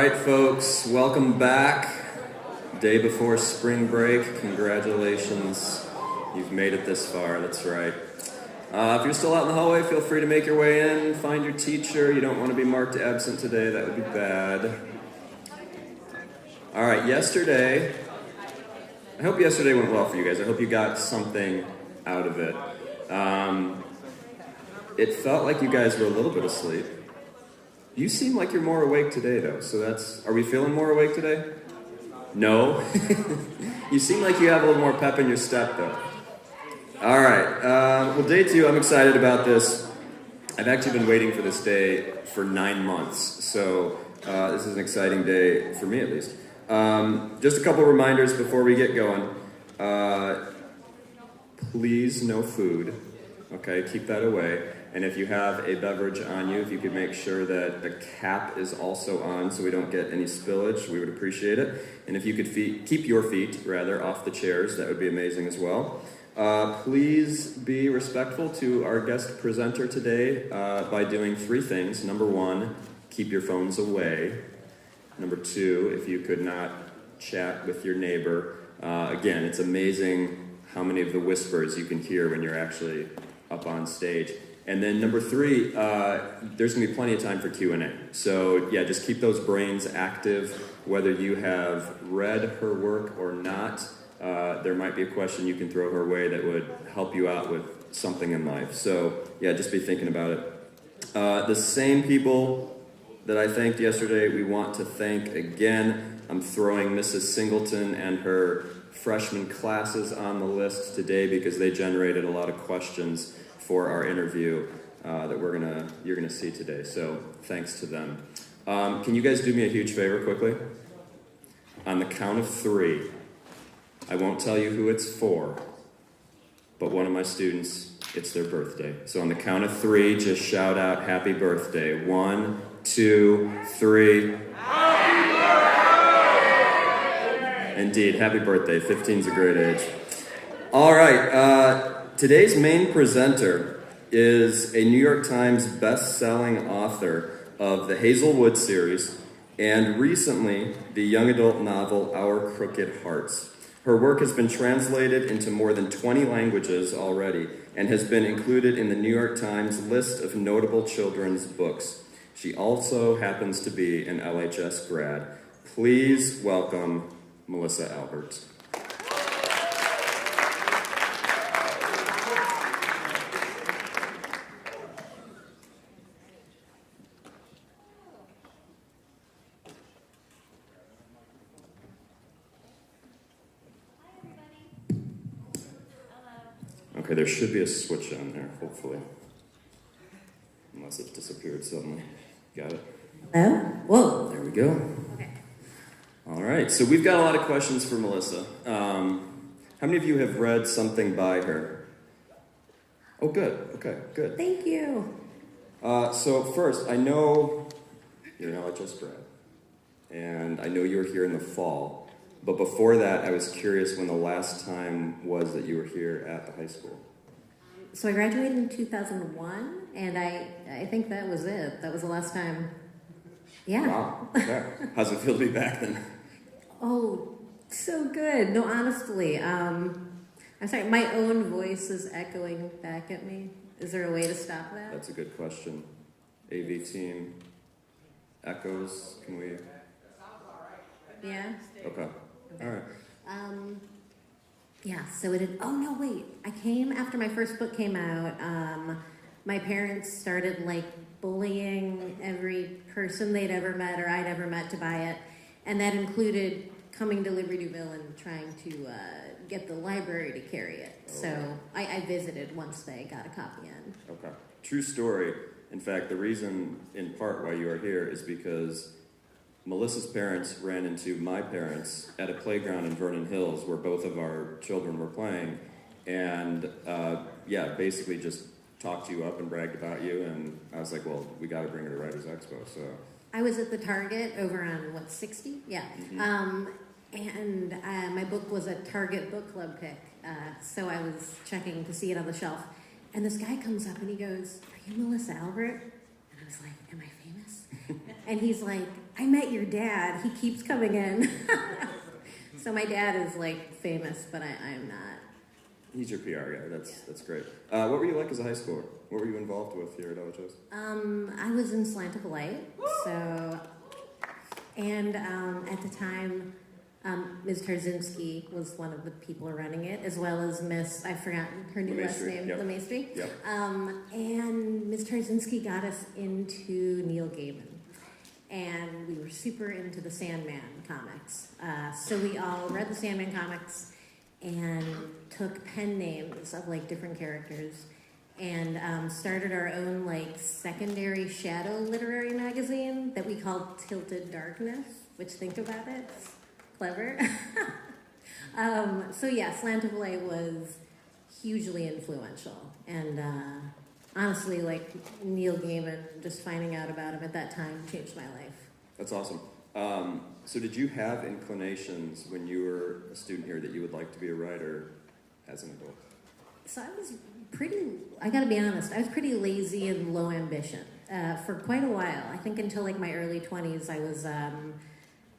right, folks, welcome back. Day before spring break. Congratulations. You've made it this far, that's right. If you're still out in the hallway, feel free to make your way in, find your teacher. You don't want to be marked absent today, that would be bad. All right, yesterday, I hope yesterday went well for you guys. I hope you got something out of it. It felt like you guys were a little bit asleep. You seem like you're more awake today, though, so are we feeling more awake today? No? You seem like you have a little more pep in your step, though. All right, well, day 2, I'm excited about this. I've actually been waiting for this day for 9 months, so this is an exciting day, for me at least. Just a couple reminders before we get going. Please, no food. Okay, keep that away. And if you have a beverage on you, if you could make sure that the cap is also on so we don't get any spillage, we would appreciate it. And if you could keep your feet, off the chairs, that would be amazing as well. Please be respectful to our guest presenter today by doing 3 things. Number 1, keep your phones away. Number 2, if you could not chat with your neighbor. Again, it's amazing how many of the whispers you can hear when you're actually up on stage. And then number 3, there's going to be plenty of time for Q&A. So yeah, just keep those brains active. Whether you have read her work or not, there might be a question you can throw her way that would help you out with something in life. So yeah, just be thinking about it. The same people that I thanked yesterday, we want to thank again. I'm throwing Mrs. Singleton and her freshman classes on the list today because they generated a lot of questions for our interview that you're gonna see today. So thanks to them. Can you guys do me a huge favor quickly? On the count of 3, I won't tell you who it's for, but one of my students, it's their birthday. So on the count of 3, just shout out happy birthday. 1, 2, 3. Happy birthday! Indeed, happy birthday. 15's a great age. All right, today's main presenter is a New York Times best-selling author of the Hazelwood series and recently the young adult novel Our Crooked Hearts. Her work has been translated into more than 20 languages already and has been included in the New York Times list of notable children's books. She also happens to be an LHS grad. Please welcome Melissa Albert. Okay, there should be a switch on there, hopefully. Unless it disappeared suddenly. Got it? Hello? Whoa. There we go. Okay. All right, so we've got a lot of questions for Melissa. How many of you have read something by her? Oh, good. Okay, good. Thank you. So first, I know you're an LHS grad, and I know you were here in the fall. But before that, I was curious when the last time was that you were here at the high school. So I graduated in 2001, and I think that was it. That was the last time. Yeah. Wow. Okay. How's it feel to be back then? Oh, so good. No, honestly. I'm sorry, my own voice is echoing back at me. Is there a way to stop that? That's a good question. AV team, echoes, can we? Yeah? Okay. All right. Yeah, so it had, oh no, wait. I came after my first book came out. My parents started bullying every person they'd ever met or I'd ever met to buy it. And that included coming to Libertyville and trying to get the library to carry it. Oh. So I visited once they got a copy in. Okay. True story. In fact, the reason in part why you are here is because Melissa's parents ran into my parents at a playground in Vernon Hills where both of our children were playing, and basically just talked you up and bragged about you, and I was like, well, we got to bring her to Writers Expo, so. I was at the Target over on, 60? Yeah. Mm-hmm. And my book was a Target book club pick, so I was checking to see it on the shelf, and this guy comes up and he goes, "Are you Melissa Albert?" And I was like, "Am I famous?" And he's like, I met your dad. He keeps coming in. So my dad is like famous, but I'm not. He's your PR guy. That's great. What were you like as a high schooler? What were you involved with here at LHS? I was in Slant of Light. And at the time, Ms. Tarzinski was one of the people running it, as well as Miss, I've forgotten her new last name, LeMaistry. Yep. And Ms. Tarzinski got us into Neil Gaiman. And we were super into the Sandman comics. So we all read the Sandman comics and took pen names of like different characters and started our own like secondary shadow literary magazine that we called Tilted Darkness, which, think about it, it's clever. So yeah, Slant of Light was hugely influential. And honestly, like Neil Gaiman, just finding out about him at that time changed my life. That's awesome. So did you have inclinations when you were a student here that you would like to be a writer as an adult? So I was I gotta be honest, I was pretty lazy and low ambition for quite a while. I think until like my early 20s, I was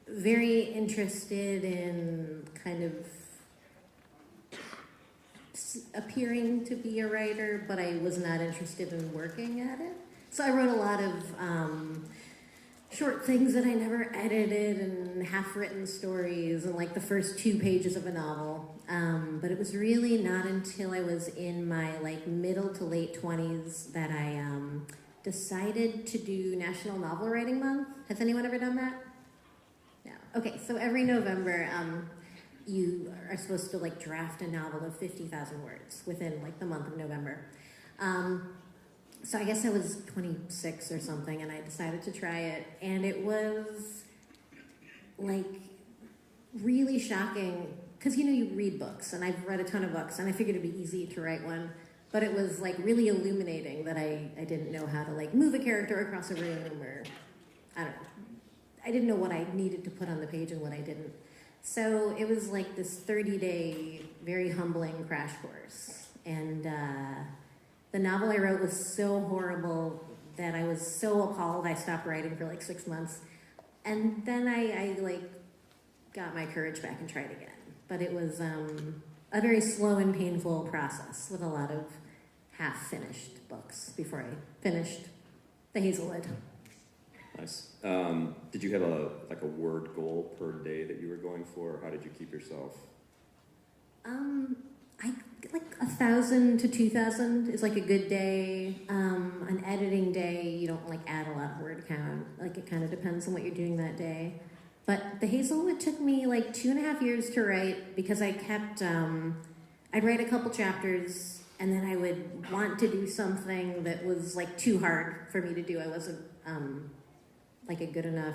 very interested in kind of appearing to be a writer, but I was not interested in working at it. So I wrote a lot of short things that I never edited and half-written stories and like the first 2 pages of a novel. But it was really not until I was in my like middle to late 20s that I decided to do National Novel Writing Month. Has anyone ever done that? No. Okay, so every November, you are supposed to like draft a novel of 50,000 words within like the month of November. So I guess I was 26 or something, and I decided to try it, and it was like really shocking because you read books, and I've read a ton of books, and I figured it'd be easy to write one, but it was like really illuminating that I didn't know how to like move a character across a room, or I don't know. I didn't know what I needed to put on the page and what I didn't. So it was like this 30-day, very humbling crash course. And the novel I wrote was so horrible that I was so appalled I stopped writing for like 6 months. And then I like got my courage back and tried again. But it was a very slow and painful process with a lot of half-finished books before I finished The Hazelwood. Nice. Did you have a word goal per day that you were going for? Or how did you keep yourself? I like 1,000 to 2,000 is like a good day. An editing day, you don't like add a lot of word count. Like it kind of depends on what you're doing that day. But The Hazelwood took me like 2.5 years to write because I kept, I'd write a couple chapters and then I would want to do something that was like too hard for me to do. I wasn't like a good enough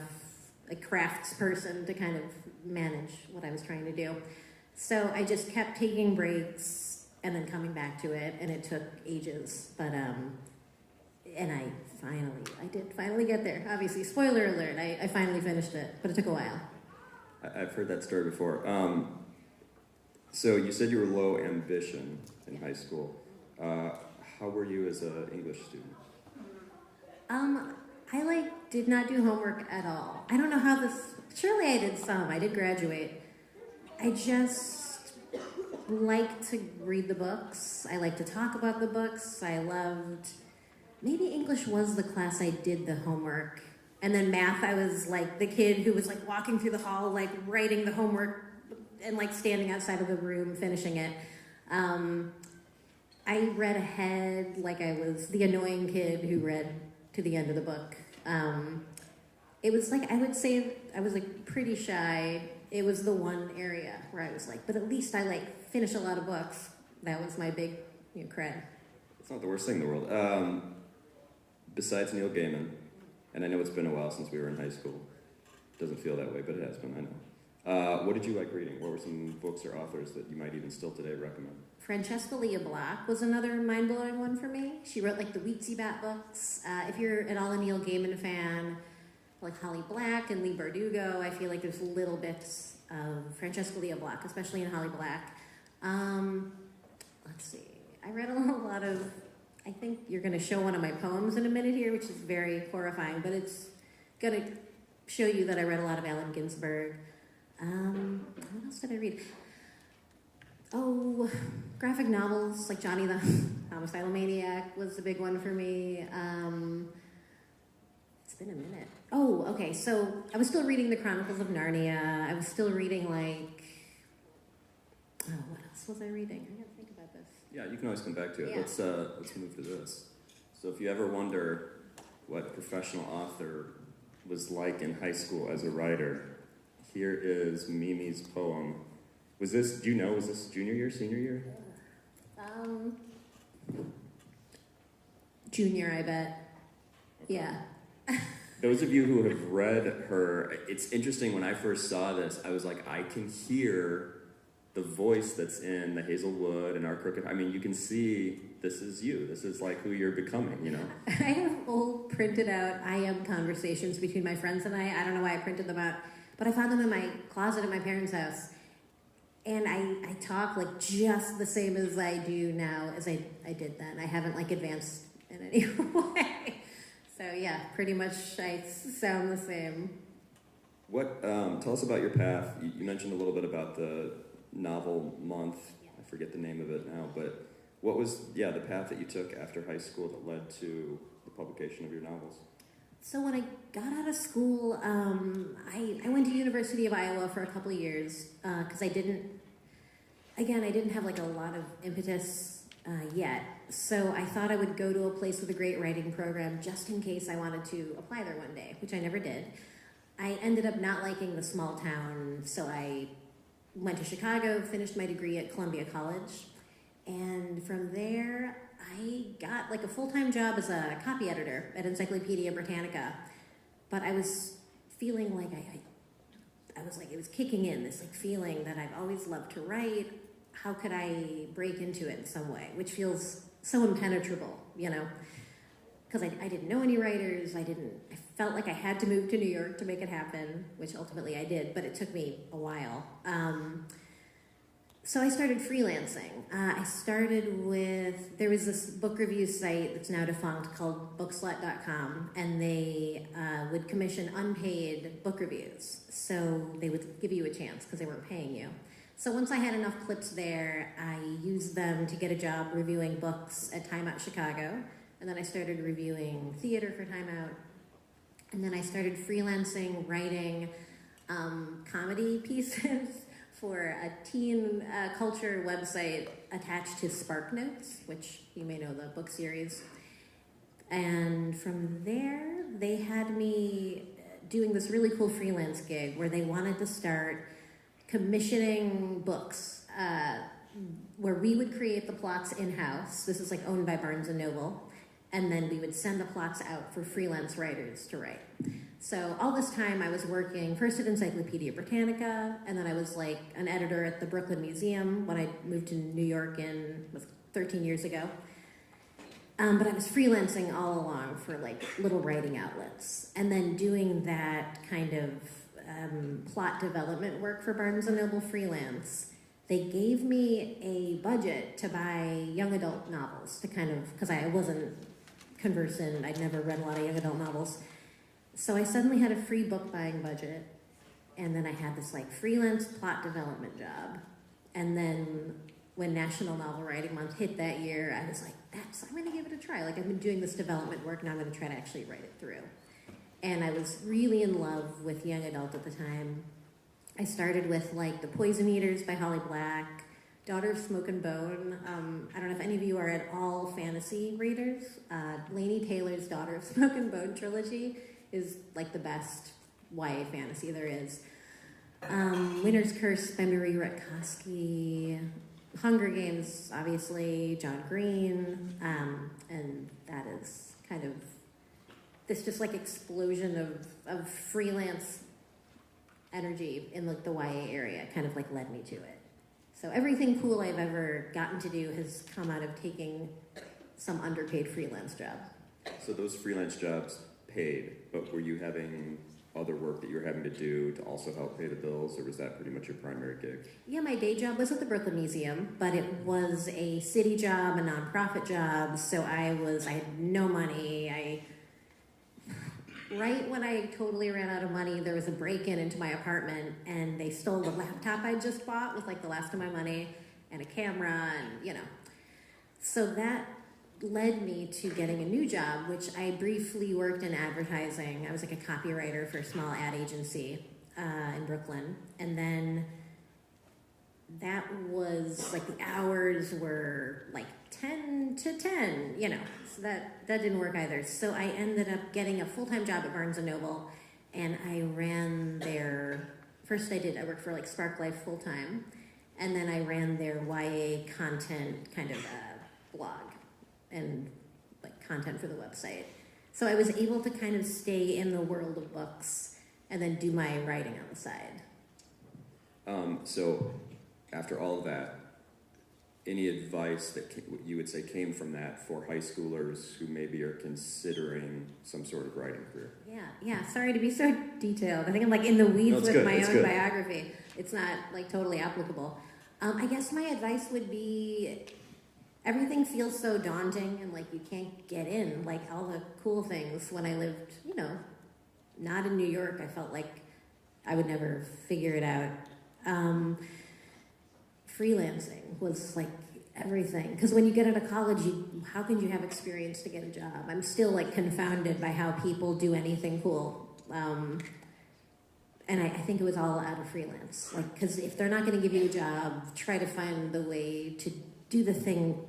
crafts person to kind of manage what I was trying to do. So I just kept taking breaks and then coming back to it, and it took ages. But and I did finally get there. Obviously, spoiler alert, I finally finished it, but it took a while. I've heard that story before. So you said you were low ambition in high school. How were you as an English student? I did not do homework at all. I don't know how this. Surely I did some. I did graduate. I just like to read the books. I like to talk about the books. I loved. Maybe English was the class I did the homework, and then math. I was like the kid who was like walking through the hall, like writing the homework, and like standing outside of the room finishing it. I read ahead like I was the annoying kid who read to the end of the book. It was like, I would say I was like pretty shy. It was the one area where I was like, but at least I like finish a lot of books. That was my big cred. It's not the worst thing in the world. Besides Neil Gaiman, and I know it's been a while since we were in high school. Doesn't feel that way, but it has been, I know. What did you like reading? What were some books or authors that you might even still today recommend? Francesca Black was another mind-blowing one for me. She wrote like the Wheatsy Bat books. If you're at all a Neil Gaiman fan, like Holly Black and Lee Bardugo, I feel like there's little bits of Francesca Black, especially in Holly Black. Let's see. I read a lot of, I think you're going to show one of my poems in a minute here, which is very horrifying, but it's going to show you that I read a lot of Allen Ginsberg. What else did I read? Oh, graphic novels like Johnny the Homicidal Maniac was a big one for me. It's been a minute. Oh, okay, so I was still reading the Chronicles of Narnia. I was still reading what else was I reading? I gotta think about this. Yeah, you can always come back to it. Yeah. Let's move to this. So if you ever wonder what professional author was like in high school as a writer, here is Mimi's poem. Was this junior year, senior year? Junior, I bet. Okay. Yeah. Those of you who have read her, it's interesting, when I first saw this, I was like, I can hear the voice that's in the Hazelwood and Our Crooked. I mean, you can see this is you. This is like who you're becoming, you know? I have old printed out I am conversations between my friends and I. I don't know why I printed them out, but I found them in my closet at my parents' house. And I talk like just the same as I do now as I did then. I haven't like advanced in any way. So yeah, pretty much I sound the same. What, tell us about your path. You mentioned a little bit about the novel month. Yeah. I forget the name of it now, but what was, the path that you took after high school that led to the publication of your novels? So when I got out of school, I went to University of Iowa for a couple of years because I didn't have like a lot of impetus yet. So I thought I would go to a place with a great writing program just in case I wanted to apply there one day, which I never did. I ended up not liking the small town, so I went to Chicago, finished my degree at Columbia College, and from there I got like a full-time job as a copy editor at Encyclopedia Britannica. But I was feeling like I was like, it was kicking in, this like feeling that I've always loved to write. How could I break into it in some way, which feels so impenetrable, you know? Because I didn't know any writers. I felt like I had to move to New York to make it happen, which ultimately I did, but it took me a while. So I started freelancing. I started with, there was this book review site that's now defunct called bookslut.com, and they would commission unpaid book reviews. So they would give you a chance because they weren't paying you. So once I had enough clips there, I used them to get a job reviewing books at Time Out Chicago. And then I started reviewing theater for Time Out. And then I started freelancing, writing comedy pieces for a teen culture website attached to Spark Notes, which you may know the book series. And from there, they had me doing this really cool freelance gig where they wanted to start commissioning books where we would create the plots in-house. This is like owned by Barnes & Noble. And then we would send the plots out for freelance writers to write. So all this time I was working first at Encyclopedia Britannica, and then I was like an editor at the Brooklyn Museum when I moved to New York 13 years ago. But I was freelancing all along for like little writing outlets. And then doing that kind of plot development work for Barnes & Noble freelance. They gave me a budget to buy young adult novels to kind of, because I wasn't conversant, I'd never read a lot of young adult novels. So I suddenly had a free book buying budget, and then I had this like freelance plot development job. And then when National Novel Writing Month hit that year, I was like, I'm gonna give it a try. Like I've been doing this development work, now I'm gonna try to actually write it through. And I was really in love with young adult at the time. I started with like The Poison Eaters by Holly Black, Daughter of Smoke and Bone. I don't know if any of you are at all fantasy readers. Laini Taylor's Daughter of Smoke and Bone trilogy is like the best YA fantasy there is. Winter's Curse by Marie Rutkowski. Hunger Games, obviously, John Green. And that is kind of this just like explosion of freelance energy in like the YA area kind of like led me to it. So everything cool I've ever gotten to do has come out of taking some underpaid freelance job. So those freelance jobs paid, but were you having other work that you were having to do to also help pay the bills, or was that pretty much your primary gig? Yeah, my day job was at the Brooklyn Museum, but it was a city job, a nonprofit job, so I had no money. right when I totally ran out of money, there was a break-in into my apartment, and they stole the laptop I just bought with like the last of my money and a camera, and So that led me to getting a new job, which I briefly worked in advertising. I was like a copywriter for a small ad agency in Brooklyn, and then that was like the hours were like 10 to 10, so that didn't work either. So I ended up getting a full-time job at Barnes & Noble, and I ran their, first I worked for like Spark Life full-time, and then I ran their YA content kind of blog and like content for the website. So I was able to kind of stay in the world of books and then do my writing on the side. So after all of that, any advice that you would say came from that for high schoolers who maybe are considering some sort of writing career? Yeah. Sorry to be so detailed. I think I'm like in the weeds with my own biography. It's not like totally applicable. I guess my advice would be, everything feels so daunting and like you can't get in, like all the cool things. When I lived, not in New York, I felt like I would never figure it out. Freelancing was like everything, because when you get out of college, how can you have experience to get a job? I'm still like confounded by how people do anything cool. And I think it was all out of freelance, like, because if they're not going to give you a job, try to find the way to do the thing,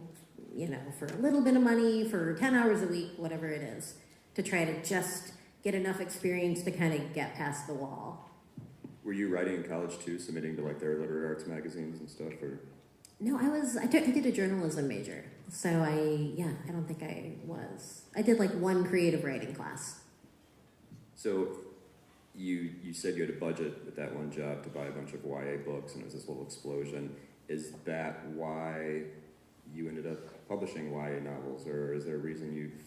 for a little bit of money, for 10 hours a week, whatever it is, to try to just get enough experience to kind of get past the wall. Were you writing in college too, submitting to like their literary arts magazines and stuff, or? No, I did a journalism major, so I don't think I was. I did like one creative writing class. So you said you had a budget with that one job to buy a bunch of YA books, and it was this little explosion. Is that why you ended up publishing YA novels, or is there a reason you've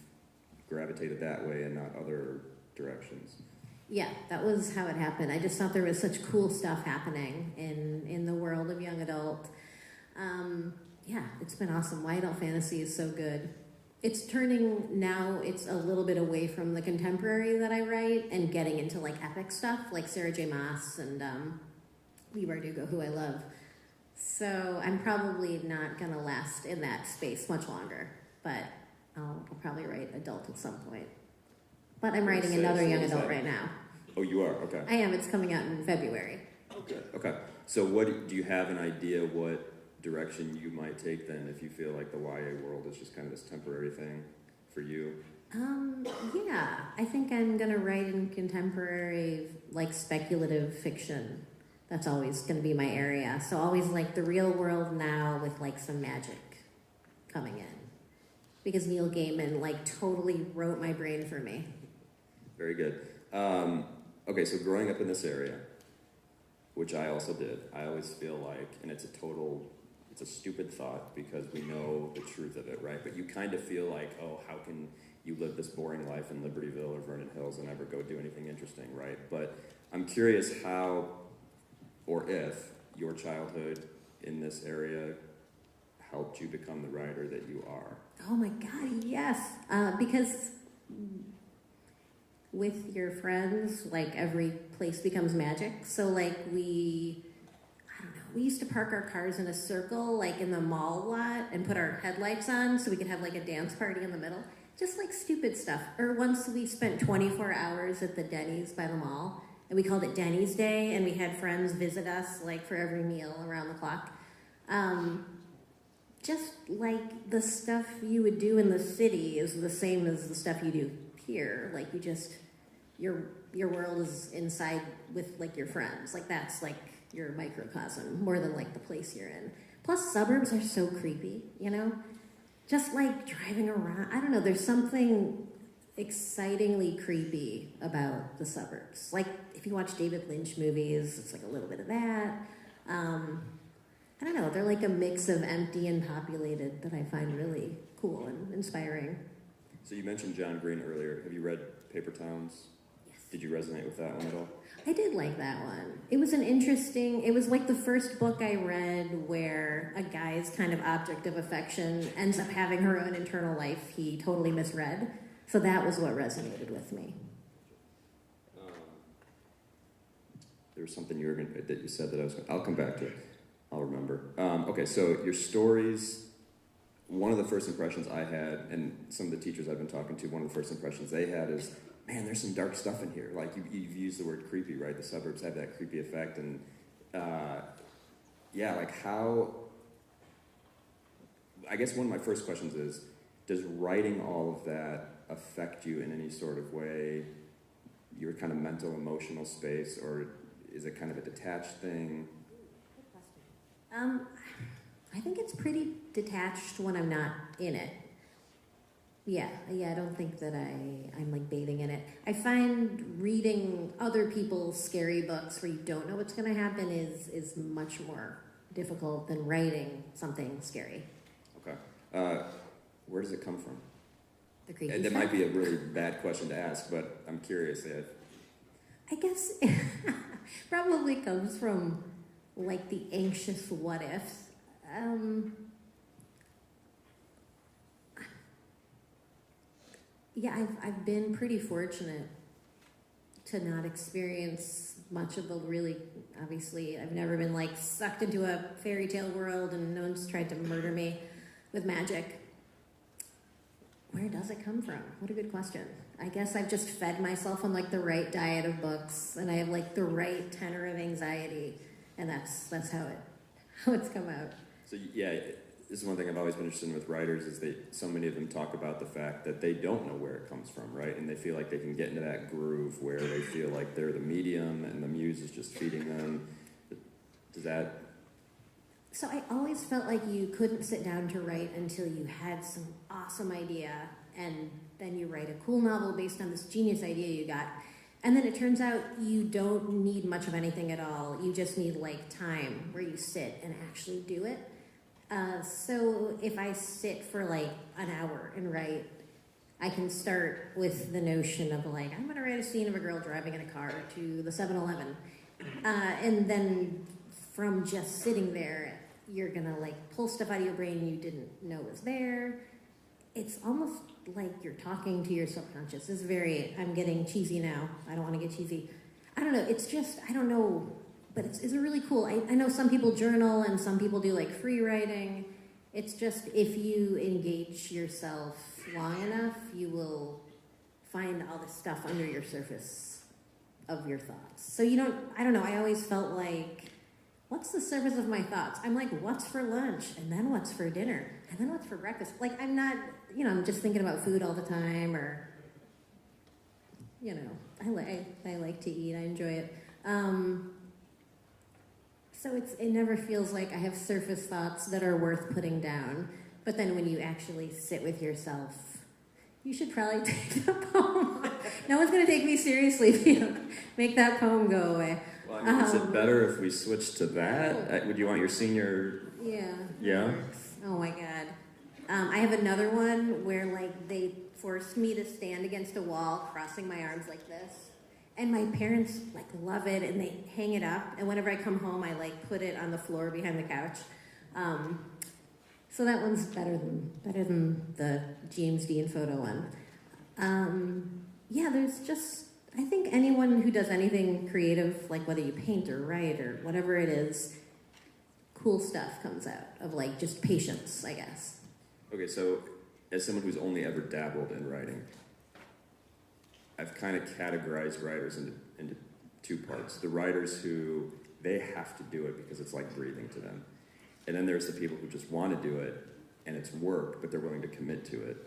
gravitated that way and not other directions? Yeah, that was how it happened. I just thought there was such cool stuff happening in the world of young adult. It's been awesome. Why adult fantasy is so good. It's turning now, it's a little bit away from the contemporary that I write and getting into like epic stuff like Sarah J. Maas and Leigh Bardugo, who I love. So I'm probably not going to last in that space much longer, but I'll probably write adult at some point. But I'm writing another young adult right now. Oh, you are? Okay. I am. It's coming out in February. Okay. So what do you have an idea what direction you might take then if you feel like the YA world is just kind of this temporary thing for you? I think I'm going to write in contemporary, like speculative fiction. That's always going to be my area. So always like the real world now with like some magic coming in. Because Neil Gaiman like totally wrote my brain for me. Very good. Okay, so growing up in this area, which I also did, I always feel like, and it's a stupid thought because we know the truth of it, right? But you kind of feel like, oh, how can you live this boring life in Libertyville or Vernon Hills and never go do anything interesting, right? But I'm curious how or if your childhood in this area helped you become the writer that you are. Oh my God, yes. Because with your friends, like every place becomes magic. So like we used to park our cars in a circle, like in the mall lot, and put our headlights on so we could have like a dance party in the middle. Just like stupid stuff. Or once we spent 24 hours at the Denny's by the mall, and we called it Denny's Day, and we had friends visit us like for every meal around the clock. Just like the stuff you would do in the city is the same as the stuff you do here. Like your world is inside with like your friends. Like that's like your microcosm more than like the place you're in. Plus suburbs are so creepy, just like driving around. I don't know, there's something excitingly creepy about the suburbs. Like if you watch David Lynch movies, it's like a little bit of that. I don't know, they're like a mix of empty and populated that I find really cool and inspiring. So you mentioned John Green earlier. Have you read Paper Towns? Yes. Did you resonate with that one at all? I did like that one. It was it was like the first book I read where a guy's kind of object of affection ends up having her own internal life he totally misread. So that was what resonated with me. there was something that you said that I'll come back to it. I'll remember. Okay, so your stories, one of the first impressions I had, and some of the teachers I've been talking to, one of the first impressions they had is, man, there's some dark stuff in here. Like, you've used the word creepy, right? The suburbs have that creepy effect, and yeah, like how, I guess one of my first questions is, does writing all of that affect you in any sort of way, your kind of mental, emotional space, or is it kind of a detached thing? Good question. I think it's pretty detached when I'm not in it. Yeah, I don't think that I'm like bathing in it. I find reading other people's scary books where you don't know what's going to happen is much more difficult than writing something scary. Okay. Where does it come from? The creepy That stuff? might be a really bad question to ask, but I'm curious. I guess it probably comes from like the anxious what ifs. Yeah, I've been pretty fortunate to not experience much of the really, obviously, I've never been like sucked into a fairy tale world and no one's tried to murder me with magic. Where does it come from? What a good question. I guess I've just fed myself on like the right diet of books and I have like the right tenor of anxiety and that's how it's come out. So yeah, this is one thing I've always been interested in with writers is so many of them talk about the fact that they don't know where it comes from, right? And they feel like they can get into that groove where they feel like they're the medium and the muse is just feeding them. Does that... So I always felt like you couldn't sit down to write until you had some awesome idea and then you write a cool novel based on this genius idea you got. And then it turns out you don't need much of anything at all. You just need like time where you sit and actually do it. So if I sit for like an hour and write, I can start with the notion of like, I'm gonna write a scene of a girl driving in a car to the 7-Eleven. And then from just sitting there, you're gonna like pull stuff out of your brain you didn't know was there. It's almost like you're talking to your subconscious. It's I'm getting cheesy now. I don't wanna get cheesy. I don't know, it's just, I don't know, but it's really cool. I know some people journal and some people do like free writing. It's just if you engage yourself long enough, you will find all this stuff under your surface of your thoughts. So I don't know, I always felt like, what's the surface of my thoughts? I'm like, what's for lunch? And then what's for dinner? And then what's for breakfast? Like, I'm not, I'm just thinking about food all the time or, I like to eat. I enjoy it. So it never feels like I have surface thoughts that are worth putting down. But then when you actually sit with yourself, you should probably take the poem. No one's going to take me seriously if you don't make that poem go away. Well, I mean, is it better if we switch to that? Would you want your senior... Yeah. Yeah? Oh my God. I have another one where like they forced me to stand against a wall, crossing my arms like this. And my parents like love it and they hang it up. And whenever I come home, I like put it on the floor behind the couch. So that one's better than the James Dean photo one. Yeah, there's just, I think anyone who does anything creative, like whether you paint or write or whatever it is, cool stuff comes out of like just patience, I guess. Okay, so as someone who's only ever dabbled in writing, I've kind of categorized writers into two parts. The writers who, they have to do it because it's like breathing to them. And then there's the people who just want to do it, and it's work, but they're willing to commit to it.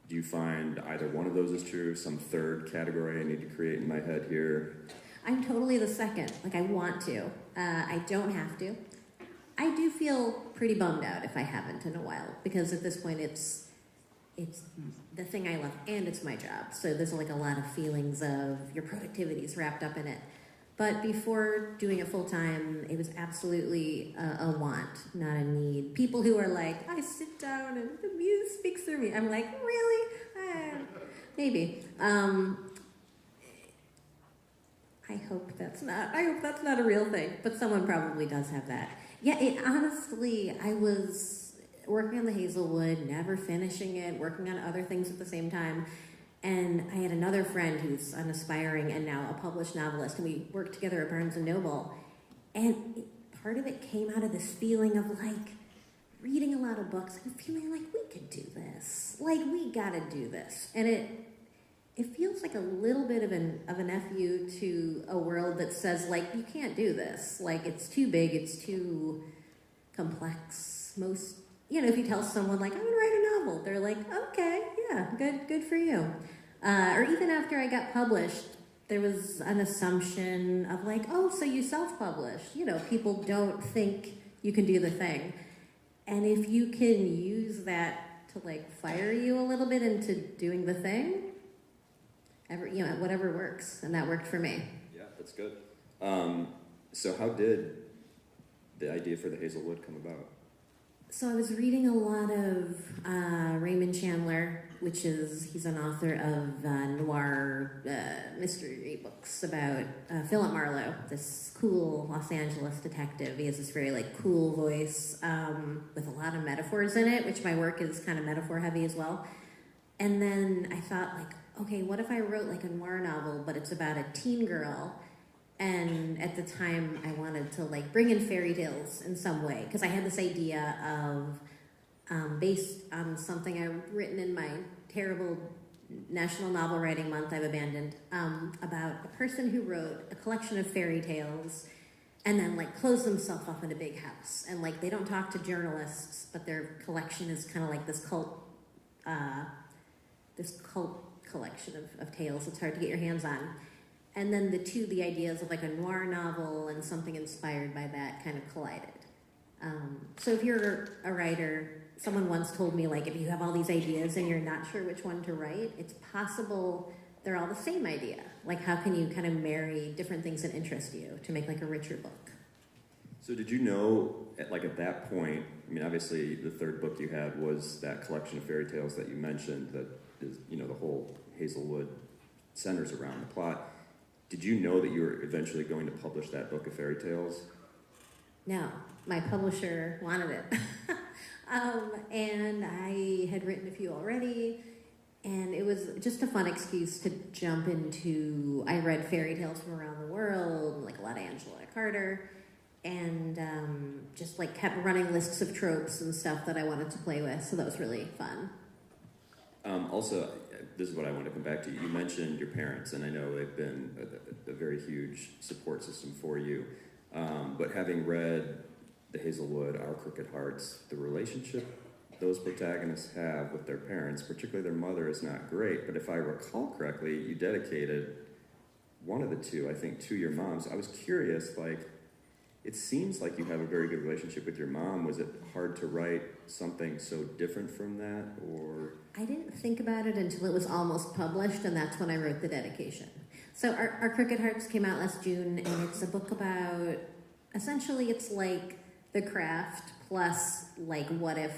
Do you find either one of those is true? Some third category I need to create in my head here? I'm totally the second. Like, I want to. I don't have to. I do feel pretty bummed out if I haven't in a while, because at this point it's the thing I love and it's my job. So there's like a lot of feelings of your productivity is wrapped up in it. But before doing it full time, it was absolutely a want, not a need. People who are like, I sit down and the muse speaks through me. I'm like, really? Maybe. I hope that's not a real thing, but someone probably does have that. Yeah, honestly, I was working on the Hazelwood, never finishing it, working on other things at the same time. And I had another friend who's an aspiring and now a published novelist, and we worked together at Barnes & Noble. And part of it came out of this feeling of like reading a lot of books and feeling like we could do this. Like, we gotta do this. And it feels like a little bit of an FU to a world that says, like, you can't do this. Like, it's too big, it's too complex. Most, if you tell someone, like, I'm gonna write a novel, they're like, okay, yeah, good for you. Or even after I got published, there was an assumption of like, oh, so you self-publish. People don't think you can do the thing. And if you can use that to like fire you a little bit into doing the thing, whatever works. And that worked for me. Yeah, that's good. So how did the idea for the Hazelwood come about? So I was reading a lot of Raymond Chandler, he's an author of noir mystery books about Philip Marlowe, this cool Los Angeles detective. He has this very like cool voice with a lot of metaphors in it, which my work is kind of metaphor heavy as well. And then I thought like, okay, what if I wrote like a noir novel, but it's about a teen girl? And at the time, I wanted to like bring in fairy tales in some way, because I had this idea of, based on something I've written in my terrible National Novel Writing Month I've abandoned, about a person who wrote a collection of fairy tales and then like closed themselves up in a big house. And like they don't talk to journalists, but their collection is kind of like this cult collection of tales it's hard to get your hands on. And then the ideas of like a noir novel and something inspired by that kind of collided. So if you're a writer, someone once told me like if you have all these ideas and you're not sure which one to write, it's possible they're all the same idea. Like how can you kind of marry different things that interest you to make like a richer book? So did you know at that point, I mean obviously the third book you had was that collection of fairy tales that you mentioned that is, the whole Hazelwood centers around the plot. Did you know that you were eventually going to publish that book of fairy tales? No, my publisher wanted it. And I had written a few already, and it was just a fun excuse to jump into, I read fairy tales from around the world, like a lot of Angela Carter, and just like kept running lists of tropes and stuff that I wanted to play with, so that was really fun. Also, this is what I want to come back to. You mentioned your parents, and I know they've been a very huge support system for you. But having read The Hazelwood, Our Crooked Hearts, the relationship those protagonists have with their parents, particularly their mother, is not great. But if I recall correctly, you dedicated one of the two, I think, to your moms. I was curious, it seems like you have a very good relationship with your mom. Was it hard to write something so different from that, or? I didn't think about it until it was almost published, and that's when I wrote the dedication. So Our Crooked Hearts came out last June, and it's a book about, essentially it's like The Craft, plus like what if,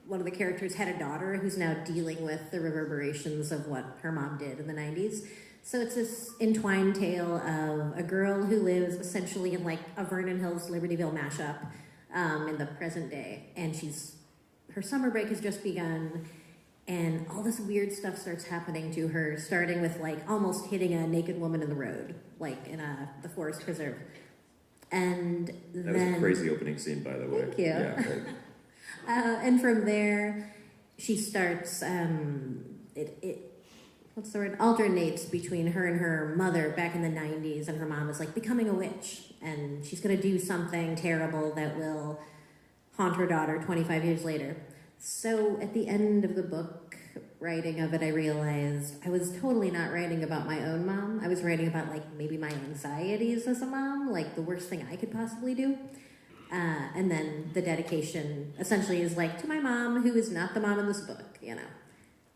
one of the characters had a daughter who's now dealing with the reverberations of what her mom did in the 90s. So it's this entwined tale of a girl who lives essentially in like a Vernon Hills, Libertyville mashup in the present day. And her summer break has just begun, and all this weird stuff starts happening to her, starting with like almost hitting a naked woman in the road, like in the forest preserve. And that was a crazy opening scene, by the way. Thank you. Yeah, right. And from there, she starts, alternates between her and her mother back in the 90s, and her mom is like becoming a witch, and she's going to do something terrible that will haunt her daughter 25 years later. So at the end of the book, writing of it, I realized I was totally not writing about my own mom. I was writing about like maybe my anxieties as a mom, like the worst thing I could possibly do. And then the dedication essentially is like to my mom, who is not the mom in this book,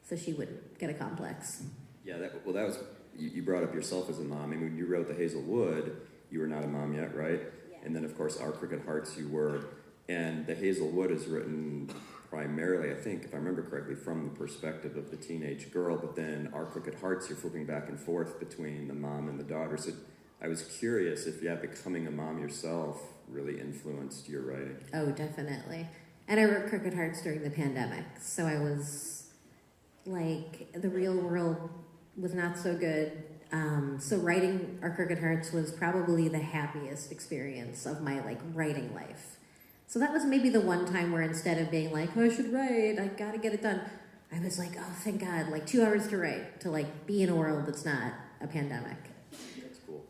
so she wouldn't get a complex. Yeah, that was, you brought up yourself as a mom. I mean, when you wrote The Hazelwood, you were not a mom yet, right? Yeah. And then, of course, Our Crooked Hearts, you were. And The Hazelwood is written primarily, I think, if I remember correctly, from the perspective of the teenage girl. But then Our Crooked Hearts, you're flipping back and forth between the mom and the daughter. So I was curious if, becoming a mom yourself really influenced your writing. Oh, definitely. And I wrote Crooked Hearts during the pandemic, so I was, like the real world was not so good. So writing Our Crooked Hearts was probably the happiest experience of my like writing life. So that was maybe the one time where instead of being like, oh, I should write, I gotta get it done, I was like, oh, thank God, like 2 hours to write, to like be in a world that's not a pandemic. That's cool.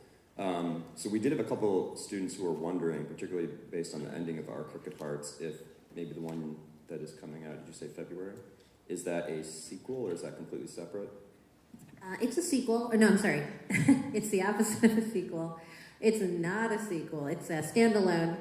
So we did have a couple students who were wondering, particularly based on the ending of Our Crooked Hearts, if maybe the one that is coming out, did you say February? Is that a sequel or is that completely separate? It's a sequel. Or no, I'm sorry. It's the opposite of a sequel. It's not a sequel. It's a standalone.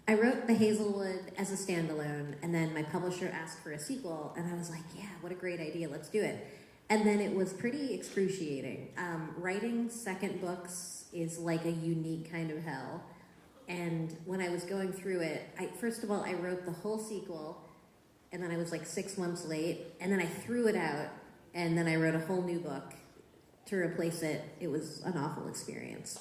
I wrote The Hazelwood as a standalone, and then my publisher asked for a sequel, and I was like, yeah, what a great idea. Let's do it. And then it was pretty excruciating. Writing second books is like a unique kind of hell. And when I was going through it, first of all, I wrote the whole sequel, and then I was like 6 months late, and then I threw it out, and then I wrote a whole new book to replace it. It was an awful experience.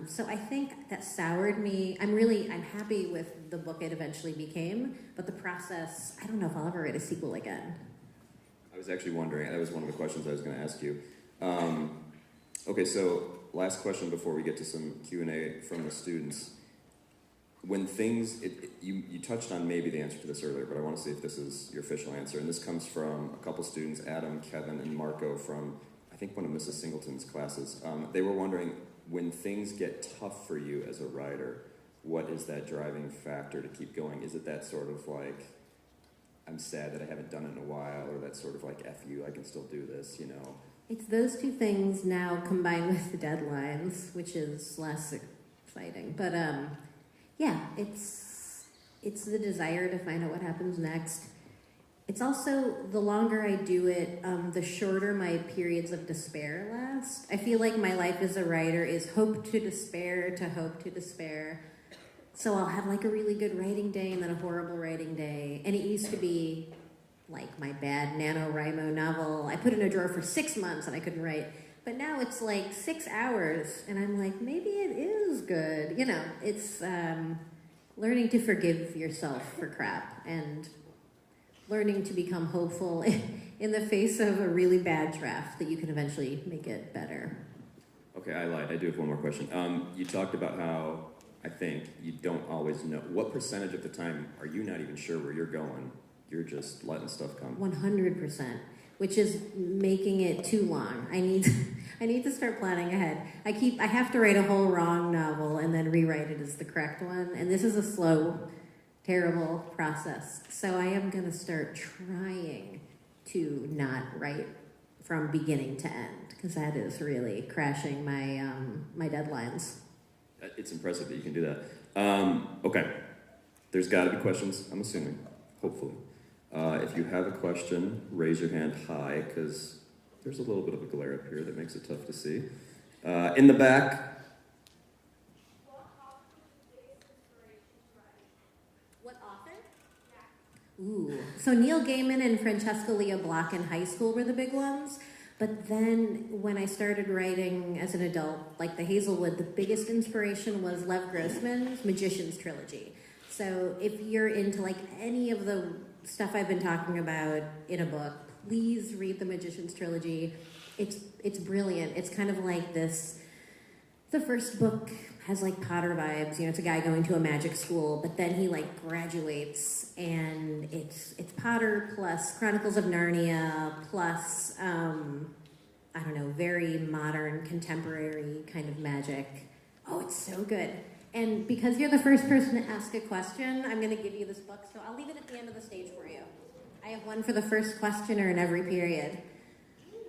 So I think that soured me. I'm happy with the book it eventually became, but the process, I don't know if I'll ever write a sequel again. I was actually wondering, that was one of the questions I was going to ask you. Okay, so last question before we get to some Q&A from the students. When things, you touched on maybe the answer to this earlier, but I want to see if this is your official answer. And this comes from a couple students, Adam, Kevin, and Marco from, I think, one of Mrs. Singleton's classes. They were wondering, when things get tough for you as a writer, what is that driving factor to keep going? Is it that sort of like, I'm sad that I haven't done it in a while, or that sort of like, F you, I can still do this, you know? It's those two things now combined with the deadlines, which is less exciting. But yeah, it's the desire to find out what happens next. It's also, the longer I do it, the shorter my periods of despair last. I feel like my life as a writer is hope to despair to hope to despair. So I'll have like a really good writing day and then a horrible writing day. And it used to be like my bad NaNoWriMo novel. I put it in a drawer for 6 months and I couldn't write. But now it's like 6 hours and I'm like, maybe it is good. You know, it's learning to forgive yourself for crap and learning to become hopeful in the face of a really bad draft that you can eventually make it better. Okay, I lied. I do have one more question. You talked about how, I think, you don't always know. What percentage of the time are you not even sure where you're going? You're just letting stuff come. 100%, which is making it too long. I need to start planning ahead. I have to write a whole wrong novel and then rewrite it as the correct one, and this is a slow, terrible process. So I am going to start trying to not write from beginning to end, because that is really crashing my my deadlines. It's impressive that you can do that. Okay, there's got to be questions, I'm assuming, hopefully. If you have a question, raise your hand high, because there's a little bit of a glare up here that makes it tough to see. In the back. Ooh. So Neil Gaiman and Francesca Lia Block in high school were the big ones. But then when I started writing as an adult, like The Hazelwood, the biggest inspiration was Lev Grossman's Magician's Trilogy. So if you're into like any of the stuff I've been talking about in a book, please read the Magician's Trilogy. It's brilliant. It's kind of like this, the first book has like Potter vibes, you know, it's a guy going to a magic school, but then he like graduates and it's Potter plus Chronicles of Narnia plus, I don't know, very modern, contemporary kind of magic. Oh, it's so good. And because you're the first person to ask a question, I'm going to give you this book, so I'll leave it at the end of the stage for you. I have one for the first questioner in every period,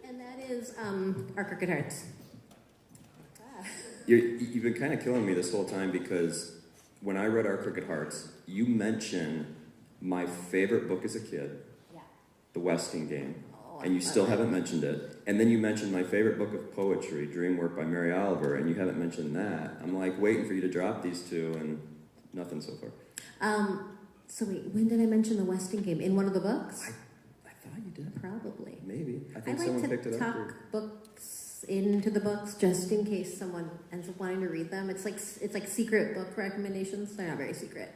and that is Our Crooked Hearts. You've been kind of killing me this whole time, because when I read Our Crooked Hearts, you mention my favorite book as a kid, The Westing Game, and you still haven't mentioned it. And then you mentioned my favorite book of poetry, Dream Work by Mary Oliver, and you haven't mentioned that. I'm like waiting for you to drop these two, and nothing so far. So wait, when did I mention The Westing Game? In one of the books? I thought you did. Probably. Maybe. I think someone picked it up. I like to tuck books into the books just in case someone ends up wanting to read them. It's like secret book recommendations. They're not very secret.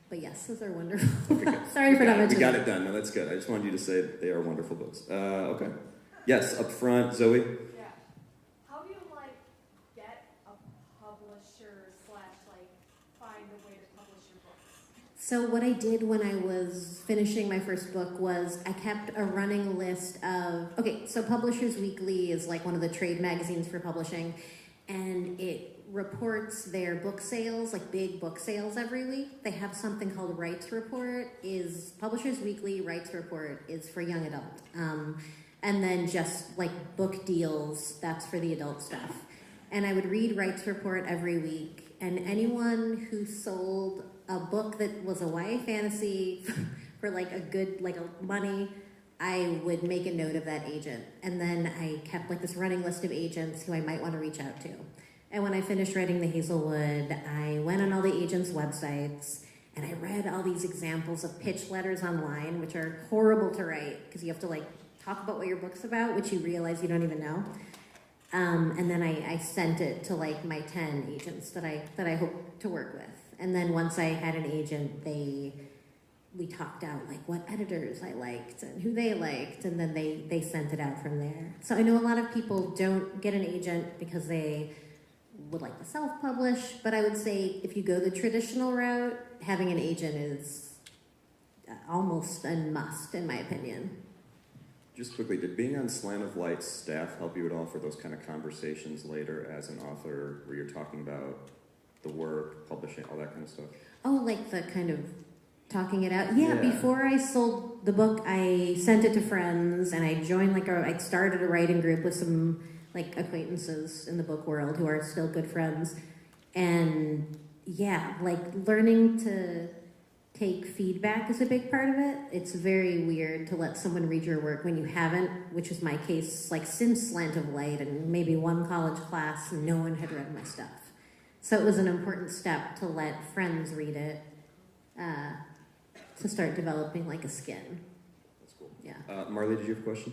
But yes, those are wonderful. Okay, good. Sorry for not mentioning. We got it done. No, that's good. I just wanted you to say they are wonderful books. Okay. Yes, up front, Zoe. Yeah. How do you get a publisher / find a way to publish your books? So what I did when I was finishing my first book was I kept a running list of, so Publishers Weekly is like one of the trade magazines for publishing, and it reports their book sales, like big book sales every week. They have something called Rights Report. Publishers Weekly Rights Report is for young adult. And then just like book deals, that's for the adult stuff. And I would read Rights Report every week, and anyone who sold a book that was a YA fantasy for like a good, like a money, I would make a note of that agent. And then I kept like this running list of agents who I might want to reach out to. And when I finished writing The Hazelwood, I went on all the agents' websites and I read all these examples of pitch letters online, which are horrible to write because you have to like talk about what your book's about, which you realize you don't even know. And then I sent it to like my 10 agents that I hope to work with. And then once I had an agent, we talked out like what editors I liked and who they liked, and then they sent it out from there. So I know a lot of people don't get an agent because they would like to self-publish, but I would say if you go the traditional route, having an agent is almost a must, in my opinion. Just quickly, did being on Slant of Light's staff help you at all for those kind of conversations later as an author where you're talking about the work, publishing, all that kind of stuff? Oh, like the kind of talking it out? Yeah, before I sold the book, I sent it to friends, and I joined I started a writing group with some like acquaintances in the book world who are still good friends. And yeah, like learning to take feedback is a big part of it. It's very weird to let someone read your work when you haven't, which is my case, like since Slant of Light and maybe one college class, no one had read my stuff. So it was an important step to let friends read it, to start developing like a skin. That's cool. Yeah. Marley, did you have a question?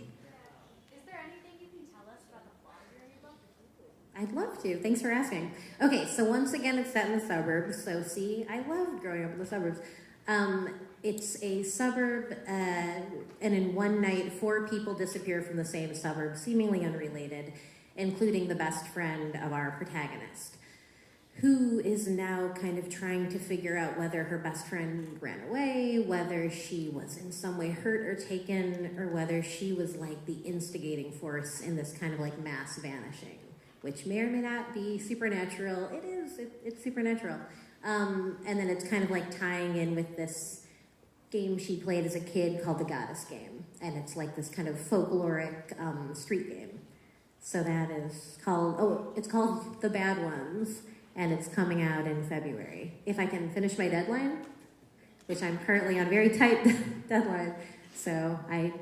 Is there anything you can tell us about the plot of your book? I'd love to. Thanks for asking. Okay, so once again, it's set in the suburbs. So see, I loved growing up in the suburbs. It's a suburb, and in one night, 4 people disappear from the same suburb, seemingly unrelated, including the best friend of our protagonist, who is now kind of trying to figure out whether her best friend ran away, whether she was in some way hurt or taken, or whether she was like the instigating force in this kind of like mass vanishing, which may or may not be supernatural. It is. It's supernatural. And then it's kind of like tying in with this game she played as a kid called the Goddess Game. And it's like this kind of folkloric street game. So that is called, it's called The Bad Ones. And it's coming out in February. If I can finish my deadline, which I'm currently on a very tight deadline. So I'm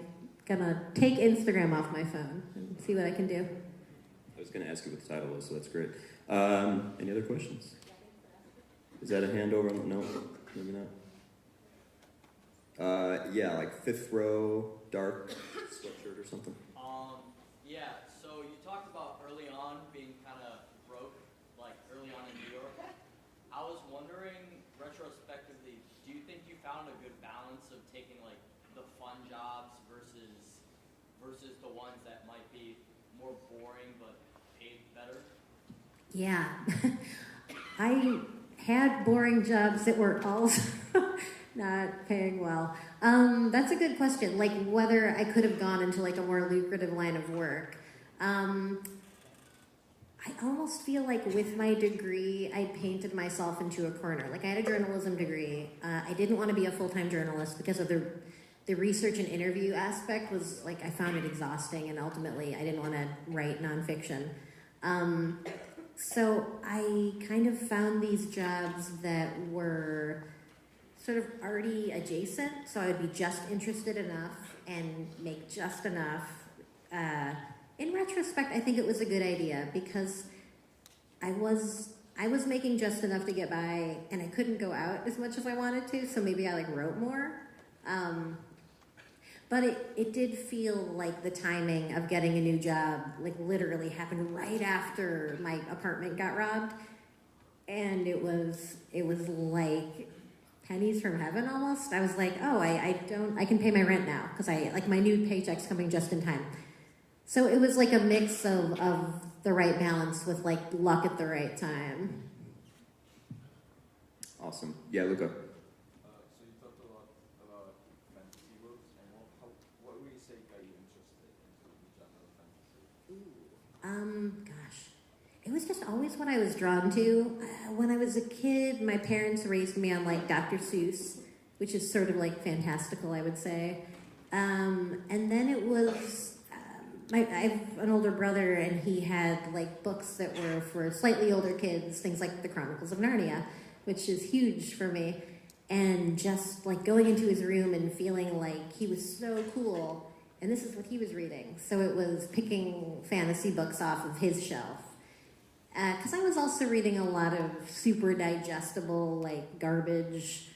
gonna take Instagram off my phone and see what I can do. I was gonna ask you what the title was, so that's great. Any other questions? Is that a hand over? No, maybe not. Yeah, like 5th row, dark sweatshirt or something. Yeah. So you talked about early on being kind of broke, like early on in New York. I was wondering, retrospectively, do you think you found a good balance of taking like the fun jobs versus the ones that might be more boring but paid better? Yeah, I had boring jobs that were also not paying well. That's a good question. Like whether I could have gone into like a more lucrative line of work. I almost feel like with my degree, I painted myself into a corner. Like I had a journalism degree. I didn't want to be a full-time journalist because of the research and interview aspect was like, I found it exhausting, and ultimately I didn't want to write nonfiction. So I kind of found these jobs that were sort of already adjacent, so I would be just interested enough and make just enough. In retrospect, I think it was a good idea because I was making just enough to get by, and I couldn't go out as much as I wanted to, so maybe I like wrote more. But it did feel like the timing of getting a new job like literally happened right after my apartment got robbed, and it was like pennies from heaven almost. I was like, oh, I can pay my rent now because my new paycheck's coming just in time. So it was like a mix of the right balance with like luck at the right time. Awesome. Yeah, Luca. So you talked a lot about fantasy books, and what would you say got you interested into the genre of fantasy? Gosh. It was just always what I was drawn to. When I was a kid, my parents raised me on like Dr. Seuss, which is sort of like fantastical, I would say. And then it was, I have an older brother, and he had like books that were for slightly older kids, things like The Chronicles of Narnia, which is huge for me. And just like going into his room and feeling like he was so cool, and this is what he was reading. So it was picking fantasy books off of his shelf. Because I was also reading a lot of super digestible, like garbage,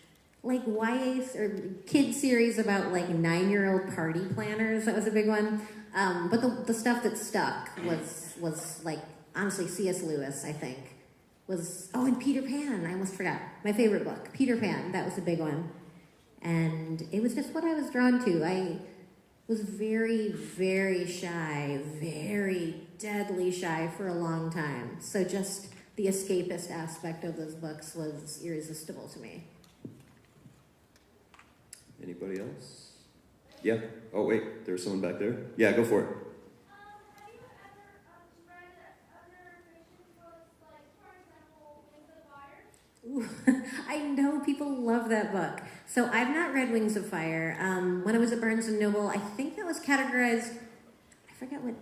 like YA or kid series about like 9-year-old party planners. That was a big one. But the stuff that stuck was like, honestly, C.S. Lewis, I think, was, and Peter Pan. I almost forgot. My favorite book, Peter Pan. That was a big one. And it was just what I was drawn to. I was very, very shy, very deadly shy for a long time. So just the escapist aspect of those books was irresistible to me. Anybody else? Yeah. Oh, wait. There's someone back there. Yeah, go for it. Have you ever read other fiction books, like, for example, Wings of Fire? Ooh, I know people love that book. So I've not read Wings of Fire. When I was at Barnes & Noble, I think that was categorized, I forget what,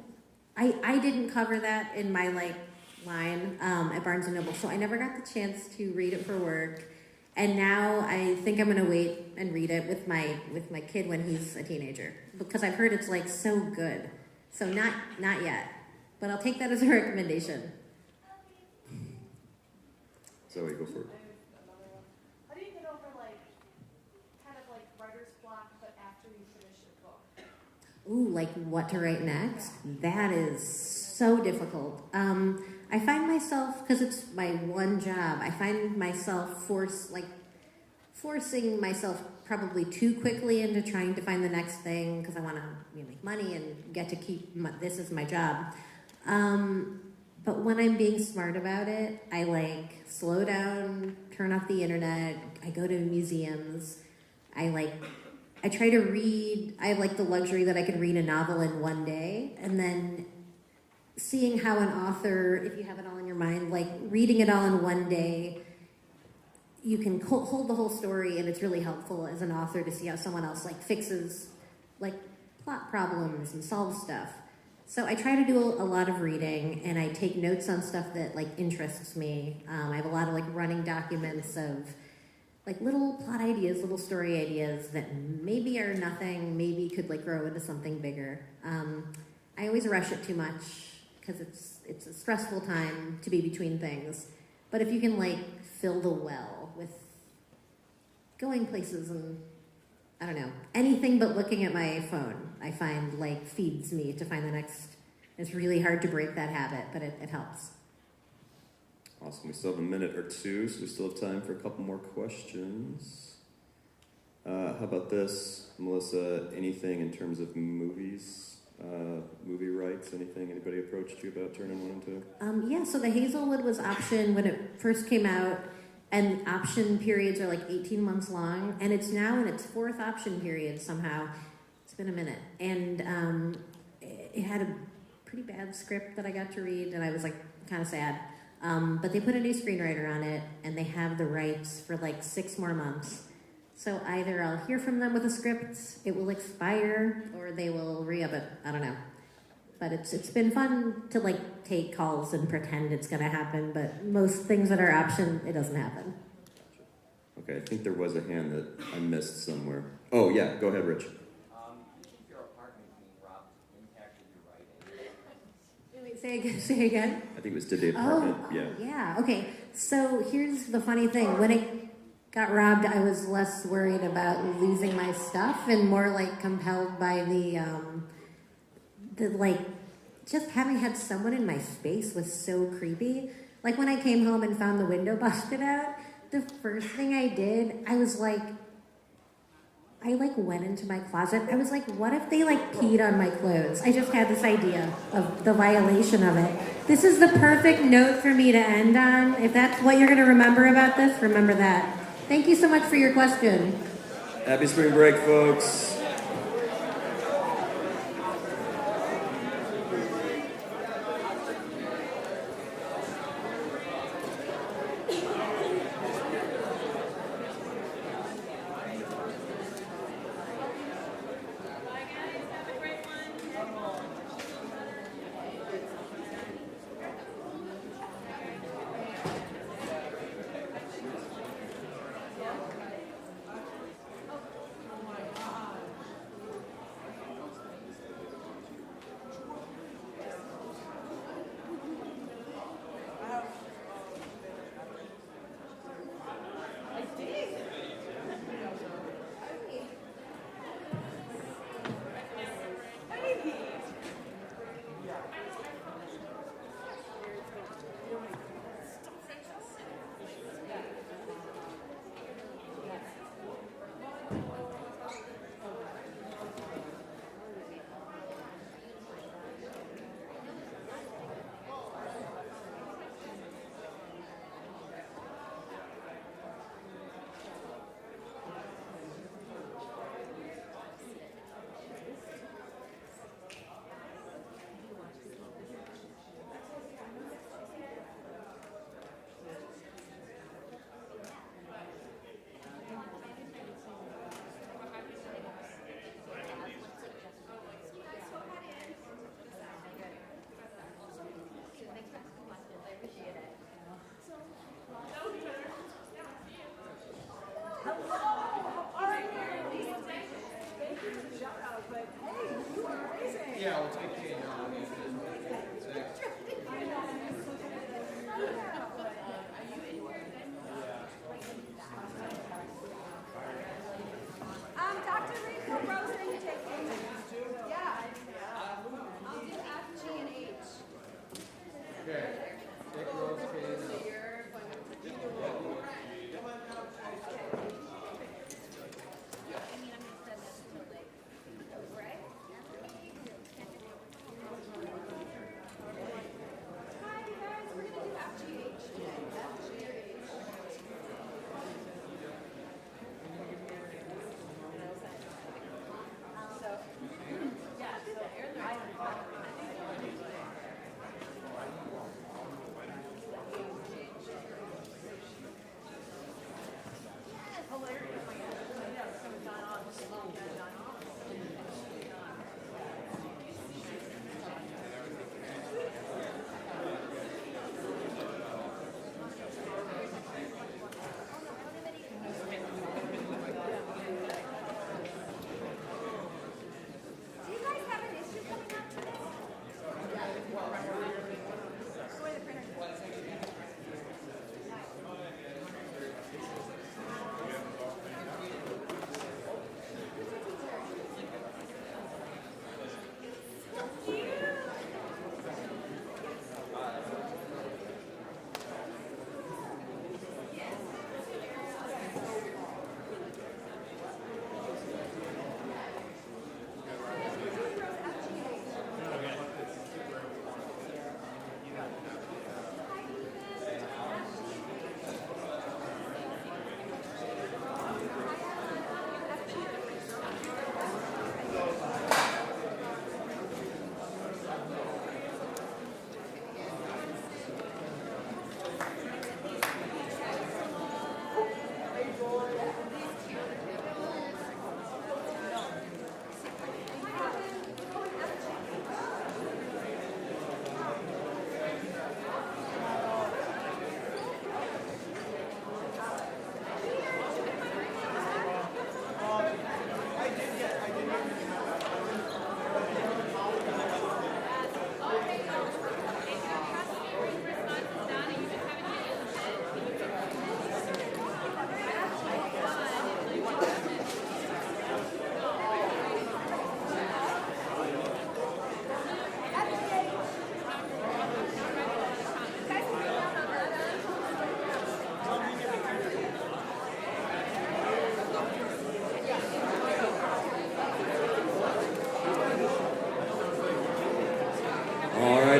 I didn't cover that in my line at Barnes & Noble, so I never got the chance to read it for work. And now I think I'm gonna wait and read it with my kid when he's a teenager, because I've heard it's like so good. So not yet, but I'll take that as a recommendation. Zoe, go for it. Another one. How do you get over kind of like writer's block, but after you finish your book? Ooh, like what to write next? That is so difficult. I find myself, because it's my one job, I find myself forcing myself probably too quickly into trying to find the next thing because I want to make money and get to keep this as my job. But when I'm being smart about it, I slow down, turn off the internet, I go to museums, I try to read. I have the luxury that I can read a novel in one day, and then seeing how an author, if you have it all in your mind, reading it all in one day, you can hold the whole story, and it's really helpful as an author to see how someone else fixes plot problems and solves stuff. So I try to do a lot of reading, and I take notes on stuff that interests me. I have a lot of running documents of little plot ideas, little story ideas that maybe are nothing, maybe could grow into something bigger. I always rush it too much because it's a stressful time to be between things. But if you can fill the well with going places and I don't know, anything but looking at my phone, I find feeds me to find the next. It's really hard to break that habit, but it helps. Awesome. We still have a minute or two, so we still have time for a couple more questions. How about this, Melissa? Anything in terms of movies, movie rights? Anything anybody approached you about turning one into? Yeah. So the Hazelwood was optioned when it first came out, and option periods are 18 months long, and it's now in its 4th option period somehow. It's been a minute, and it had a pretty bad script that I got to read, and I was kind of sad. But they put a new screenwriter on it, and they have the rights for 6 more months. So either I'll hear from them with a script, it will expire, or they will re-up it. I don't know. But it's been fun to take calls and pretend it's going to happen, but most things that are optioned, it doesn't happen. Okay, I think there was a hand that I missed somewhere. Oh, yeah, go ahead, Rich. Do you think your apartment being robbed impacted your writing? Wait, say again? I think it was, did the apartment, Yeah, okay. So here's the funny thing. When it got robbed, I was less worried about losing my stuff and more compelled by the just having had someone in my space was so creepy. When I came home and found the window busted out, the first thing I did, I went into my closet. I was like, what if they peed on my clothes? I just had this idea of the violation of it. This is the perfect note for me to end on. If that's what you're going to remember about this, remember that. Thank you so much for your question. Happy spring break, folks. Yeah, we'll take Kate. Dr. Reed, what rows are you taking? Yeah. I'll do F, G, and H. Okay. Take Rose, Kate.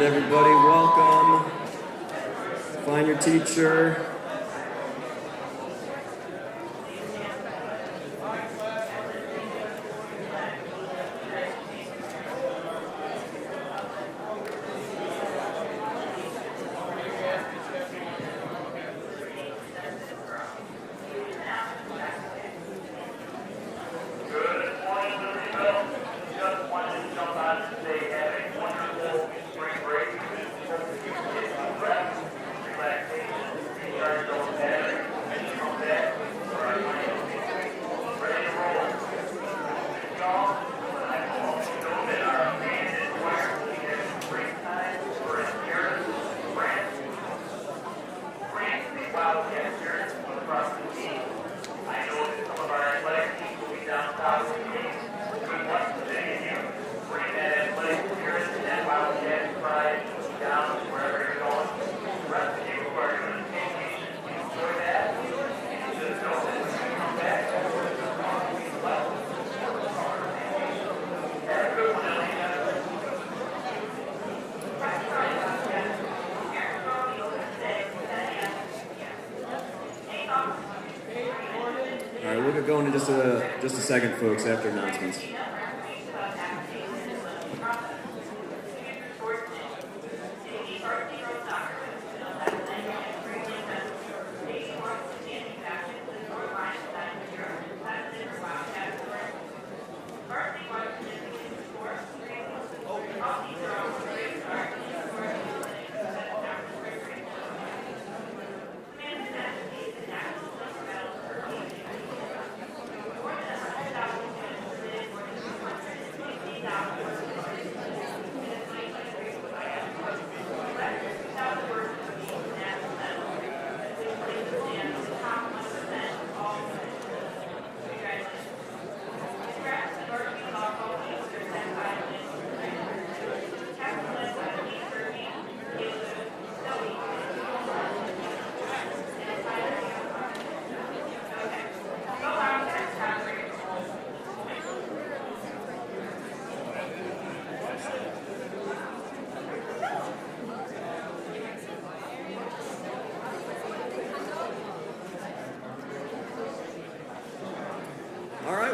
everybody. Welcome. Find your teacher. Go into just a second, folks, after announcements.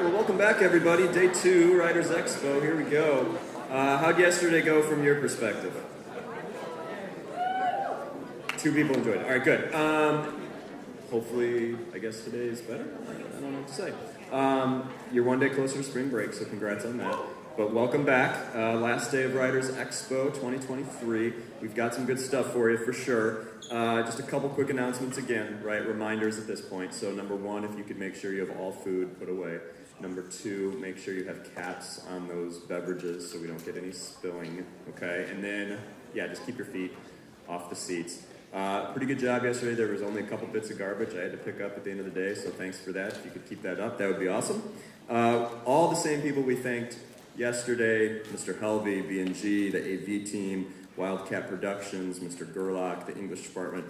Welcome back, everybody. Day 2, Writers Expo. Here we go. How'd yesterday go from your perspective? 2 people enjoyed it. All right, good. Hopefully, I guess today is better. I don't know what to say. You're one day closer to spring break, so congrats on that. But welcome back. Last day of Writers Expo 2023. We've got some good stuff for you for sure. Just a couple quick announcements again, right? Reminders at this point. So number 1, if you could make sure you have all food put away. Number 2, make sure you have caps on those beverages so we don't get any spilling, okay? And then, yeah, just keep your feet off the seats. Pretty good job yesterday. There was only a couple bits of garbage I had to pick up at the end of the day, so thanks for that. If you could keep that up, that would be awesome. All the same people we thanked yesterday, Mr. Helvey, B&G, the AV team, Wildcat Productions, Mr. Gerlach, the English department.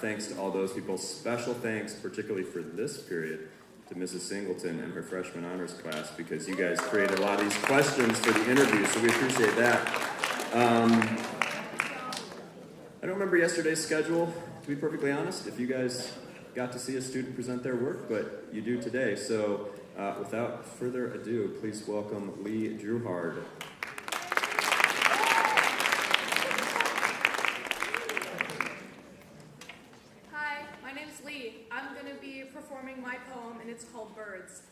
Thanks to all those people. Special thanks, particularly for this period, to Mrs. Singleton and her freshman honors class, because you guys created a lot of these questions for the interview, so we appreciate that. I don't remember yesterday's schedule, to be perfectly honest, if you guys got to see a student present their work, but you do today. So without further ado, please welcome Elisa Drouhard. Hi, my name's Lee. I'm going to be performing my poem, and it's called Birds.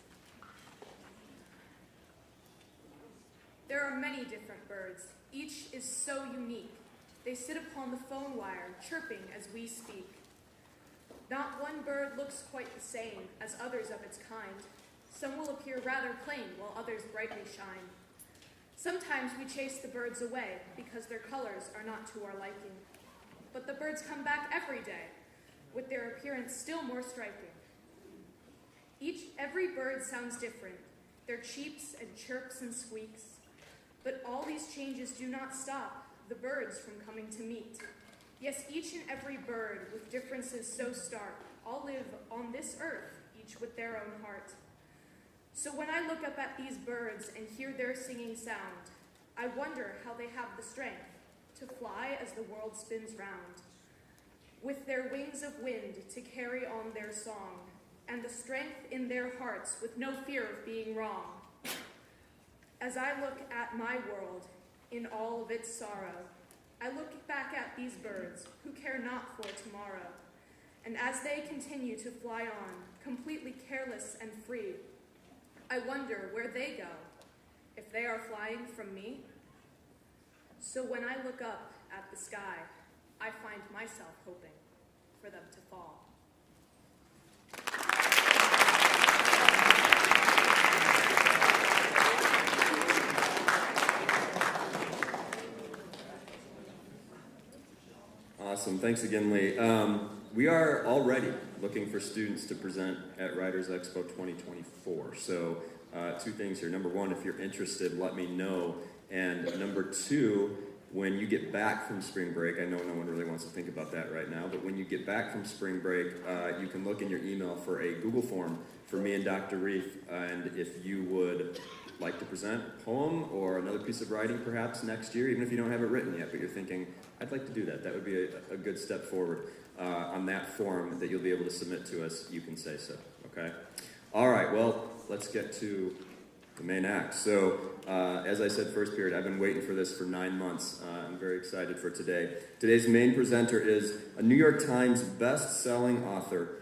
There are many different birds. Each is so unique. They sit upon the phone wire, chirping as we speak. Not one bird looks quite the same as others of its kind. Some will appear rather plain, while others brightly shine. Sometimes we chase the birds away because their colors are not to our liking. But the birds come back every day, with their appearance still more striking. Every bird sounds different, their cheeps and chirps and squeaks. But all these changes do not stop the birds from coming to meet. Yes, each and every bird with differences so stark, all live on this earth, each with their own heart. So when I look up at these birds and hear their singing sound, I wonder how they have the strength to fly as the world spins round, with their wings of wind to carry on their song, and the strength in their hearts with no fear of being wrong. As I look at my world in all of its sorrow, I look back at these birds who care not for tomorrow, and as they continue to fly on, completely careless and free, I wonder where they go, if they are flying from me. So when I look up at the sky, I find myself hoping for them to fall. Awesome. Thanks again, Lee. We are already looking for students to present at Writers Expo 2024. So two things here. Number one, if you're interested, let me know. And number two, when you get back from spring break, I know no one really wants to think about that right now, but when you get back from spring break, you can look in your email for a Google form for me and Dr. Reef. And if you would like to present a poem or another piece of writing perhaps next year, even if you don't have it written yet, but you're thinking, I'd like to do that. That would be a good step forward. On that form that you'll be able to submit to us, you can say so, okay? All right, well, let's get to the main act. So, as I said first period, I've been waiting for this for 9 months. I'm very excited for today. Today's main presenter is a New York Times best-selling author,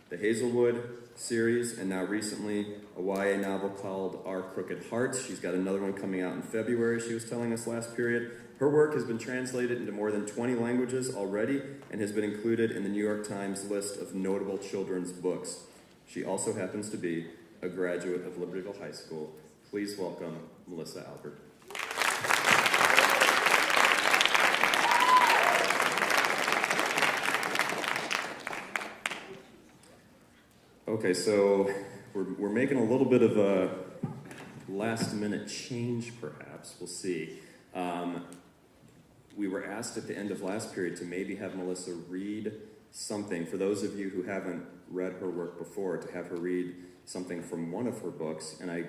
the Hazelwood series, and now recently a YA novel called Our Crooked Hearts. She's got another one coming out in February, she was telling us last period. Her work has been translated into more than 20 languages already and has been included in the New York Times list of notable children's books. She also happens to be a graduate of Libertyville High School. Please welcome Melissa Albert. Okay, so we're making a little bit of a last-minute change, perhaps. We'll see. We were asked at the end of last period to maybe have Melissa read something. For those of you who haven't read her work before, to have her read something from one of her books, and I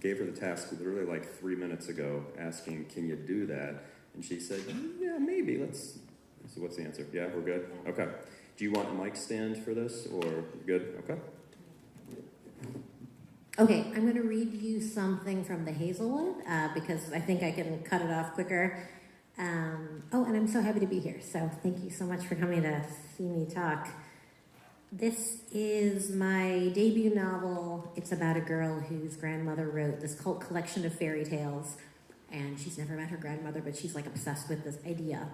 gave her the task literally like 3 minutes ago, asking, can you do that? And she said, yeah, maybe, so what's the answer? Yeah, we're good? Okay. Do you want a mic stand for this, or good? Okay. Okay, I'm going to read you something from the Hazelwood, because I think I can cut it off quicker. And I'm so happy to be here, so thank you so much for coming to see me talk. This is my debut novel. It's about a girl whose grandmother wrote this cult collection of fairy tales, and she's never met her grandmother, but she's like obsessed with this idea.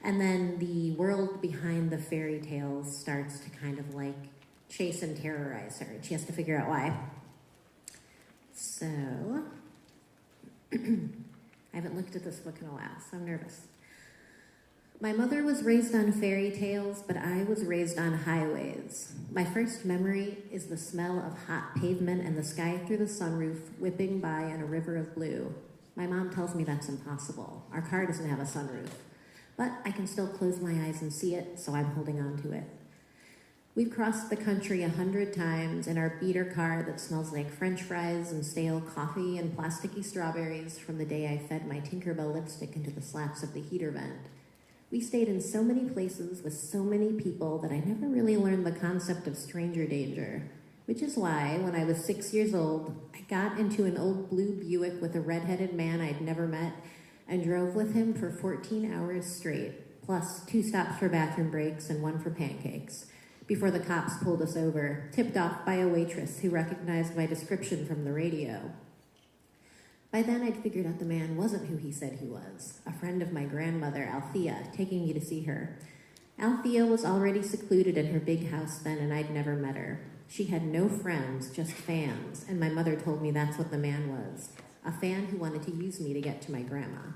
And then the world behind the fairy tales starts to kind of like chase and terrorize her, and she has to figure out why. So, I haven't looked at this book in a while, so I'm nervous. My mother was raised on fairy tales, but I was raised on highways. My first memory is the smell of hot pavement and the sky through the sunroof whipping by in a river of blue. My mom tells me that's impossible. Our car doesn't have a sunroof. But I can still close my eyes and see it, so I'm holding on to it. We've crossed the country 100 times in our beater car that smells like French fries and stale coffee and plasticky strawberries from the day I fed my Tinkerbell lipstick into the slats of the heater vent. We stayed in so many places with so many people that I never really learned the concept of stranger danger, which is why, when I was 6 years old, I got into an old blue Buick with a red-headed man I'd never met and drove with him for 14 hours straight, plus 2 stops for bathroom breaks and 1 for pancakes, before the cops pulled us over, tipped off by a waitress who recognized my description from the radio. By then, I'd figured out the man wasn't who he said he was, a friend of my grandmother, Althea, taking me to see her. Althea was already secluded in her big house then, and I'd never met her. She had no friends, just fans, and my mother told me that's what the man was, a fan who wanted to use me to get to my grandma.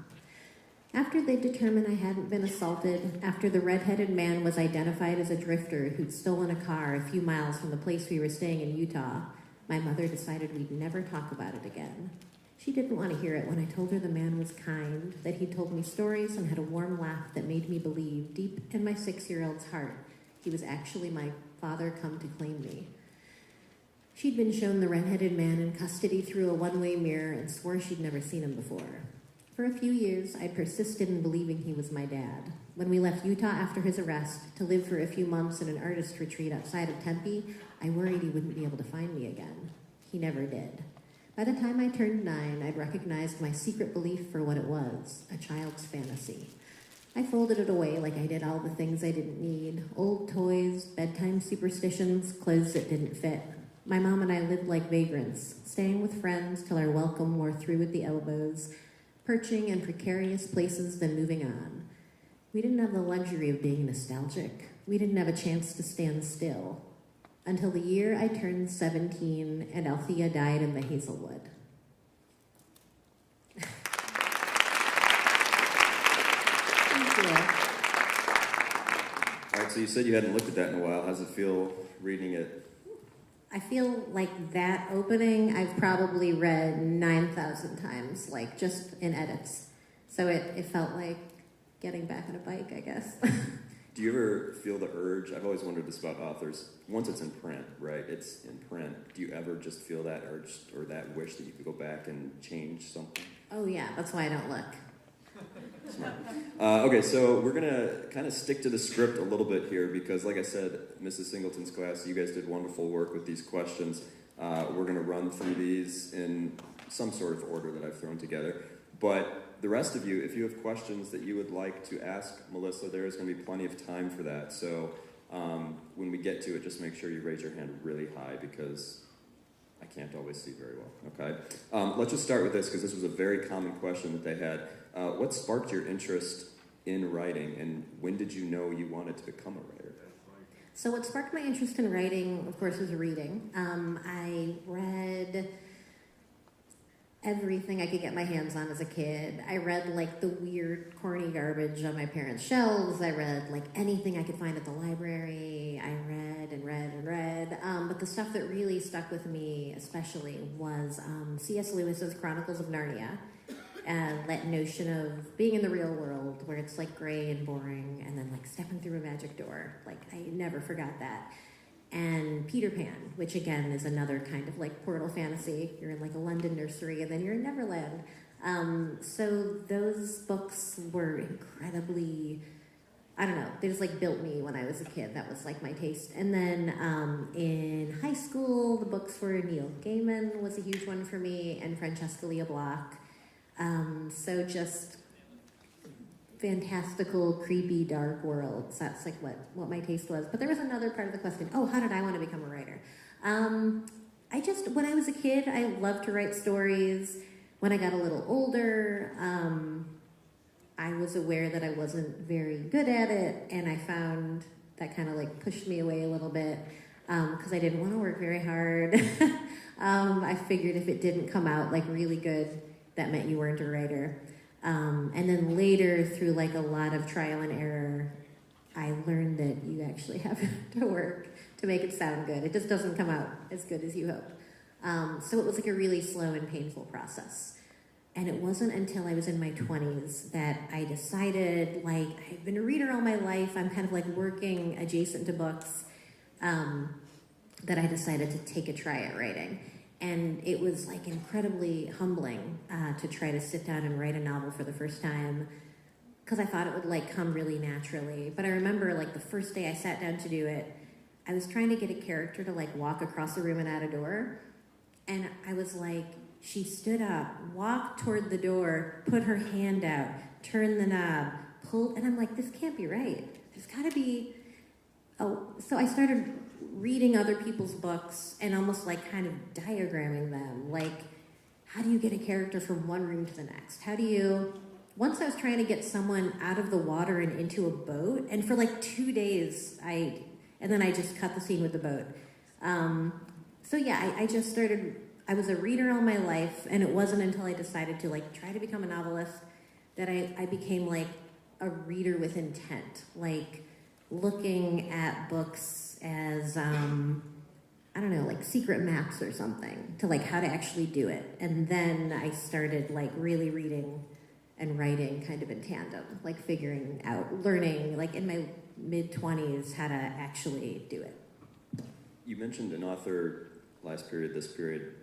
After they determined I hadn't been assaulted, after the red-headed man was identified as a drifter who'd stolen a car a few miles from the place we were staying in Utah, my mother decided we'd never talk about it again. She didn't want to hear it when I told her the man was kind, that he'd told me stories and had a warm laugh that made me believe, deep in my 6-year-old's heart, he was actually my father come to claim me. She'd been shown the red-headed man in custody through a one-way mirror and swore she'd never seen him before. For a few years, I persisted in believing he was my dad. When we left Utah after his arrest to live for a few months in an artist retreat outside of Tempe, I worried he wouldn't be able to find me again. He never did. By the time I turned 9, I'd recognized my secret belief for what it was, a child's fantasy. I folded it away like I did all the things I didn't need. Old toys, bedtime superstitions, clothes that didn't fit. My mom and I lived like vagrants, staying with friends till our welcome wore through at the elbows, perching in precarious places, then moving on. We didn't have the luxury of being nostalgic. We didn't have a chance to stand still. Until the year I turned 17 and Althea died in the Hazelwood. Thank you. All right, so you said you hadn't looked at that in a while. How's it feel reading it? I feel like that opening I've probably read 9,000 times, like just in edits. So it felt like getting back on a bike, I guess. Do you ever feel the urge? I've always wondered this about authors. Once it's in print, right? It's in print. Do you ever just feel that urge or that wish that you could go back and change something? Oh yeah, that's why I don't look. Smart. Okay, so we're going to kind of stick to the script a little bit here because, like I said, Mrs. Singleton's class, you guys did wonderful work with these questions. We're going to run through these in some sort of order that I've thrown together. But the rest of you, if you have questions that you would like to ask Melissa, there is going to be plenty of time for that. So when we get to it, just make sure you raise your hand really high because I can't always see very well, okay? Let's just start with this because this was a very common question that they had. What sparked your interest in writing, and when did you know you wanted to become a writer? So what sparked my interest in writing, of course, was reading. I read everything I could get my hands on as a kid. I read like the weird, corny garbage on my parents' shelves. I read like anything I could find at the library. I read and read and read. But the stuff that really stuck with me especially was C.S. Lewis's Chronicles of Narnia. And that notion of being in the real world where it's like gray and boring and then like stepping through a magic door. Like I never forgot that. And Peter Pan, which again is another kind of like portal fantasy. You're in like a London nursery and then you're in Neverland. So those books were incredibly, I don't know, they just like built me when I was a kid. That was like my taste. And then in high school, the books for Neil Gaiman was a huge one for me and Francesca Lia Bloch. So just fantastical, creepy, dark worlds. That's like what my taste was. But there was another part of the question. Oh, how did I want to become a writer? When I was a kid, I loved to write stories. When I got a little older, I was aware that I wasn't very good at it, and I found that kind of like pushed me away a little bit because I didn't want to work very hard. I figured if it didn't come out like really good, that meant you weren't a writer. And then later, through like a lot of trial and error, I learned that you actually have to work to make it sound good. It just doesn't come out as good as you hope. So it was like a really slow and painful process. And it wasn't until I was in my 20s that I decided, like, I've been a reader all my life. I'm kind of like working adjacent to books, that I decided to take a try at writing. And it was like incredibly humbling to try to sit down and write a novel for the first time because I thought it would like come really naturally. But I remember like the first day I sat down to do it, I was trying to get a character to like walk across the room and out a door. And I was like, she stood up, walked toward the door, put her hand out, turned the knob, pulled, and I'm like, this can't be right. There's gotta be, so I started reading other people's books and almost like kind of diagramming them. Like, how do you get a character from one room to the next? Once I was trying to get someone out of the water and into a boat, and for like 2 days, and then I just cut the scene with the boat. So yeah, I just started, I was a reader all my life, and it wasn't until I decided to like try to become a novelist that I became like a reader with intent, like looking at books as, I don't know, like secret maps or something to like how to actually do it. And then I started like really reading and writing kind of in tandem, like figuring out, learning like in my mid-20s how to actually do it. You mentioned an author last period, this period.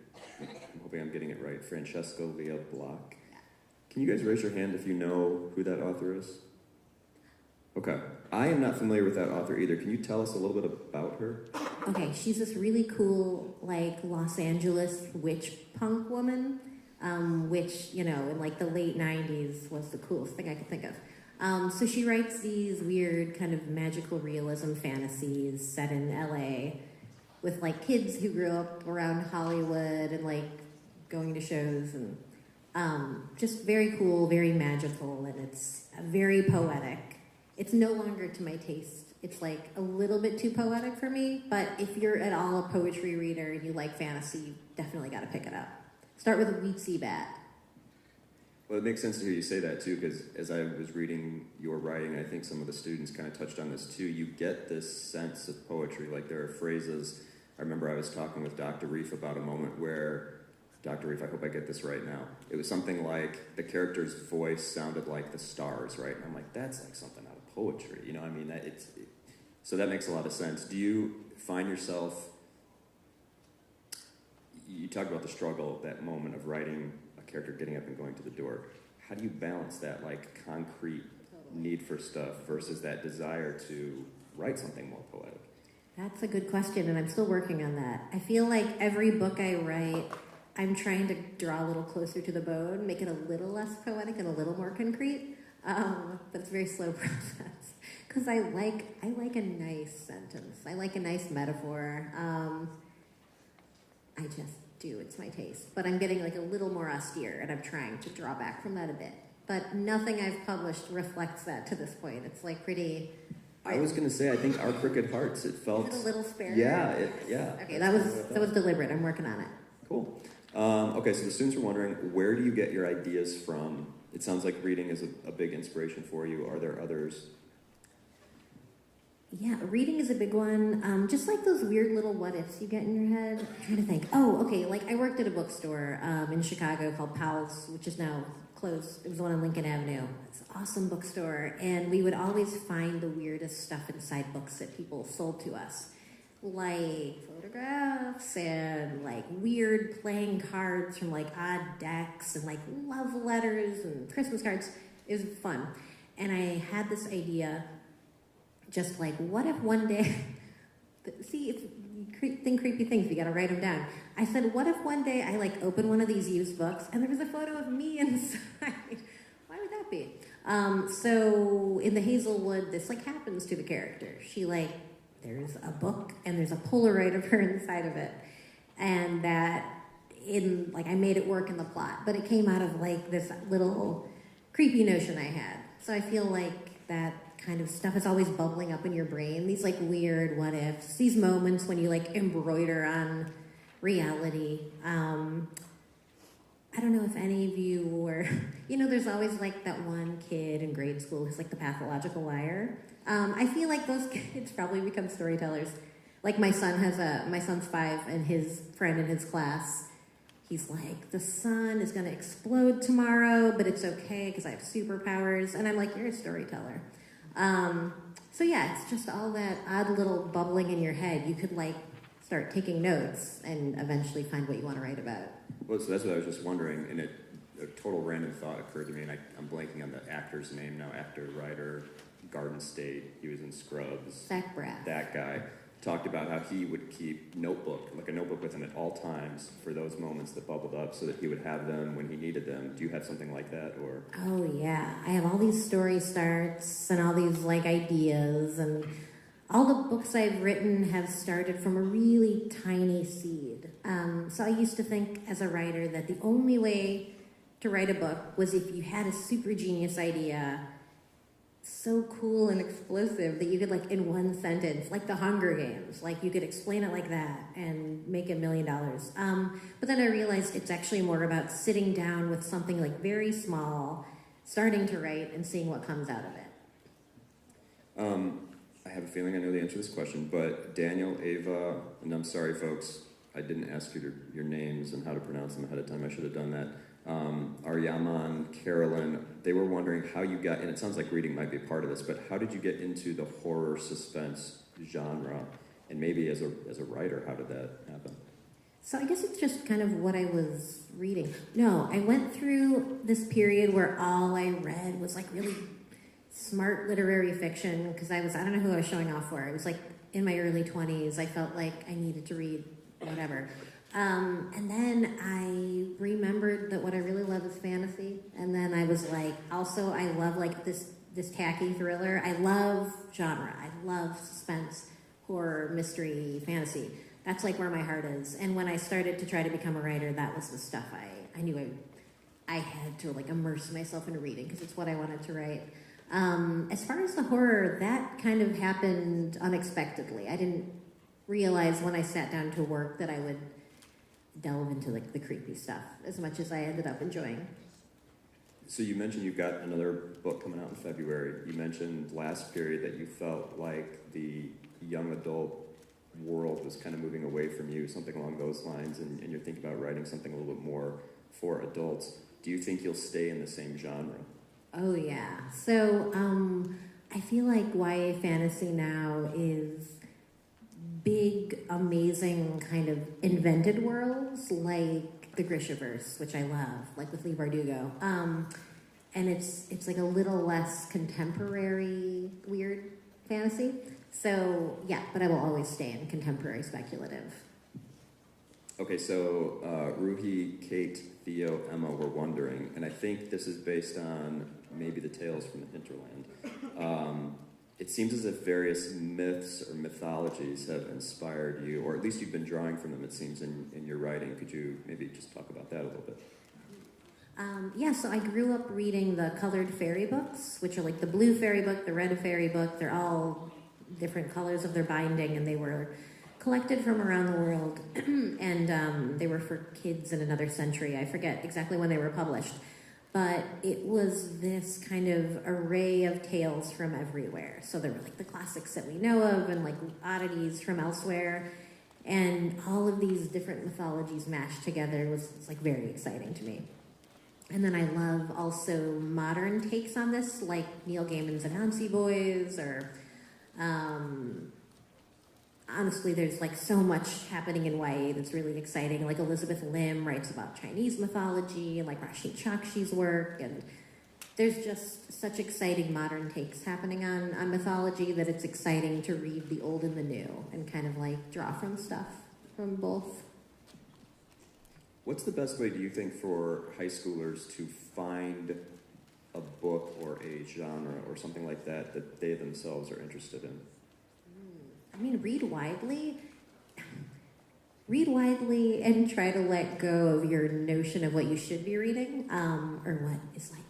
I'm hoping I'm getting it right. Francesca Lia Bloch. Can you guys raise your hand if you know who that author is? Okay. I am not familiar with that author either. Can you tell us a little bit about her? Okay, she's this really cool, like, Los Angeles witch punk woman, which, you know, in, like, the late 90s was the coolest thing I could think of. So she writes these weird kind of magical realism fantasies set in LA with, like, kids who grew up around Hollywood and, like, going to shows and just very cool, very magical, and it's very poetic. It's no longer to my taste. It's like a little bit too poetic for me, but if you're at all a poetry reader and you like fantasy, you definitely got to pick it up. Start with a Weetsy Bat. Well, it makes sense to hear you say that too, because as I was reading your writing, I think some of the students kind of touched on this too, you get this sense of poetry. Like there are phrases, I remember I was talking with Dr. Reef about a moment where, Dr. Reef, I hope I get this right now. It was something like the character's voice sounded like the stars, right? And I'm like, that's like something out of poetry, you know? I mean, so that makes a lot of sense. Do you find yourself, you talk about the struggle, that moment of writing a character getting up and going to the door. How do you balance that like concrete need for stuff versus that desire to write something more poetic? That's a good question, and I'm still working on that. I feel like every book I write, I'm trying to draw a little closer to the bone, make it a little less poetic and a little more concrete, but it's a very slow process. Because I like a nice sentence. I like a nice metaphor. I just do. It's my taste. But I'm getting like a little more austere, and I'm trying to draw back from that a bit. But nothing I've published reflects that to this point. It's like pretty... I was going to say, I think Our Crooked Hearts, it felt... Is it a little spare? Yeah, yeah. Okay, that was deliberate. I'm working on it. Cool. Okay, so the students are wondering, where do you get your ideas from? It sounds like reading is a big inspiration for you. Are there others? Yeah, reading is a big one. Just like those weird little what-ifs you get in your head. I'm trying to think. Oh, okay, like I worked at a bookstore in Chicago called Powell's, which is now closed. It was the one on Lincoln Avenue. It's an awesome bookstore. And we would always find the weirdest stuff inside books that people sold to us. Like photographs and like weird playing cards from like odd decks and like love letters and Christmas cards. It was fun. And I had this idea, just like, what if one day, see, if you think creepy things, you gotta write them down. I said, what if one day I like open one of these used books and there was a photo of me inside? Why would that be? So in the Hazelwood, this like happens to the character. She like, there's a book and there's a Polaroid of her inside of it. And that I made it work in the plot, but it came out of like this little creepy notion I had. So I feel like that kind of stuff is always bubbling up in your brain. These like weird what ifs, these moments when you like embroider on reality. I don't know if any of you were, there's always like that one kid in grade school who's like the pathological liar. I feel like those kids probably become storytellers. Like my son's 5, and his friend in his class, he's like, the sun is gonna explode tomorrow, but it's okay because I have superpowers. And I'm like, you're a storyteller. So yeah, it's just all that odd little bubbling in your head. You could like start taking notes and eventually find what you want to write about. Well, so that's what I was just wondering, and a total random thought occurred to me, and I'm blanking on the actor's name now, actor, writer, Garden State, he was in Scrubs. Zach Braff. That guy talked about how he would keep a notebook with him at all times for those moments that bubbled up so that he would have them when he needed them. Do you have something like that, or? Oh yeah, I have all these story starts and all these like ideas, and all the books I've written have started from a really tiny seed. So I used to think as a writer that the only way to write a book was if you had a super genius idea, so cool and explosive that you could like in one sentence, like the Hunger Games, like you could explain it like that and make $1 million. But then I realized it's actually more about sitting down with something like very small, starting to write and seeing what comes out of it. I have a feeling I know the answer to this question, but Daniel, Ava, and I'm sorry folks, I didn't ask you your names and how to pronounce them ahead of time. I should have done that. Aryaman, Carolyn, they were wondering how you got, and it sounds like reading might be a part of this, but how did you get into the horror suspense genre? And maybe as a writer, how did that happen? So I guess it's just kind of what I was reading. No, I went through this period where all I read was like really smart literary fiction because I don't know who I was showing off for. I was like in my early 20s. I felt like I needed to read whatever. And then I remembered that what I really love is fantasy. And then I was like, also I love like this tacky thriller. I love genre. I love suspense, horror, mystery, fantasy. That's like where my heart is. And when I started to try to become a writer, that was the stuff I knew I had to like immerse myself into reading because it's what I wanted to write. As far as the horror, that kind of happened unexpectedly. I didn't realize when I sat down to work that I would delve into like the creepy stuff as much as I ended up enjoying. So you mentioned you've got another book coming out in February. You mentioned last period that you felt like the young adult world was kind of moving away from you, something along those lines, and you're thinking about writing something a little bit more for adults. Do you think you'll stay in the same genre? Oh yeah. So I feel like YA fantasy now is big, amazing kind of invented worlds like the Grishaverse, which I love, like with Leigh Bardugo. And it's like a little less contemporary weird fantasy. So yeah, but I will always stay in contemporary speculative. Okay, so Ruhi, Kate, Theo, Emma were wondering, and I think this is based on maybe the tales from the hinterland. It seems as if various myths or mythologies have inspired you, or at least you've been drawing from them, it seems, in your writing. Could you maybe just talk about that a little bit? Yeah, so I grew up reading the colored fairy books, which are like the blue fairy book, the red fairy book. They're all different colors of their binding, and they were collected from around the world. And they were for kids in another century. I forget exactly when they were published. But it was this kind of array of tales from everywhere. So there were like the classics that we know of and like oddities from elsewhere. And all of these different mythologies mashed together was like very exciting to me. And then I love also modern takes on this, like Neil Gaiman's Anansi Boys, or honestly, there's like so much happening in YA that's really exciting. Like Elizabeth Lim writes about Chinese mythology, and like Rashid Chakshi's work, and there's just such exciting modern takes happening on mythology that it's exciting to read the old and the new and kind of like draw from stuff from both. What's the best way, do you think, for high schoolers to find a book or a genre or something like that that they themselves are interested in? I mean, read widely. Read widely and try to let go of your notion of what you should be reading, or what is like,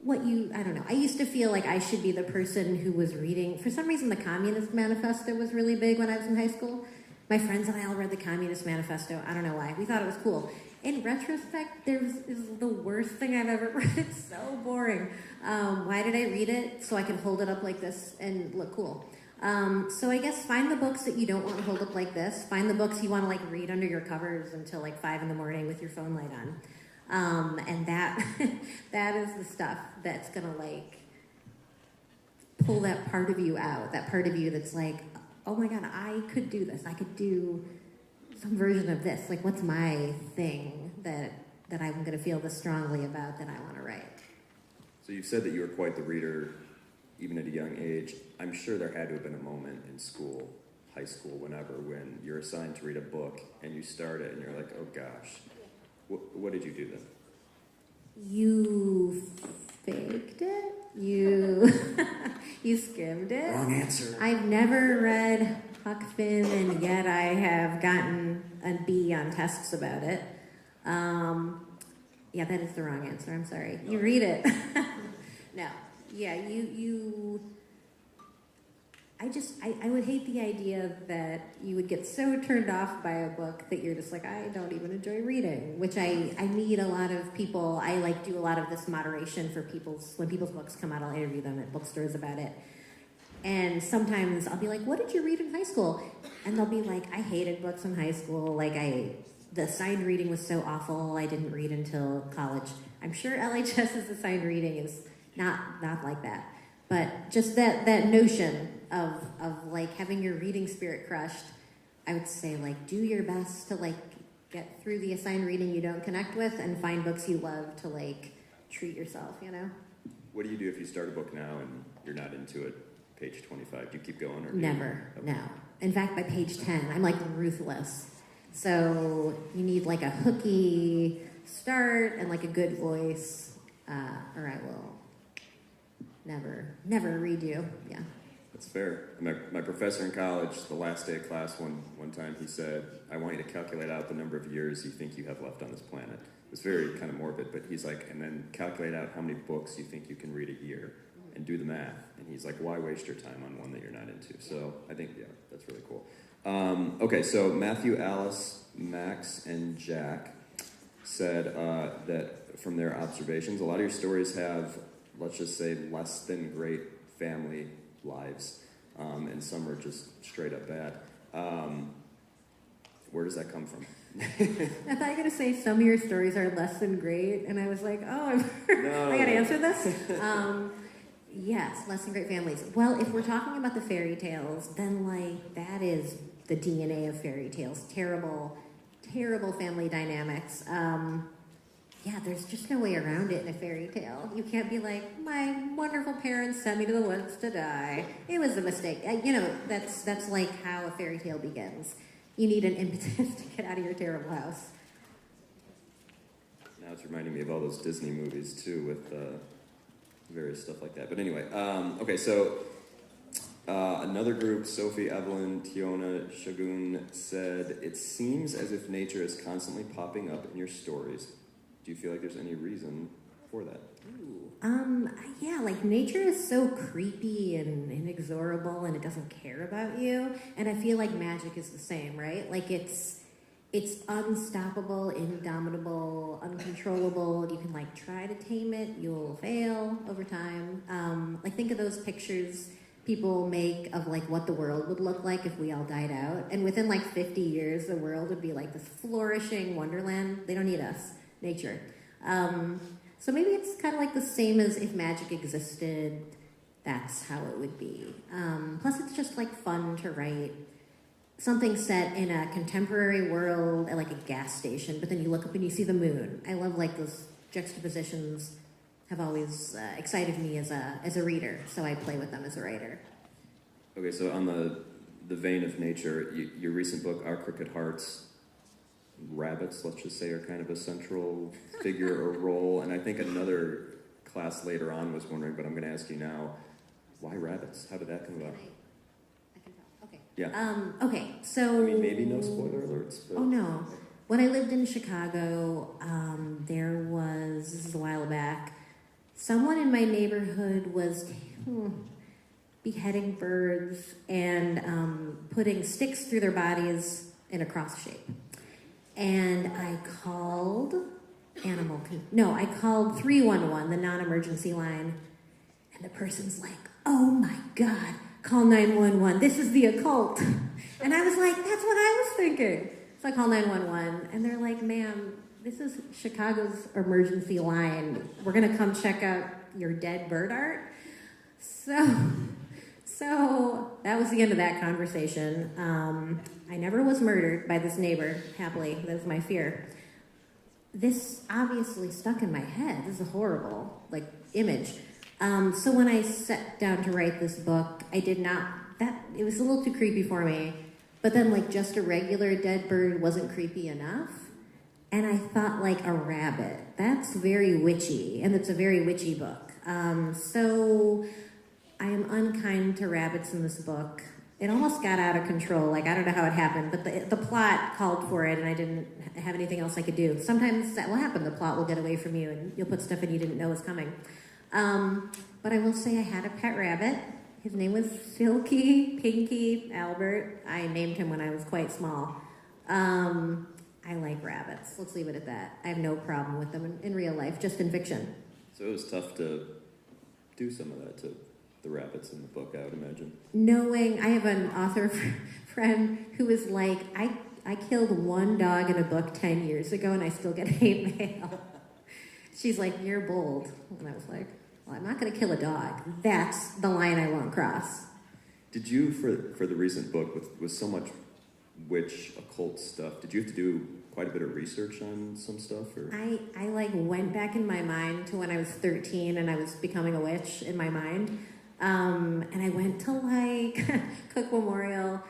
I don't know. I used to feel like I should be the person who was reading. For some reason, the Communist Manifesto was really big when I was in high school. My friends and I all read the Communist Manifesto. I don't know why. We thought it was cool. In retrospect, this is the worst thing I've ever read. It's so boring. Why did I read it? So I could hold it up like this and look cool. So I guess find the books that you don't want to hold up like this. Find the books you want to like read under your covers until like 5 a.m. with your phone light on. And that is the stuff that's gonna like pull that part of you out. That part of you that's like, oh my God, I could do this. I could do some version of this. Like, what's my thing that I'm gonna feel this strongly about that I want to write? So you said that you were quite the reader even at a young age. I'm sure there had to have been a moment in school, high school, whenever, when you're assigned to read a book and you start it and you're like, oh gosh. What did you do then? You faked it? You skimmed it? Wrong answer. I've never read Huck Finn, and yet I have gotten a B on tests about it. Yeah, that is the wrong answer. I'm sorry. You read it. No. Yeah, I would hate the idea that you would get so turned off by a book that you're just like, I don't even enjoy reading, which I meet a lot of people. I like do a lot of this moderation for when people's books come out, I'll interview them at bookstores about it. And sometimes I'll be like, what did you read in high school? And they'll be like, I hated books in high school. Like the assigned reading was so awful, I didn't read until college. I'm sure LHS's assigned reading is not like that. But just that notion of like having your reading spirit crushed, I would say like do your best to like get through the assigned reading you don't connect with and find books you love to like treat yourself, you know? What do you do if you start a book now and you're not into it? Page 25, do you keep going? Or Never, no. In fact, by page 10, I'm like ruthless. So you need like a hooky start and like a good voice, or I will never read you. Yeah. That's fair. My professor in college, the last day of class one time, he said, I want you to calculate out the number of years you think you have left on this planet. It was very kind of morbid, but he's like, and then calculate out how many books you think you can read a year and do the math. And he's like, why waste your time on one that you're not into? So I think, yeah, that's really cool. Okay, so Matthew, Alice, Max, and Jack said that from their observations, a lot of your stories have, let's just say, less than great family lives, and some are just straight up bad. Where does that come from? I thought you were going to say some of your stories are less than great, and I was like, oh, I got to answer this? Yes, less than great families. Well, if we're talking about the fairy tales, then like that is the DNA of fairy tales. Terrible, terrible family dynamics. Yeah, there's just no way around it in a fairy tale. You can't be like, my wonderful parents sent me to the woods to die. It was a mistake. You know, that's like how a fairy tale begins. You need an impetus to get out of your terrible house. Now it's reminding me of all those Disney movies, too, with various stuff like that. But anyway, okay, so another group, Sophie, Evelyn, Tiona, Shagun, said, it seems as if nature is constantly popping up in your stories. Do you feel like there's any reason for that? Yeah, like nature is so creepy and inexorable and it doesn't care about you. And I feel like magic is the same, right? Like it's unstoppable, indomitable, uncontrollable. You can like try to tame it, you'll fail over time. Like think of those pictures people make of like what the world would look like if we all died out. And within like 50 years, the world would be like this flourishing wonderland. They don't need us, nature. So maybe it's kind of like the same as if magic existed, that's how it would be. Plus it's just like fun to write something set in a contemporary world at like a gas station, but then you look up and you see the moon. I love like those juxtapositions have always excited me as a reader, so I play with them as a writer. Okay, so on the vein of nature, your recent book, Our Crooked Hearts, rabbits, let's just say, are kind of a central figure or role, and I think another class later on was wondering, but I'm going to ask you now, why rabbits? How did that come about? I can tell. Okay. Yeah. Okay, so... I mean, maybe no spoiler alerts, but... Oh, no. When I lived in Chicago, there was, this is a while back, someone in my neighborhood was beheading birds and putting sticks through their bodies in a cross shape. And I called I called 311, the non-emergency line, and the person's like, oh my God, call 911, this is the occult. And I was like, that's what I was thinking. So I call 911, and they're like, ma'am, this is Chicago's emergency line. We're gonna come check out your dead bird art. So that was the end of that conversation. I never was murdered by this neighbor, happily. That was my fear. This obviously stuck in my head. This is a horrible, image. So when I sat down to write this book, it was a little too creepy for me. But then, just a regular dead bird wasn't creepy enough. And I thought, a rabbit. That's very witchy, and it's a very witchy book. So I am unkind to rabbits in this book. It almost got out of control. I don't know how it happened, but the plot called for it, and I didn't have anything else I could do. Sometimes that will happen. The plot will get away from you, and you'll put stuff in you didn't know was coming. But I will say I had a pet rabbit. His name was Silky Pinky Albert. I named him when I was quite small. I like rabbits. Let's leave it at that. I have no problem with them in real life, just in fiction. So it was tough to do some of that to the rabbits in the book, I would imagine. Knowing, I have an author friend who was like, I killed one dog in a book 10 years ago and I still get hate mail. She's like, you're bold. And I was like, well, I'm not going to kill a dog. That's the line I won't cross. Did you, for the recent book, with so much witch, occult stuff, did you have to do quite a bit of research on some stuff? Or I like went back in my mind to when I was 13 and I was becoming a witch in my mind. And I went to like Cook Memorial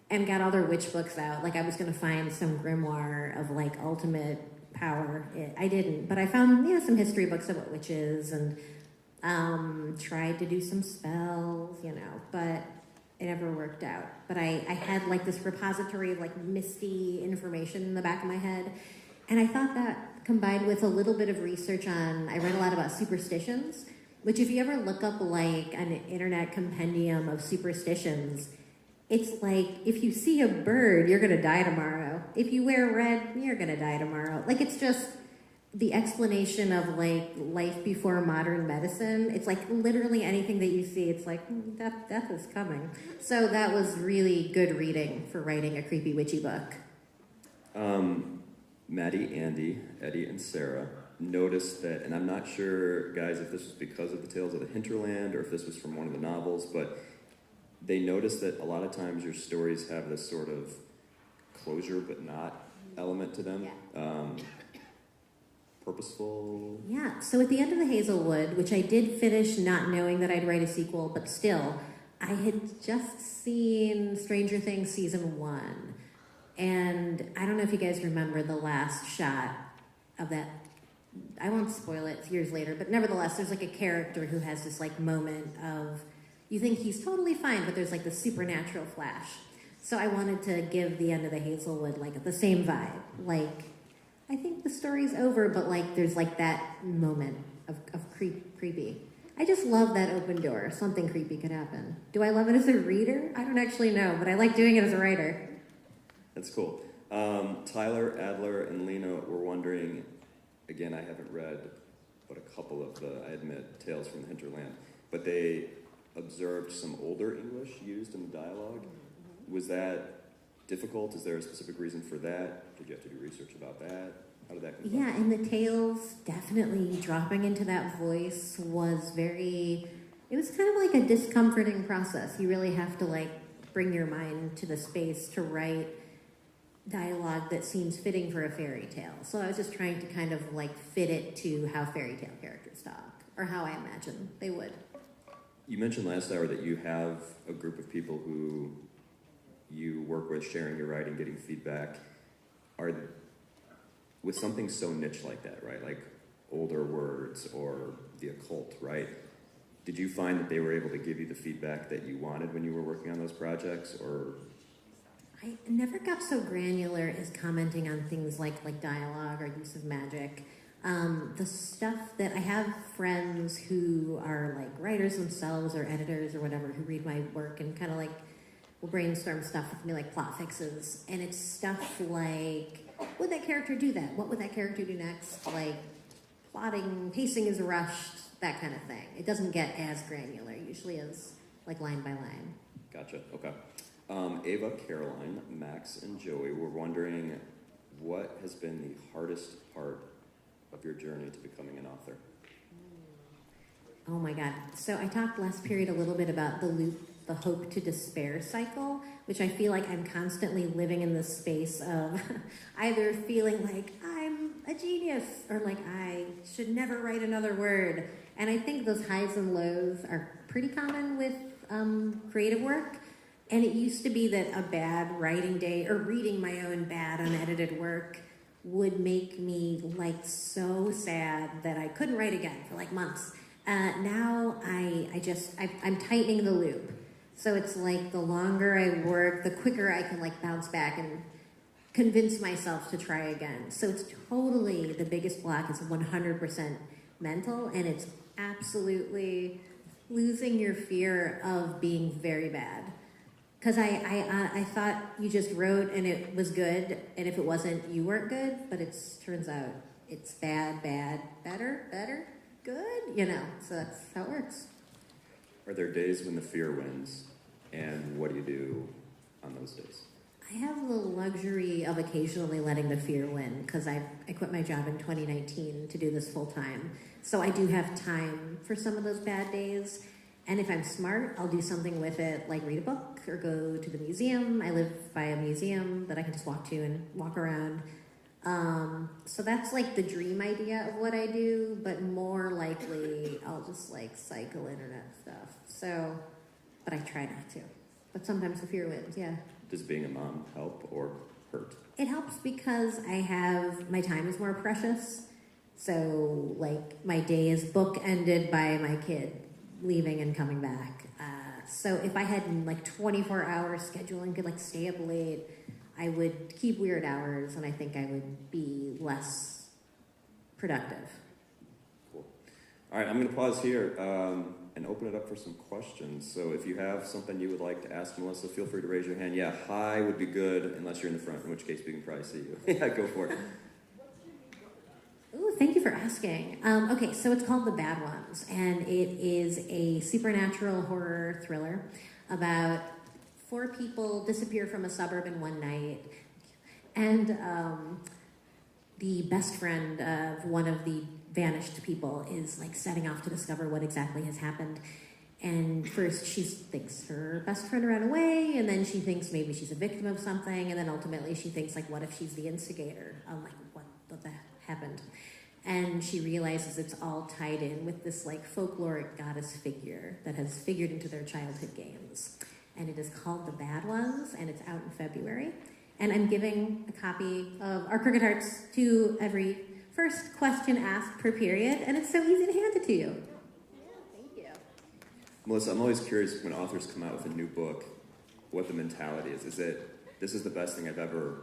and got all their witch books out. Like I was going to find some grimoire of like ultimate power. I didn't, but I found, you know, some history books about witches and tried to do some spells, you know, but it never worked out. But I had like this repository of like misty information in the back of my head. And I thought that combined with a little bit of research on, I read a lot about superstitions, which if you ever look up like an internet compendium of superstitions, it's like, if you see a bird, you're going to die tomorrow. If you wear red, you're going to die tomorrow. Like, it's just the explanation of, like, life before modern medicine. It's like literally anything that you see, it's like, death is coming. So that was really good reading for writing a creepy witchy book. Maddie, Andy, Eddie, and Sarah noticed that, and I'm not sure, guys, if this was because of the Tales of the Hinterland or if this was from one of the novels, but they noticed that a lot of times your stories have this sort of closure but not element to them. Yeah. Purposeful? Yeah, so at the end of the Hazelwood, which I did finish not knowing that I'd write a sequel, but still, I had just seen Stranger Things Season 1. And I don't know if you guys remember the last shot of that. I won't spoil it, it's years later, but nevertheless, there's like a character who has this like moment of, you think he's totally fine, but there's like the supernatural flash. So I wanted to give the end of the Hazelwood like the same vibe. Like, I think the story's over, but like there's like that moment of creepy. I just love that open door. Something creepy could happen. Do I love it as a reader? I don't actually know, but I like doing it as a writer. That's cool. Tyler, Adler, and Lena were wondering, again, I haven't read but a couple of the, I admit, Tales from the Hinterland, but they observed some older English used in the dialogue. Was that difficult? Is there a specific reason for that? Did you have to do research about that? How did that come about? Yeah, in the Tales, definitely dropping into that voice was very, it was kind of like a discomforting process. You really have to like bring your mind to the space to write dialogue that seems fitting for a fairy tale. So I was just trying to kind of like fit it to how fairy tale characters talk, or how I imagine they would. You mentioned last hour that you have a group of people who you work with, sharing your writing, getting feedback. With something so niche like that, right? Like older words or the occult, right? Did you find that they were able to give you the feedback that you wanted when you were working on those projects, or? I never got so granular as commenting on things like dialogue or use of magic. The stuff that I have friends who are like writers themselves or editors or whatever who read my work and kind of like will brainstorm stuff with me, like plot fixes. And it's stuff like, would that character do that? What would that character do next? Like plotting, pacing is rushed, that kind of thing. It doesn't get as granular, usually as like line by line. Gotcha, okay. Ava, Caroline, Max, and Joey were wondering what has been the hardest part of your journey to becoming an author? Oh my God. So I talked last period a little bit about the loop, the hope to despair cycle, which I feel like I'm constantly living in this space of either feeling like I'm a genius or like I should never write another word. And I think those highs and lows are pretty common with creative work. And it used to be that a bad writing day or reading my own bad unedited work would make me like so sad that I couldn't write again for like months. Now I'm tightening the loop. So it's like the longer I work, the quicker I can like bounce back and convince myself to try again. So it's totally, the biggest block is 100% mental, and it's absolutely losing your fear of being very bad. Because I thought you just wrote and it was good, and if it wasn't, you weren't good, but it turns out it's bad, better, good, you know, so that's how it works. Are there days when the fear wins, and what do you do on those days? I have the luxury of occasionally letting the fear win, because I quit my job in 2019 to do this full time, so I do have time for some of those bad days. And if I'm smart, I'll do something with it, like read a book or go to the museum. I live by a museum that I can just walk to and walk around. So that's like the dream idea of what I do, but more likely I'll just like cycle internet stuff. So, but I try not to. But sometimes the fear wins, yeah. Does being a mom help or hurt? It helps because my time is more precious. So like my day is bookended by my kid leaving and coming back. So if I had like 24-hour schedule and could like stay up late, I would keep weird hours, and I think I would be less productive. Cool. All right, I'm going to pause here and open it up for some questions. So if you have something you would like to ask Melissa, feel free to raise your hand. Yeah, hi would be good, unless you're in the front, in which case we can probably see you. Yeah, go for it. Ooh, thank you for asking. Okay, so it's called The Bad Ones, and it is a supernatural horror thriller about 4 people disappear from a suburb in one night, and the best friend of one of the vanished people is like setting off to discover what exactly has happened. And first she thinks her best friend ran away, and then she thinks maybe she's a victim of something, and then ultimately she thinks like, what if she's the instigator of like what that happened? And she realizes it's all tied in with this like folkloric goddess figure that has figured into their childhood games. And it is called The Bad Ones, and it's out in February. And I'm giving a copy of Our Crooked Hearts to every first question asked per period, and it's so easy to hand it to you. Yeah, thank you. Melissa, I'm always curious when authors come out with a new book, what the mentality is. Is it, this is the best thing I've ever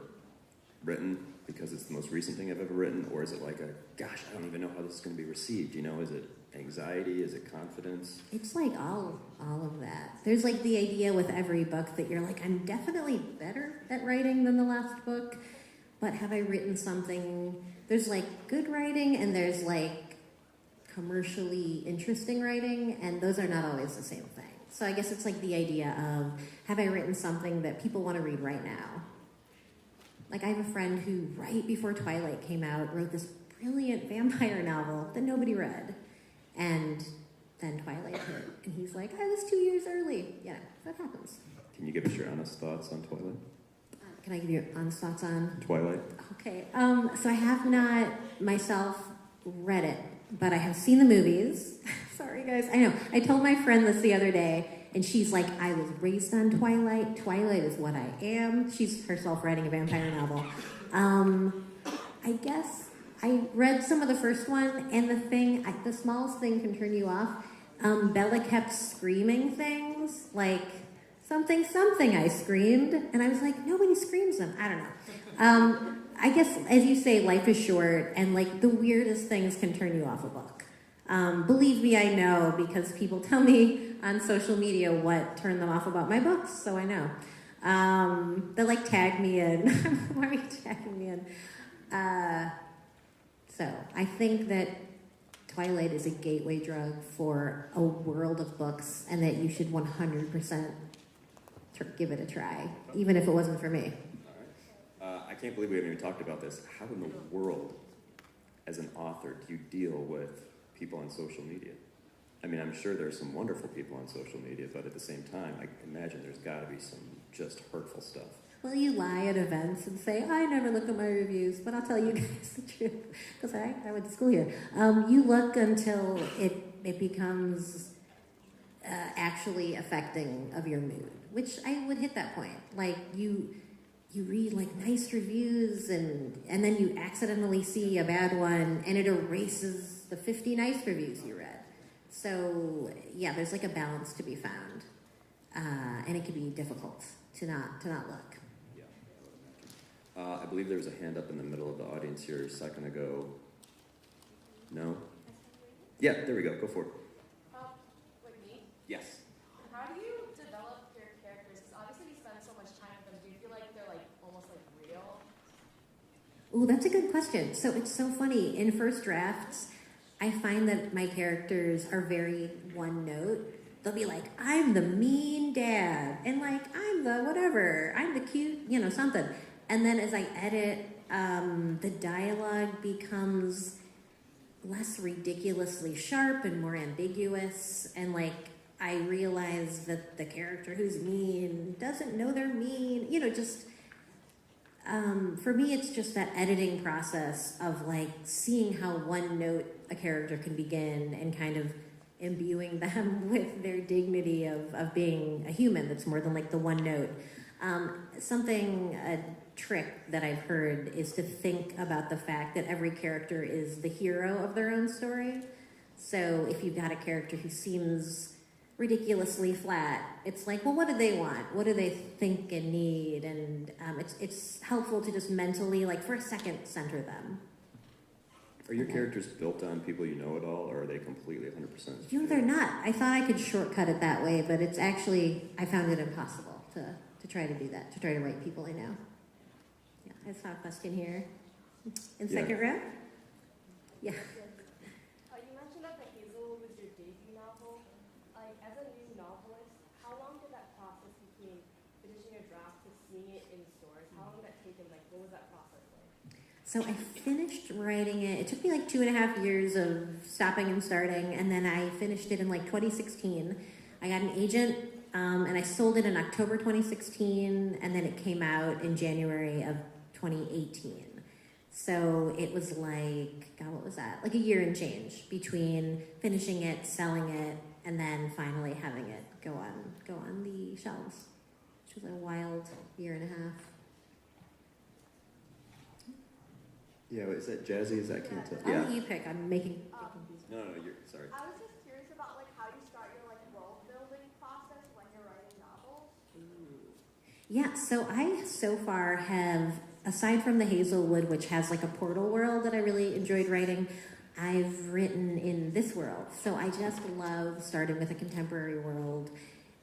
written because it's the most recent thing I've ever written, or is it like a, gosh, I don't even know how this is going to be received, you know? Is it anxiety? Is it confidence? It's like all of that. There's like the idea with every book that you're like, I'm definitely better at writing than the last book, but have I written something? There's like good writing and there's like commercially interesting writing, and those are not always the same thing. So I guess it's like the idea of, have I written something that people want to read right now? Like I have a friend who right before Twilight came out wrote this brilliant vampire novel that nobody read. And then Twilight hit, and he's like, I was 2 years early. Yeah, that happens. Can you give us your honest thoughts on Twilight? Can I give you honest thoughts on Twilight? Okay, so I have not myself read it, but I have seen the movies. Sorry, guys. I know. I told my friend this the other day, and she's like, I was raised on Twilight. Twilight is what I am. She's herself writing a vampire novel. I guess I read some of the first one, and the smallest thing can turn you off. Bella kept screaming things, like, something, I screamed, and I was like, nobody screams them. I don't know. I guess, as you say, life is short, and, like, the weirdest things can turn you off a book. Believe me, I know, because people tell me on social media what turned them off about my books, so I know. They, like, tag me in. Why are you tagging me in? So I think that Twilight is a gateway drug for a world of books, and that you should 100% give it a try, even if it wasn't for me. All right. I can't believe we haven't even talked about this. How in the world, as an author, do you deal with people on social media? I mean, I'm sure there's some wonderful people on social media, but at the same time, I imagine there's got to be some just hurtful stuff. Well, you lie at events and say, I never look at my reviews, but I'll tell you guys the truth, because I went to school here. You look until it becomes actually affecting of your mood, which I would hit that point. Like, you read, like, nice reviews, and then you accidentally see a bad one, and it erases the 50 nice reviews you read. So, yeah, there's, like, a balance to be found, and it can be difficult to not look. I believe there was a hand up in the middle of the audience here a second ago. No? Yeah, there we go. Go for it. With me? Yes. How do you develop your characters? Because obviously you spend so much time with them. Do you feel like they're like almost like real? Ooh, that's a good question. So it's so funny. In first drafts, I find that my characters are very one note. They'll be like, I'm the mean dad, and like, I'm the whatever, I'm the cute, something. And then as I edit, the dialogue becomes less ridiculously sharp and more ambiguous. And like, I realize that the character who's mean doesn't know they're mean. For me, it's just that editing process of like seeing how one note a character can begin and kind of imbuing them with their dignity of being a human that's more than like the one note. A trick that I've heard is to think about the fact that every character is the hero of their own story. So if you've got a character who seems ridiculously flat, it's like, well, what do they want? What do they think and need? And it's helpful to just mentally, like for a second, center them. Are your characters built on people you know at all, or are they completely 100%? You know, they're not. I thought I could shortcut it that way, but it's actually, I found it impossible to try to do that, to try to write people I know. Yeah, I saw a question here. In second row? Yeah. You mentioned that The Hazel was your debut novel. Like, as a new novelist, how long did that process between finishing a draft to seeing it in stores? How long did that take, and like, what was that process like? So I finished writing it. It took me like 2.5 years of stopping and starting, and then I finished it in like 2016. I got an agent, and I sold it in October 2016, and then it came out in January of 2018. So it was like, God, what was that? Like a year and change between finishing it, selling it, and then finally having it go on the shelves, which was a wild year and a half. Yeah, is that Jazzy? Is that Kenta? I'll Yeah. let you pick. I'm making. No, you're sorry. I was just curious about like how you start your like world building process when you're writing novels. Yeah, so I so far have, aside from the Hazelwood, which has like a portal world that I really enjoyed writing, I've written in this world. So I just love starting with a contemporary world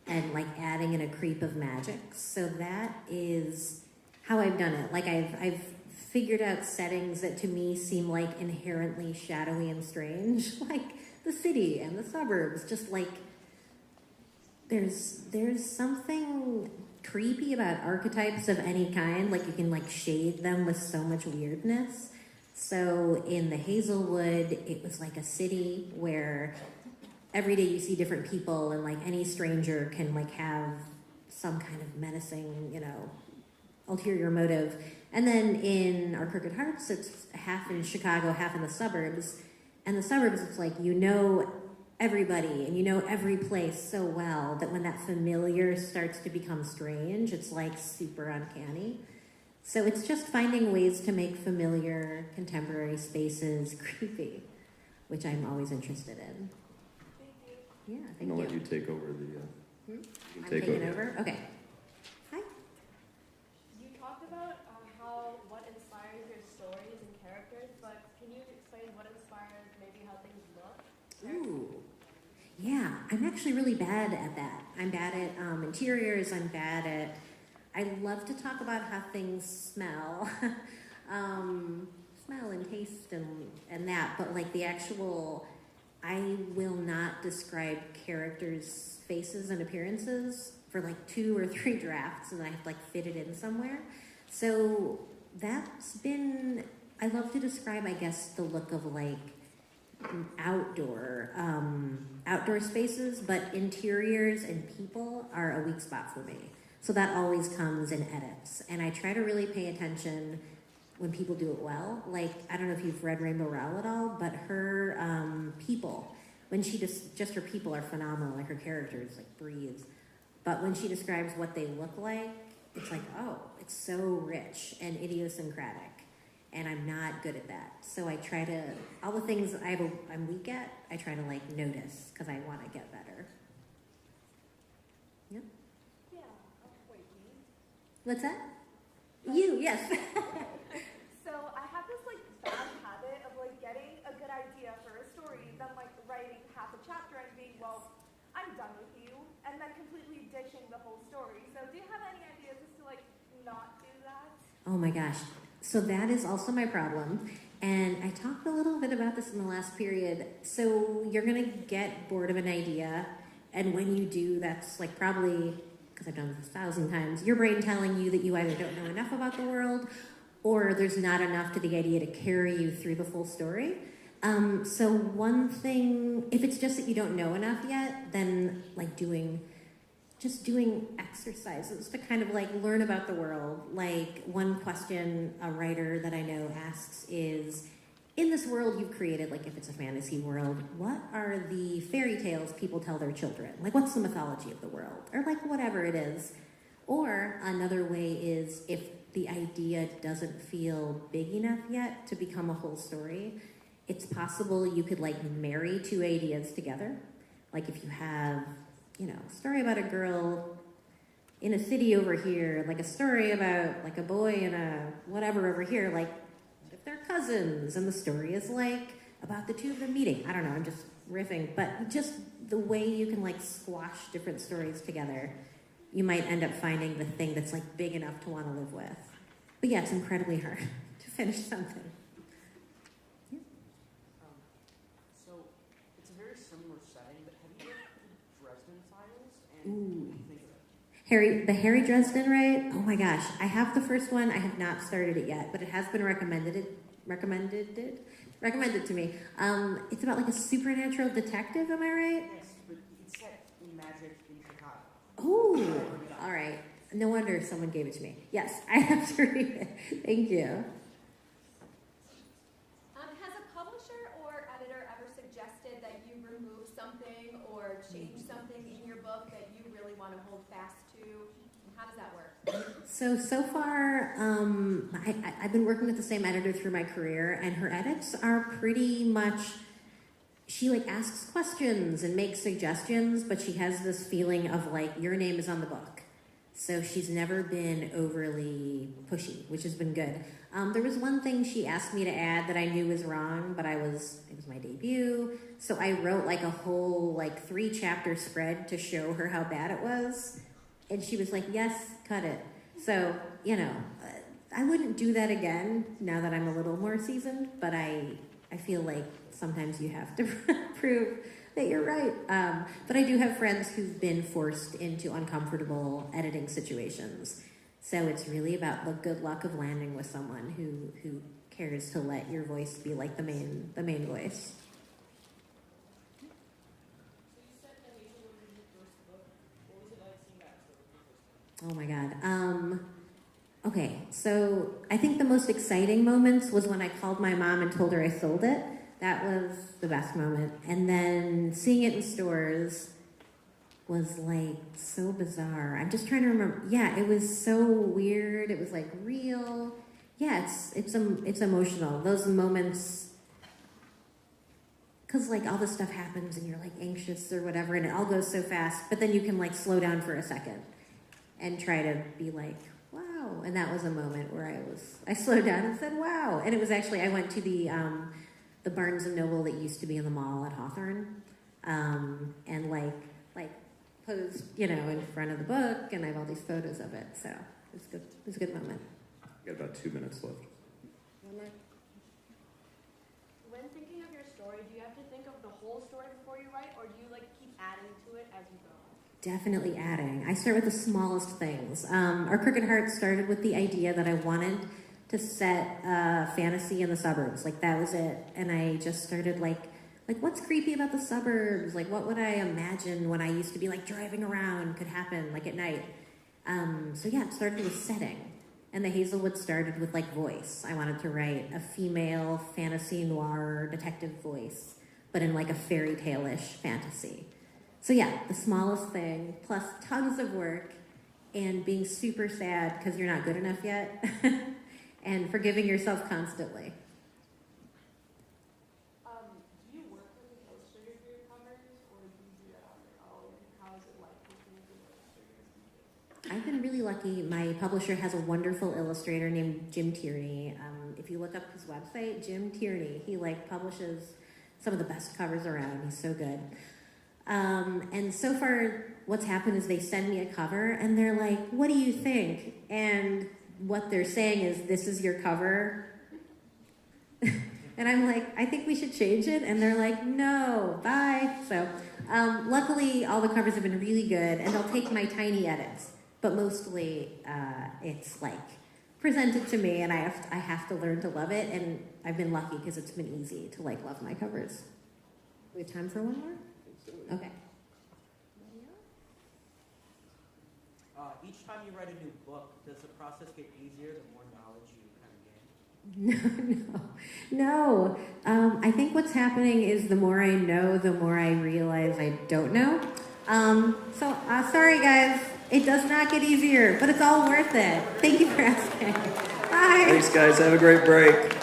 and like adding in a creep of magic. So that is how I've done it. Like I've figured out settings that to me seem like inherently shadowy and strange, like the city and the suburbs. Just like there's something creepy about archetypes of any kind. Like you can like shade them with so much weirdness. So in the Hazelwood, it was like a city where every day you see different people, and like any stranger can like have some kind of menacing, ulterior motive. And then in Our Crooked Hearts, it's half in Chicago, half in the suburbs. And the suburbs, it's like everybody and every place so well that when that familiar starts to become strange, it's like super uncanny. So it's just finding ways to make familiar contemporary spaces creepy, which I'm always interested in. Thank you. Yeah, I'm thank gonna you. let you take over the. You can I'm take taking over? Okay. Hi. You talked about what inspires your stories and characters, but can you explain what inspires maybe how things look? Ooh. Yeah, I'm actually really bad at that. I'm bad at interiors. I'm bad at... I love to talk about how things smell. Smell and taste and that, but like the actual... I will not describe characters' faces and appearances for like 2 or 3 drafts, and I have to like fit it in somewhere. So that's been... I love to describe, I guess, the look of like outdoor spaces, but interiors and people are a weak spot for me. So that always comes in edits, and I try to really pay attention when people do it well. Like, I don't know if you've read Rainbow Rowell at all, but her people, when she just her people are phenomenal. Like her characters like breathes, but when she describes what they look like, it's like, oh, it's so rich and idiosyncratic. And I'm not good at that. So I try to, all the things I'm weak at, I try to like notice because I want to get better. Yeah? Yeah. Wait, me? What's that? You, yes. So I have this like bad habit of like getting a good idea for a story, then like writing half a chapter and being, well, I'm done with you, and then completely ditching the whole story. So do you have any ideas as to like not do that? Oh my gosh. So that is also my problem. And I talked a little bit about this in the last period. So you're going to get bored of an idea. And when you do, that's like probably, because I've done this 1,000 times, your brain telling you that you either don't know enough about the world or there's not enough to the idea to carry you through the full story. So one thing, if it's just that you don't know enough yet, then like just doing exercises to kind of like learn about the world. Like one question a writer that I know asks is, in this world you've created, like if it's a fantasy world, what are the fairy tales people tell their children? Like what's the mythology of the world? Or like whatever it is. Or another way is if the idea doesn't feel big enough yet to become a whole story, it's possible you could like marry two ideas together. Like if you have, you know, a story about a girl in a city over here, like a story about like a boy and a whatever over here, like if they're cousins and the story is like about the two of them meeting. I don't know, I'm just riffing, but just the way you can like squash different stories together, you might end up finding the thing that's like big enough to want to live with. But yeah, it's incredibly hard to finish something. Yeah. So it's a very similar setting, but have you read the Dresden Files? And what do you think of it? The Harry Dresden, right? Oh my gosh, I have the first one. I have not started it yet, but it has been recommended to me. It's about like a supernatural detective. Am I right? Yes, but it's set in magic in Chicago. Oh, all right. No wonder someone gave it to me. Yes, I have to read it. Thank you. Has a publisher or editor ever suggested that you remove something or change something in your book that you really want to hold fast to? And how does that work? So far, I've been working with the same editor through my career, and her edits are pretty much, she like asks questions and makes suggestions, but she has this feeling of like, your name is on the book. So she's never been overly pushy, which has been good. There was one thing she asked me to add that I knew was wrong, but it was my debut. So I wrote like a whole like 3-chapter spread to show her how bad it was. And she was like, yes, cut it. So, you know, I wouldn't do that again now that I'm a little more seasoned, but I feel like sometimes you have to prove that you're right. But I do have friends who've been forced into uncomfortable editing situations. So it's really about the good luck of landing with someone who cares to let your voice be like the main voice. So you said that Lisa was in your first book. What was it like seeing that for the first time? Oh my God. Okay, so I think the most exciting moments was when I called my mom and told her I sold it. That was the best moment. And then seeing it in stores was like so bizarre. I'm just trying to remember. Yeah, it was so weird. It was like real. Yeah, it's emotional. Those moments, because like all this stuff happens and you're like anxious or whatever, and it all goes so fast. But then you can like slow down for a second and try to be like, wow. And that was a moment where I slowed down and said, wow. And it was actually, I went to the Barnes and Noble that used to be in the mall at Hawthorne, and like posed, you know, in front of the book, and I have all these photos of it. So it was good. It was a good moment. We got about 2 minutes left. When thinking of your story, do you have to think of the whole story before you write, or do you like keep adding to it as you go? Definitely adding. I start with the smallest things. Our Crooked Heart started with the idea that I wanted to set fantasy in the suburbs. Like that was it. And I just started like what's creepy about the suburbs? Like what would I imagine when I used to be like driving around could happen like at night? So yeah, it started with setting. And the Hazelwood started with like voice. I wanted to write a female fantasy noir detective voice, but in like a fairy tale-ish fantasy. So yeah, the smallest thing, plus tons of work, and being super sad because you're not good enough yet, and forgiving yourself constantly. Do you work with an illustrator for your covers, or do you do that on your own? How is it like working with an illustrator? I've been really lucky. My publisher has a wonderful illustrator named Jim Tierney. If you look up his website, Jim Tierney, he like publishes some of the best covers around. He's so good. And so far, what's happened is they send me a cover and they're like, what do you think? And what they're saying is, this is your cover. And I'm like, I think we should change it. And they're like, no, bye. So luckily, all the covers have been really good, and they'll take my tiny edits. But mostly, it's like presented to me, and I have to learn to love it. And I've been lucky because it's been easy to like love my covers. We have time for one more? Okay. each time you write a new book, does the process get easier the more knowledge you kind of gain? No. I think what's happening is the more I know, the more I realize I don't know. Sorry guys, it does not get easier, but it's all worth it. Thank you for asking. Bye. Thanks guys, have a great break.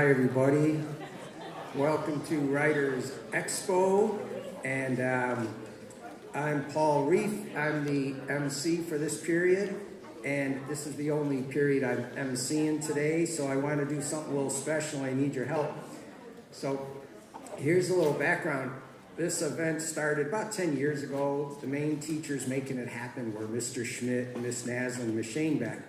Hi, everybody. Welcome to Writers Expo, and I'm Paul Reef. I'm the MC for this period, and this is the only period I'm MCing today, so I want to do something a little special. I need your help. So here's a little background. This event started about 10 years ago. The main teachers making it happen were Mr. Schmidt, Miss Naslin, and Miss Shanebeck.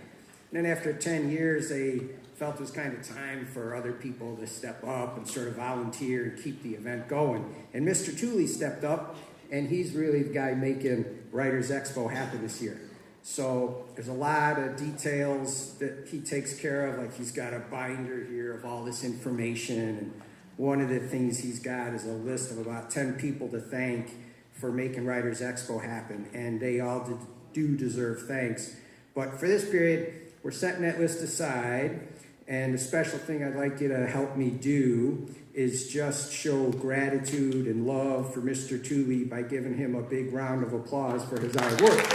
And then after 10 years, they felt it was kind of time for other people to step up and sort of volunteer and keep the event going. And Mr. Tooley stepped up, and he's really the guy making Writers Expo happen this year. So there's a lot of details that he takes care of, like he's got a binder here of all this information, and one of the things he's got is a list of about 10 people to thank for making Writers Expo happen, and they all do deserve thanks. But for this period, we're setting that list aside, and the special thing I'd like you to help me do is just show gratitude and love for Mr. Tooley by giving him a big round of applause for his hard work.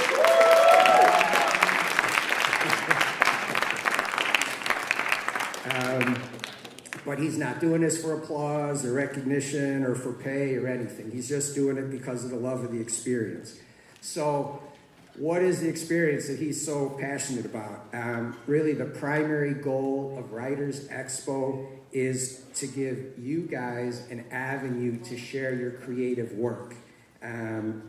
But he's not doing this for applause or recognition or for pay or anything. He's just doing it because of the love of the experience. So what is the experience that he's so passionate about? Really, the primary goal of Writers Expo is to give you guys an avenue to share your creative work.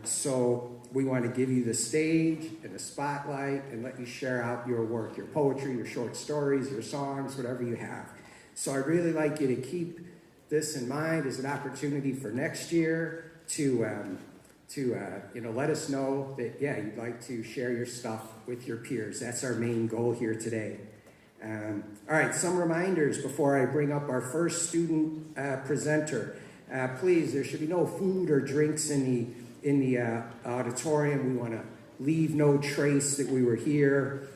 So we want to give you the stage and the spotlight and let you share out your work, your poetry, your short stories, your songs, whatever you have. So I'd really like you to keep this in mind as an opportunity for next year to let us know that, yeah, you'd like to share your stuff with your peers. That's our main goal here today. All right, some reminders before I bring up our first student presenter. Please, there should be no food or drinks in the auditorium. We want to leave no trace that we were here.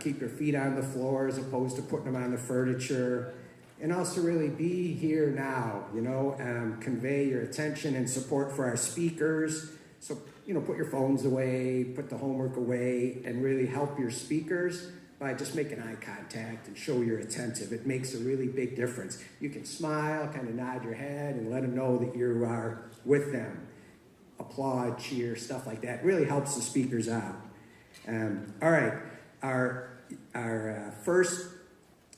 Keep your feet on the floor as opposed to putting them on the furniture. And also really be here now, convey your attention and support for our speakers. So, put your phones away, put the homework away, and really help your speakers by just making eye contact and show you're attentive. It makes a really big difference. You can smile, kind of nod your head, and let them know that you are with them. Applaud, cheer, stuff like that. It really helps the speakers out. All right. Our first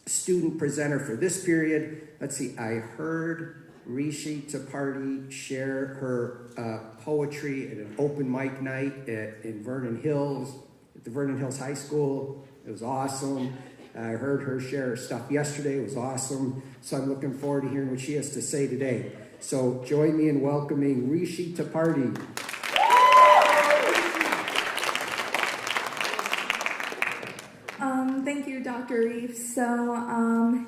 student presenter for this period, let's see, I heard Rishi Tipparti share her poetry at an open mic night in Vernon Hills, at the Vernon Hills High School. It was awesome. I heard her share her stuff yesterday. It was awesome. So I'm looking forward to hearing what she has to say today. So join me in welcoming Rishi Tipparti. Thank you, Dr. Reef. So, I'm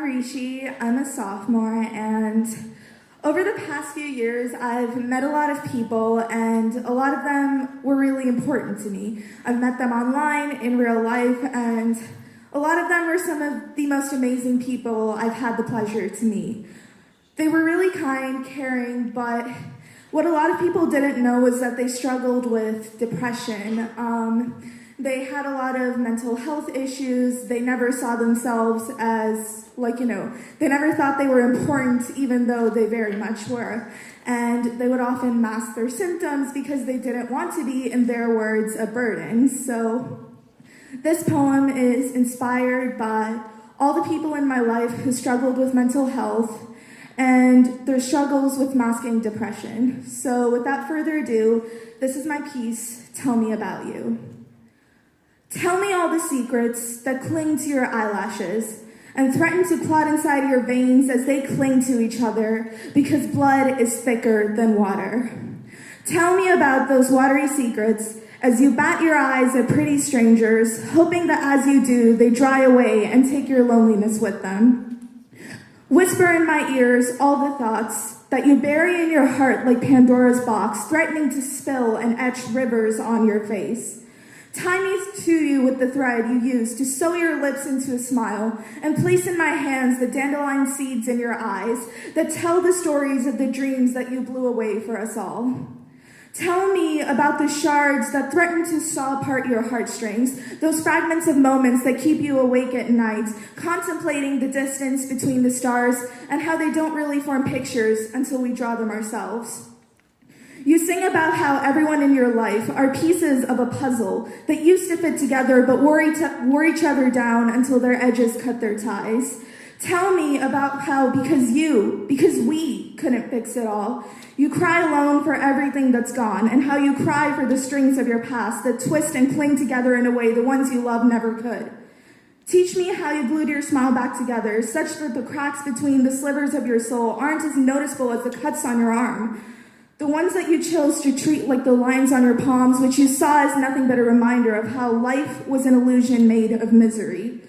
Rishi. I'm a sophomore, and over the past few years, I've met a lot of people, and a lot of them were really important to me. I've met them online, in real life, and a lot of them were some of the most amazing people I've had the pleasure to meet. They were really kind, caring, but what a lot of people didn't know was that they struggled with depression. They had a lot of mental health issues. They never saw themselves as, they never thought they were important, even though they very much were. And they would often mask their symptoms because they didn't want to be, in their words, a burden. So this poem is inspired by all the people in my life who struggled with mental health and their struggles with masking depression. So without further ado, this is my piece, Tell Me About You. Tell me all the secrets that cling to your eyelashes and threaten to clot inside your veins as they cling to each other because blood is thicker than water. Tell me about those watery secrets as you bat your eyes at pretty strangers, hoping that as you do, they dry away and take your loneliness with them. Whisper in my ears all the thoughts that you bury in your heart like Pandora's box, threatening to spill and etch rivers on your face. Tie me to you with the thread you use to sew your lips into a smile and place in my hands the dandelion seeds in your eyes that tell the stories of the dreams that you blew away for us all. Tell me about the shards that threaten to saw apart your heartstrings, those fragments of moments that keep you awake at night, contemplating the distance between the stars and how they don't really form pictures until we draw them ourselves. You sing about how everyone in your life are pieces of a puzzle that used to fit together but wore each other down until their edges cut their ties. Tell me about how because we couldn't fix it all, you cry alone for everything that's gone, and how you cry for the strings of your past that twist and cling together in a way the ones you love never could. Teach me how you glued your smile back together, such that the cracks between the slivers of your soul aren't as noticeable as the cuts on your arm. The ones that you chose to treat like the lines on your palms, which you saw as nothing but a reminder of how life was an illusion made of misery.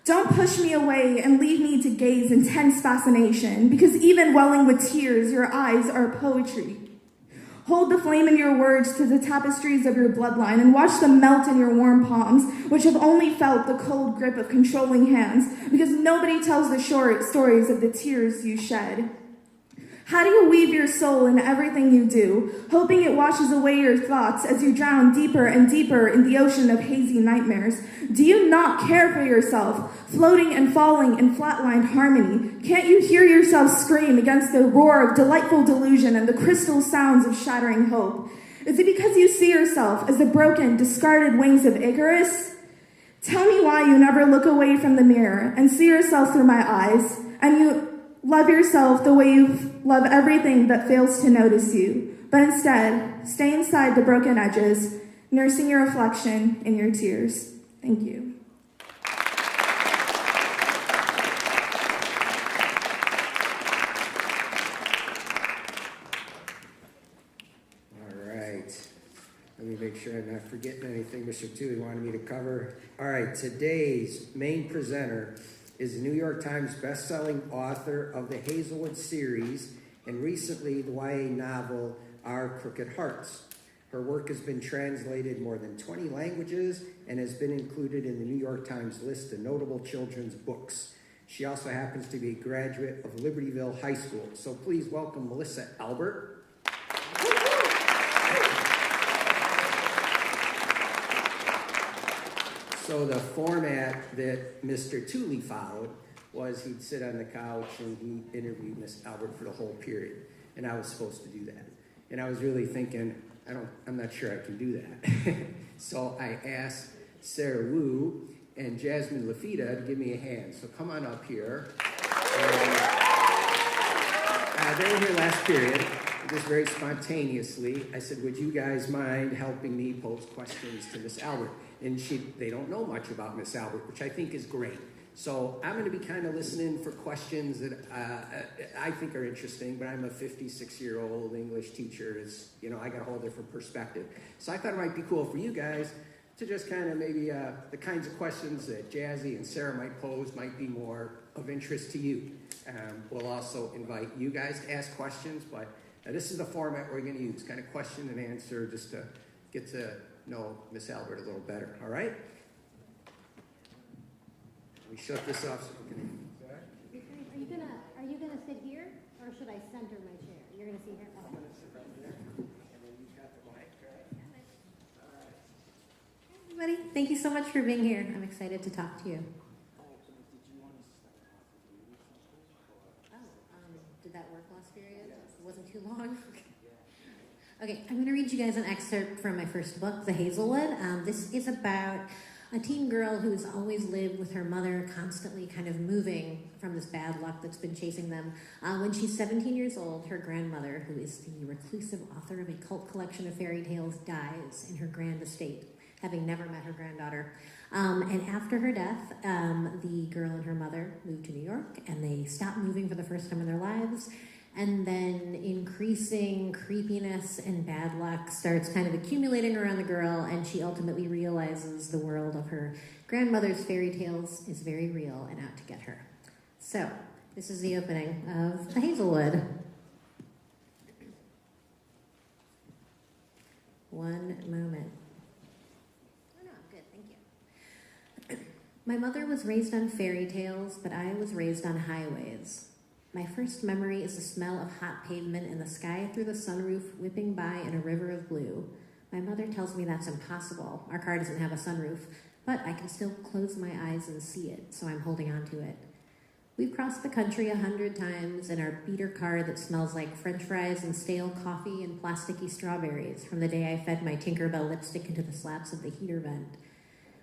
Don't push me away and leave me to gaze in tense fascination, because even welling with tears, your eyes are poetry. Hold the flame in your words to the tapestries of your bloodline and watch them melt in your warm palms, which have only felt the cold grip of controlling hands, because nobody tells the short stories of the tears you shed. How do you weave your soul in everything you do, hoping it washes away your thoughts as you drown deeper and deeper in the ocean of hazy nightmares? Do you not care for yourself, floating and falling in flatlined harmony? Can't you hear yourself scream against the roar of delightful delusion and the crystal sounds of shattering hope? Is it because you see yourself as the broken, discarded wings of Icarus? Tell me why you never look away from the mirror and see yourself through my eyes, and you love yourself the way you love everything that fails to notice you, but instead, stay inside the broken edges, nursing your reflection in your tears. Thank you. All right. Let me make sure I'm not forgetting anything Mr. Toohey wanted me to cover. All right, today's main presenter is the New York Times best-selling author of the Hazelwood series and recently the YA novel Our Crooked Hearts. Her work has been translated in more than 20 languages and has been included in the New York Times list of notable children's books. She also happens to be a graduate of Libertyville High School. So please welcome Melissa Albert. So the format that Mr. Toohey followed was he'd sit on the couch and he interviewed Miss Albert for the whole period. And I was supposed to do that. And I was really thinking, I'm not sure I can do that. So I asked Sarah Wu and Jasmine Lafita to give me a hand. So come on up here. And, they were here last period, just very spontaneously. I said, would you guys mind helping me pose questions to Miss Albert? And they don't know much about Miss Albert, which I think is great. So I'm going to be kind of listening for questions that I think are interesting, but I'm a 56-year-old English teacher. I got a whole different perspective. So I thought it might be cool for you guys to just kind of maybe the kinds of questions that Jazzy and Sarah might pose might be more of interest to you. We'll also invite you guys to ask questions, but this is the format we're going to use, kind of question and answer, just to get to know Miss Albert a little better. All right? We shut this off so we can. Are you gonna sit here, or should I center my chair? You're gonna sit here. I'm gonna sit right there, and then you got the mic. All right. Hey, everybody, thank you so much for being here. I'm excited to talk to you. Did that work last period? It wasn't too long. Okay, I'm going to read you guys an excerpt from my first book, The Hazelwood. This is about a teen girl who's always lived with her mother, constantly kind of moving from this bad luck that's been chasing them. When she's 17 years old, her grandmother, who is the reclusive author of a cult collection of fairy tales, dies in her grand estate, having never met her granddaughter. And after her death, the girl and her mother moved to New York, and they stopped moving for the first time in their lives. And then increasing creepiness and bad luck starts kind of accumulating around the girl, and she ultimately realizes the world of her grandmother's fairy tales is very real and out to get her. So, this is the opening of The Hazelwood. One moment. Oh no, good, thank you. My mother was raised on fairy tales, but I was raised on highways. My first memory is the smell of hot pavement and the sky through the sunroof whipping by in a river of blue. My mother tells me that's impossible. Our car doesn't have a sunroof, but I can still close my eyes and see it, so I'm holding on to it. We've crossed the country 100 times in our beater car that smells like French fries and stale coffee and plasticky strawberries from the day I fed my Tinkerbell lipstick into the slats of the heater vent.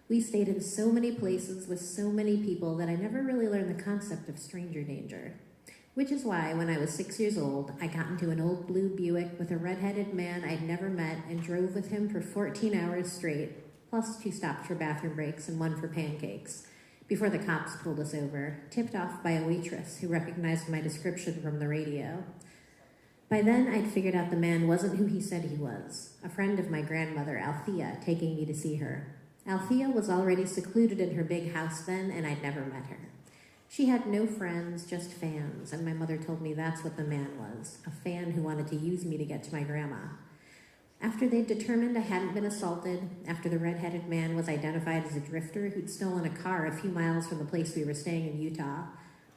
We stayed in so many places with so many people that I never really learned the concept of stranger danger. Which is why, when I was 6 years old, I got into an old blue Buick with a red-headed man I'd never met and drove with him for 14 hours straight, plus 2 stops for bathroom breaks and 1 for pancakes, before the cops pulled us over, tipped off by a waitress who recognized my description from the radio. By then, I'd figured out the man wasn't who he said he was, a friend of my grandmother, Althea, taking me to see her. Althea was already secluded in her big house then, and I'd never met her. She had no friends, just fans, and my mother told me that's what the man was, a fan who wanted to use me to get to my grandma. After they'd determined I hadn't been assaulted, after the red-headed man was identified as a drifter who'd stolen a car a few miles from the place we were staying in Utah,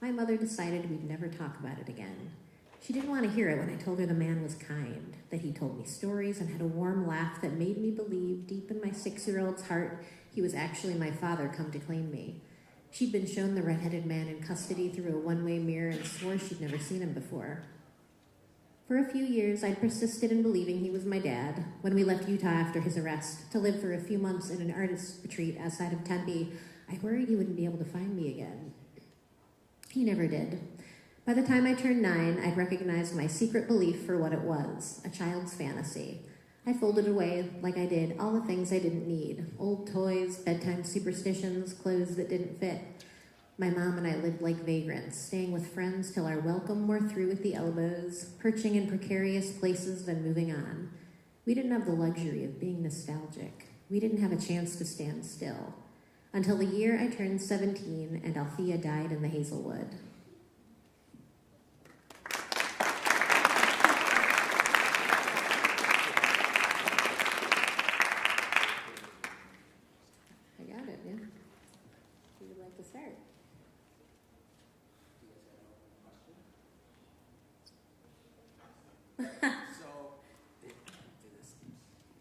my mother decided we'd never talk about it again. She didn't want to hear it when I told her the man was kind, that he told me stories and had a warm laugh that made me believe deep in my 6-year-old's heart he was actually my father come to claim me. She'd been shown the red-headed man in custody through a one-way mirror and swore she'd never seen him before. For a few years, I'd persisted in believing he was my dad. When we left Utah after his arrest to live for a few months in an artist retreat outside of Tempe, I worried he wouldn't be able to find me again. He never did. By the time I turned 9, I'd recognized my secret belief for what it was, a child's fantasy. I folded away, like I did, all the things I didn't need. Old toys, bedtime superstitions, clothes that didn't fit. My mom and I lived like vagrants, staying with friends till our welcome wore through at the elbows, perching in precarious places, then moving on. We didn't have the luxury of being nostalgic. We didn't have a chance to stand still. Until the year I turned 17 and Althea died in the Hazelwood.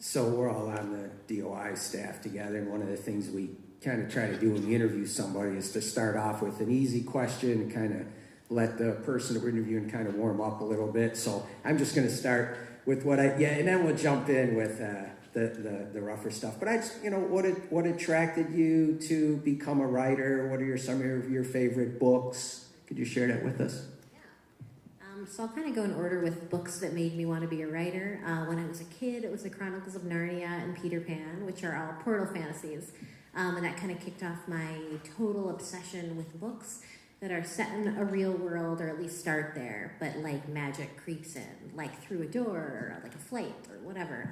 So we're all on the DOI staff together, and one of the things we kind of try to do when we interview somebody is to start off with an easy question and kind of let the person that we're interviewing kind of warm up a little bit. So I'm just going to start with and then we'll jump in with the rougher stuff. But I just, what attracted you to become a writer? What are some of your favorite books? Could you share that with us? So I'll kind of go in order with books that made me want to be a writer. When I was a kid, it was The Chronicles of Narnia and Peter Pan, which are all portal fantasies. And that kind of kicked off my total obsession with books that are set in a real world, or at least start there, but like magic creeps in, like through a door, or like a flight, or whatever.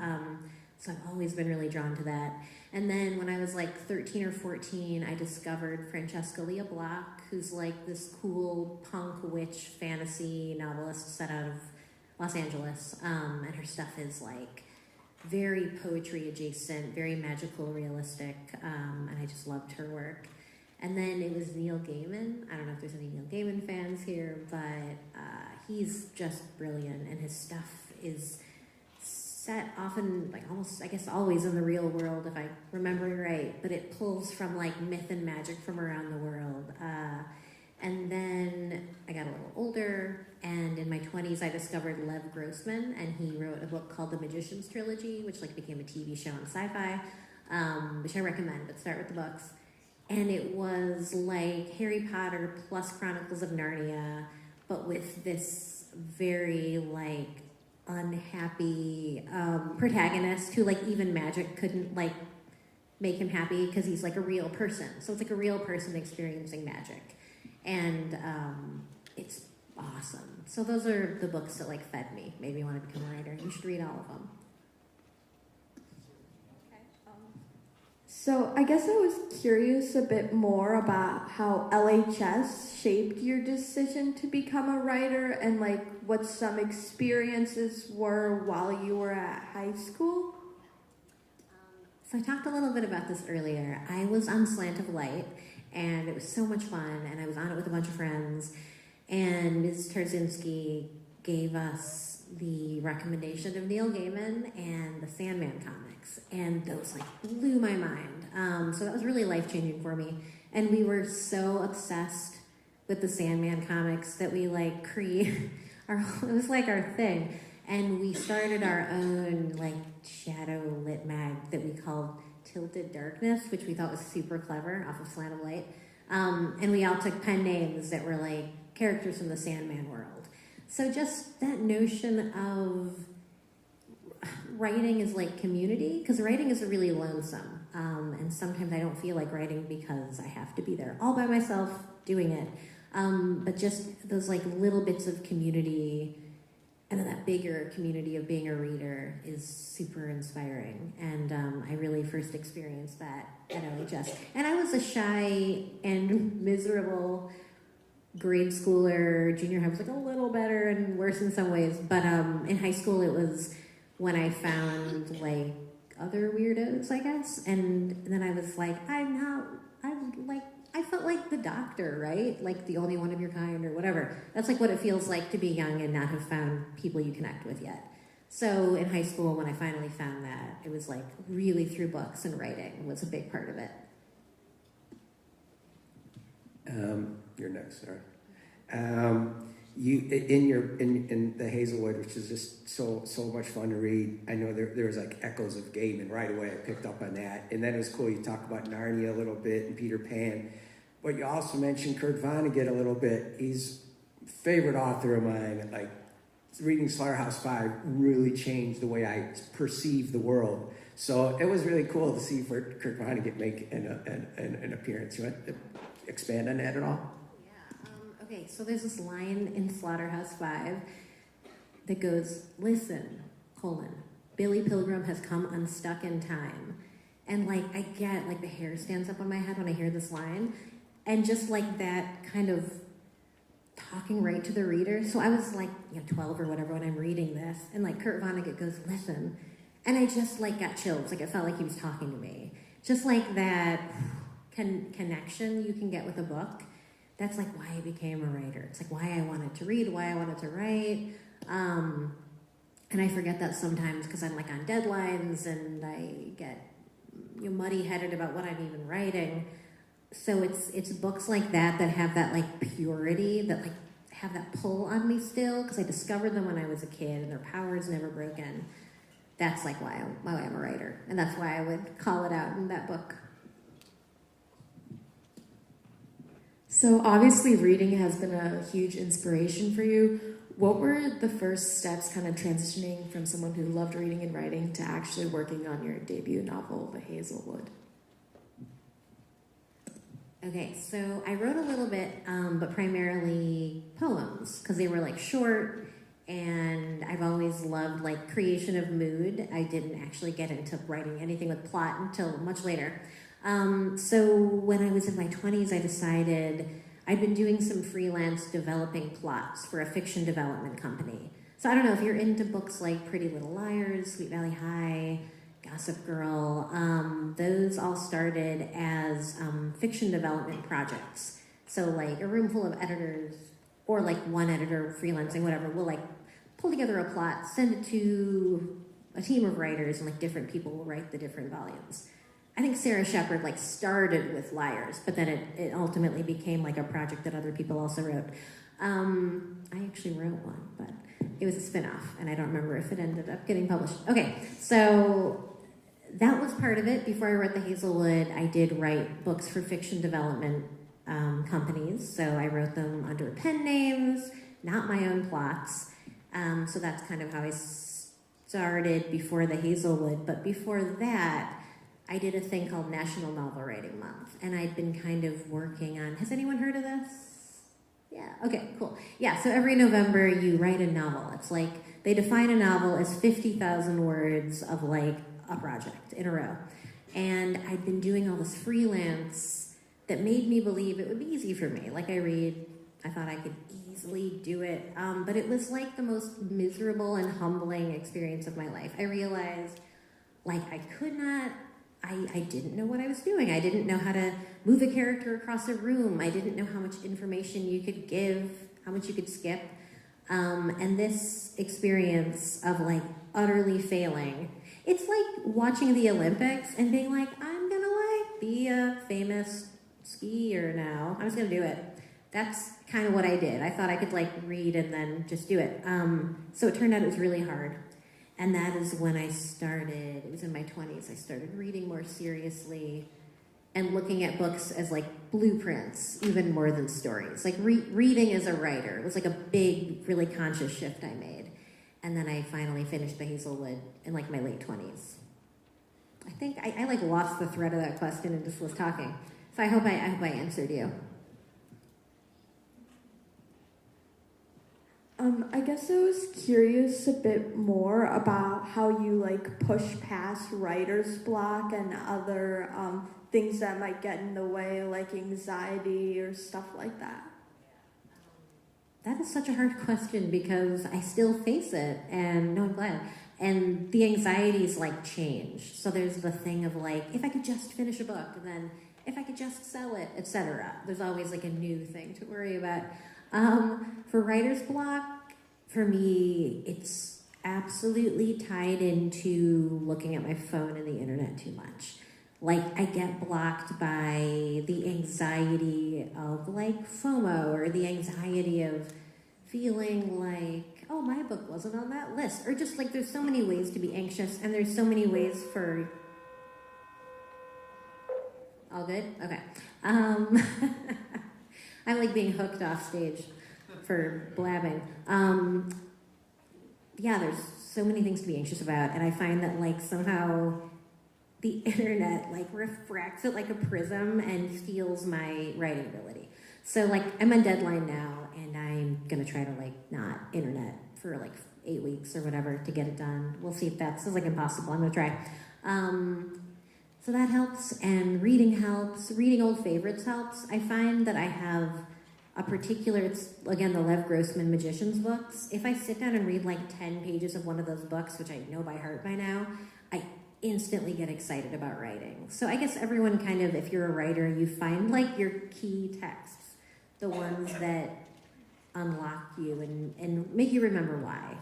So I've always been really drawn to that. And then when I was like 13 or 14, I discovered Francesca Lia Block, who's like this cool punk witch fantasy novelist set out of Los Angeles. And her stuff is like very poetry adjacent, very magical, realistic. And I just loved her work. And then it was Neil Gaiman. I don't know if there's any Neil Gaiman fans here, but he's just brilliant, and his stuff is set often, like almost, I guess always in the real world, if I remember right, but it pulls from like myth and magic from around the world. And then I got a little older, and in my 20s I discovered Lev Grossman, and he wrote a book called The Magician's Trilogy, which like became a TV show on Sci-Fi, which I recommend, but start with the books. And it was like Harry Potter plus Chronicles of Narnia, but with this very like unhappy protagonist who like even magic couldn't like make him happy because he's like a real person. So it's like a real person experiencing magic, and it's awesome. So those are the books that like fed me, made me want to become a writer. You should read all of them. So I guess I was curious a bit more about how LHS shaped your decision to become a writer, and like what some experiences were while you were at high school. So I talked a little bit about this earlier. I was on Slant of Light, and it was so much fun, and I was on it with a bunch of friends. And Ms. Tarzinski gave us the recommendation of Neil Gaiman and the Sandman comics, and those like blew my mind. So that was really life-changing for me. And we were so obsessed with the Sandman comics that we like it was like our thing. And we started our own like shadow lit mag that we called Tilted Darkness, which we thought was super clever off of Slant of Light. And we all took pen names that were like characters from the Sandman world. So just that notion of writing is like community, because writing is really lonesome. And sometimes I don't feel like writing because I have to be there all by myself doing it. But just those like little bits of community, and then that bigger community of being a reader is super inspiring. And I really first experienced that at LHS. And I was a shy and miserable grade schooler. Junior high was like a little better and worse in some ways. But in high school, it was when I found like other weirdos, I guess. And then I was like, I felt like the Doctor, right? Like the only one of your kind or whatever. That's like what it feels like to be young and not have found people you connect with yet. So in high school, when I finally found that, it was like really through books and writing was a big part of it. You're next, sorry. You in the Hazelwood, which is just so much fun to read. I know there was like echoes of Gaiman right away. I picked up on that, and then it was cool. You talk about Narnia a little bit and Peter Pan, but you also mentioned Kurt Vonnegut a little bit. He's a favorite author of mine. Like reading Slaughterhouse-Five really changed the way I perceive the world. So it was really cool to see Kurt Vonnegut make an appearance. You want to expand on that at all? Okay, so there's this line in Slaughterhouse-Five that goes, "Listen, Billy Pilgrim has come unstuck in time." And like, I get like the hair stands up on my head when I hear this line. And just like that kind of talking right to the reader. So I was like, 12 or whatever when I'm reading this. And like Kurt Vonnegut goes, "Listen." And I just like got chills. Like it felt like he was talking to me. Just like that connection you can get with a book. That's like why I became a writer. It's like why I wanted to read, why I wanted to write. And I forget that sometimes because I'm like on deadlines and I get muddy-headed about what I'm even writing. So it's books like that have that like purity, that like have that pull on me still, because I discovered them when I was a kid and their power is never broken. That's like why I'm a writer. And that's why I would call it out in that book. So obviously reading has been a huge inspiration for you. What were the first steps kind of transitioning from someone who loved reading and writing to actually working on your debut novel, The Hazelwood? Okay, so I wrote a little bit, but primarily poems, because they were like short, and I've always loved like creation of mood. I didn't actually get into writing anything with plot until much later. So when I was in my 20s, I decided I'd been doing some freelance developing plots for a fiction development company. So I don't know if you're into books like Pretty Little Liars, Sweet Valley High, Gossip Girl. Those all started as fiction development projects. So like a room full of editors, or like one editor freelancing, whatever, will like pull together a plot, send it to a team of writers, and like different people will write the different volumes. I think Sarah Shepard like started with Liars, but then it ultimately became like a project that other people also wrote. I actually wrote one, but it was a spin-off, and I don't remember if it ended up getting published. Okay, so that was part of it. Before I wrote The Hazelwood, I did write books for fiction development companies, so I wrote them under pen names, not my own plots. So that's kind of how I started before The Hazelwood, but before that, I did a thing called National Novel Writing Month, and I'd been kind of working on, has anyone heard of this? Yeah, okay, cool. Yeah, so every November you write a novel. It's like, they define a novel as 50,000 words of like a project in a row. And I'd been doing all this freelance that made me believe it would be easy for me. Like I thought I could easily do it, but it was like the most miserable and humbling experience of my life. I realized like I didn't know what I was doing. I didn't know how to move a character across a room. I didn't know how much information you could give how much you could skip. And this experience of like utterly failing, it's like watching the Olympics and being like, I'm gonna like be a famous skier now. I'm just gonna do it. That's kind of what I did. I thought I could like read and then just do it. So it turned out it was really hard. And that is when I started, it was in my 20s, I started reading more seriously and looking at books as like blueprints, even more than stories. Like reading as a writer, it was like a big, really conscious shift I made. And then I finally finished The Hazelwood in like my late 20s. I think I like lost the thread of that question and just was talking. So I hope I answered you. I guess I was curious a bit more about how you like push past writer's block and other things that might get in the way, like anxiety or stuff like that. That is such a hard question because I still face it, and no, I'm glad. And the anxieties like change. So there's the thing of like, if I could just finish a book, and then if I could just sell it, etc. There's always like a new thing to worry about. For writer's block, for me, it's absolutely tied into looking at my phone and the internet too much. Like, I get blocked by the anxiety of, like, FOMO, or the anxiety of feeling like, oh, my book wasn't on that list. Or just, like, there's so many ways to be anxious, and there's so many ways for... All good? Okay. I'm, like, being hooked off stage for blabbing. Yeah, there's so many things to be anxious about, and I find that, like, somehow... the internet like refracts it like a prism and steals my writing ability. So like I'm on deadline now and I'm gonna try to like not internet for like 8 weeks or whatever to get it done. We'll see if that sounds like impossible. I'm gonna try. So that helps, and reading helps. Reading old favorites helps. I find that I have a particular, it's again the Lev Grossman Magician's books. If I sit down and read like 10 pages of one of those books, which I know by heart by now, I instantly get excited about writing. So I guess everyone kind of, if you're a writer, you find like your key texts, the ones that unlock you and make you remember why.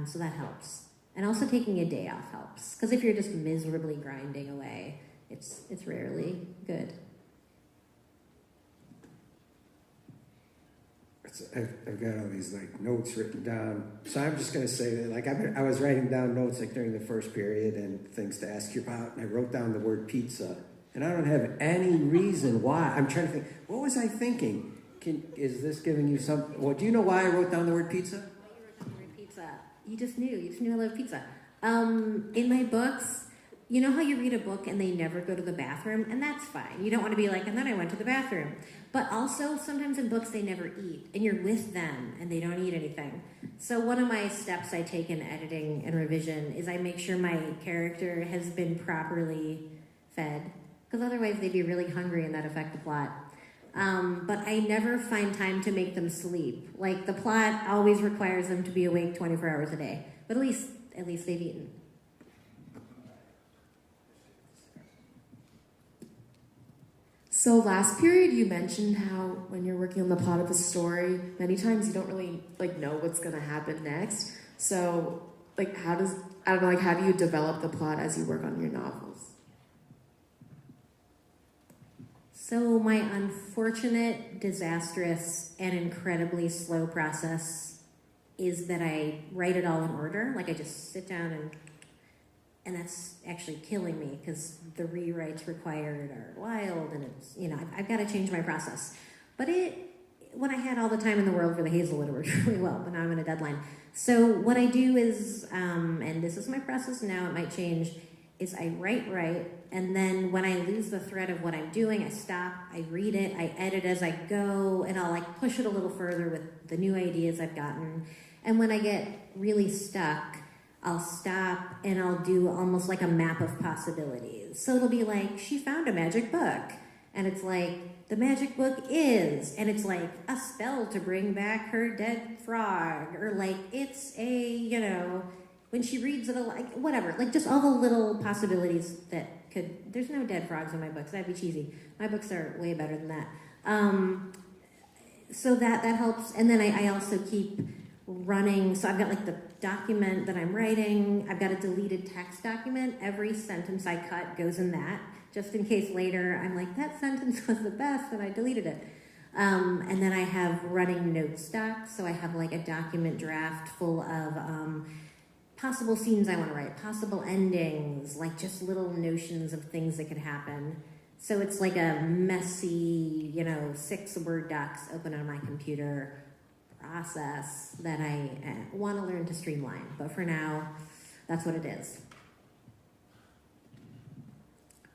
So that helps. And also taking a day off helps. Because if you're just miserably grinding away, it's rarely good. I've got all these like notes written down. So I'm just going to say that like I was writing down notes like during the first period and things to ask you about, and I wrote down the word pizza. And I don't have any reason why. I'm trying to think, what was I thinking? Is this giving you some... Well, do you know why I wrote down the word pizza? Why you wrote down the word pizza? You just knew. You just knew I love pizza. In my books, you know how you read a book and they never go to the bathroom? And that's fine. You don't want to be like, and then I went to the bathroom. But also, sometimes in books, they never eat. And you're with them, and they don't eat anything. So one of my steps I take in editing and revision is I make sure my character has been properly fed. Because otherwise, they'd be really hungry, and that'd affect the plot. But I never find time to make them sleep. Like, the plot always requires them to be awake 24 hours a day. But at least they've eaten. So last period, you mentioned how when you're working on the plot of a story, many times you don't really like know what's going to happen next. So like how do you develop the plot as you work on your novels? So my unfortunate, disastrous, and incredibly slow process is that I write it all in order. Like I just sit down and that's actually killing me because the rewrites required are wild, and it's, I've got to change my process. But when I had all the time in the world for the Hazelwood, it worked really well, but now I'm in a deadline. So what I do is, and this is my process now, it might change, is I write, and then when I lose the thread of what I'm doing, I stop, I read it, I edit as I go, and I'll like push it a little further with the new ideas I've gotten. And when I get really stuck, I'll stop and I'll do almost like a map of possibilities. So it'll be like, she found a magic book. And it's like, the magic book is, and it's like a spell to bring back her dead frog. Or like, it's a, when she reads it, like, whatever. Like just all the little possibilities that could, there's no dead frogs in my books. That'd be cheesy. My books are way better than that. So that helps. And then I also keep running. So I've got like the document that I'm writing. I've got a deleted text document. Every sentence I cut goes in that, just in case later I'm like, that sentence was the best and I deleted it. And then I have running note stock. So I have like a document draft full of possible scenes I want to write, possible endings, like just little notions of things that could happen. So it's like a messy, 6 Word docs open on my computer process that I want to learn to streamline. But for now, that's what it is.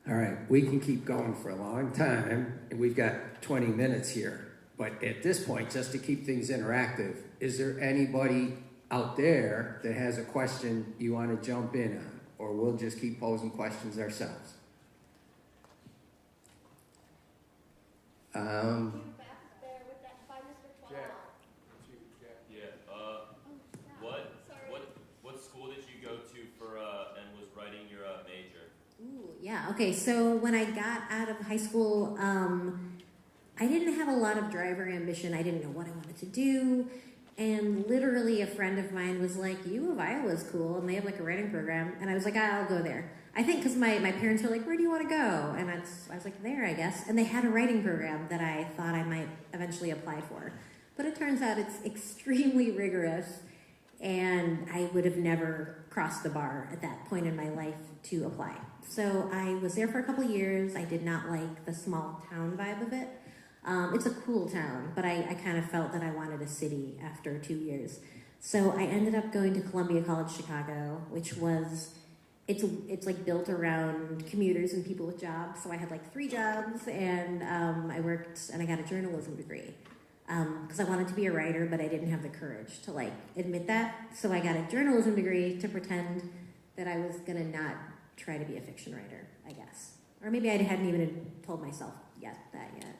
All right, we can keep going for a long time, and we've got 20 minutes here. But at this point, just to keep things interactive, is there anybody out there that has a question you want to jump in on? Or we'll just keep posing questions ourselves? What school did you go to for and was writing your major? Ooh, yeah. Okay. So when I got out of high school, I didn't have a lot of driver ambition. I didn't know what I wanted to do. And literally a friend of mine was like, U of Iowa's cool, and they have like a writing program. And I was like, I'll go there. I think because my parents were like, where do you want to go? And I was like, there, I guess. And they had a writing program that I thought I might eventually apply for. But it turns out it's extremely rigorous, and I would have never crossed the bar at that point in my life to apply. So I was there for a couple years. I did not like the small town vibe of it. It's a cool town, but I kind of felt that I wanted a city after 2 years. So I ended up going to Columbia College Chicago, which was, it's like built around commuters and people with jobs. So I had like 3 jobs, and I worked, and I got a journalism degree. Because I wanted to be a writer, but I didn't have the courage to like admit that. So I got a journalism degree to pretend that I was gonna not try to be a fiction writer, I guess. Or maybe I hadn't even told myself that yet.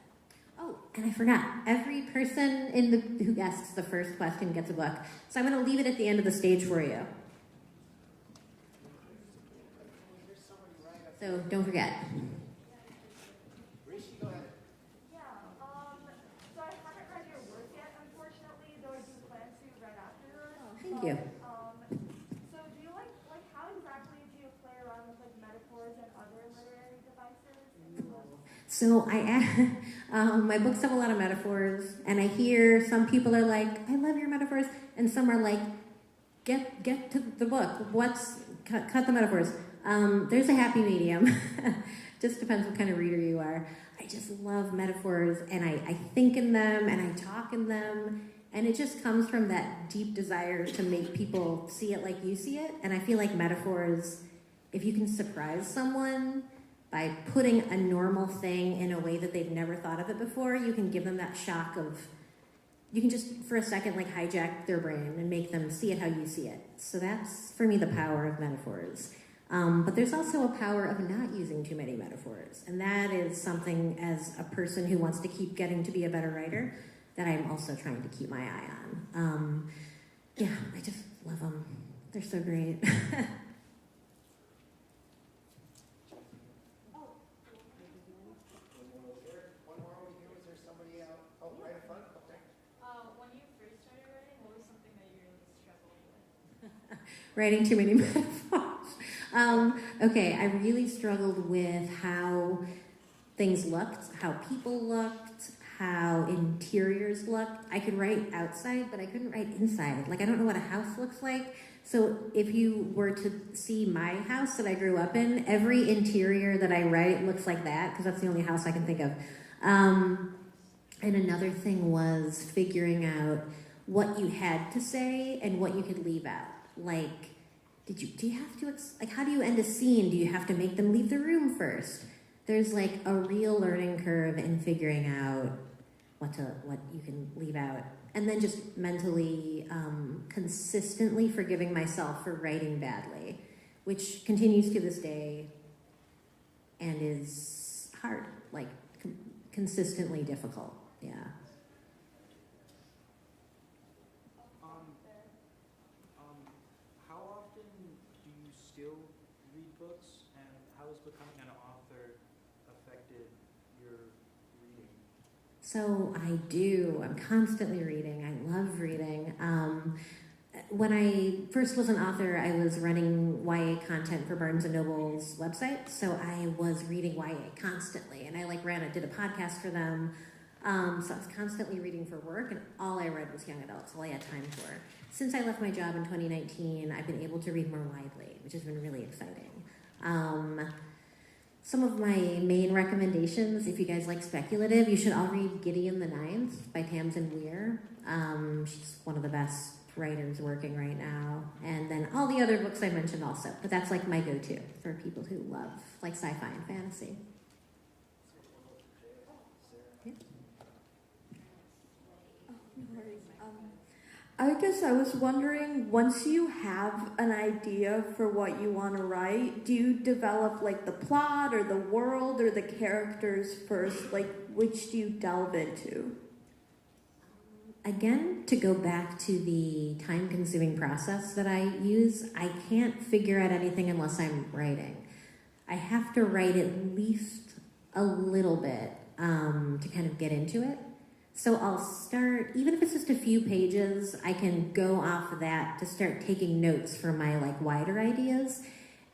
Oh, and I forgot. Every person who asks the first question gets a book. So I'm going to leave it at the end of the stage for you. So don't forget. Rishi, go ahead. Yeah, so I haven't read your work yet, unfortunately, though I do plan to right after yours. Oh, thank you. So do you like how exactly do you play around with like metaphors and other literary devices in your book? So my books have a lot of metaphors, and I hear some people are like, I love your metaphors, and some are like, get to the book. Cut the metaphors. There's a happy medium. Just depends what kind of reader you are. I just love metaphors, and I think in them, and I talk in them, and it just comes from that deep desire to make people see it like you see it. And I feel like metaphors, if you can surprise someone by putting a normal thing in a way that they've never thought of it before, you can give them that shock of, you can just for a second like hijack their brain and make them see it how you see it. So that's, for me, the power of metaphors. But there's also a power of not using too many metaphors. And that is something, as a person who wants to keep getting to be a better writer, that I'm also trying to keep my eye on. Yeah, I just love them. They're so great. Writing too many metaphors. Okay, I really struggled with how things looked, how people looked, how interiors looked. I could write outside, but I couldn't write inside. Like, I don't know what a house looks like. So if you were to see my house that I grew up in, every interior that I write looks like that, because that's the only house I can think of. And another thing was figuring out what you had to say and what you could leave out. Like, do you have to, how do you end a scene? Do you have to make them leave the room first? There's like a real learning curve in figuring out what you can leave out. And then just mentally, consistently forgiving myself for writing badly, which continues to this day and is hard, like consistently difficult, yeah. So I do. I'm constantly reading. I love reading. When I first was an author, I was running YA content for Barnes & Noble's website. So I was reading YA constantly. And I did a podcast for them. So I was constantly reading for work, and all I read was young adults, all I had time for. Since I left my job in 2019, I've been able to read more widely, which has been really exciting. Some of my main recommendations, if you guys like speculative, you should all read Gideon the Ninth by Tamsin Weir. She's one of the best writers working right now. And then all the other books I mentioned also. But that's like my go-to for people who love like sci-fi and fantasy. I guess I was wondering, once you have an idea for what you want to write, do you develop like the plot or the world or the characters first? Like, which do you delve into? Again, to go back to the time-consuming process that I use, I can't figure out anything unless I'm writing. I have to write at least a little bit to kind of get into it. So I'll start, even if it's just a few pages, I can go off of that to start taking notes for my like wider ideas.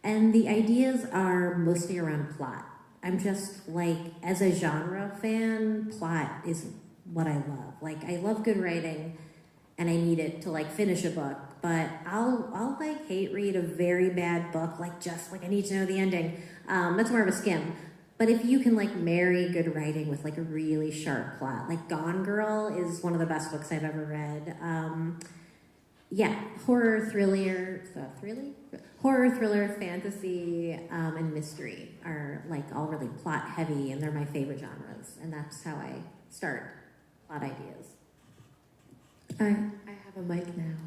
And the ideas are mostly around plot. I'm just like, as a genre fan, plot is what I love. Like, I love good writing and I need it to like finish a book, but I'll like hate read a very bad book, like just like I need to know the ending. That's more of a skim. But if you can like marry good writing with like a really sharp plot, like Gone Girl is one of the best books I've ever read. Horror, thriller, fantasy, and mystery are like all really plot heavy, and they're my favorite genres. And that's how I start plot ideas. I have a mic now.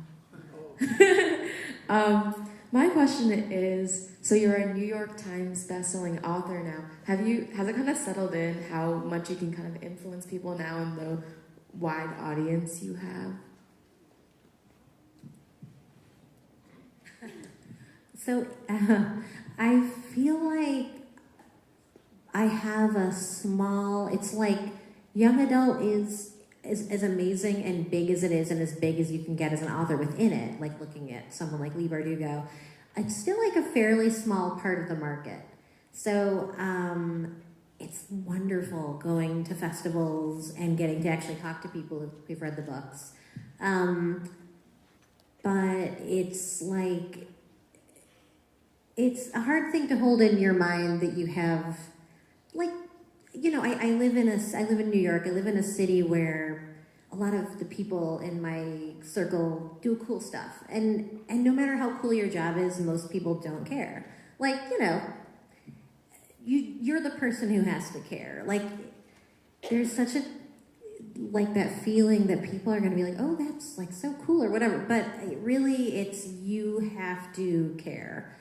My question is, so you're a New York Times bestselling author now. Has it kind of settled in how much you can kind of influence people now in the wide audience you have? So I feel like I have a small, it's like young adult is as amazing and big as it is, and as big as you can get as an author within it, like looking at someone like Leigh Bardugo, it's still like a fairly small part of the market. So it's wonderful going to festivals and getting to actually talk to people who've read the books. But it's like, it's a hard thing to hold in your mind that you have, like, you know, I live in New York. I live in a city where a lot of the people in my circle do cool stuff. And no matter how cool your job is, most people don't care. Like, you know, you're the person who has to care. Like, there's such a, like, that feeling that people are going to be like, oh, that's, like, so cool or whatever. But really, it's you have to care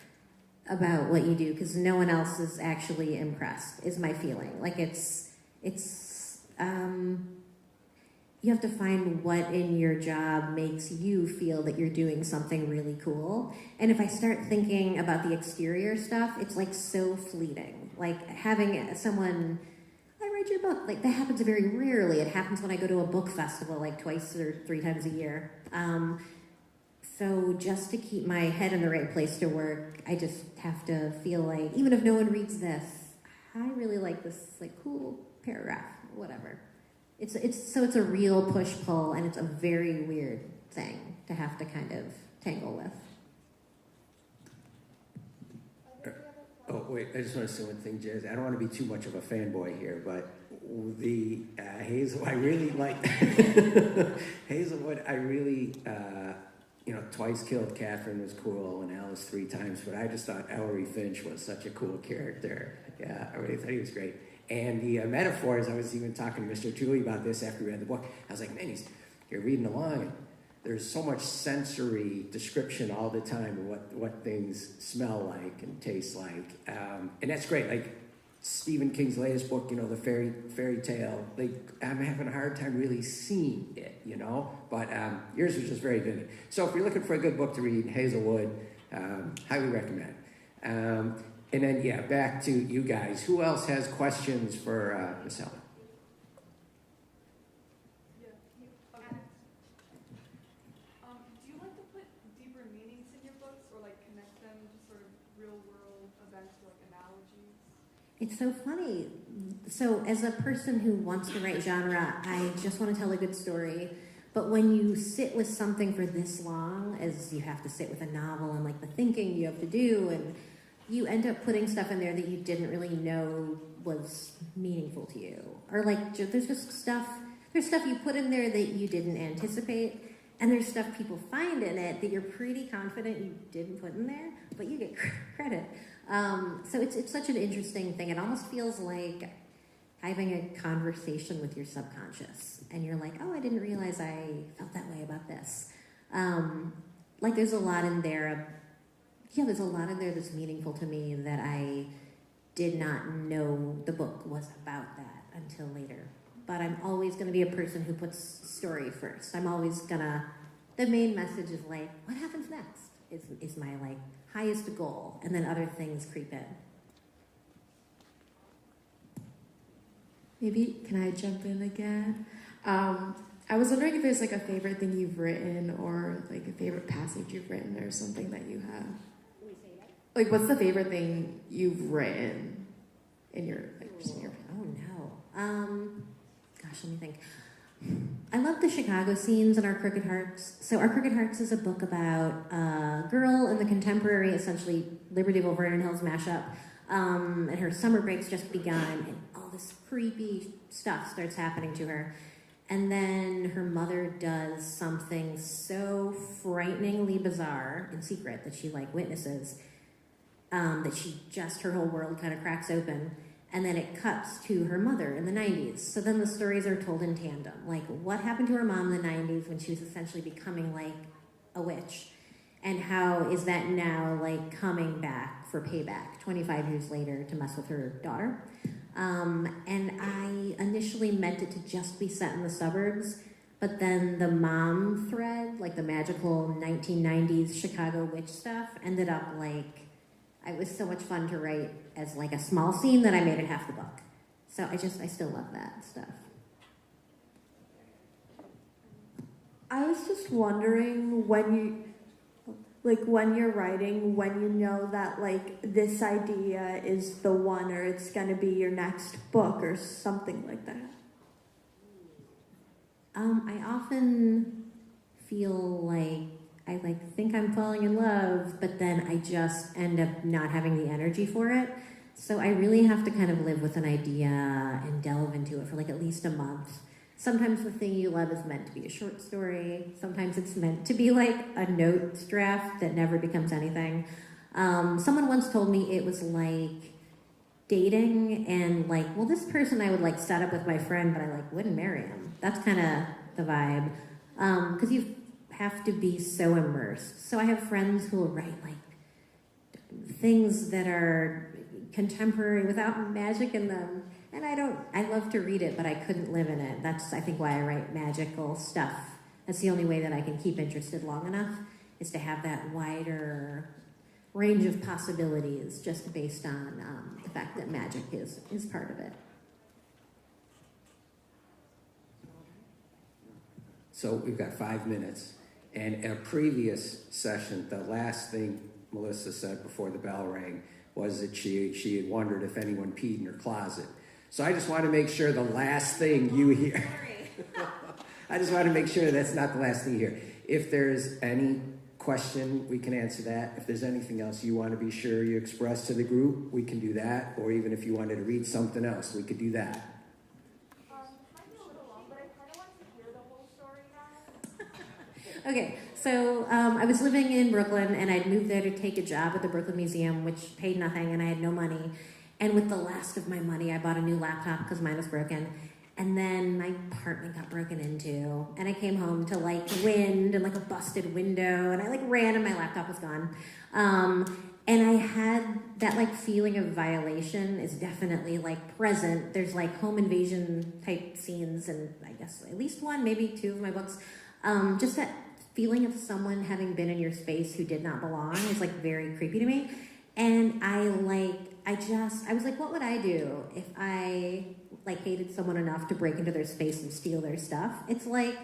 about what you do, because no one else is actually impressed, is my feeling. Like, you have to find what in your job makes you feel that you're doing something really cool. And if I start thinking about the exterior stuff, it's like so fleeting. Like having someone, I read your book, like that happens very rarely. It happens when I go to a book festival like twice or 3 times a year. So just to keep my head in the right place to work, I just have to feel like, even if no one reads this, I really like this like cool paragraph, whatever. It's a real push-pull, and it's a very weird thing to have to kind of tangle with. Oh, wait, I just want to say one thing, Jez. I don't want to be too much of a fanboy here, but the Hazel, I really like Hazelwood. I really, Twice Killed Catherine was cool, and Alice 3 times, but I just thought Ellery Finch was such a cool character. Yeah, I really thought he was great. And the metaphors, I was even talking to Mr. Tooley about this after we read the book. I was like, man, you're reading along, and there's so much sensory description all the time of what things smell like and taste like. And that's great. Like Stephen King's latest book, the fairy tale, like I'm having a hard time really seeing it, but yours was just very vivid. So if you're looking for a good book to read, Hazelwood, highly recommend. And then, back to you guys. Who else has questions for Miss Helen? It's so funny. So as a person who wants to write genre, I just want to tell a good story. But when you sit with something for this long, as you have to sit with a novel and like the thinking you have to do, and you end up putting stuff in there that you didn't really know was meaningful to you. Or like, there's stuff you put in there that you didn't anticipate, and there's stuff people find in it that you're pretty confident you didn't put in there, but you get credit. So it's such an interesting thing. It almost feels like having a conversation with your subconscious, and you're like, oh, I didn't realize I felt that way about this. Like there's a lot in there. There's a lot in there that's meaningful to me that I did not know the book was about that until later. But I'm always going to be a person who puts story first. I'm always gonna. The main message is like, what happens next is my like highest goal, and then other things creep in. Maybe, can I jump in again? I was wondering if there's like a favorite thing you've written, or like a favorite passage you've written, or something that you have. Like, what's the favorite thing you've written in your, like, just in your... Oh no. Gosh, let me think. I love the Chicago scenes in Our Crooked Hearts. So Our Crooked Hearts is a book about a girl in the contemporary, essentially Libertyville, Vernon Hills mashup, and her summer break's just begun, and all this creepy stuff starts happening to her. And then her mother does something so frighteningly bizarre in secret that she like witnesses, that her whole world kind of cracks open. And then it cuts to her mother in the 90s. So then the stories are told in tandem. Like, what happened to her mom in the 90s when she was essentially becoming like a witch? And how is that now like coming back for payback 25 years later to mess with her daughter? And I initially meant it to just be set in the suburbs, but then the mom thread, like the magical 1990s Chicago witch stuff, ended up like, it was so much fun to write as like a small scene that I made it half the book. So I still love that stuff. I was just wondering when you're writing, when you know that like this idea is the one, or it's going to be your next book or something like that. I often feel like I think I'm falling in love, but then I just end up not having the energy for it. So I really have to kind of live with an idea and delve into it for like at least a month. Sometimes the thing you love is meant to be a short story. Sometimes it's meant to be like a notes draft that never becomes anything. Someone once told me it was like dating and like, well, this person I would like set up with my friend, but I like wouldn't marry him. That's kind of the vibe. Because you have to be so immersed. So I have friends who will write like things that are contemporary without magic in them. And I love to read it, but I couldn't live in it. That's, I think, why I write magical stuff. That's the only way that I can keep interested long enough, is to have that wider range of possibilities just based on the fact that magic is part of it. So we've got 5 minutes. And in a previous session, the last thing Melissa said before the bell rang was that she had wondered if anyone peed in her closet. So I just want to make sure the last thing you hear... I just want to make sure that's not the last thing you hear. If there's any question, we can answer that. If there's anything else you want to be sure you express to the group, we can do that. Or even if you wanted to read something else, we could do that. Okay, so I was living in Brooklyn, and I'd moved there to take a job at the Brooklyn Museum, which paid nothing, and I had no money. And with the last of my money, I bought a new laptop because mine was broken. And then my apartment got broken into, and I came home to like wind and like a busted window, and I like ran and my laptop was gone. And I had that like feeling of violation is definitely like present. There's like home invasion type scenes, and I guess at least one, maybe two of my books. Just that feeling of someone having been in your space who did not belong is like very creepy to me. And I was like, what would I do if I like hated someone enough to break into their space and steal their stuff? It's like,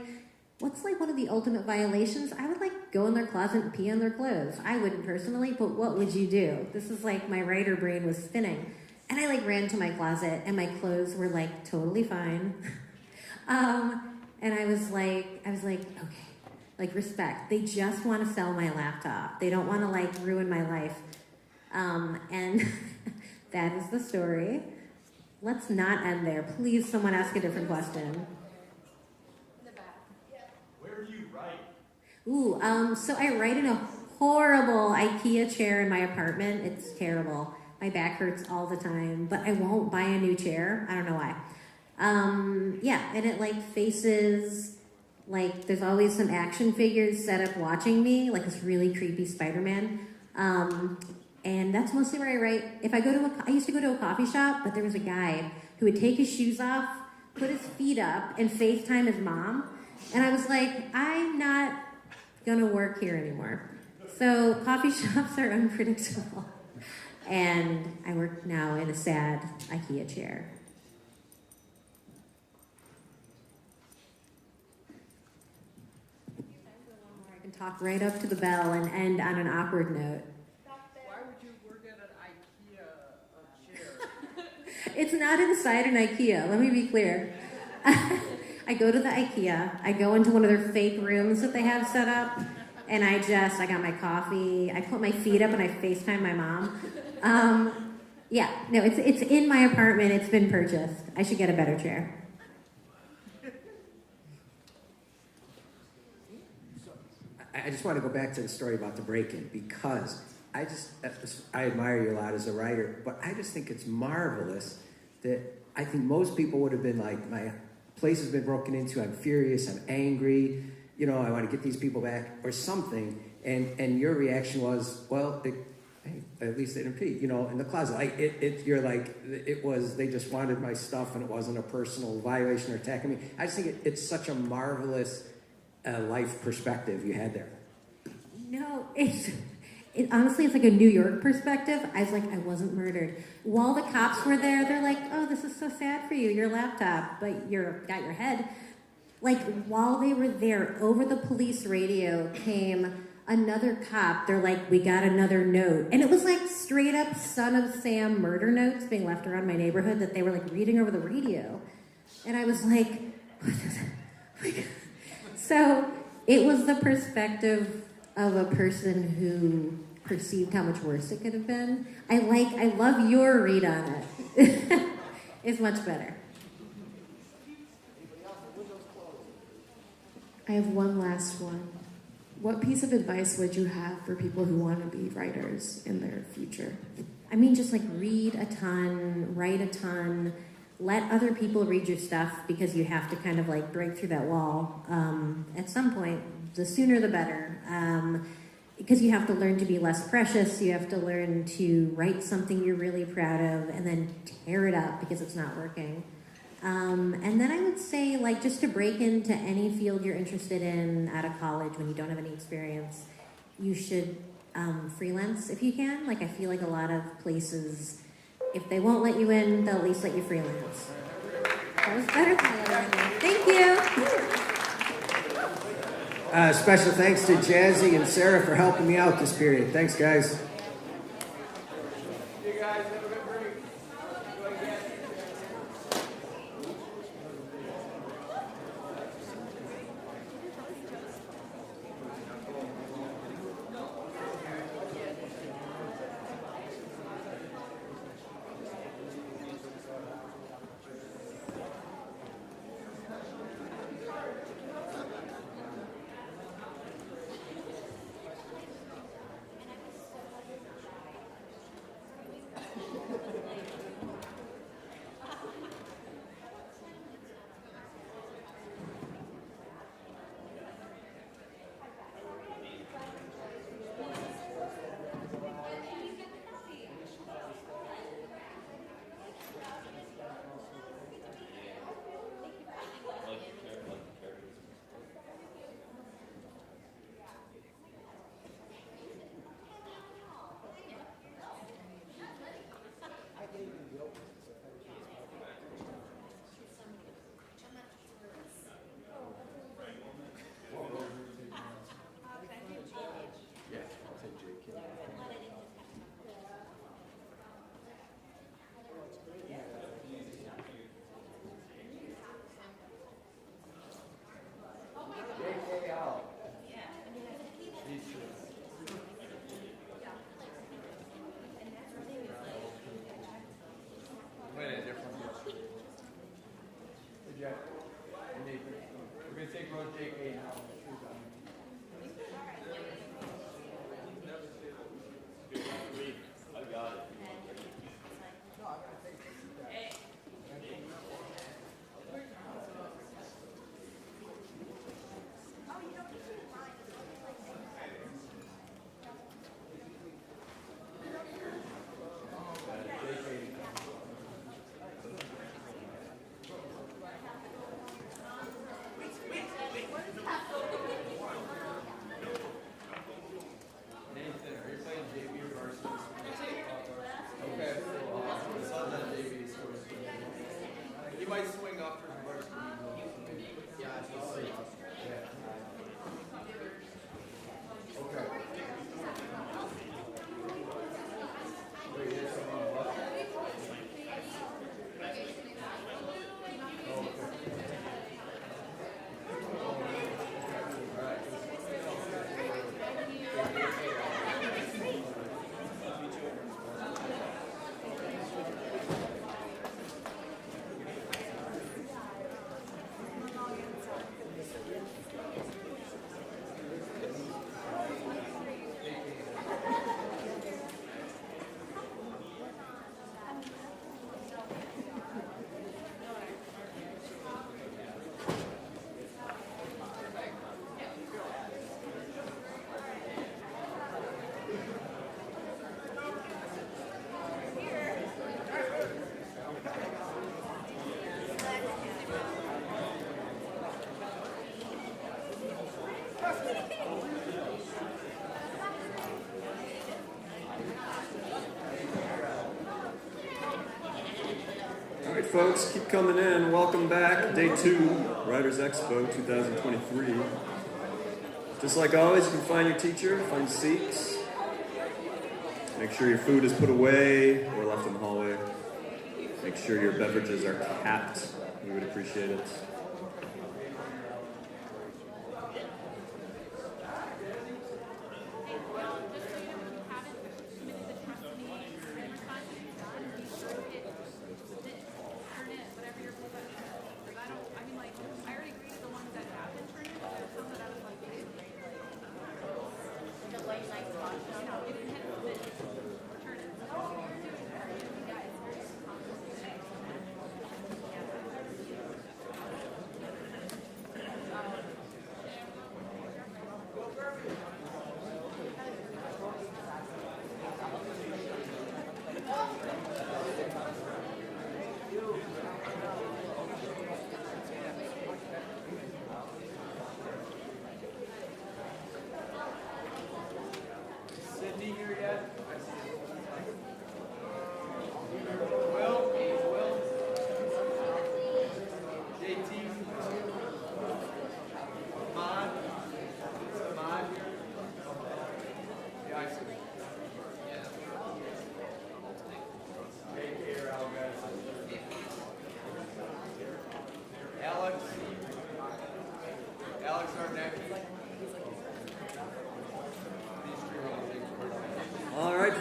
what's like one of the ultimate violations? I would like go in their closet and pee on their clothes. I wouldn't personally, but what would you do? This is like my writer brain was spinning. And I like ran to my closet and my clothes were like totally fine. And I was like, okay, like respect. They just want to sell my laptop. They don't want to like ruin my life. And that is the story. Let's not end there. Please, someone ask a different question. In the back. Where do you write? Ooh, so I write in a horrible IKEA chair in my apartment. It's terrible. My back hurts all the time, but I won't buy a new chair. I don't know why. Yeah, and it like faces, like there's always some action figures set up watching me, like this really creepy Spider-Man. And that's mostly where I write. If I go to I used to go to a coffee shop, but there was a guy who would take his shoes off, put his feet up, and FaceTime his mom. And I was like, I'm not gonna work here anymore. So coffee shops are unpredictable. And I work now in a sad IKEA chair. I can talk right up to the bell and end on an awkward note. Why would you work at an IKEA chair? It's not inside an IKEA, let me be clear. I go to the IKEA, I go into one of their fake rooms that they have set up, and I got my coffee, I put my feet up and I FaceTime my mom. Yeah, no, it's in my apartment, it's been purchased. I should get a better chair. I just want to go back to the story about the break-in because I admire you a lot as a writer, but I just think it's marvelous that I think most people would have been like, my place has been broken into, I'm furious, I'm angry, you know, I want to get these people back or something, and your reaction was, well, hey, at least they didn't pee, you know, in the closet. Like you're like, it was, they just wanted my stuff and it wasn't a personal violation or attacking me. I just think it's such a marvelous life perspective you had there. No, honestly, it's like a New York perspective. I was like, I wasn't murdered. While the cops were there, they're like, oh, this is so sad for you, your laptop, but got your head. Like, while they were there, over the police radio came another cop. They're like, we got another note. And it was like straight up Son of Sam murder notes being left around my neighborhood that they were like reading over the radio. And I was like, what is it? So it was the perspective of a person who perceived how much worse it could have been. I love your read on it. It's much better. I have one last one. What piece of advice would you have for people who want to be writers in their future? I mean, just like read a ton, write a ton, let other people read your stuff because you have to kind of like break through that wall at some point. The sooner the better. Because you have to learn to be less precious. You have to learn to write something you're really proud of and then tear it up because it's not working. And then I would say, like, just to break into any field you're interested in out of college when you don't have any experience, you should freelance if you can. Like, I feel like a lot of places, if they won't let you in, they'll at least let you freelance. That was better than the other one. Thank you. Special thanks to Jazzy and Sarah for helping me out this period. Thanks, guys. You guys have a good break. might swing after the verse. Okay. Folks, keep coming in. Welcome back. Day 2, Writers Expo 2023. Just like always, you can find your teacher, find seats. Make sure your food is put away or left in the hallway. Make sure your beverages are capped. We would appreciate it.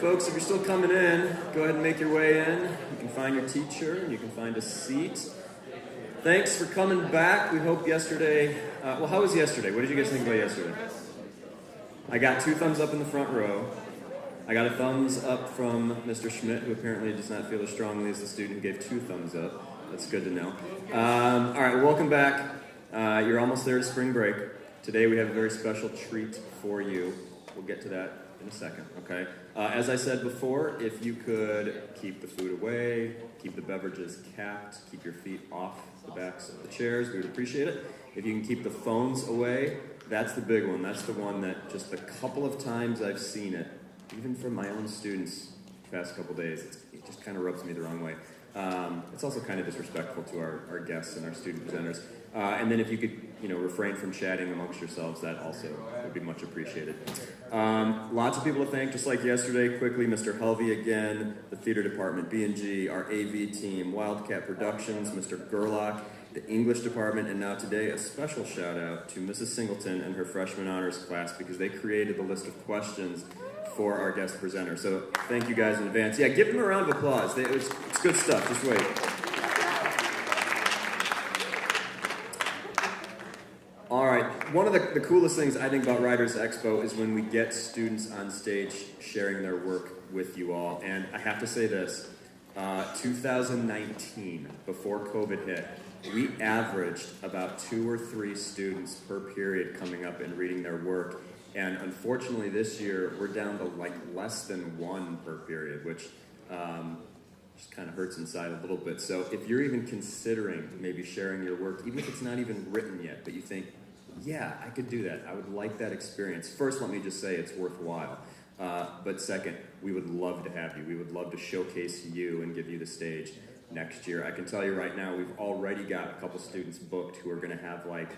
Folks, if you're still coming in, go ahead and make your way in. You can find your teacher, and you can find a seat. Thanks for coming back. We hope yesterday, how was yesterday? What did you guys think about yesterday? I got 2 thumbs up in the front row. I got a thumbs up from Mr. Schmidt, who apparently does not feel as strongly as the student who gave 2 thumbs up. That's good to know. All right, welcome back. You're almost there to spring break. Today we have a very special treat for you. We'll get to that in a second, okay? As I said before, if you could keep the food away, keep the beverages capped, keep your feet off the backs of the chairs, we would appreciate it. If you can keep the phones away, that's the big one. That's the one that just the couple of times I've seen it, even from my own students the past couple days, it just kind of rubs me the wrong way. It's also kind of disrespectful to our guests and our student presenters. And then if you could, refrain from chatting amongst yourselves, that also would be much appreciated. Lots of people to thank, just like yesterday. Quickly, Mr. Helvey again, the theater department, B&G, our AV team, Wildcat Productions, Mr. Gerlach, the English department, and now today a special shout out to Mrs. Singleton and her freshman honors class because they created the list of questions for our guest presenter. So thank you guys in advance. Yeah, give them a round of applause. It's good stuff. Just wait. All right. One of the coolest things I think about Writers Expo is when we get students on stage sharing their work with you all. And I have to say this, 2019, before COVID hit, we averaged about 2 or 3 students per period coming up and reading their work. And unfortunately this year, we're down to like less than 1 per period, which just kind of hurts inside a little bit. So if you're even considering maybe sharing your work, even if it's not even written yet, but you think, yeah, I could do that. I would like that experience. First, let me just say it's worthwhile. But second, we would love to have you. We would love to showcase you and give you the stage. next year. I can tell you right now, we've already got a couple students booked who are going to have like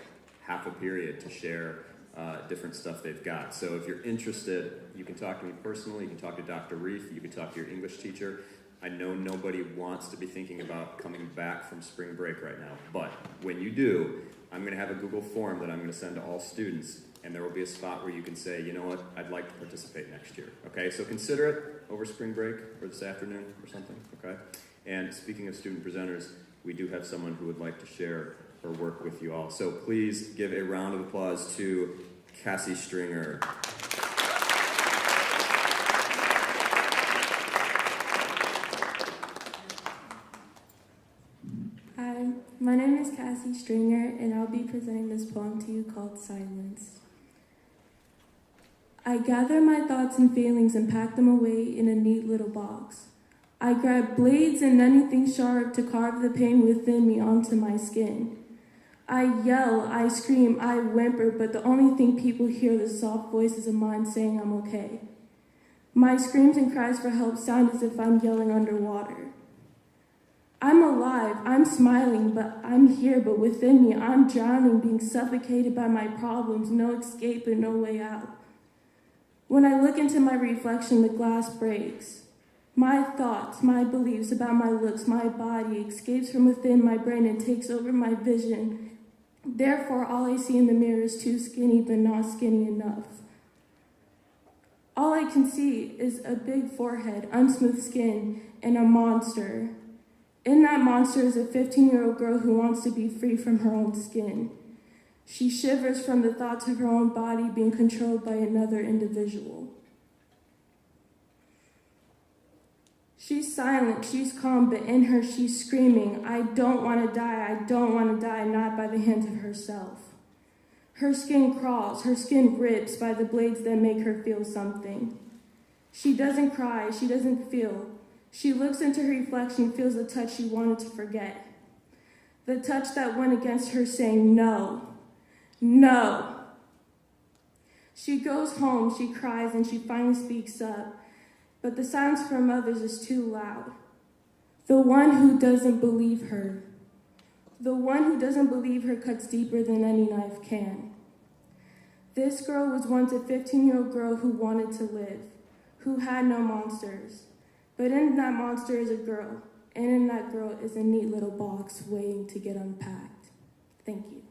half a period to share different stuff they've got. So if you're interested, you can talk to me personally, you can talk to Dr. Reef, you can talk to your English teacher. I know nobody wants to be thinking about coming back from spring break right now, but when you do, I'm going to have a Google form that I'm going to send to all students, and there will be a spot where you can say, you know what, I'd like to participate next year. Okay, so consider it over spring break or this afternoon or something, okay? And speaking of student presenters, we do have someone who would like to share her work with you all. So please give a round of applause to Kassi Stringer. Hi, my name is Kassi Stringer, and I'll be presenting this poem to you called Silence. I gather my thoughts and feelings and pack them away in a neat little box. I grab blades and anything sharp to carve the pain within me onto my skin. I yell, I scream, I whimper, but the only thing people hear are the soft voices of mine saying I'm okay. My screams and cries for help sound as if I'm yelling underwater. I'm alive, I'm smiling, but I'm here, but within me I'm drowning, being suffocated by my problems, no escape and no way out. When I look into my reflection, the glass breaks. My thoughts, my beliefs about my looks, my body escapes from within my brain and takes over my vision. Therefore, all I see in the mirror is too skinny, but not skinny enough. All I can see is a big forehead, unsmooth skin, and a monster. In that monster is a 15-year-old girl who wants to be free from her own skin. She shivers from the thoughts of her own body being controlled by another individual. She's silent, she's calm, but in her she's screaming, I don't want to die, I don't want to die, not by the hands of herself. Her skin crawls, her skin rips by the blades that make her feel something. She doesn't cry, she doesn't feel. She looks into her reflection, feels the touch she wanted to forget. The touch that went against her saying no, no. She goes home, she cries, and she finally speaks up. But the silence from others is too loud. The one who doesn't believe her. The one who doesn't believe her cuts deeper than any knife can. This girl was once a 15-year-old girl who wanted to live, who had no monsters. But in that monster is a girl, and in that girl is a neat little box waiting to get unpacked. Thank you.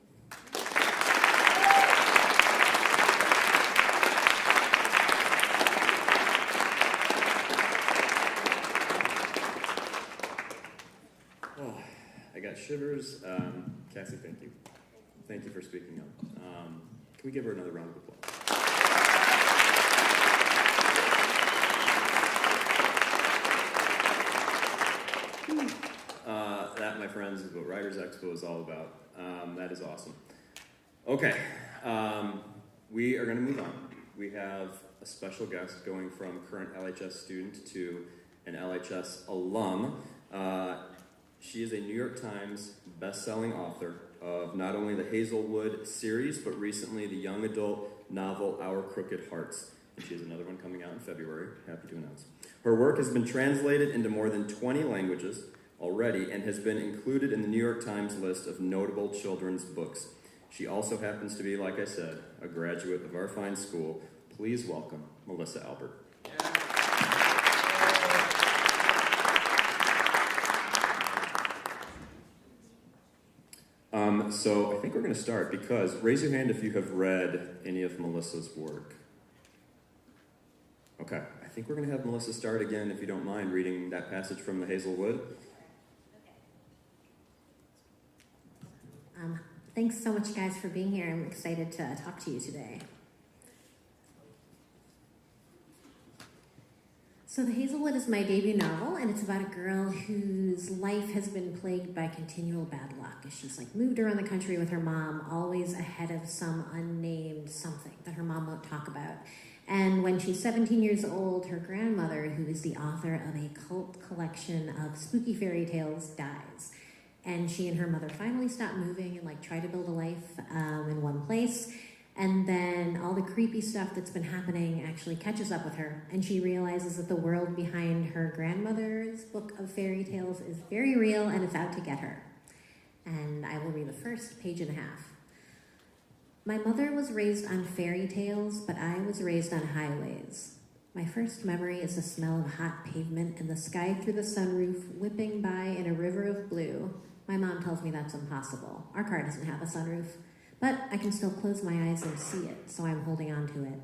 Shivers. Kassi, thank you. Thank you for speaking up. Can we give her another round of applause? That, my friends, is what Writers Expo is all about. That is awesome. Okay, we are going to move on. We have a special guest going from current LHS student to an LHS alum. She is a New York Times best-selling author of not only the Hazelwood series, but recently the young adult novel Our Crooked Hearts. And she has another one coming out in February, happy to announce. Her work has been translated into more than 20 languages already and has been included in the New York Times list of notable children's books. She also happens to be, like I said, a graduate of our fine school. Please welcome Melissa Albert. So I think we're going to start because raise your hand if you have read any of Melissa's work. Okay, I think we're going to have Melissa start again, if you don't mind, reading that passage from the Hazelwood. Thanks so much, guys, for being here. I'm excited to talk to you today. So The Hazelwood is my debut novel, and it's about a girl whose life has been plagued by continual bad luck. She's moved around the country with her mom, always ahead of some unnamed something that her mom won't talk about. And when she's 17 years old, her grandmother, who is the author of a cult collection of spooky fairy tales, dies. And she and her mother finally stop moving and try to build a life in one place. And then all the creepy stuff that's been happening actually catches up with her, and she realizes that the world behind her grandmother's book of fairy tales is very real and it's out to get her. And I will read the first page and a half. My mother was raised on fairy tales, but I was raised on highways. My first memory is the smell of hot pavement and the sky through the sunroof whipping by in a river of blue. My mom tells me that's impossible. Our car doesn't have a sunroof. But I can still close my eyes and see it, so I'm holding on to it.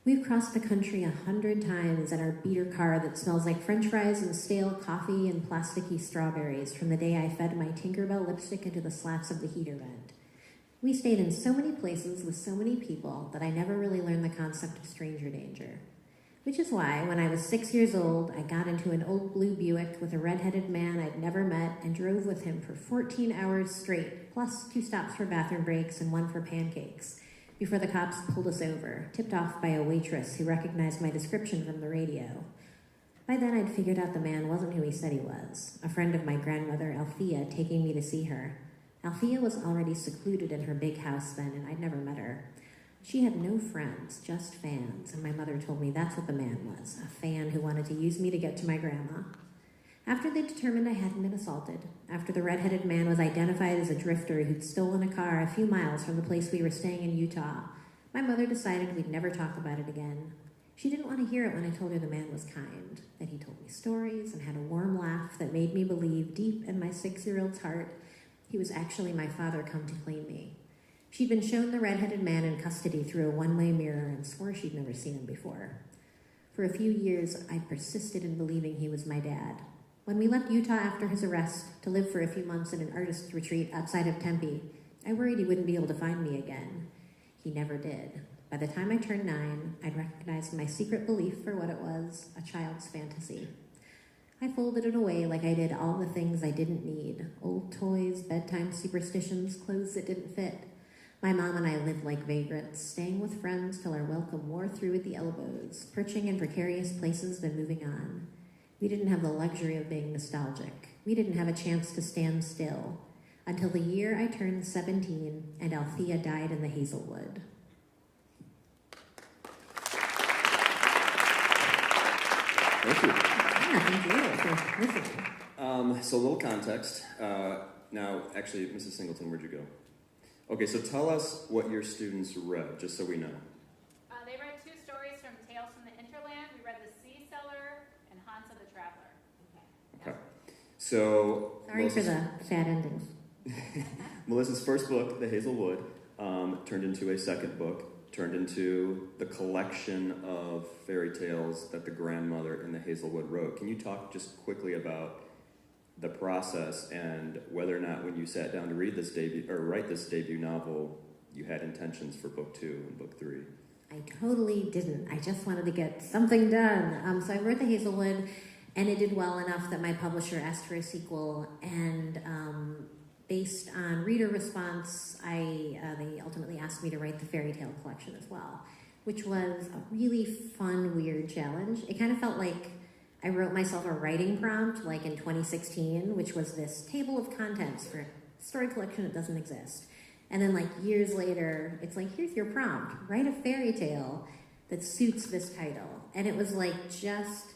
We've crossed the country 100 times in our beater car that smells like french fries and stale coffee and plasticky strawberries from the day I fed my Tinkerbell lipstick into the slats of the heater vent. We stayed in so many places with so many people that I never really learned the concept of stranger danger. Which is why, when I was 6 years old, I got into an old blue Buick with a red-headed man I'd never met and drove with him for 14 hours straight, plus 2 stops for bathroom breaks and 1 for pancakes, before the cops pulled us over, tipped off by a waitress who recognized my description from the radio. By then, I'd figured out the man wasn't who he said he was, a friend of my grandmother, Althea, taking me to see her. Althea was already secluded in her big house then, and I'd never met her. She had no friends, just fans, and my mother told me that's what the man was, a fan who wanted to use me to get to my grandma. After they determined I hadn't been assaulted, after the red-headed man was identified as a drifter who'd stolen a car a few miles from the place we were staying in Utah, my mother decided we'd never talk about it again. She didn't want to hear it when I told her the man was kind, that he told me stories and had a warm laugh that made me believe deep in my 6-year-old's heart he was actually my father come to claim me. She'd been shown the red-headed man in custody through a one-way mirror and swore she'd never seen him before. For a few years, I persisted in believing he was my dad. When we left Utah after his arrest to live for a few months in an artist retreat outside of Tempe, I worried he wouldn't be able to find me again. He never did. By the time I turned 9, I'd recognized my secret belief for what it was, a child's fantasy. I folded it away like I did all the things I didn't need, old toys, bedtime superstitions, clothes that didn't fit. My mom and I lived like vagrants, staying with friends till our welcome wore through at the elbows, perching in precarious places, then moving on. We didn't have the luxury of being nostalgic. We didn't have a chance to stand still until the year I turned 17 and Althea died in the Hazelwood. Thank you. Yeah, thank you for listening. So a little context. Now, actually, Mrs. Singleton, where'd you go? Okay, so tell us what your students read, just so we know. They read 2 stories from Tales from the Hinterland. We read The Sea Seller and Hans of the Traveler. Okay. So Sorry for the sad endings. Melissa's first book, The Hazelwood, turned into a second book, turned into the collection of fairy tales that the grandmother in the Hazelwood wrote. Can you talk just quickly about the process and whether or not when you sat down to write this debut novel, you had intentions for book 2 and book 3? I totally didn't. I just wanted to get something done. So I wrote The Hazelwood, and it did well enough that my publisher asked for a sequel, and based on reader response, they ultimately asked me to write the fairy tale collection as well, which was a really fun, weird challenge. It kind of felt like I wrote myself a writing prompt, like in 2016, which was this table of contents for a story collection that doesn't exist. And then like years later, it's like, here's your prompt. Write a fairy tale that suits this title. And it was like just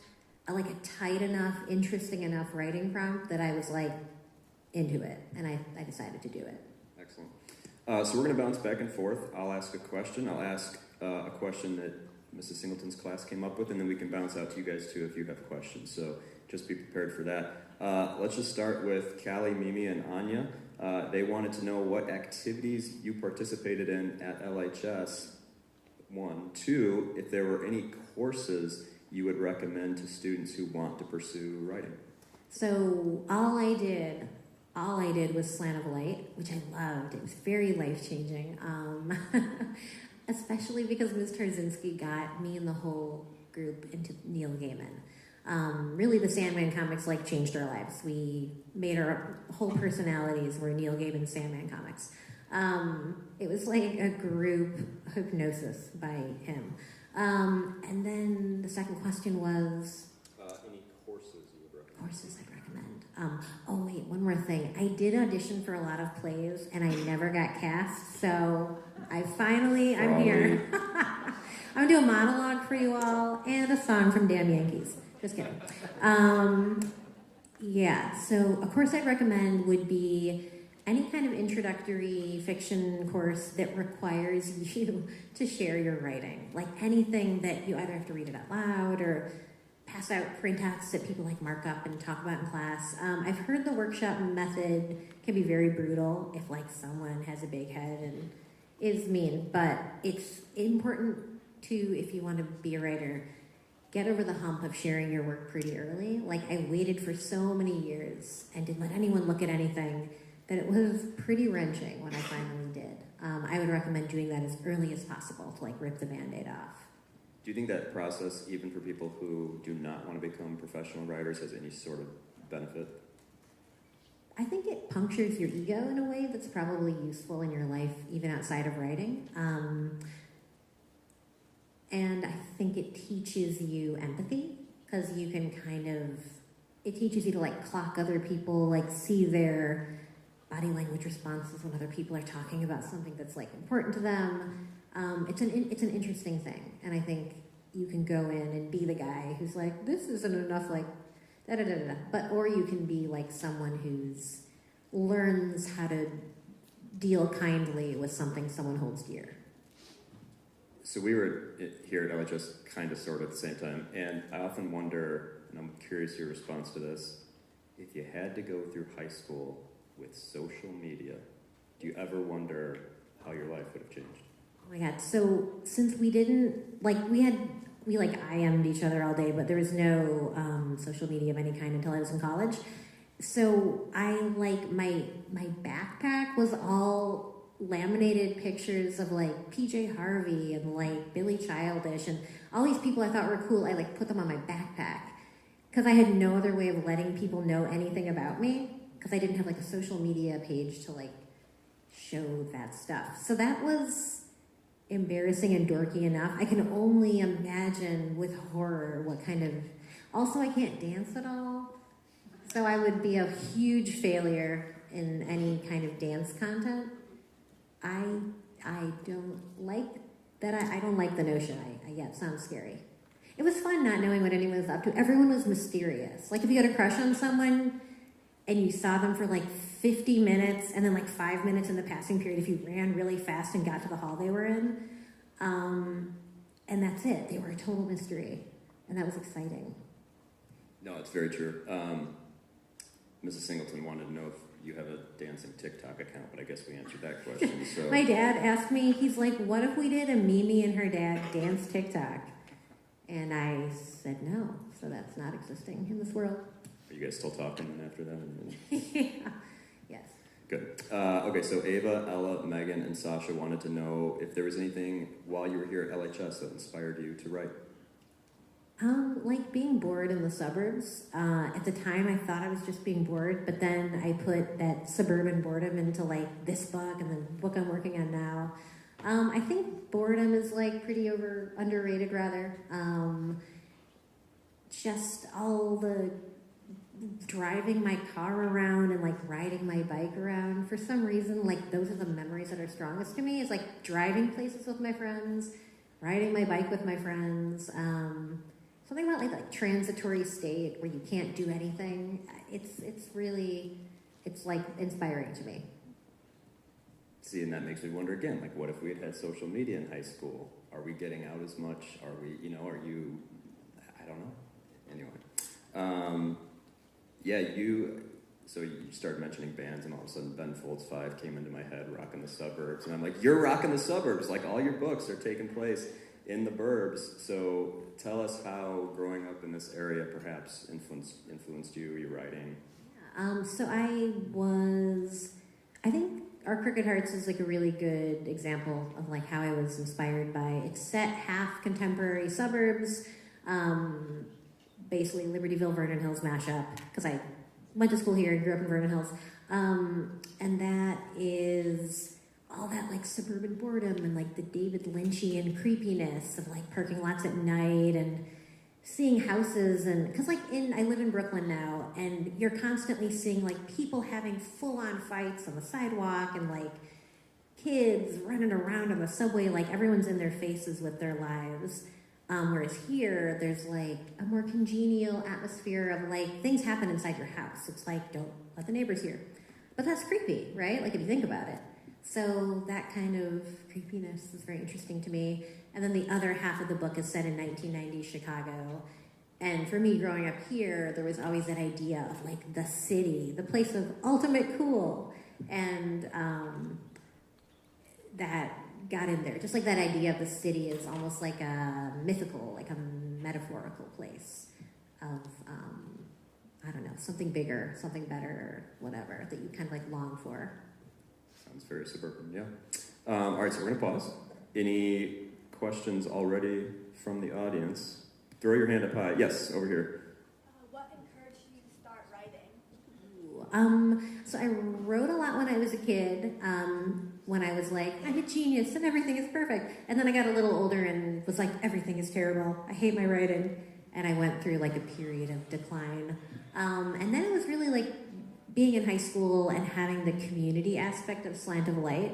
a tight enough, interesting enough writing prompt that I was like into it. And I decided to do it. Excellent. So we're going to bounce back and forth. I'll ask a question. I'll ask a question that Mrs. Singleton's class came up with, and then we can bounce out to you guys too if you have questions. So just be prepared for that. Let's just start with Callie, Mimi, and Anya. They wanted to know what activities you participated in at LHS, 1. 2, if there were any courses you would recommend to students who want to pursue writing. So all I did was Slant of Light, which I loved. It was very life-changing. Especially because Ms. Tarzinski got me and the whole group into Neil Gaiman. Really, the Sandman comics changed our lives. We made our whole personalities were Neil Gaiman's Sandman comics. It was like a group hypnosis by him. And then the second question was... any courses you would recommend? Courses I'd recommend. Oh, wait, one more thing. I did audition for a lot of plays, and I never got cast, so I'm here. I'm gonna do a monologue for you all and a song from Damn Yankees. Just kidding. Yeah, so a course I'd recommend would be any kind of introductory fiction course that requires you to share your writing. Like anything that you either have to read it out loud or pass out printouts that people like mark up and talk about in class. I've heard the workshop method can be very brutal if like someone has a big head and is mean, but it's important to, if you want to be a writer, get over the hump of sharing your work pretty early. Like I waited for so many years and didn't let anyone look at anything that it was pretty wrenching when I finally did. I would recommend doing that as early as possible to like rip the Band-Aid off. Do you think that process, even for people who do not want to become professional writers, has any sort of benefit? I think it punctures your ego in a way that's probably useful in your life, even outside of writing. And I think it teaches you empathy, because you can it teaches you to like clock other people, like see their body language responses when other people are talking about something that's like important to them. It's an interesting thing, and I think you can go in and be the guy who's like, this isn't enough, like da da da da. But or you can be like someone who's learns how to deal kindly with something someone holds dear. So we were here at LHS kind of sort of at the same time, and I often wonder, and I'm curious your response to this, if you had to go through high school with social media, do you ever wonder how your life would have changed? Oh my God, so since we didn't, like we IM'd each other all day, but there was no social media of any kind until I was in college. So I like, my backpack was all laminated pictures of like PJ Harvey and like Billy Childish and all these people I thought were cool. I like put them on my backpack because I had no other way of letting people know anything about me, because I didn't have like a social media page to like show that stuff. So that was embarrassing and dorky enough. I can only imagine with horror what kind of, also I can't dance at all. So I would be a huge failure in any kind of dance content. I don't like that. I don't like the notion. Yeah, it sounds scary. It was fun not knowing what anyone was up to. Everyone was mysterious. Like if you had a crush on someone and you saw them for like 50 minutes and then like 5 minutes in the passing period if you ran really fast and got to the hall they were in. And that's it. They were a total mystery. And that was exciting. No, it's very true. Mrs. Singleton wanted to know if you have a dancing TikTok account, but I guess we answered that question. So my dad asked me, he's like, what if we did a Mimi and her dad dance TikTok? And I said no, so that's not existing in this world. Are you guys still talking then after that? Yeah. Yes. Good. Okay, so Ava, Ella, Megan, and Sasha wanted to know if there was anything while you were here at LHS that inspired you to write. Like being bored in the suburbs. At the time, I thought I was just being bored, but then I put that suburban boredom into like this book and the book I'm working on now. I think boredom is like pretty underrated rather. Just all the driving my car around and like riding my bike around. For some reason, like those are the memories that are strongest to me. Is like driving places with my friends, riding my bike with my friends. Something about like transitory state where you can't do anything. It's like inspiring to me. See, and that makes me wonder again, like what if we had social media in high school? Are we getting out as much? Are we, are you, I don't know. Anyway. So you started mentioning bands and all of a sudden Ben Folds 5 came into my head, Rockin' the Suburbs. And I'm like, you're rocking the suburbs. Like all your books are taking place in the burbs. So tell us how growing up in this area perhaps influenced you, your writing. So I think Our Crooked Hearts is like a really good example of like how I was inspired by. It's set half contemporary suburbs, basically Libertyville, Vernon Hills mashup, because I went to school here and grew up in Vernon Hills. And that is all that like suburban boredom and like the David Lynchian creepiness of like parking lots at night and seeing houses. And because like I live in Brooklyn now, and you're constantly seeing like people having full-on fights on the sidewalk and like kids running around on the subway, like everyone's in their faces with their lives. Whereas here, there's like a more congenial atmosphere of like things happen inside your house. It's like, don't let the neighbors hear. But that's creepy, right? Like if you think about it. So that kind of creepiness is very interesting to me. And then the other half of the book is set in 1990s Chicago. And for me, growing up here, there was always that idea of like the city, the place of ultimate cool. And that got in there. Just like that idea of the city is almost like a mythical, like a metaphorical place of, I don't know, something bigger, something better, whatever, that you kind of like long for. Sounds very suburban, yeah. All right, so we're going to pause. Any questions already from the audience? Throw your hand up high. Yes, over here. What encouraged you to start writing? So I wrote a lot when I was a kid, when I was like, I'm a genius and everything is perfect. And then I got a little older and was like, everything is terrible. I hate my writing. And I went through like a period of decline. And then it was really like being in high school and having the community aspect of Slant of Light.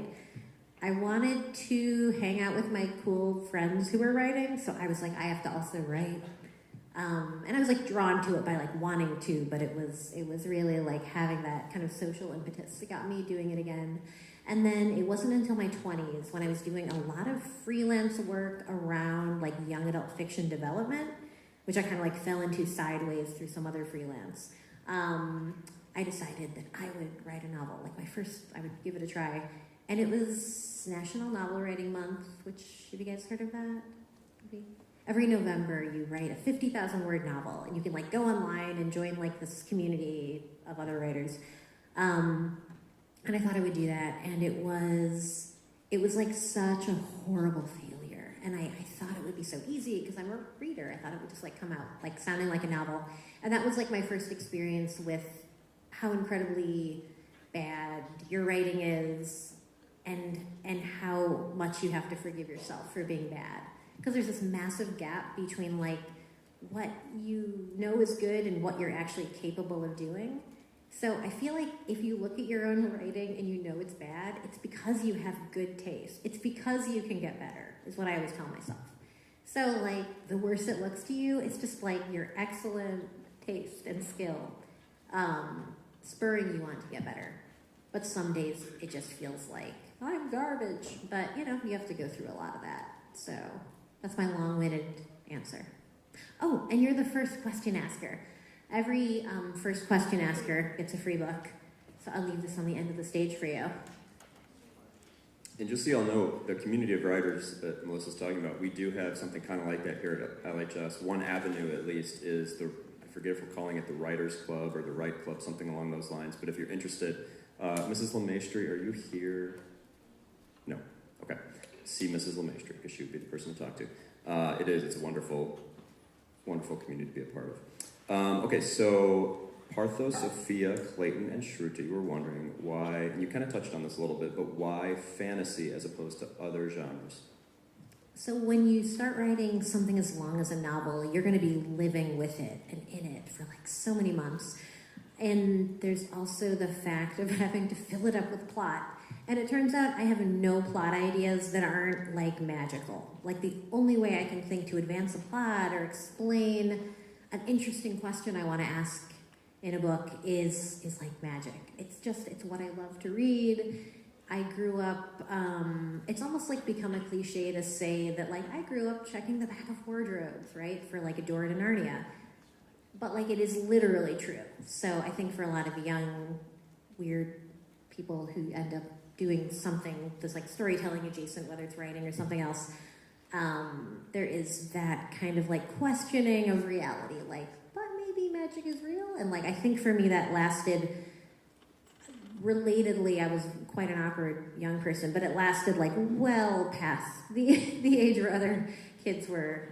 I wanted to hang out with my cool friends who were writing, so I was like, I have to also write. And I was like drawn to it by like wanting to, but it was really like having that kind of social impetus that got me doing it again. And then it wasn't until my 20s when I was doing a lot of freelance work around like young adult fiction development, which I kind of like fell into sideways through some other freelance. I decided that I would write a novel. Like I would give it a try. And it was National Novel Writing Month, which, have you guys heard of that? Maybe? Every November you write a 50,000 word novel, and you can like go online and join like this community of other writers. And I thought I would do that, and it was like such a horrible failure. And I thought it would be so easy because I'm a reader. I thought it would just like come out like sounding like a novel. And that was like my first experience with how incredibly bad your writing is and how much you have to forgive yourself for being bad. Because there's this massive gap between like what you know is good and what you're actually capable of doing. So I feel like if you look at your own writing and you know it's bad, it's because you have good taste. It's because you can get better, is what I always tell myself. So like the worse it looks to you, it's just like your excellent taste and skill spurring you on to get better. But some days it just feels like, I'm garbage. But, you know, you have to go through a lot of that. So that's my long-winded answer. Oh, and you're the first question asker. Every first question asker gets a free book. So I'll leave this on the end of the stage for you. And just so y'all know, the community of writers that Melissa's talking about, we do have something kind of like that here at LHS. One avenue, at least, is I forget if we're calling it the Writers Club or the Write Club, something along those lines. But if you're interested, Mrs. LeMaistry, are you here? No. Okay. See Mrs. LeMaistry, because she would be the person to talk to. It's a wonderful, wonderful community to be a part of. Okay, so Partho, Sophia, Clayton, and Shruti were wondering why, and you kind of touched on this a little bit, but why fantasy as opposed to other genres? So when you start writing something as long as a novel, you're going to be living with it and in it for like so many months. And there's also the fact of having to fill it up with plot. And it turns out I have no plot ideas that aren't like magical. Like the only way I can think to advance a plot or explain an interesting question I want to ask in a book is like magic. It's what I love to read. I grew up, it's almost like become a cliche to say that like I grew up checking the back of wardrobes, right? For like a door to Narnia. But like it is literally true. So I think for a lot of young, weird people who end up doing something that's like storytelling adjacent, whether it's writing or something else, there is that kind of like questioning of reality, like, but maybe magic is real? And like, I think for me that lasted, relatedly, I was quite an awkward young person, but it lasted like well past the age where other kids were,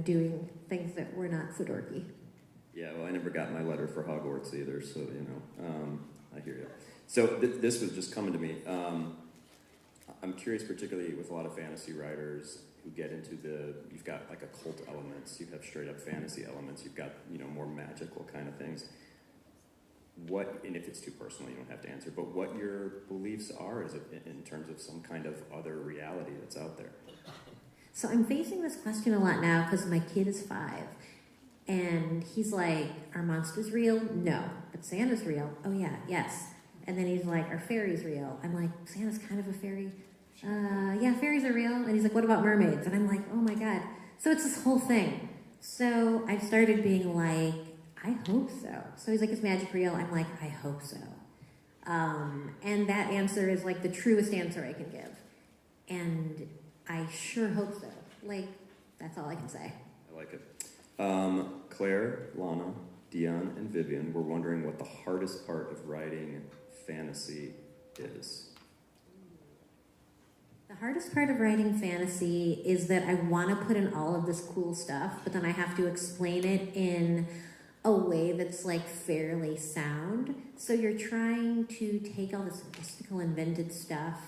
doing things that were not so dorky. Yeah, well, I never got my letter for Hogwarts either, so, I hear you. So this was just coming to me. I'm curious, particularly with a lot of fantasy writers who get into you've got like occult elements, you have straight up fantasy elements, you've got, more magical kind of things. what, and if it's too personal, you don't have to answer, but what your beliefs are in terms of some kind of other reality that's out there. So I'm facing this question a lot now because my kid is 5. And he's like, are monsters real? No. But Santa's real? Oh yeah, yes. And then he's like, are fairies real? I'm like, Santa's kind of a fairy. Yeah, fairies are real. And he's like, what about mermaids? And I'm like, oh my God. So it's this whole thing. So I started being like, I hope so. So he's like, is magic real? I'm like, I hope so. And that answer is like the truest answer I can give. And I sure hope so. Like, that's all I can say. I like it. Claire, Lana, Dion, and Vivian were wondering what the hardest part of writing fantasy is. The hardest part of writing fantasy is that I want to put in all of this cool stuff, but then I have to explain it in a way that's like fairly sound. So you're trying to take all this mystical invented stuff,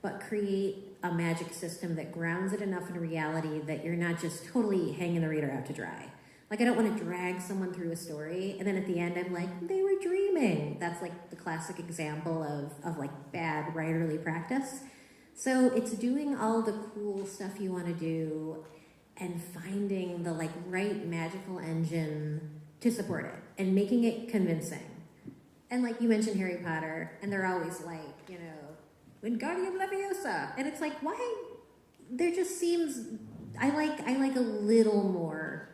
but create a magic system that grounds it enough in reality that you're not just totally hanging the reader out to dry. Like, I don't want to drag someone through a story, and then at the end I'm like, they were dreaming. That's like the classic example of like bad writerly practice. So it's doing all the cool stuff you want to do and finding the like right magical engine to support it and making it convincing. And like you mentioned Harry Potter, and they're always like, you know, Wingardium Leviosa, and it's like, why? There just seems I like a little more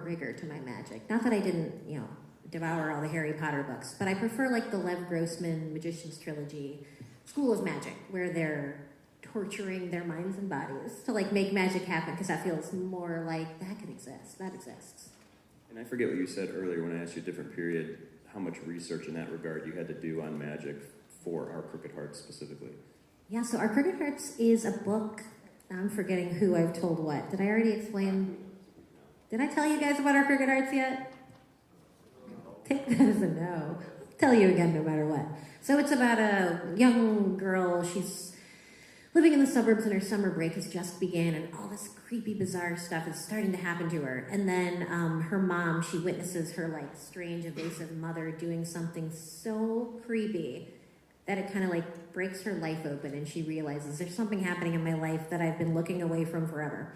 rigor to my magic. Not that I didn't, you know, devour all the Harry Potter books, but I prefer like the Lev Grossman Magician's Trilogy, School of Magic, where they're torturing their minds and bodies to like make magic happen, because that feels more like that could exist. That exists. And I forget what you said earlier when I asked you a different period, how much research in that regard you had to do on magic for Our Crooked Hearts specifically. Yeah, so Our Crooked Hearts is a book. I'm forgetting who I've told what. Did I already explain? Did I tell you guys about Our Crooked Hearts yet? Take that as a no. I'll tell you again no matter what. So it's about a young girl. She's living in the suburbs and her summer break has just begun, and all this creepy, bizarre stuff is starting to happen to her. And then her mom, she witnesses her like strange, evasive mother doing something so creepy that it kind of like breaks her life open, and she realizes there's something happening in my life that I've been looking away from forever.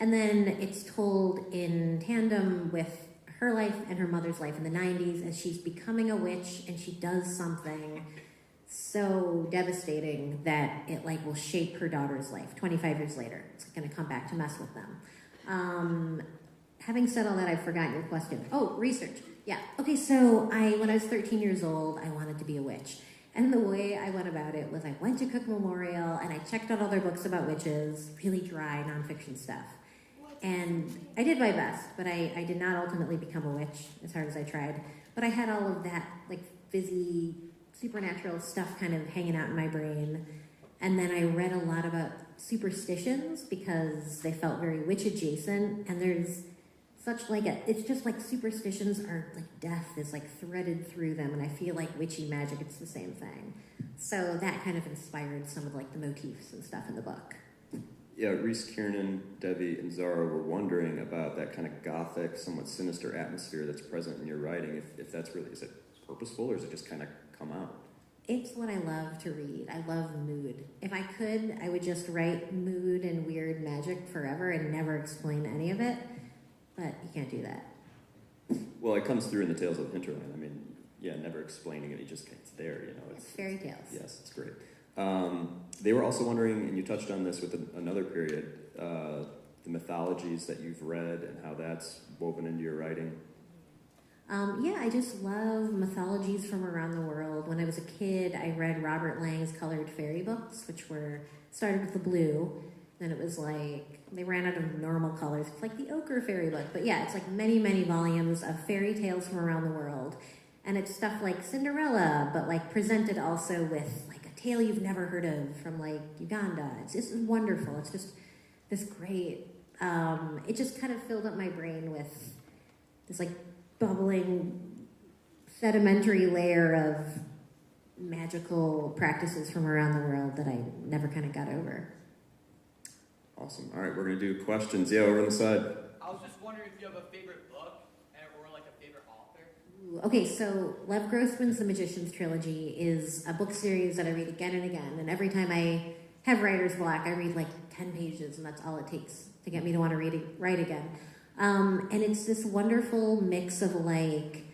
And then it's told in tandem with her life and her mother's life in the 90s as she's becoming a witch, and she does something so devastating that it like will shape her daughter's life 25 years later. It's going to come back to mess with them. Having said all that, I've forgotten your question. Oh, research. Yeah. Okay, so when I was 13 years old, I wanted to be a witch. And the way I went about it was I went to Cook Memorial and I checked out other books about witches, really dry nonfiction stuff. And I did my best, but I did not ultimately become a witch as hard as I tried. But I had all of that like fizzy, supernatural stuff kind of hanging out in my brain. And then I read a lot about superstitions because they felt very witch adjacent. And there's such like it's just like superstitions are like death is like threaded through them. And I feel like witchy magic, it's the same thing. So that kind of inspired some of like the motifs and stuff in the book. Yeah, Reese, Kiernan, Debbie, and Zara were wondering about that kind of gothic, somewhat sinister atmosphere that's present in your writing. If that's really, is it purposeful or does it just kind of come out? It's what I love to read. I love mood. If I could, I would just write mood and weird magic forever and never explain any of it. But you can't do that. Well, it comes through in the Tales of the Hinterland. I mean, yeah, never explaining it. It's there, you know. It's fairy tales. Yes, it's great. They were also wondering, and you touched on this with another period, the mythologies that you've read and how that's woven into your writing. Yeah, I just love mythologies from around the world. When I was a kid, I read Robert Lang's colored fairy books, which started with the blue. Then it was like, they ran out of normal colors. It's like the ochre fairy book. But yeah, it's like many, many volumes of fairy tales from around the world. And it's stuff like Cinderella, but like presented also with like a tale you've never heard of from like Uganda. It's just wonderful. It's just this great, it just kind of filled up my brain with this like bubbling sedimentary layer of magical practices from around the world that I never kind of got over. Awesome. All right, we're going to do questions. Yeah, over on the side. I was just wondering if you have a favorite book or like a favorite author. Ooh, Okay, so Lev Grossman's The Magician's Trilogy is a book series that I read again and again. And every time I have writer's block, I read like 10 pages, and that's all it takes to get me to want to write again. And it's this wonderful mix of like,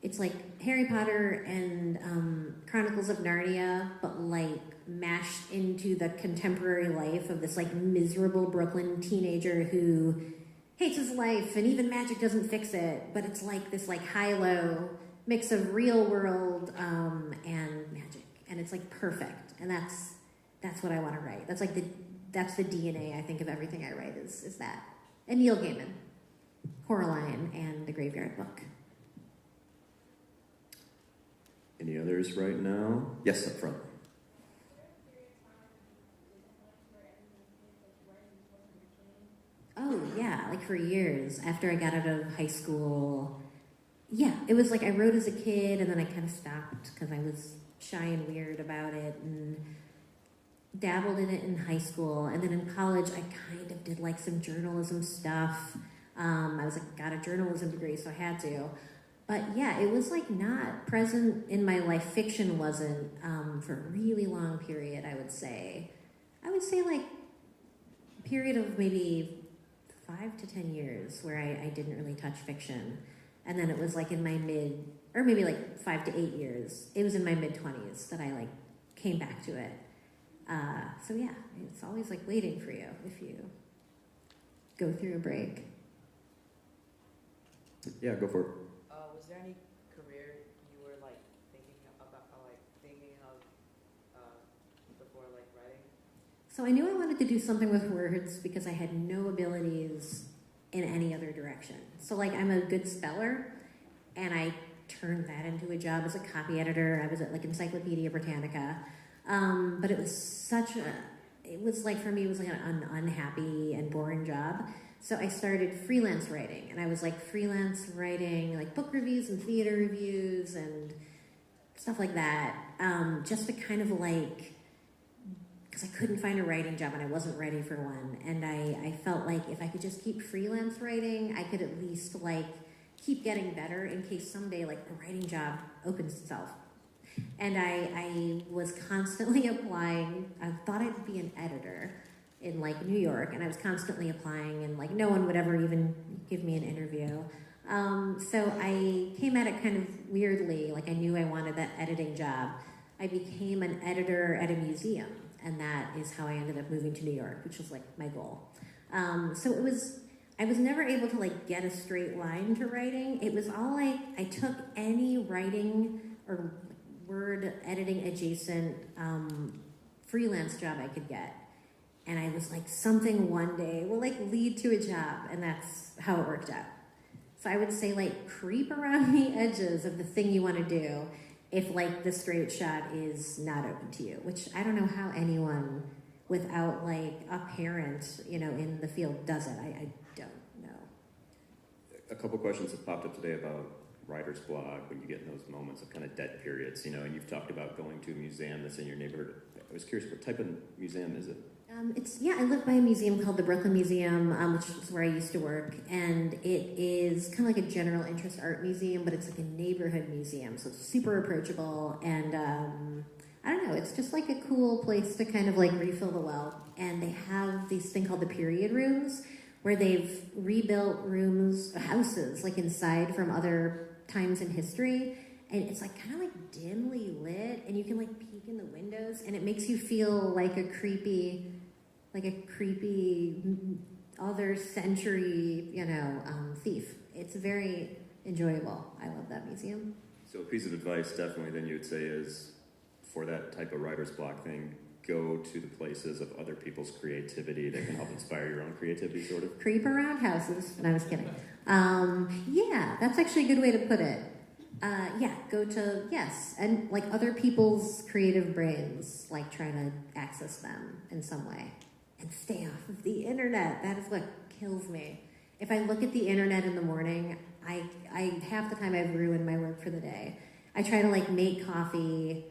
it's like Harry Potter and Chronicles of Narnia, but like mashed into the contemporary life of this like miserable Brooklyn teenager who hates his life, and even magic doesn't fix it. But it's like this like high-low mix of real world and magic, and it's like perfect. And that's what I want to write. That's like that's the DNA I think of everything I write is that. And Neil Gaiman, Coraline, and The Graveyard Book. Any others right now? Yes, up front. Oh, yeah, like for years after I got out of high school. Yeah, it was like I wrote as a kid, and then I kind of stopped because I was shy and weird about it, and dabbled in it in high school. And then in college, I kind of did like some journalism stuff. I was like, got a journalism degree, so I had to. But yeah, it was like not present in my life. Fiction wasn't for a really long period, I would say. I would say like a period of maybe 5 to 10 years where I didn't really touch fiction. And then it was like in my or maybe like 5 to 8 years. It was in my mid-20s that I like came back to it. So yeah, it's always like waiting for you if you go through a break. Yeah, go for it. Was there any career you were like thinking of before like writing? So I knew I wanted to do something with words because I had no abilities in any other direction. So like I'm a good speller, and I turned that into a job as a copy editor. I was at like Encyclopedia Britannica. But it was for me, it was like an unhappy and boring job. So I started freelance writing, and I was like freelance writing like book reviews and theater reviews and stuff like that, just to kind of like, because I couldn't find a writing job and I wasn't ready for one. And I felt like if I could just keep freelance writing, I could at least like keep getting better in case someday like a writing job opens itself. And I was constantly applying. I thought I'd be an editor in like New York, and I was constantly applying, and like no one would ever even give me an interview. So I came at it kind of weirdly, like I knew I wanted that editing job. I became an editor at a museum, and that is how I ended up moving to New York, which was like my goal. So I was never able to like get a straight line to writing. It was all like I took any writing or word editing adjacent freelance job I could get. And I was like, something one day will like lead to a job, and that's how it worked out. So I would say like creep around the edges of the thing you want to do if like the straight shot is not open to you, which I don't know how anyone without like a parent, in the field does it. I don't know. A couple questions have popped up today about writer's block, when you get in those moments of kind of dead periods, and you've talked about going to a museum that's in your neighborhood. I was curious, what type of museum is it? I live by a museum called the Brooklyn Museum, which is where I used to work, and it is kind of like a general interest art museum, but it's like a neighborhood museum, so it's super approachable, and I don't know, it's just like a cool place to kind of like refill the well. And they have these thing called the period rooms, where they've rebuilt houses like inside from other times in history, and it's like kind of like dimly lit, and you can like peek in the windows, and it makes you feel like a creepy other century, thief. It's very enjoyable. I love that museum. So a piece of advice definitely then you would say is, for that type of writer's block thing, go to the places of other people's creativity that can help inspire your own creativity, sort of. Creep around houses. No, I was kidding. Yeah, that's actually a good way to put it. Go to, and like other people's creative brains, like try to access them in some way. And stay off of the internet. That is what kills me. If I look at the internet in the morning, I half the time I've ruined my work for the day. I try to like make coffee,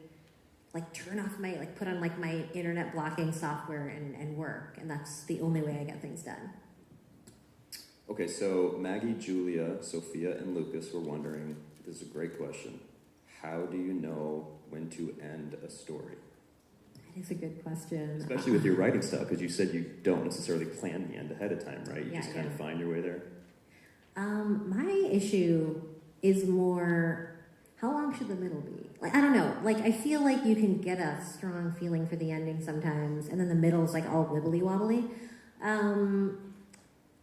like turn off put on like my internet blocking software and work. And that's the only way I get things done. Okay, so Maggie, Julia, Sophia, and Lucas were wondering, This is a great question. How do you know when to end a story? That is a good question. Especially with your writing style, because you said you don't necessarily plan the end ahead of time, right? You just kind of find your way there. My issue is more, how long should the middle be? Like, I don't know. Like, I feel like you can get a strong feeling for the ending sometimes, and then the middle's like all wibbly wobbly.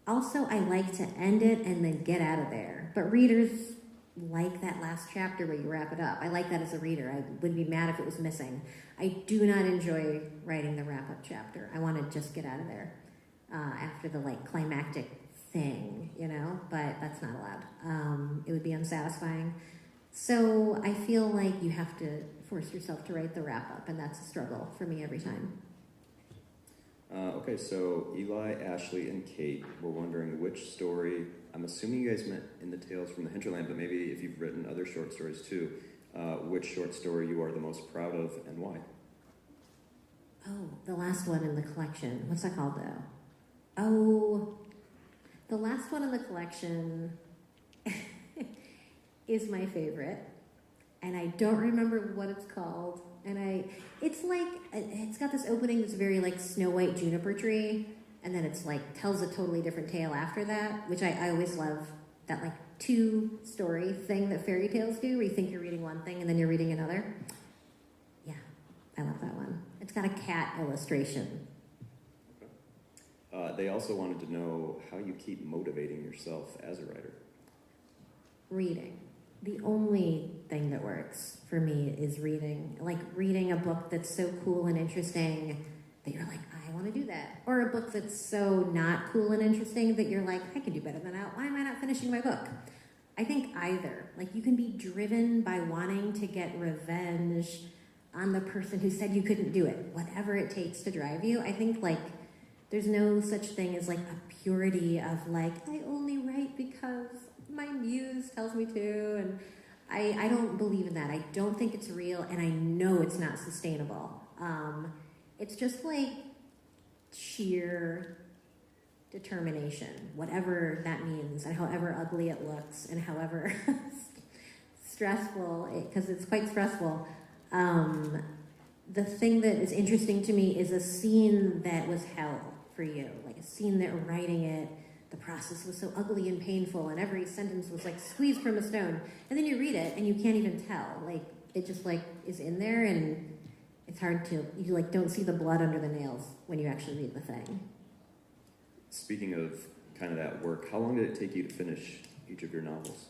Also, I like to end it and then get out of there. But readers like that last chapter where you wrap it up. I like that as a reader. I would be mad if it was missing. I do not enjoy writing the wrap-up chapter. I want to just get out of there after the like climactic thing, you know, but that's not allowed. It would be unsatisfying. So I feel like you have to force yourself to write the wrap-up, and that's a struggle for me every time. Okay, so Eli, Ashley, and Kate were wondering which story, I'm assuming you guys meant in the Tales from the Hinterland, but maybe if you've written other short stories too, which short story you are the most proud of and why? Oh, the last one in the collection. What's that called, though? Oh, the last one in the collection is my favorite, and I don't remember what it's called. And it's like, it's got this opening that's very like Snow White juniper tree, and then it's like tells a totally different tale after that, which I always love, that like two-story thing that fairy tales do, where you think you're reading one thing and then you're reading another. Yeah, I love that one. It's got a cat illustration. They also wanted to know how you keep motivating yourself as a writer. Reading. The only thing that works for me is reading. Like reading a book that's so cool and interesting that you're like, I want to do that. Or a book that's so not cool and interesting that you're like, I can do better than that. Why am I not finishing my book? I think either. Like you can be driven by wanting to get revenge on the person who said you couldn't do it. Whatever it takes to drive you. I think like there's no such thing as like a purity of like, I only write because my muse tells me to, and I don't believe in that. I don't think it's real, and I know it's not sustainable. It's just like sheer determination, whatever that means, and however ugly it looks, and however stressful, because it's quite stressful. The thing that is interesting to me is a scene that was hell for you, like a scene that writing it, the process was so ugly and painful, and every sentence was like squeezed from a stone. And then you read it, and you can't even tell. Like, it just like is in there, and it's hard to, you like don't see the blood under the nails when you actually read the thing. Speaking of kind of that work, how long did it take you to finish each of your novels?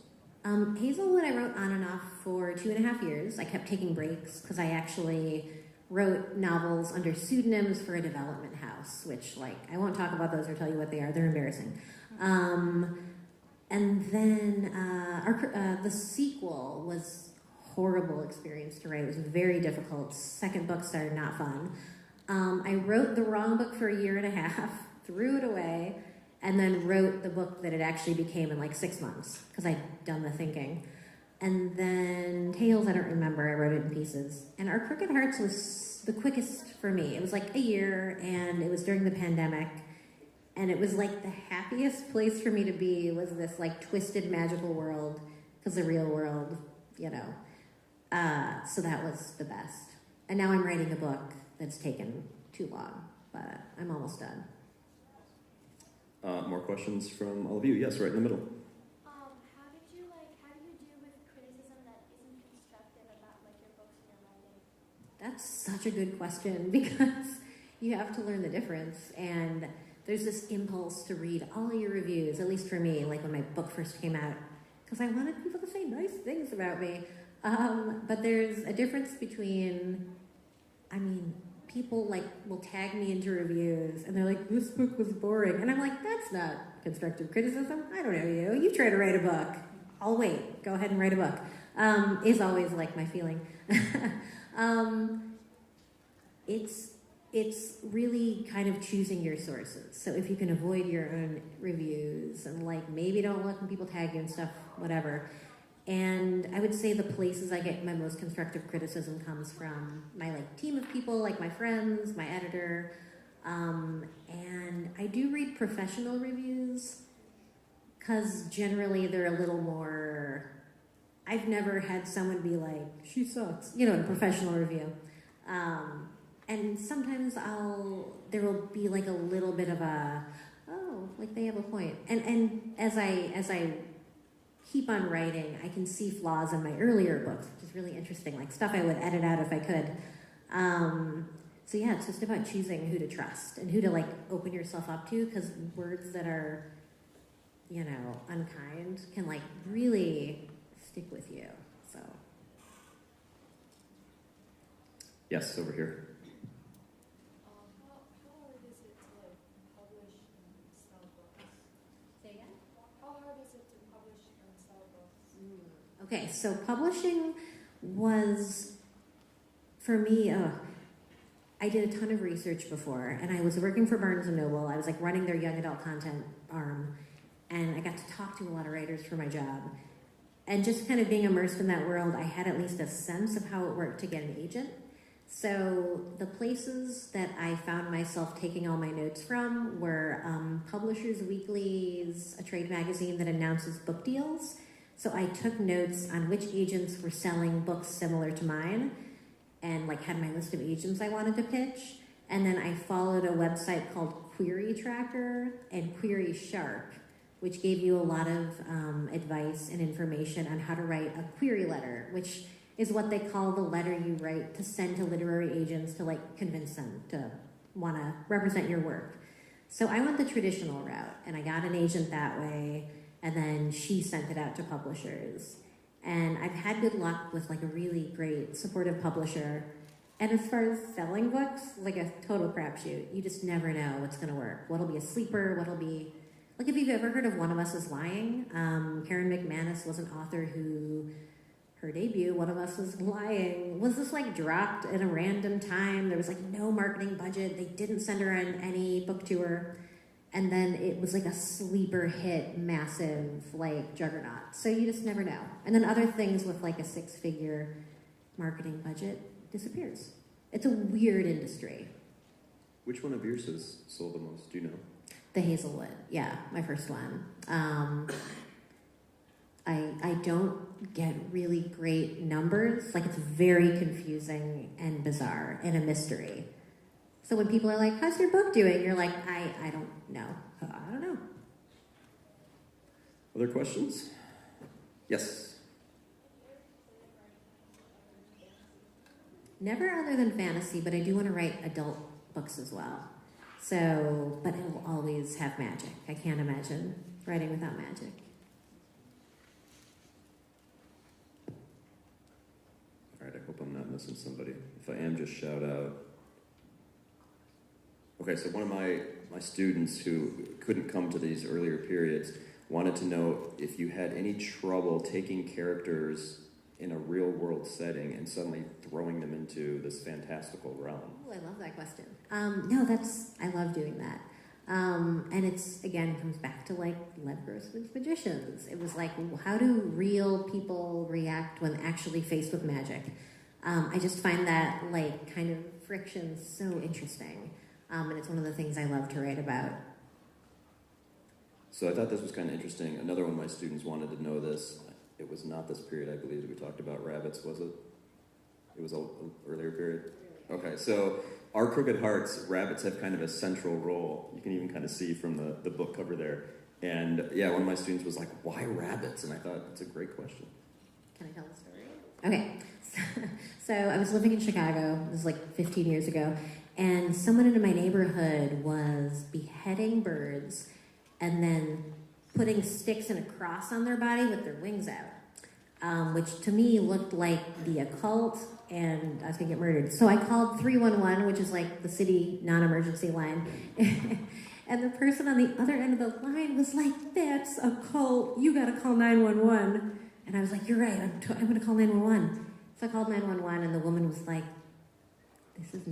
Hazelwood I wrote on and off for 2.5 years. I kept taking breaks because I actually wrote novels under pseudonyms for a development house, which, like, I won't talk about those or tell you what they are. They're embarrassing. And then the sequel was a horrible experience to write. It was very difficult. Second book started not fun. I wrote the wrong book for 1.5 years, threw it away, and then wrote the book that it actually became in like 6 months because I'd done the thinking. And then Tales, I don't remember. I wrote it in pieces. And Our Crooked Hearts was the quickest for me. It was like 1 year, and it was during the pandemic. And it was like the happiest place for me to be was this like twisted magical world, because the real world, you know. So that was the best. And now I'm writing a book that's taken too long, but I'm almost done. More questions from all of you? Yes, right in the middle. That's such a good question, because you have to learn the difference, and there's this impulse to read all of your reviews, at least for me, like when my book first came out, because I wanted people to say nice things about me. But there's a difference between, I mean, people like will tag me into reviews, and they're like, this book was boring, and I'm like, that's not constructive criticism. I don't know you. You try to write a book. I'll wait. Go ahead and write a book. Is always like my feeling. It's really kind of choosing your sources. So if you can avoid your own reviews and like maybe don't look when people tag you and stuff, whatever. And I would say the places I get my most constructive criticism comes from my like team of people, like my friends, my editor. And I do read professional reviews because generally they're a little more, I've never had someone be like, she sucks, you know, in a professional review. And sometimes there will be like a little bit of a, oh, like they have a point. And as I keep on writing, I can see flaws in my earlier books, which is really interesting, like stuff I would edit out if I could. So yeah, it's just about choosing who to trust and who to like open yourself up to, because words that are, you know, unkind can like really stick with you. So yes, over here. How hard is it to like publish and sell books? Say again? How hard is it to publish and sell books? Okay, so publishing was, for me, I did a ton of research before, and I was working for Barnes & Noble. I was like running their young adult content arm, and I got to talk to a lot of writers for my job. And just kind of being immersed in that world, I had at least a sense of how it worked to get an agent. So the places that I found myself taking all my notes from were Publishers Weekly's, a trade magazine that announces book deals. So I took notes on which agents were selling books similar to mine, and like had my list of agents I wanted to pitch. And then I followed a website called Query Tracker and Query Sharp, which gave you a lot of advice and information on how to write a query letter, which is what they call the letter you write to send to literary agents to like convince them to want to represent your work. So I went the traditional route, and I got an agent that way, and then she sent it out to publishers. And I've had good luck with like a really great supportive publisher. And as far as selling books, like a total crapshoot. You just never know what's going to work. What'll be a sleeper, what'll be... Like if you've ever heard of One of Us is Lying, Karen McManus was an author who, her debut, One of Us is Lying, was just like dropped at a random time. There was like no marketing budget. They didn't send her on any book tour. And then it was like a sleeper hit, massive, like, juggernaut. So you just never know. And then other things with like a 6-figure marketing budget disappears. It's a weird industry. Which one of yours has sold the most? Do you know? The Hazelwood, yeah, my first one. I don't get really great numbers. Like, it's very confusing and bizarre and a mystery. So when people are like, how's your book doing? You're like, I don't know. I don't know. Other questions? Yes. Never other than fantasy, but I do want to write adult books as well. So, but it will always have magic. I can't imagine writing without magic. All right, I hope I'm not missing somebody. If I am, just shout out. Okay, so one of my students who couldn't come to these earlier periods wanted to know if you had any trouble taking characters in a real-world setting and suddenly throwing them into this fantastical realm. Oh, I love that question. No, I love doing that. And it's, again, comes back to like Lev Grossman's Magicians. It was like, how do real people react when actually faced with magic? I just find that like kind of friction so interesting. And it's one of the things I love to write about. So I thought this was kind of interesting. Another one of my students wanted to know this. It was not this period, I believe, that we talked about rabbits, was it? It was an earlier period? Okay, so Our Crooked Hearts, rabbits have kind of a central role. You can even kind of see from the book cover there. And yeah, one of my students was like, why rabbits? And I thought, it's a great question. Can I tell the story? Okay, so I was living in Chicago, it was like 15 years ago, and someone in my neighborhood was beheading birds and then putting sticks and a cross on their body with their wings out, which to me looked like the occult, and I was going to get murdered. So I called 311, which is like the city non-emergency line, and the person on the other end of the line was like, that's a cult, you got to call 911. And I was like, you're right, I'm going to call 911. So I called 911, and the woman was like, this is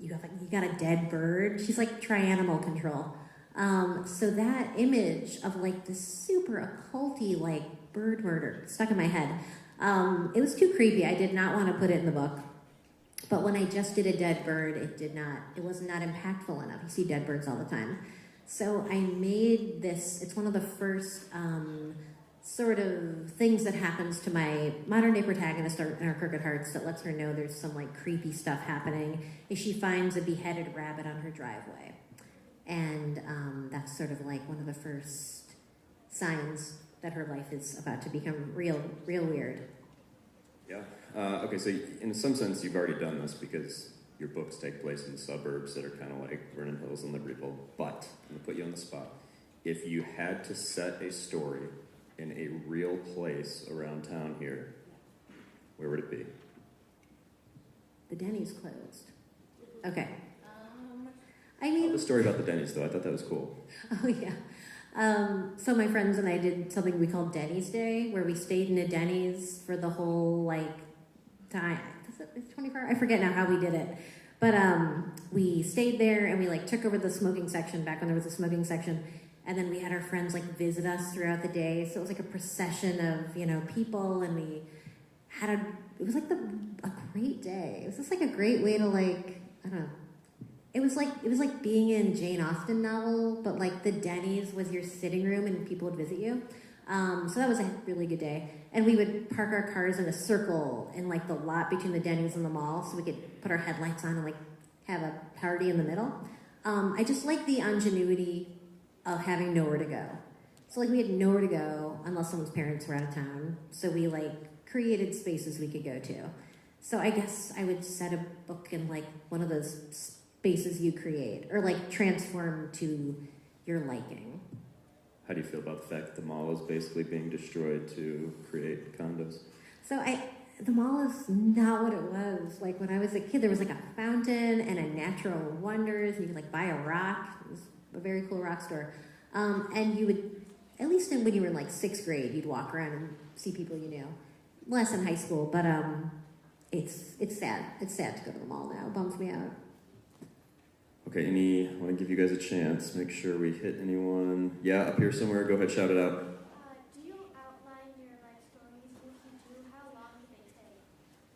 you got a dead bird? She's like, try animal control. So that image of like this super occulty like bird murder stuck in my head. It was too creepy. I did not want to put it in the book. But when I just did a dead bird, it was not impactful enough. You see dead birds all the time. So I made this, it's one of the first sort of things that happens to my modern day protagonist in Our Crooked Hearts that lets her know there's some like creepy stuff happening is she finds a beheaded rabbit on her driveway. And that's sort of like one of the first signs that her life is about to become real weird. Yeah. Okay, so in some sense you've already done this because your books take place in suburbs that are kind of like Vernon Hills and Libertyville, but I'm going to put you on the spot. If you had to set a story in a real place around town here, where would it be? The Denny's closed. Okay. I mean... The story about the Denny's, though. I thought that was cool. Oh, yeah. So my friends and I did something we called Denny's Day, where we stayed in a Denny's for the whole, like, time. Is it 24 hours? I forget now how we did it. But we stayed there, and we, like, took over the smoking section back when there was a smoking section. And then we had our friends, like, visit us throughout the day. So it was, like, a procession of, you know, people. And we had it was, like, a great day. It was just, like, a great way to, like, I don't know. It was like being in Jane Austen novel, but like the Denny's was your sitting room and people would visit you. So that was a really good day. And we would park our cars in a circle in like the lot between the Denny's and the mall, so we could put our headlights on and like have a party in the middle. I just like the ingenuity of having nowhere to go. So like we had nowhere to go unless someone's parents were out of town. So we like created spaces we could go to. So I guess I would set a book in like one of those spaces you create, or like transform to your liking. How do you feel about the fact that the mall is basically being destroyed to create condos? So the mall is not what it was. Like when I was a kid, there was like a fountain and a natural wonders, and you could like buy a rock. It was a very cool rock store. And you would, at least when you were in like 6th grade, you'd walk around and see people you knew. Less in high school, but it's sad. It's sad to go to the mall now. It bums me out. Okay, I want to give you guys a chance. Make sure we hit anyone. Yeah, up here somewhere. Go ahead, shout it out. Do you outline your life stories? If you do, how long do they take?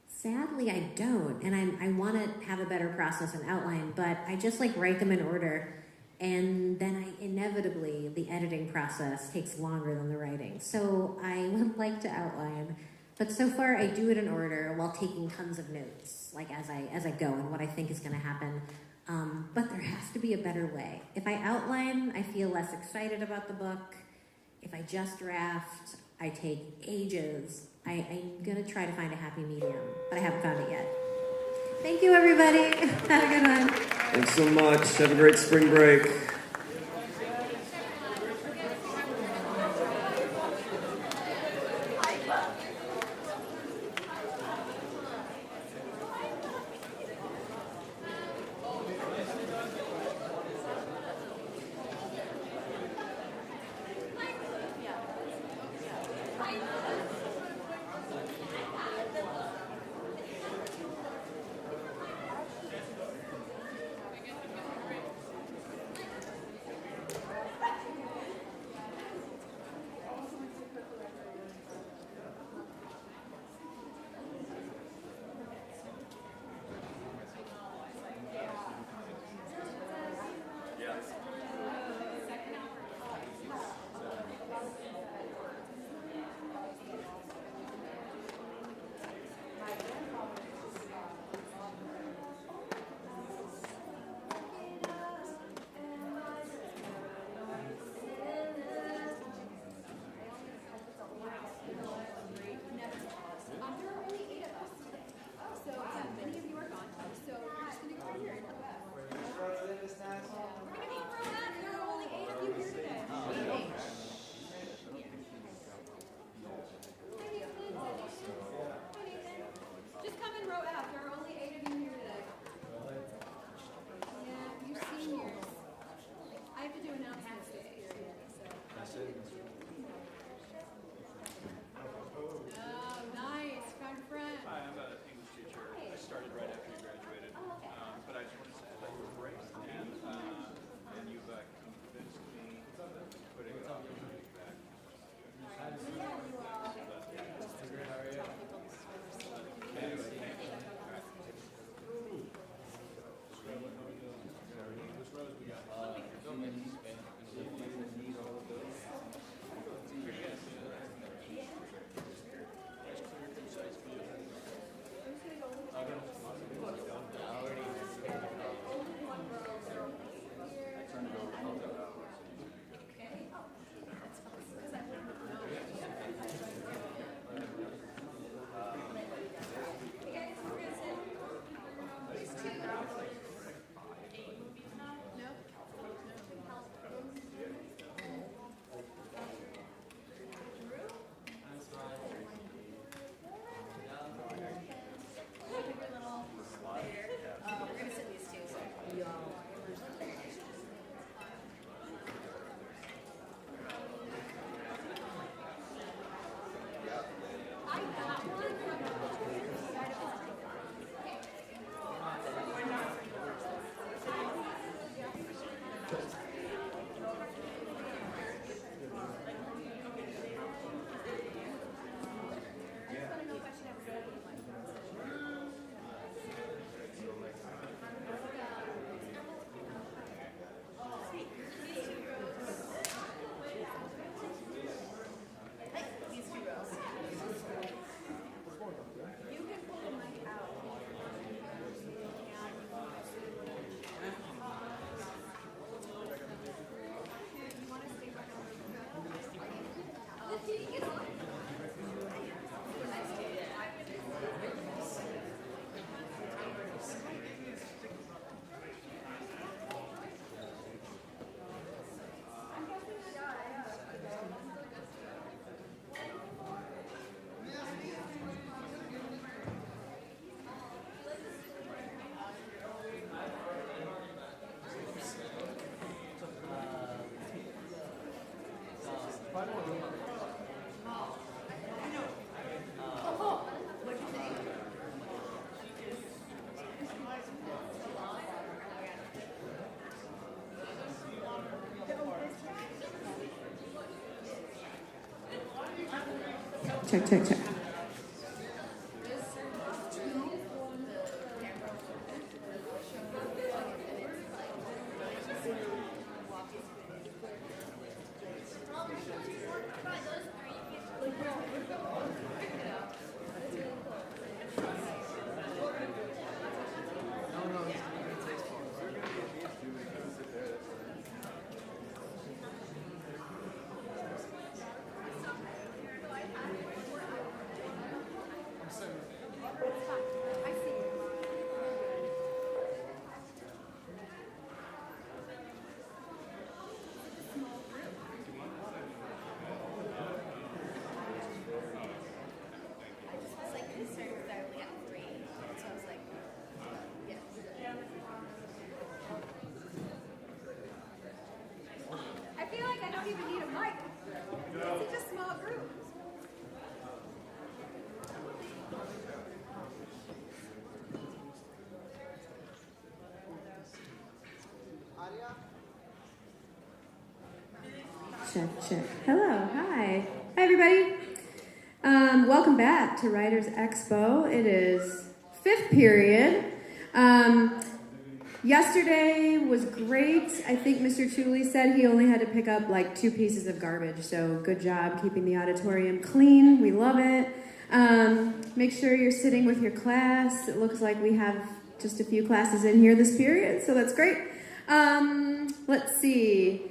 Sadly, I don't, and I want to have a better process and outline, but I just like write them in order, and then inevitably the editing process takes longer than the writing. So I would like to outline, but so far I do it in order while taking tons of notes, like as I go and what I think is going to happen. But there has to be a better way. If I outline, I feel less excited about the book. If I just draft, I take ages. I'm going to try to find a happy medium, but I haven't found it yet. Thank you, everybody. Have a good one. Thanks so much. Have a great spring break. Check, check, check. Check, check. Hello, hi. Hi, everybody. Welcome back to Writers Expo. It is 5th period. Yesterday was great. I think Mr. Chuli said he only had to pick up like 2 pieces of garbage, so good job keeping the auditorium clean. We love it. Make sure you're sitting with your class. It looks like we have just a few classes in here this period, so that's great. Let's see.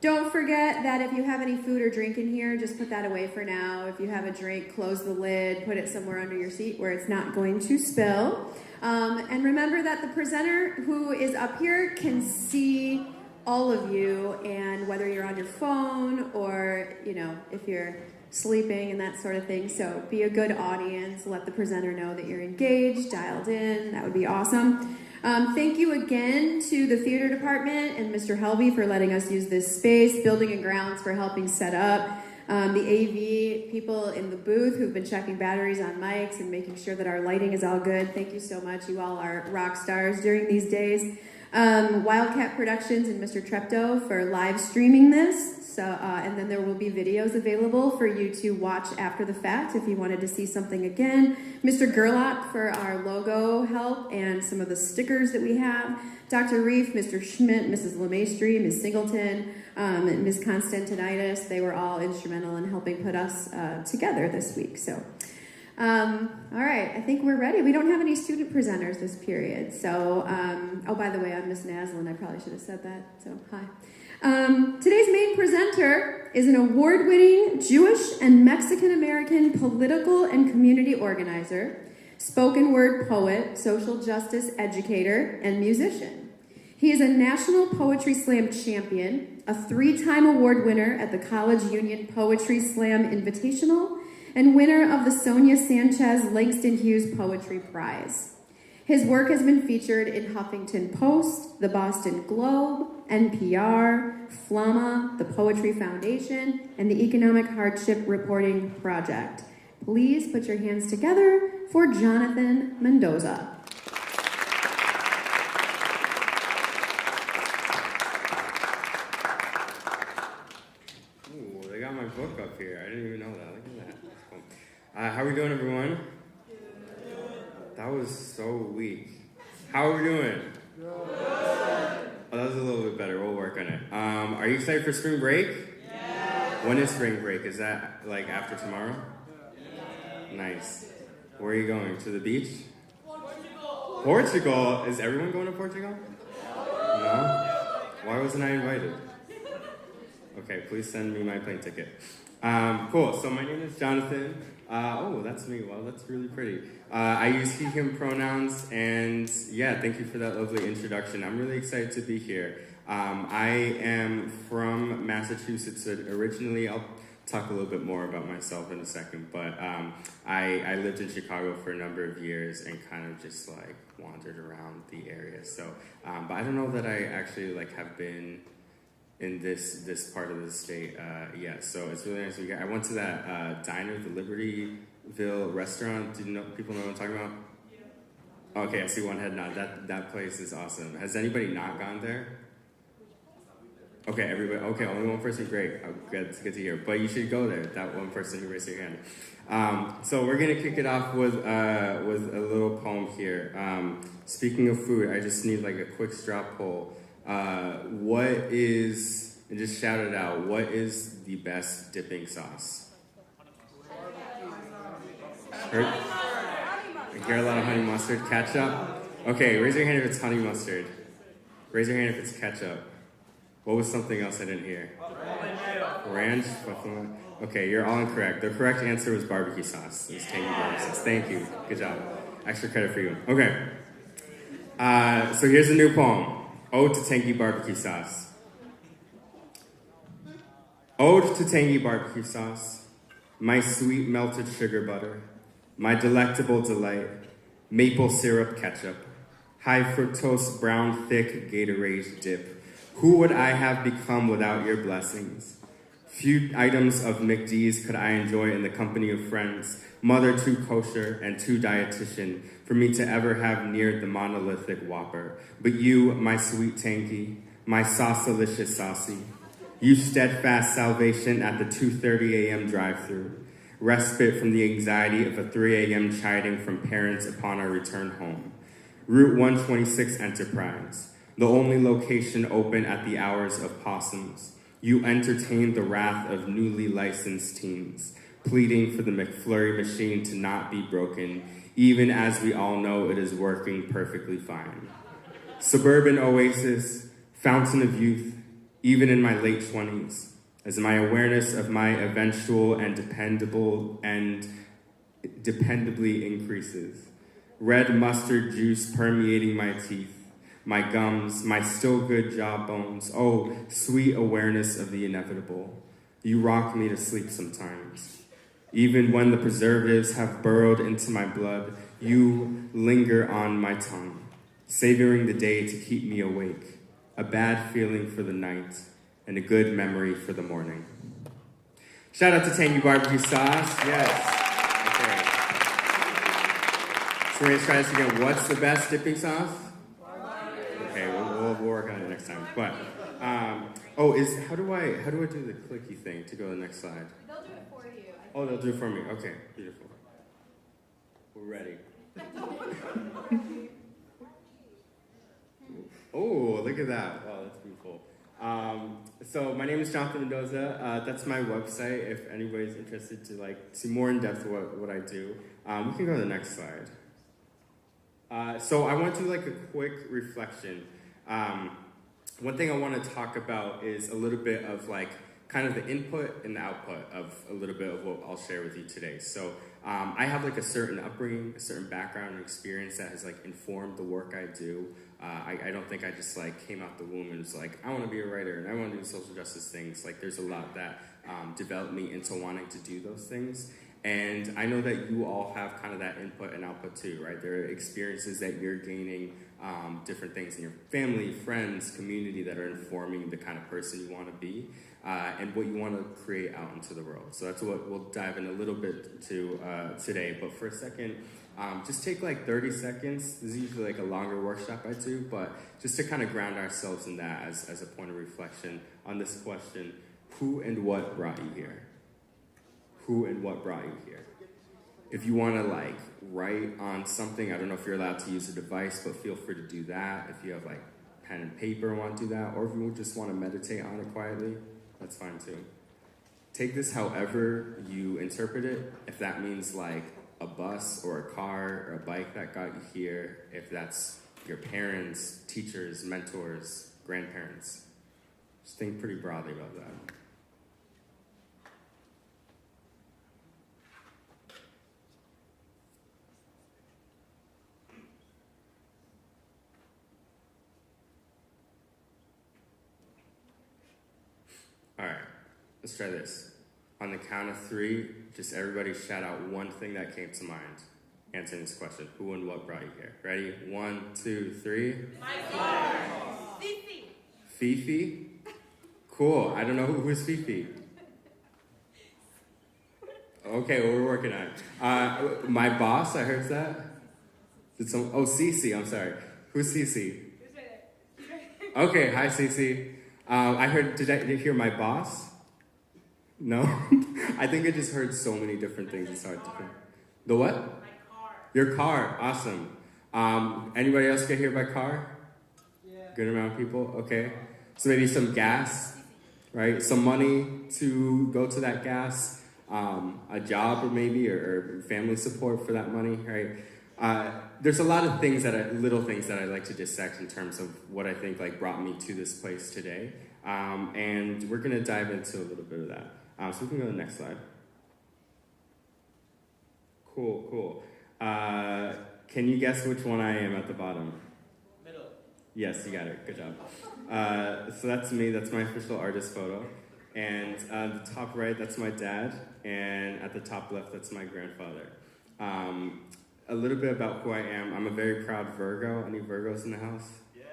Don't forget that if you have any food or drink in here, just put that away for now. If you have a drink, close the lid, put it somewhere under your seat where it's not going to spill. And remember that the presenter who is up here can see all of you, and whether you're on your phone or, you know, if you're sleeping and that sort of thing. So be a good audience. Let the presenter know that you're engaged, dialed in. That would be awesome. Thank you again to the theater department and Mr. Helvey for letting us use this space, Building and Grounds for helping set up, the AV people in the booth who've been checking batteries on mics and making sure that our lighting is all good. Thank you so much. You all are rock stars during these days. Wildcat Productions and Mr. Treptow for live streaming this. So, and then there will be videos available for you to watch after the fact if you wanted to see something again. Mr. Gerlach for our logo help and some of the stickers that we have. Dr. Reef, Mr. Schmidt, Mrs. LeMaistry, Ms. Singleton, and Ms. Constantinitis, they were all instrumental in helping put us together this week. So, all right, I think we're ready. We don't have any student presenters this period. So, oh, by the way, I'm Miss Naslin. I probably should have said that. So, hi. Today's main presenter is an award-winning Jewish and Mexican-American political and community organizer, spoken word poet, social justice educator, and musician. He is a National Poetry Slam champion, a 3-time award winner at the College Union Poetry Slam Invitational, and winner of the Sonia Sanchez Langston Hughes Poetry Prize. His work has been featured in Huffington Post, the Boston Globe, NPR, Flamma, the Poetry Foundation, and the Economic Hardship Reporting Project. Please put your hands together for Jonathan Mendoza. Ooh, they got my book up here. I didn't even know that. Look at that. That's cool. How are we doing, everyone? That was so weak. How are we doing? Good. Oh, that was a little bit better. We'll work on it. Are you excited for spring break? Yeah. When is spring break? Is that like after tomorrow? Yeah. Nice. Where are you going? To the beach? Portugal. Portugal? Is everyone going to Portugal? No? Why wasn't I invited? Okay, please send me my plane ticket. Cool. So my name is Jonathan. Oh, that's me. Well, that's really pretty. I use he, him pronouns, and yeah, thank you for that lovely introduction. I'm really excited to be here. I am from Massachusetts originally. I'll talk a little bit more about myself in a second, but I lived in Chicago for a number of years and kind of just like wandered around the area. So, but I don't know that I actually like have been in this part of the state yet. So it's really nice to be here. I went to that diner, the Libertyville restaurant. Do you know, people know what I'm talking about? Yeah. Okay, I see one head nod. That place is awesome. Has anybody not gone there? Okay, everybody. Okay, only one person. Great. Good to hear. But you should go there. That one person who raised their hand. So we're gonna kick it off with a little poem here. Speaking of food, I just need like a quick straw poll. What is, and just shout it out, what is the best dipping sauce? I hear a lot of honey mustard. Ketchup? Okay, raise your hand if it's honey mustard. Raise your hand if it's ketchup. What was something else I didn't hear? Ranch? Okay, you're all incorrect. The correct answer was barbecue sauce. It was tangy barbecue sauce. Thank you. Good job. Extra credit for you. Okay. So here's a new poem. Ode to tangy barbecue sauce. Ode to tangy barbecue sauce. My sweet melted sugar butter. My delectable delight. Maple syrup ketchup. High fructose brown thick Gatorade dip. Who would I have become without your blessings? Few items of McD's could I enjoy in the company of friends, mother too kosher and too dietitian, for me to ever have near the monolithic Whopper. But you, my sweet tangy, my sauce-delicious saucy, you steadfast salvation at the 2:30 a.m. drive-thru, respite from the anxiety of a 3 a.m. chiding from parents upon our return home. Route 126 Enterprise, the only location open at the hours of possums. You entertain the wrath of newly licensed teens, pleading for the McFlurry machine to not be broken, even as we all know it is working perfectly fine. Suburban oasis, fountain of youth, even in my late 20s, as my awareness of my eventual and dependably increases. Red mustard juice permeating my teeth, my gums, my still good jawbones. Oh, sweet awareness of the inevitable. You rock me to sleep sometimes. Even when the preservatives have burrowed into my blood, you linger on my tongue, savoring the day to keep me awake. A bad feeling for the night and a good memory for the morning. Shout out to Tangy Barbecue Sauce. Yes. Okay. So we're gonna try this again. What's the best dipping sauce? Okay, we'll work on it next time. But how do I do the clicky thing to go to the next slide? They'll do it for you. Oh, they'll do it for me. Okay, beautiful. We're ready. Oh, look at that. Wow, that's beautiful. So my name is Jonathan Mendoza. That's my website. If anybody's interested to see more in depth what I do, we can go to the next slide. So I want to do a quick reflection. One thing I want to talk about is a little bit of kind of the input and the output of a little bit of what I'll share with you today. So I have a certain upbringing, a certain background and experience that has informed the work I do. I don't think I just came out the womb and was I want to be a writer and I want to do social justice things. There's a lot that developed me into wanting to do those things. And I know that you all have kind of that input and output too, right? There are experiences that you're gaining, different things in your family, friends, community that are informing the kind of person you want to be and what you want to create out into the world. So that's what we'll dive in a little bit to today. But for a second, just take 30 seconds. This is usually a longer workshop I do, but just to kind of ground ourselves in that as a point of reflection on this question, who and what brought you here? Who and what brought you here? If you want to write on something, I don't know if you're allowed to use a device, but feel free to do that. If you have pen and paper and want to do that, or if you just want to meditate on it quietly, that's fine too. Take this however you interpret it. If that means a bus or a car or a bike that got you here, if that's your parents, teachers, mentors, grandparents, just think pretty broadly about that. All right, let's try this. On the count of 3, just everybody shout out one thing that came to mind answering this question. Who and what brought you here? Ready? 1, 2, 3. My father. Fifi. Fifi? Cool. I don't know who's Fifi. Okay, well, we're working on it. My boss, I heard that. Cece, I'm sorry. Who's Cece? Okay, hi Cece. I heard, did you hear my boss? No? I think I just heard so many different things. It's hard to think. The what? My car. Your car, awesome. Anybody else get here by car? Yeah. Good amount of people, okay. So maybe some gas, right? Some money to go to that gas, a job or maybe, or family support for that money, right? There's a lot of things little things that I like to dissect in terms of what I think like brought me to this place today. And we're gonna dive into a little bit of that. So we can go to the next slide. Cool. Can you guess which one I am at the bottom? Middle. Yes, you got it. Good job. So that's me. That's my official artist photo. And the top right, that's my dad. And at the top left, that's my grandfather. A little bit about who I am. I'm a very proud Virgo. Any Virgos in the house? Yeah.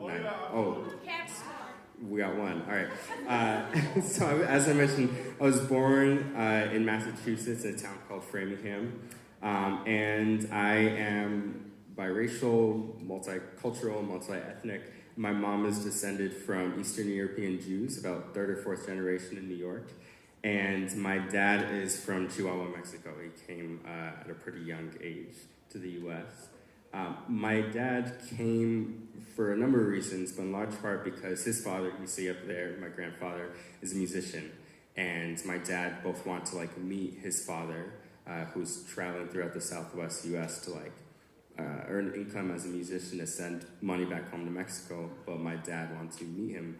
Nice. Oh. We got one. All right. So as I mentioned, I was born in Massachusetts in a town called Framingham. And I am biracial, multicultural, multi-ethnic. My mom is descended from Eastern European Jews, about third or fourth generation in New York. And my dad is from Chihuahua, Mexico. He came at a pretty young age to the U.S. My dad came for a number of reasons, but in large part because his father, you see up there, my grandfather, is a musician. And my dad both want to meet his father, who's traveling throughout the Southwest U.S. to earn income as a musician to send money back home to Mexico. But my dad wanted to meet him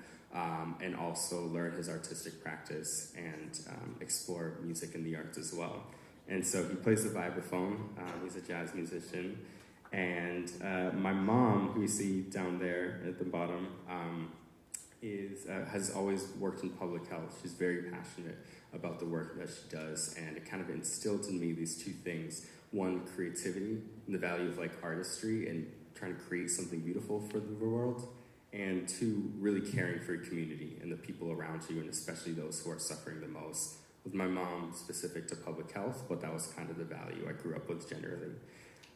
and also learn his artistic practice and explore music and the arts as well. And so he plays the vibraphone. He's a jazz musician. And my mom, who you see down there at the bottom, has always worked in public health. She's very passionate about the work that she does, and it kind of instilled in me these two things. One, creativity, and the value of artistry and trying to create something beautiful for the world. And two, really caring for your community and the people around you, and especially those who are suffering the most. With my mom, specific to public health, but that was kind of the value I grew up with generally.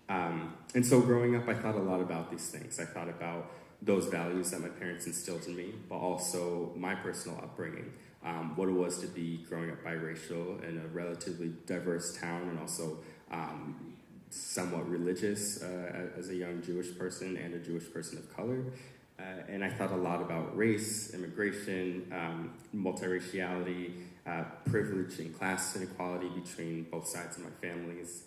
And so growing up, I thought a lot about these things. I thought about those values that my parents instilled in me, but also my personal upbringing, what it was to be growing up biracial in a relatively diverse town and also somewhat religious as a young Jewish person and a Jewish person of color. And I thought a lot about race, immigration, multiraciality, privilege and class inequality between both sides of my families,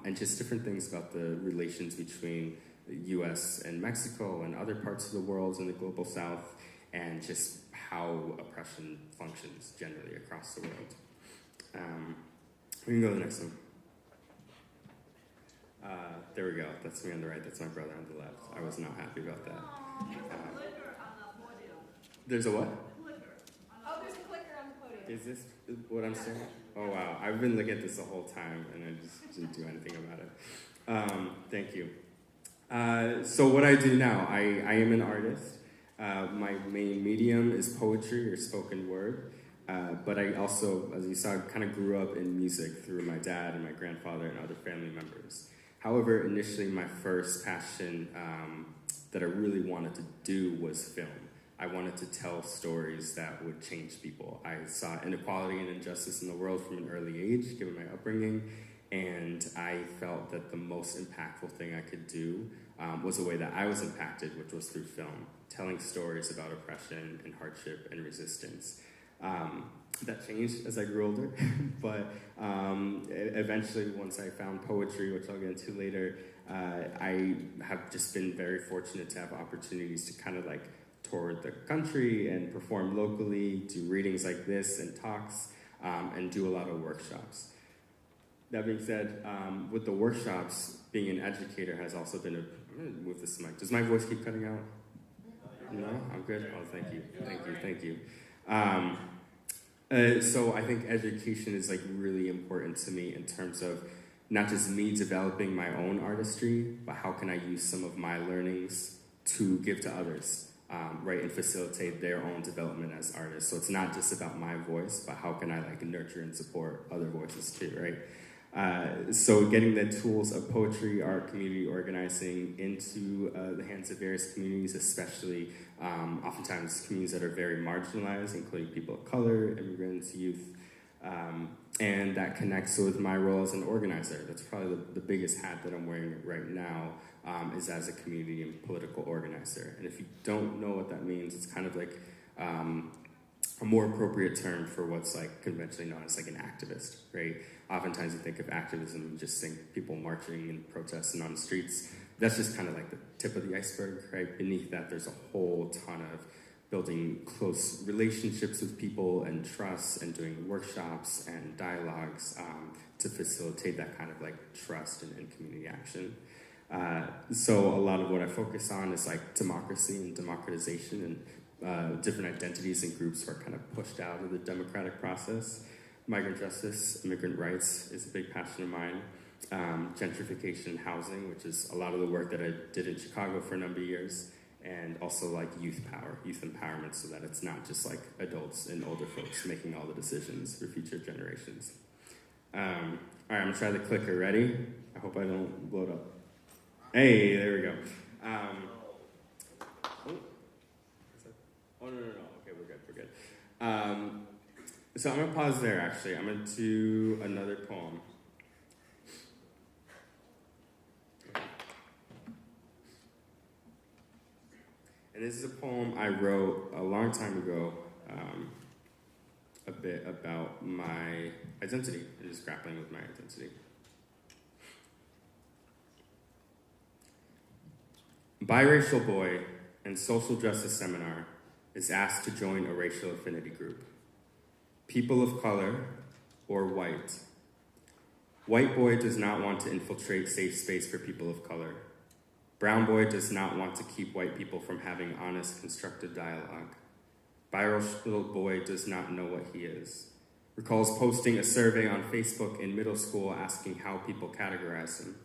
and just different things about the relations between the U.S. and Mexico and other parts of the world in the global south, and just how oppression functions generally across the world. We can go to the next one. There we go. That's me on the right. That's my brother on the left. I was not happy about that. There's a what? Oh, there's a clicker on the podium. Is this what I'm saying? Oh, wow. I've been looking at this the whole time, and I just didn't do anything about it. Thank you. So what I do now, I am an artist. My main medium is poetry or spoken word. But I also, as you saw, kind of grew up in music through my dad and my grandfather and other family members. However, initially my first passion that I really wanted to do was film. I wanted to tell stories that would change people. I saw inequality and injustice in the world from an early age, given my upbringing, and I felt that the most impactful thing I could do was the way that I was impacted, which was through film, telling stories about oppression and hardship and resistance. That changed as I grew older, but eventually once I found poetry, which I'll get into later, I have just been very fortunate to have opportunities to kind of tour the country and perform locally, do readings like this and talks, and do a lot of workshops. That being said, with the workshops, being an educator has also been I'm gonna move this mic. Does my voice keep cutting out? No? I'm good? Oh, thank you. So I think education is really important to me in terms of not just me developing my own artistry, but how can I use some of my learnings to give to others, right, and facilitate their own development as artists. So it's not just about my voice, but how can I nurture and support other voices too, right? So getting the tools of poetry, art, community organizing into the hands of various communities, especially oftentimes communities that are very marginalized, including people of color, immigrants, youth, and that connects with my role as an organizer. That's probably the biggest hat that I'm wearing right now, is as a community and political organizer. And if you don't know what that means, it's kind of like a more appropriate term for what's like conventionally known as like an activist, right? Oftentimes you think of activism and just think people marching and protesting on the streets. That's just kind of like the tip of the iceberg, right? Beneath that, there's a whole ton of building close relationships with people and trust and doing workshops and dialogues to facilitate that kind of like trust and community action. So a lot of what I focus on is like democracy and democratization and different identities and groups who are kind of pushed out of the democratic process. Migrant justice, immigrant rights is a big passion of mine. Gentrification, housing, which is a lot of the work that I did in Chicago for a number of years. And also like youth power, youth empowerment, so that it's not just like adults and older folks making all the decisions for future generations. All right, I'm gonna try the clicker. Ready? I hope I don't blow it up. Hey, there we go. Oh, no. Okay, we're good. So I'm gonna pause there, actually. I'm gonna do another poem. And this is a poem I wrote a long time ago, a bit about my identity, and just grappling with my identity. Biracial boy in social justice seminar is asked to join a racial affinity group. People of color or white. White boy does not want to infiltrate safe space for people of color. Brown boy does not want to keep white people from having honest, constructive dialogue. Biracial boy does not know what he is. Recalls posting a survey on Facebook in middle school asking how people categorize him,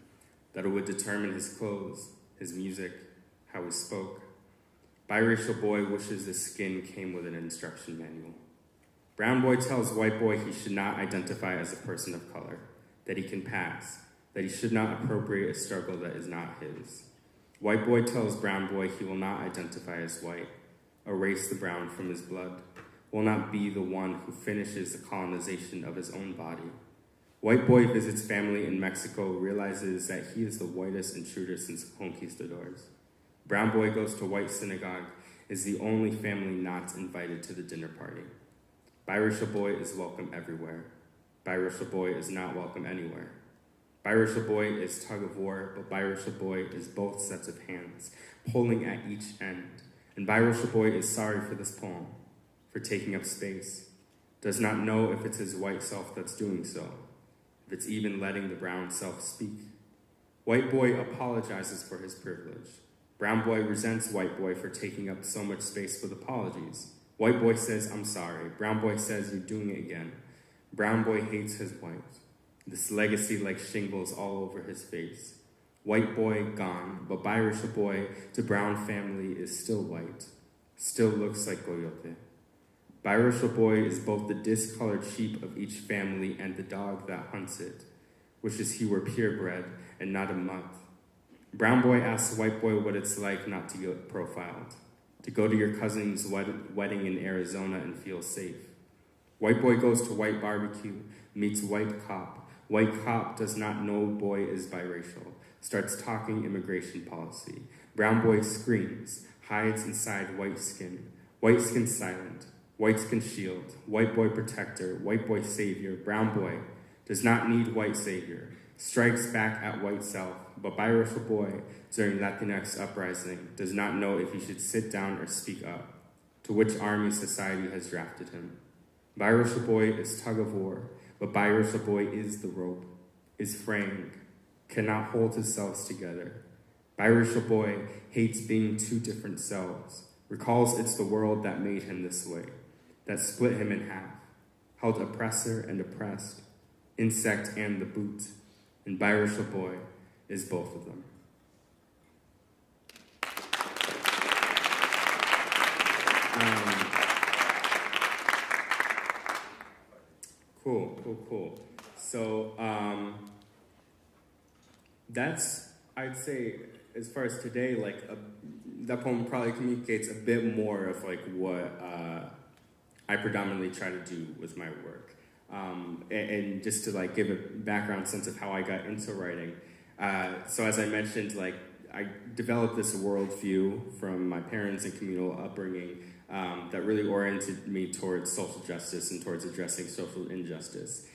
that it would determine his clothes, his music, how he spoke. Biracial boy wishes his skin came with an instruction manual. Brown boy tells white boy he should not identify as a person of color, that he can pass, that he should not appropriate a struggle that is not his. White boy tells brown boy he will not identify as white, erase the brown from his blood, will not be the one who finishes the colonization of his own body. White boy visits family in Mexico, realizes that he is the whitest intruder since conquistadors. Brown boy goes to white synagogue, is the only family not invited to the dinner party. Biracial boy is welcome everywhere. Biracial boy is not welcome anywhere. Biracial boy is tug of war, but biracial boy is both sets of hands, pulling at each end. And biracial boy is sorry for this poem, for taking up space. Does not know if it's his white self that's doing so, if it's even letting the brown self speak. White boy apologizes for his privilege. Brown boy resents white boy for taking up so much space with apologies. White boy says, I'm sorry. Brown boy says, you're doing it again. Brown boy hates his white. This legacy like shingles all over his face. White boy gone, but biracial boy to brown family is still white. Still looks like coyote. Biracial boy is both the discolored sheep of each family and the dog that hunts it. Wishes he were purebred and not a mutt. Brown boy asks white boy what it's like not to get profiled, to go to your cousin's wedding in Arizona and feel safe. White boy goes to white barbecue, meets white cop. White cop does not know boy is biracial, starts talking immigration policy. Brown boy screams, hides inside white skin. White skin silent, white skin shield, white boy protector, white boy savior. Brown boy does not need white savior, strikes back at white self, but biracial boy during Latinx uprising does not know if he should sit down or speak up, to which army society has drafted him. Biracial boy is tug of war, but biracial boy is the rope, is fraying, cannot hold his selves together. Biracial boy hates being two different selves, recalls it's the world that made him this way, that split him in half, held oppressor and oppressed, insect and the boot, and biracial boy is both of them. Cool. That's, I'd say, as far as today, like that poem probably communicates a bit more of like what I predominantly try to do with my work. And just to like give a background sense of how I got into writing. So as I mentioned, like I developed this worldview from my parents and communal upbringing that really oriented me towards social justice and towards addressing social injustice.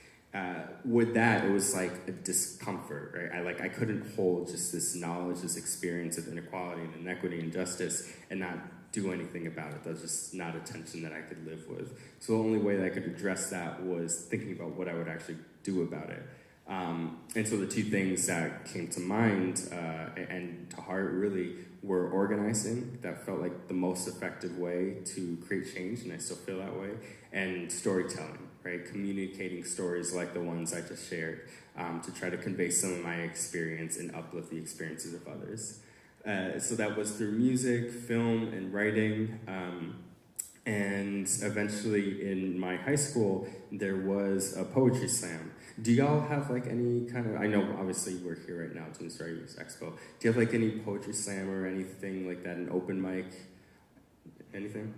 With that, it was like a discomfort, right? I couldn't hold just this knowledge, this experience of inequality and inequity and justice and not do anything about it. That was just not a tension that I could live with. So the only way that I could address that was thinking about what I would actually do about it. And so the two things that came to mind and to heart really were organizing. That felt like the most effective way to create change, and I still feel that way, and storytelling, right? Communicating stories like the ones I just shared to try to convey some of my experience and uplift the experiences of others. So that was through music, film, and writing. And eventually in my high school, there was a poetry slam. Do y'all have like any kind of, I know obviously we're here right now to the Writers Expo. Do you have like any poetry slam or anything like that, an open mic? Anything?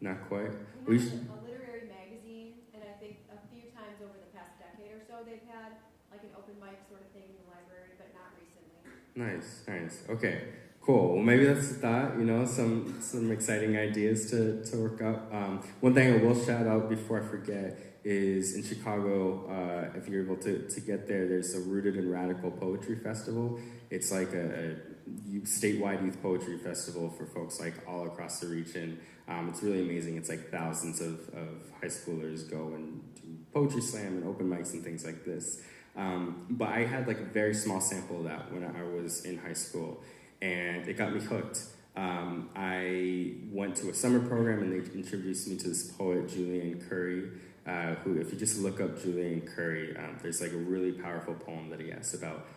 Not quite? We have a literary magazine, and I think a few times over the past decade or so they've had like an open mic sort of thing in the library, but not recently. Nice. Okay, cool. Well, maybe that's a thought, some exciting ideas to work up. One thing I will shout out before I forget is in Chicago, if you're able to get there, there's a Rooted in Radical Poetry Festival. It's like a statewide youth poetry festival for folks like all across the region. It's really amazing. It's like thousands of high schoolers go and do poetry slam and open mics and things like this. But I had like a very small sample of that when I was in high school, and it got me hooked. I went to a summer program and they introduced me to this poet, Julian Curry, who, if you just look up Julian Curry, there's like a really powerful poem that he has about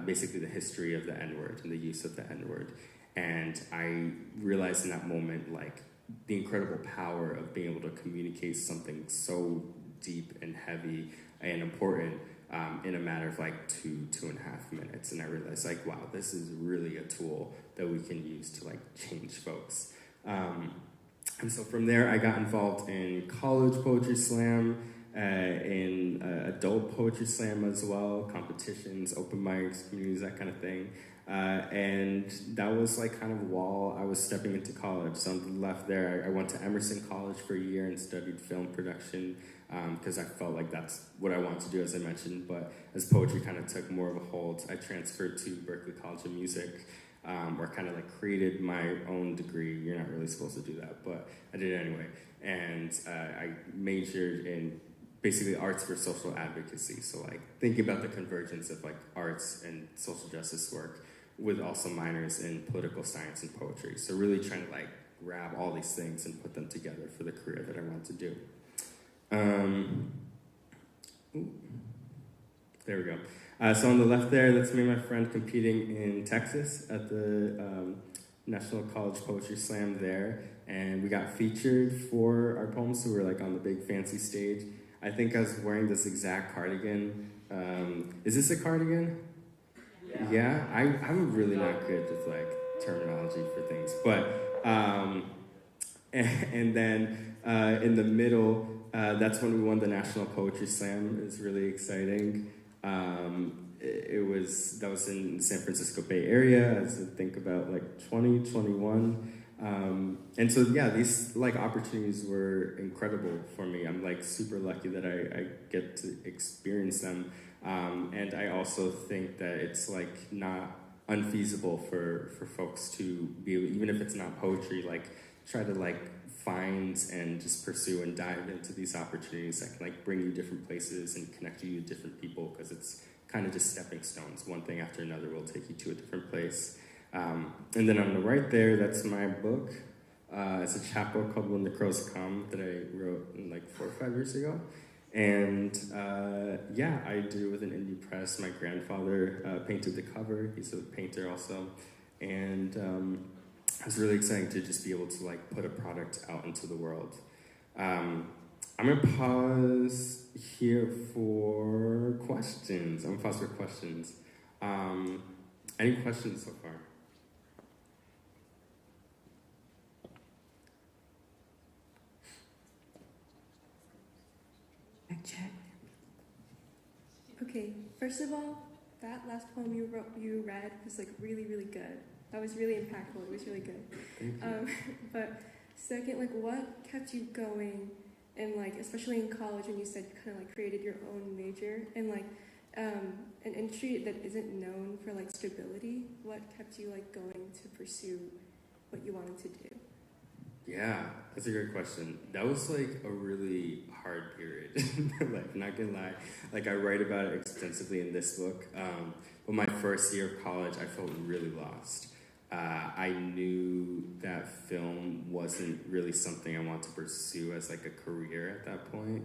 basically the history of the N-word and the use of the N-word. And I realized in that moment, like, the incredible power of being able to communicate something so deep and heavy and important in a matter of like 2.5 minutes. And I realized, like, wow, this is really a tool that we can use to like change folks. And so from there, I got involved in college poetry slam, in adult poetry slam as well, competitions, open mics, communities, that kind of thing. And that was like kind of while I was stepping into college. So on the left there, I went to Emerson College for a year and studied film production because I felt like that's what I wanted to do, as I mentioned. But as poetry kind of took more of a hold, I transferred to Berklee College of Music, or kind of like created my own degree. You're not really supposed to do that, but I did it anyway. And I majored in basically arts for social advocacy. So like thinking about the convergence of like arts and social justice work with also minors in political science and poetry. So really trying to like grab all these things and put them together for the career that I want to do. There we go. So on the left there, that's me and my friend competing in Texas at the National College Poetry Slam there. And we got featured for our poems, so we were like on the big fancy stage. I think I was wearing this exact cardigan. Is this a cardigan? Yeah? I'm really not good with like terminology for things. But, and then in the middle, that's when we won the National Poetry Slam. It's really exciting. That was in the San Francisco Bay Area, as I think about like 2021. And so, yeah, these like opportunities were incredible for me. I'm like super lucky that I get to experience them. And I also think that it's like not unfeasible for folks to be, even if it's not poetry, like try to like find and just pursue and dive into these opportunities that can like bring you different places and connect you to different people, because it's kind of just stepping stones. One thing after another will take you to a different place. And then on the right there, that's my book. It's a chapbook called When the Crows Come that I wrote like 4 or 5 years ago. And yeah, I did it with an indie press. My grandfather painted the cover. He's a painter also. And it was really exciting to just be able to like put a product out into the world. I'm gonna pause here for questions. I'm gonna pause for questions. Any questions so far? Check. Okay, first of all, that last poem you read was like really, really good. That was really impactful. It was really good. Thank you. But second, like, what kept you going, and like, especially in college, when you said you kind of like created your own major, and like, an industry that isn't known for like stability. What kept you like going to pursue what you wanted to do? Yeah, that's a great question. That was like a really hard period. Like, not gonna lie, like I write about it extensively in this book. But my first year of college, I felt really lost. I knew that film wasn't really something I wanted to pursue as like a career at that point,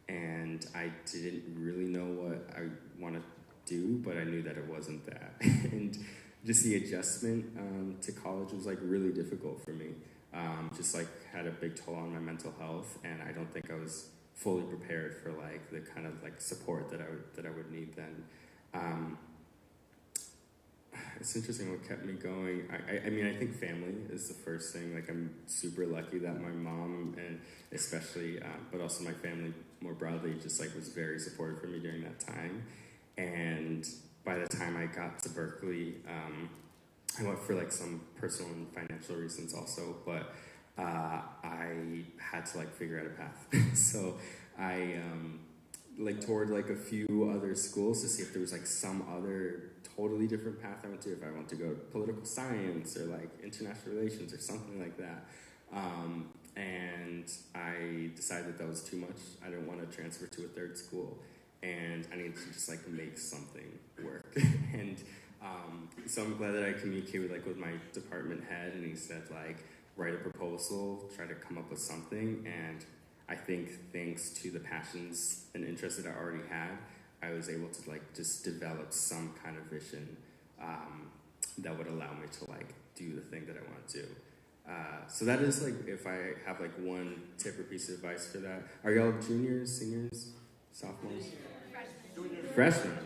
and I didn't really know what I want to do, but I knew that it wasn't that. And just the adjustment to college was like really difficult for me. Just like had a big toll on my mental health, and I don't think I was fully prepared for like the kind of like support that I would need then. It's interesting what kept me going. I mean, I think family is the first thing. Like, I'm super lucky that my mom, and especially, but also my family more broadly, just like was very supportive for me during that time. And by the time I got to Berkeley, I went for like some personal and financial reasons also, but I had to like figure out a path. So I like toured like a few other schools to see if there was like some other totally different path I went to, if I want to go to political science or like international relations or something like that. And I decided that was too much. I didn't want to transfer to a third school, and I needed to just like make something work. And so I'm glad that I communicated with my department head, and he said like, write a proposal, try to come up with something. And I think thanks to the passions and interests that I already had, I was able to like just develop some kind of vision that would allow me to like do the thing that I want to do. So that is like, if I have like one tip or piece of advice for that. Are y'all juniors, seniors, sophomores? Freshmen.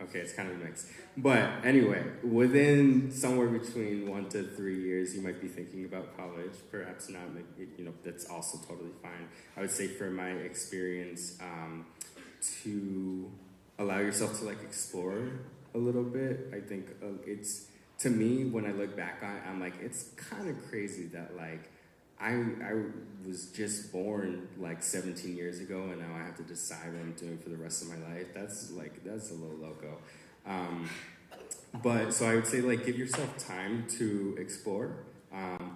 Okay, it's kind of a mix. But anyway, within somewhere between 1 to 3 years, you might be thinking about college. Perhaps not, that's also totally fine. I would say for my experience, to allow yourself to like explore a little bit. I think it's, to me, when I look back on it, I'm like, it's kind of crazy that like I was just born like 17 years ago, and now I have to decide what I'm doing for the rest of my life. That's a little loco. But so I would say like, give yourself time to explore,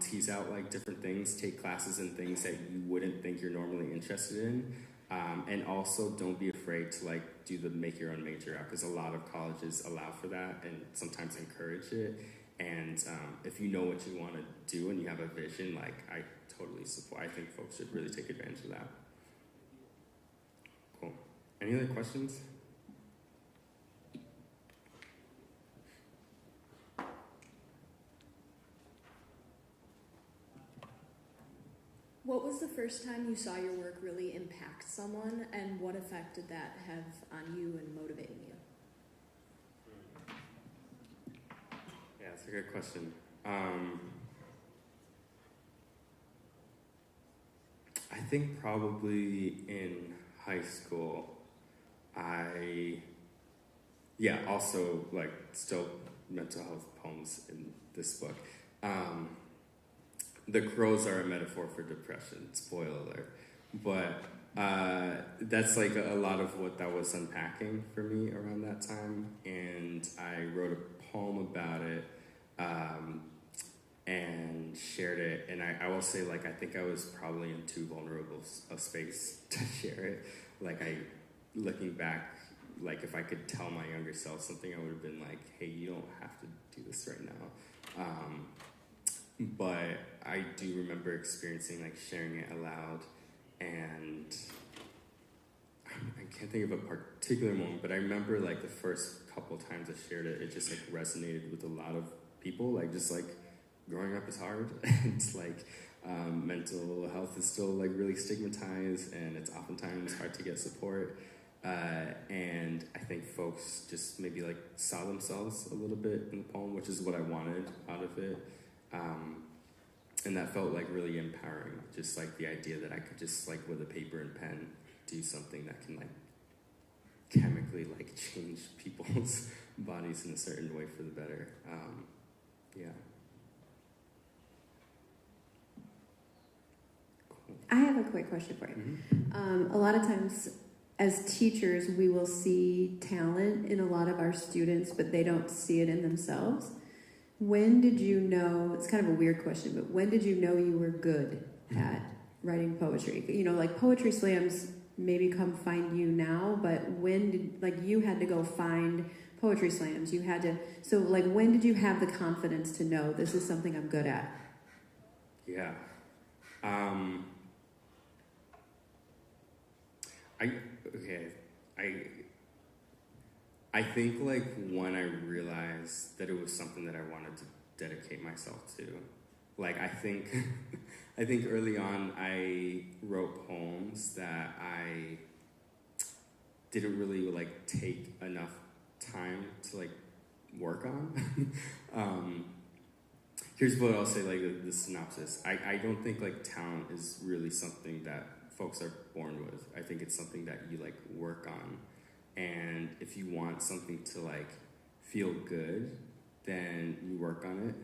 tease out like different things, take classes in things that you wouldn't think you're normally interested in. And also don't be afraid to like make your own major out, because a lot of colleges allow for that and sometimes encourage it. And if you know what you want to do and you have a vision, like I totally support. I think folks should really take advantage of that. Cool. Any other questions? What was the first time you saw your work really impact someone, and what effect did that have on you and motivating you? Yeah, that's a good question. I think probably in high school, also like still mental health poems in this book. The crows are a metaphor for depression, spoiler alert. But that's like a lot of what that was unpacking for me around that time. And I wrote a poem about it and shared it. And I will say, like, I think I was probably in too vulnerable a space to share it. Like, looking back, like if I could tell my younger self something, I would have been like, hey, you don't have to do this right now. But I do remember experiencing like sharing it aloud, and I can't think of a particular moment, but I remember like the first couple times I shared it, it just like resonated with a lot of people, like just like growing up is hard. It's like mental health is still like really stigmatized, and it's oftentimes hard to get support. And I think folks just maybe like saw themselves a little bit in the poem, which is what I wanted out of it. And that felt like really empowering, just like the idea that I could just like with a paper and pen do something that can like chemically like change people's bodies in a certain way for the better. Yeah. Cool. I have a quick question for you. A lot of times as teachers, we will see talent in a lot of our students, but they don't see it in themselves. When did you know, it's kind of a weird question, but when did you know you were good at writing poetry? You know, like poetry slams maybe come find you now, but when did, like you had to go find poetry slams, you had to, so like when did you have the confidence to know this is something I'm good at? Yeah. I think like when I realized that it was something that I wanted to dedicate myself to, like I think early on I wrote poems that I didn't really like take enough time to like work on. Here's what I'll say, like the synopsis. I don't think like talent is really something that folks are born with. I think it's something that you like work on. And if you want something to like feel good, then you work on it,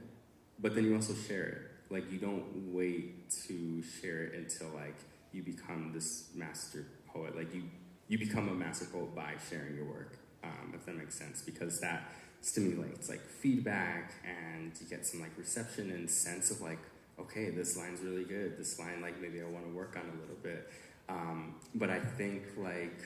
but then you also share it. Like you don't wait to share it until like you become this master poet. Like you become a master poet by sharing your work, if that makes sense, because that stimulates like feedback and you get some like reception and sense of like, okay, this line's really good. This line, like maybe I want to work on a little bit. But I think like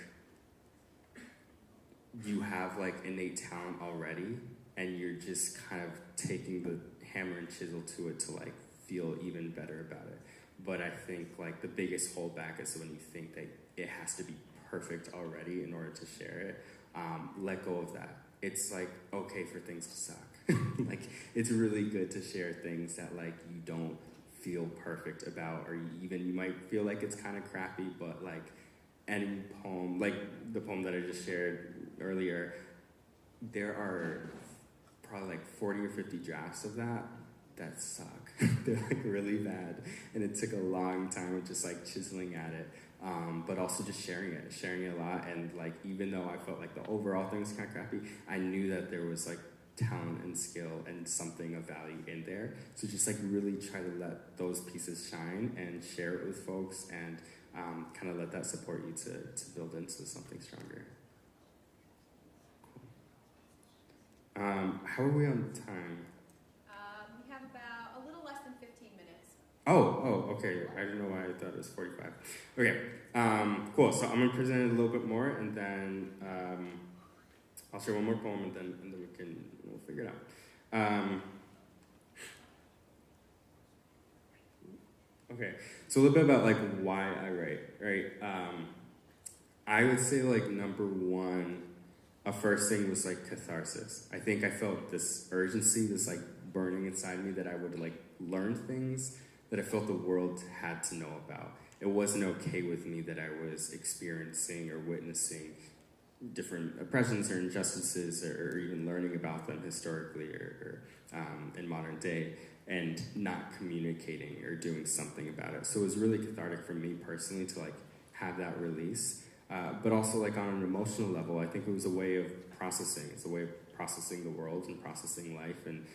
you have like innate talent already and you're just kind of taking the hammer and chisel to it to like feel even better about it. But I think like the biggest holdback is when you think that it has to be perfect already in order to share it. Let go of that. It's like okay for things to suck. Like it's really good to share things that like you don't feel perfect about, or you might feel like it's kind of crappy, but like any poem, like the poem that I just shared earlier, there are probably like 40 or 50 drafts of that suck. They're like really bad, and it took a long time of just like chiseling at it, but also just sharing it a lot. And like even though I felt like the overall thing was kind of crappy, I knew that there was like talent and skill and something of value in there. So just like really try to let those pieces shine and share it with folks, and kind of let that support you to build into something stronger. Cool. How are we on time? We have about a little less than 15 minutes. Oh, okay. I don't know why I thought it was 45. Okay, cool. So I'm gonna present it a little bit more, and then I'll share one more poem, and then we'll figure it out. Okay, so a little bit about like why I write, right? I would say like number one, a first thing was like catharsis. I think I felt this urgency, this like burning inside me that I would like learn things that I felt the world had to know about. It wasn't okay with me that I was experiencing or witnessing different oppressions or injustices, or even learning about them historically or in modern day, and not communicating or doing something about it. So it was really cathartic for me personally to like have that release, but also like on an emotional level, I think it was a way of processing. It's a way of processing the world and processing life, and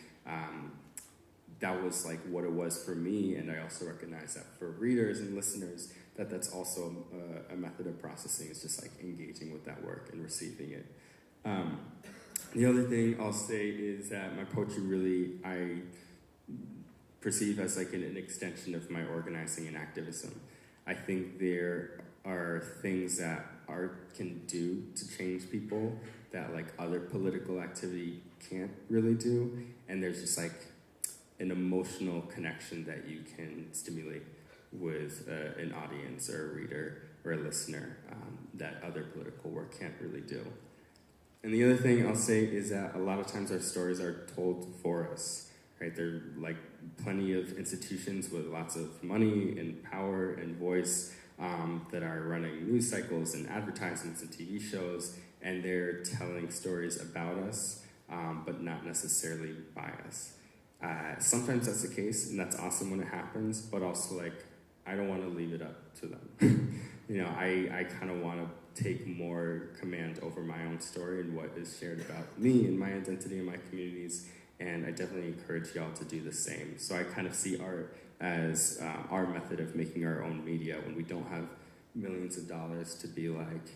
that was like what it was for me. And I also recognize that for readers and listeners, that's also a method of processing. It's just like engaging with that work and receiving it. The other thing I'll say is that my poetry really, I perceive as like an extension of my organizing and activism. I think there are things that art can do to change people that like other political activity can't really do. And there's just like an emotional connection that you can stimulate with an audience or a reader or a listener that other political work can't really do. And the other thing I'll say is that a lot of times our stories are told for us. right? There are like plenty of institutions with lots of money and power and voice that are running news cycles and advertisements and TV shows, and they're telling stories about us, but not necessarily by us. Sometimes that's the case, and that's awesome when it happens, but also like, I don't want to leave it up to them. You know, I kind of want to take more command over my own story and what is shared about me and my identity and my communities, and I definitely encourage y'all to do the same. So I kind of see art as our method of making our own media when we don't have millions of dollars to be like,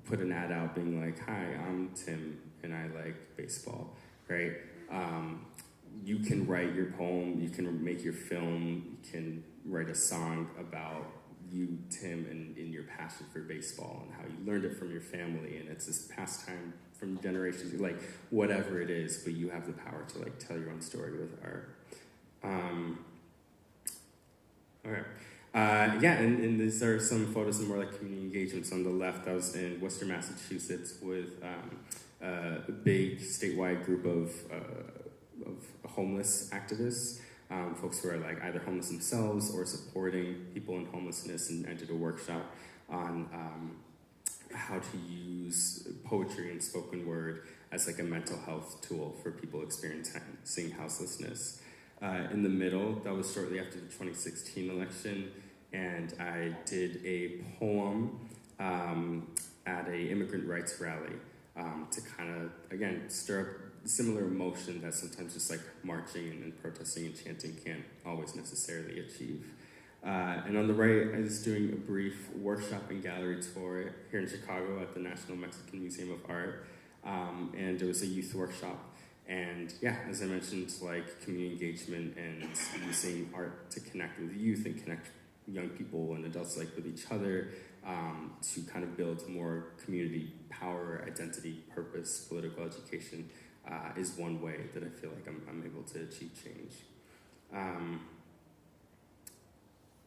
put an ad out being like, hi, I'm Tim and I like baseball, right? You can write your poem, you can make your film, you can write a song about you, Tim, and your passion for baseball and how you learned it from your family, and it's this pastime from generations, like whatever it is, but you have the power to like tell your own story with art. Okay. Yeah, and these are some photos of more like community engagements. On the left, I was in Worcester, Massachusetts with a big statewide group of homeless activists, folks who are like either homeless themselves or supporting people in homelessness, and I did a workshop on how to use poetry and spoken word as like a mental health tool for people experiencing houselessness. In the middle, that was shortly after the 2016 election, and I did a poem at a immigrant rights rally to kind of, again, stir up similar emotion that sometimes just like marching and protesting and chanting can't always necessarily achieve. And on the right, I was doing a brief workshop and gallery tour here in Chicago at the National Mexican Museum of Art, and it was a youth workshop. And yeah, as I mentioned, like community engagement and using art to connect with youth and connect young people and adults like with each other, to kind of build more community power, identity, purpose, political education, is one way that I feel like I'm able to achieve change.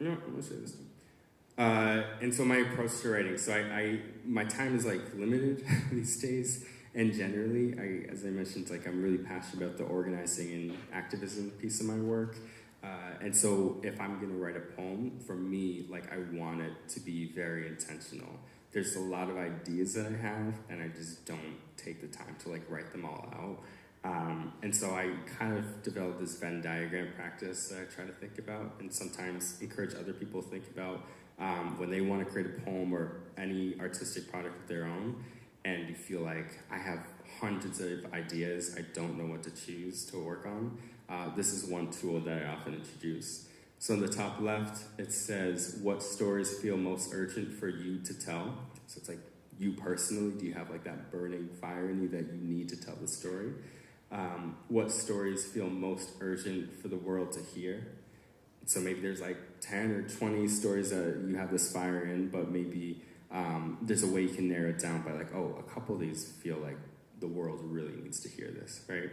No, I'm gonna say this. And so my approach to writing, so my time is like limited these days, and generally, as I mentioned, like I'm really passionate about the organizing and activism piece of my work. And so if I'm gonna write a poem, for me, like I want it to be very intentional. There's a lot of ideas that I have, and I just don't take the time to like write them all out. And so I kind of developed this Venn diagram practice that I try to think about, and sometimes encourage other people to think about when they want to create a poem or any artistic product of their own, and you feel like I have hundreds of ideas, I don't know what to choose to work on. This is one tool that I often introduce. So on the top left, it says, what stories feel most urgent for you to tell? So it's like, you personally, do you have like that burning fire in you that you need to tell the story? What stories feel most urgent for the world to hear? So maybe there's like 10 or 20 stories that you have this fire in, but maybe there's a way you can narrow it down by like, oh, a couple of these feel like the world really needs to hear this, right?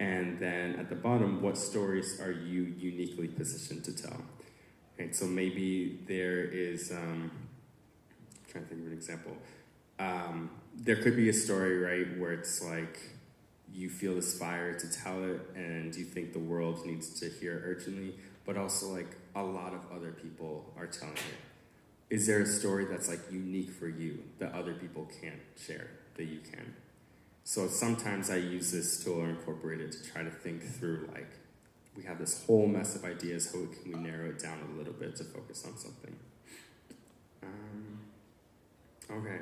And then at the bottom, what stories are you uniquely positioned to tell? Right, so maybe there is, I'm trying to think of an example. There could be a story, right, where it's like you feel this fire to tell it and you think the world needs to hear urgently, but also like a lot of other people are telling it. Is there a story that's like unique for you that other people can't share, that you can? So sometimes I use this tool or incorporate it to try to think through, like, we have this whole mess of ideas, how can we narrow it down a little bit to focus on something? Okay.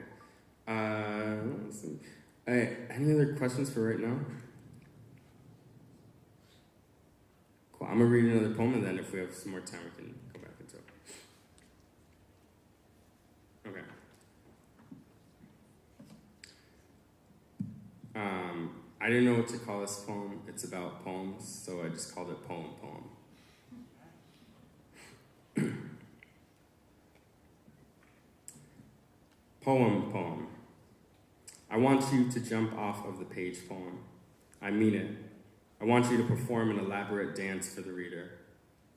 Let's see. Any other questions for right now? Cool. I'm going to read another poem, and then if we have some more time, we can go back into it. Okay. I didn't know what to call this poem. It's about poems, so I just called it Poem. Poem. I want you to jump off of the page, poem. I mean it. I want you to perform an elaborate dance for the reader.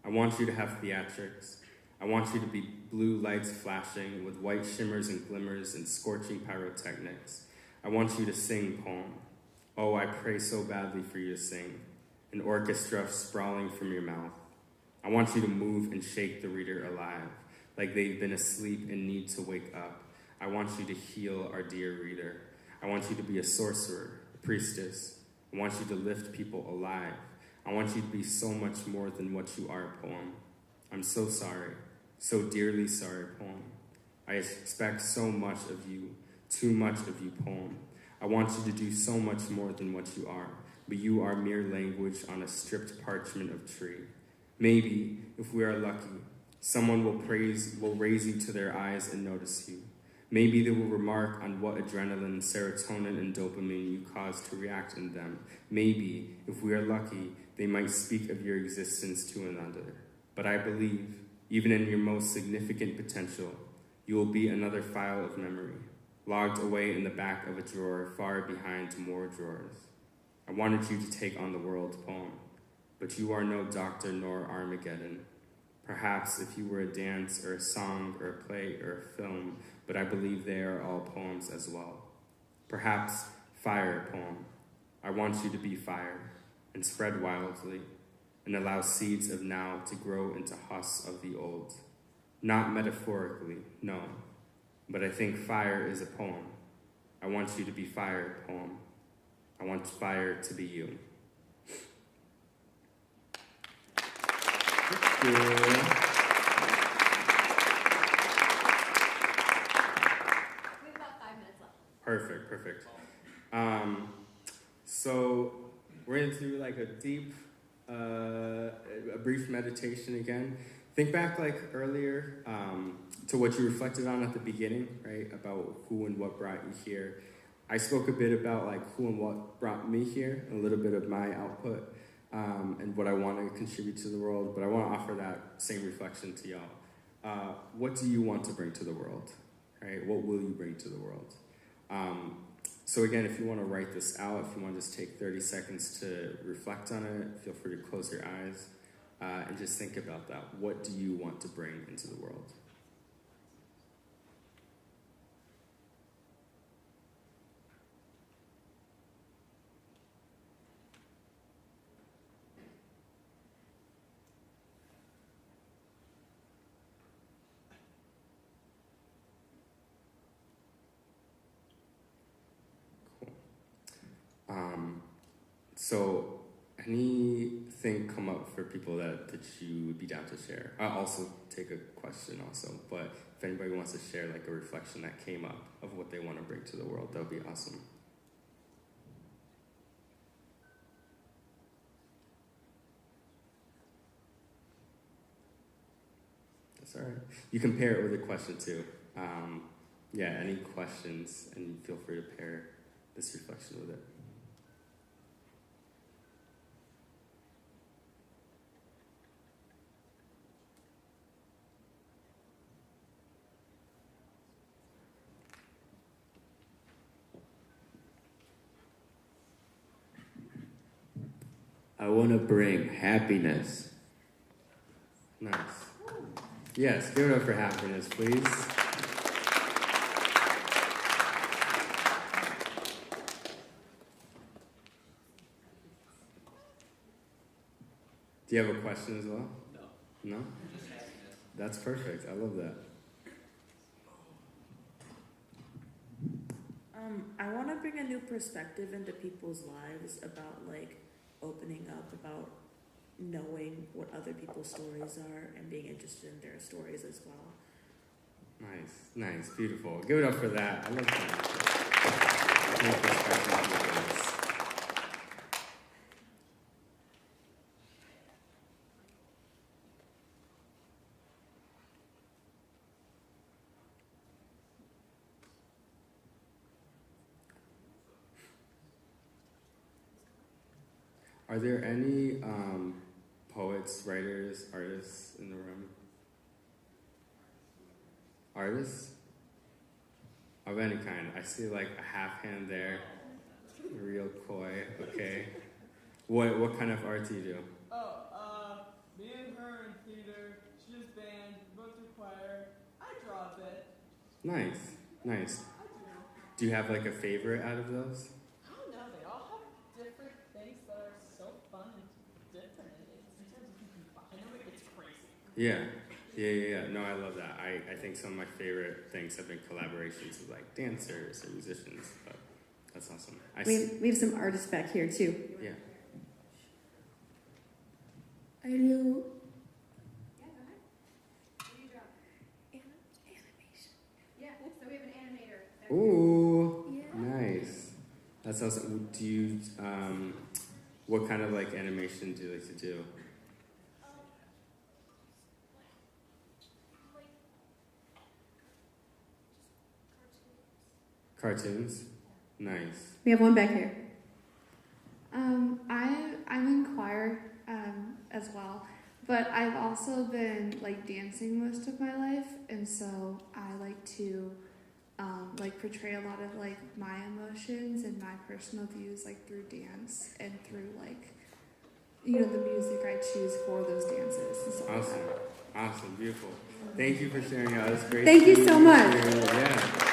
I want you to have theatrics. I want you to be blue lights flashing with white shimmers and glimmers and scorching pyrotechnics. I want you to sing, poem. Oh, I pray so badly for you to sing. an orchestra sprawling from your mouth. I want you to move and shake the reader alive, like they've been asleep and need to wake up. I want you to heal our dear reader. I want you to be a sorcerer, a priestess. I want you to lift people alive. I want you to be so much more than what you are, poem. I'm so sorry, so dearly sorry, poem. I expect so much of you, too much of you, poem. I want you to do so much more than what you are, but you are mere language on a stripped parchment of tree. Maybe, if we are lucky, someone will raise you to their eyes and notice you. Maybe they will remark on what adrenaline, serotonin, and dopamine you cause to react in them. Maybe, if we are lucky, they might speak of your existence to another. But I believe, even in your most significant potential, you will be another file of memory, logged away in the back of a drawer far behind more drawers. I wanted you to take on the world, poem, but you are no doctor nor Armageddon. Perhaps if you were a dance or a song or a play or a film, but I believe they are all poems as well. Perhaps fire, poem. I want you to be fire and spread wildly and allow seeds of now to grow into husks of the old. Not metaphorically, no, but I think fire is a poem. I want you to be fire, poem. I want fire to be you. Thank you. We have about 5 minutes left. Perfect. So we're going to do like a deep, a brief meditation again. Think back like earlier to what you reflected on at the beginning, right? About who and what brought you here. I spoke a bit about like who and what brought me here, a little bit of my output, and what I want to contribute to the world, but I want to offer that same reflection to y'all. What do you want to bring to the world, right? What will you bring to the world? So again, if you want to write this out, if you want to just take 30 seconds to reflect on it, feel free to close your eyes and just think about that. What do you want to bring into the world? So anything come up for people that you would be down to share? I'll also take a question also, but if anybody wants to share like a reflection that came up of what they want to bring to the world, that would be awesome. That's all right. You can pair it with a question too. Any questions, and feel free to pair this reflection with it. I want to bring happiness. Nice. Yes, give it up for happiness, please. Do you have a question as well? No? No? That's perfect. I love that. I want to bring a new perspective into people's lives about like opening up, about knowing what other people's stories are and being interested in their stories as well. Nice, beautiful. Give it up for that. I love that. New perspective. Are there any poets, writers, artists in the room? Artists? Of any kind. I see like a half hand there. Real coy. Okay. What kind of art do you do? Me and her in theater. She does band, both do choir. I draw a bit. Nice. Do you have like a favorite out of those? I don't know. They all have different things that are so fun and different. Sometimes I know it gets crazy. Yeah. No, I love that. I think some of my favorite things have been collaborations with like dancers or musicians. But that's awesome. We have some artists back here too. Yeah. I do. Yeah, go ahead. What do you draw? Animation. Yeah, so we have an animator. Ooh, Yeah. nice. That's awesome. Do you, what kind of like animation do you like to do? Cartoons? Nice. We have one back here. I'm in choir as well, but I've also been like dancing most of my life, and so I like to like portray a lot of like my emotions and my personal views like through dance and through like the music I choose for those dances and stuff like that. Awesome, beautiful. Thank you for sharing out. That's great. Thank you so much. Yeah.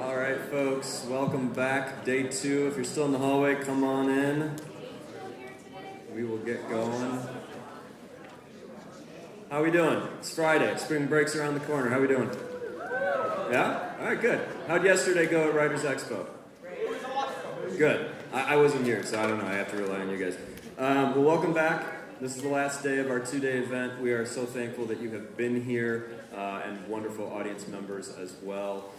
All right, folks, welcome back. Day 2. If you're still in the hallway, come on in. We will get going. How we doing? It's Friday. Spring break's around the corner. How we doing? Yeah? All right, good. How'd yesterday go at Writers Expo? Good. I wasn't here, so I don't know. I have to rely on you guys. Well, welcome back. This is the last day of our 2-day event. We are so thankful that you have been here and wonderful audience members as well.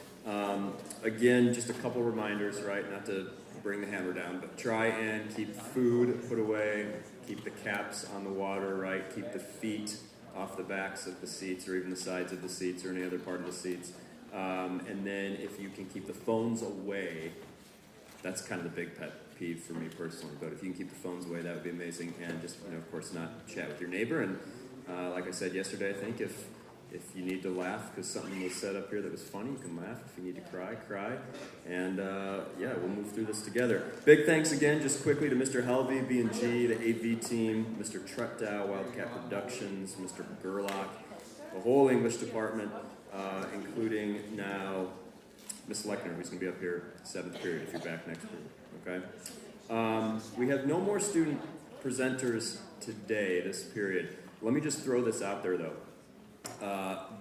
Again, just a couple reminders, right? Not to bring the hammer down, but try and keep food put away, keep the caps on the water, right? Keep the feet off the backs of the seats or even the sides of the seats or any other part of the seats. And then if you can keep the phones away, that's kind of the big pet peeve for me personally, but if you can keep the phones away, that would be amazing. And just, of course, not chat with your neighbor. And like I said yesterday, I think if you need to laugh because something was said up here that was funny, you can laugh. If you need to cry, cry. And yeah, we'll move through this together. Big thanks again, just quickly, to Mr. Helvey, B&G, the AV team, Mr. Treptow, Wildcat Productions, Mr. Gerlach, the whole English department, including now Miss Lechner, who's going to be up here 7th period if you're back next period. Okay? We have no more student presenters today, this period. Let me just throw this out there, though.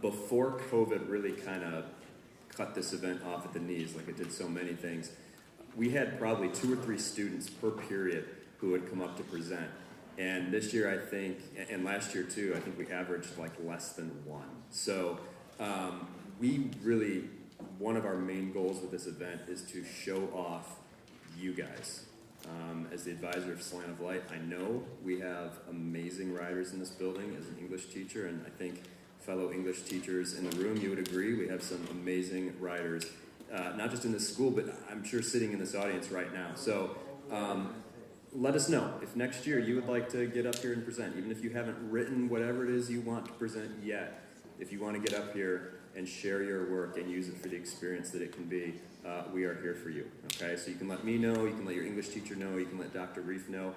Before COVID really kind of cut this event off at the knees, like it did so many things, we had probably 2 or 3 students per period who would come up to present. And this year, I think, and last year too, I think we averaged like less than 1. So we really, one of our main goals with this event is to show off you guys. As the advisor of Slant of Light, I know we have amazing writers in this building as an English teacher, and I think fellow English teachers in the room, you would agree, we have some amazing writers, not just in this school, but I'm sure sitting in this audience right now. So let us know if next year you would like to get up here and present, even if you haven't written whatever it is you want to present yet. If you want to get up here and share your work and use it for the experience that it can be, we are here for you, okay? So you can let me know, you can let your English teacher know, you can let Dr. Reef know,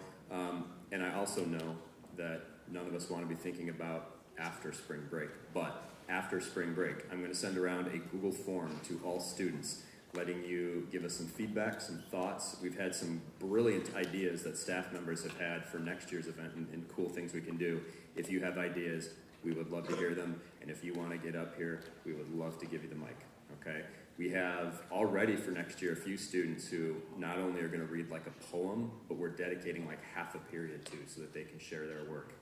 and I also know that none of us want to be thinking about after spring break, but after spring break, I'm going to send around a Google form to all students, letting you give us some feedback, some thoughts. We've had some brilliant ideas that staff members have had for next year's event and cool things we can do. If you have ideas, we would love to hear them, and if you want to get up here, we would love to give you the mic, okay? We have already for next year a few students who not only are going to read like a poem, but we're dedicating like half a period to so that they can share their work.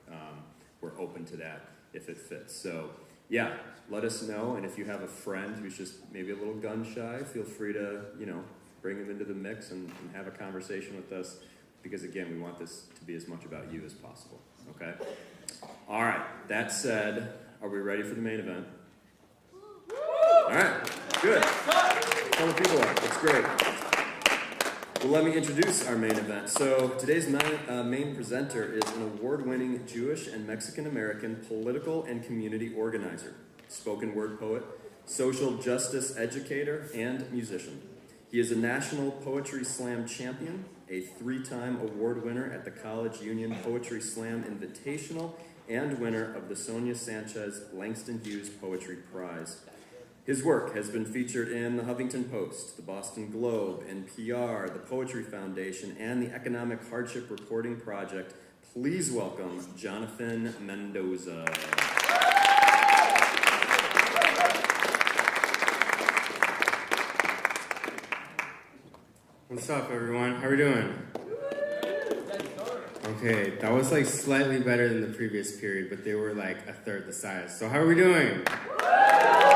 We're open to that if it fits. So yeah, let us know, and if you have a friend who's just maybe a little gun shy, feel free to, bring them into the mix and have a conversation with us, because again, we want this to be as much about you as possible, okay? All right, that said, are we ready for the main event? All right, good. Tell the people are. That's great. Well, let me introduce our main event. So today's main presenter is an award-winning Jewish and Mexican-American political and community organizer, spoken word poet, social justice educator, and musician. He is a National Poetry Slam champion, a 3-time award winner at the College Union Poetry Slam Invitational, and winner of the Sonia Sanchez Langston Hughes Poetry Prize. His work has been featured in the Huffington Post, the Boston Globe, NPR, the Poetry Foundation, and the Economic Hardship Reporting Project. Please welcome Jonathan Mendoza. What's up, everyone? How are we doing? Okay, that was like slightly better than the previous period, but they were like a third the size. So how are we doing?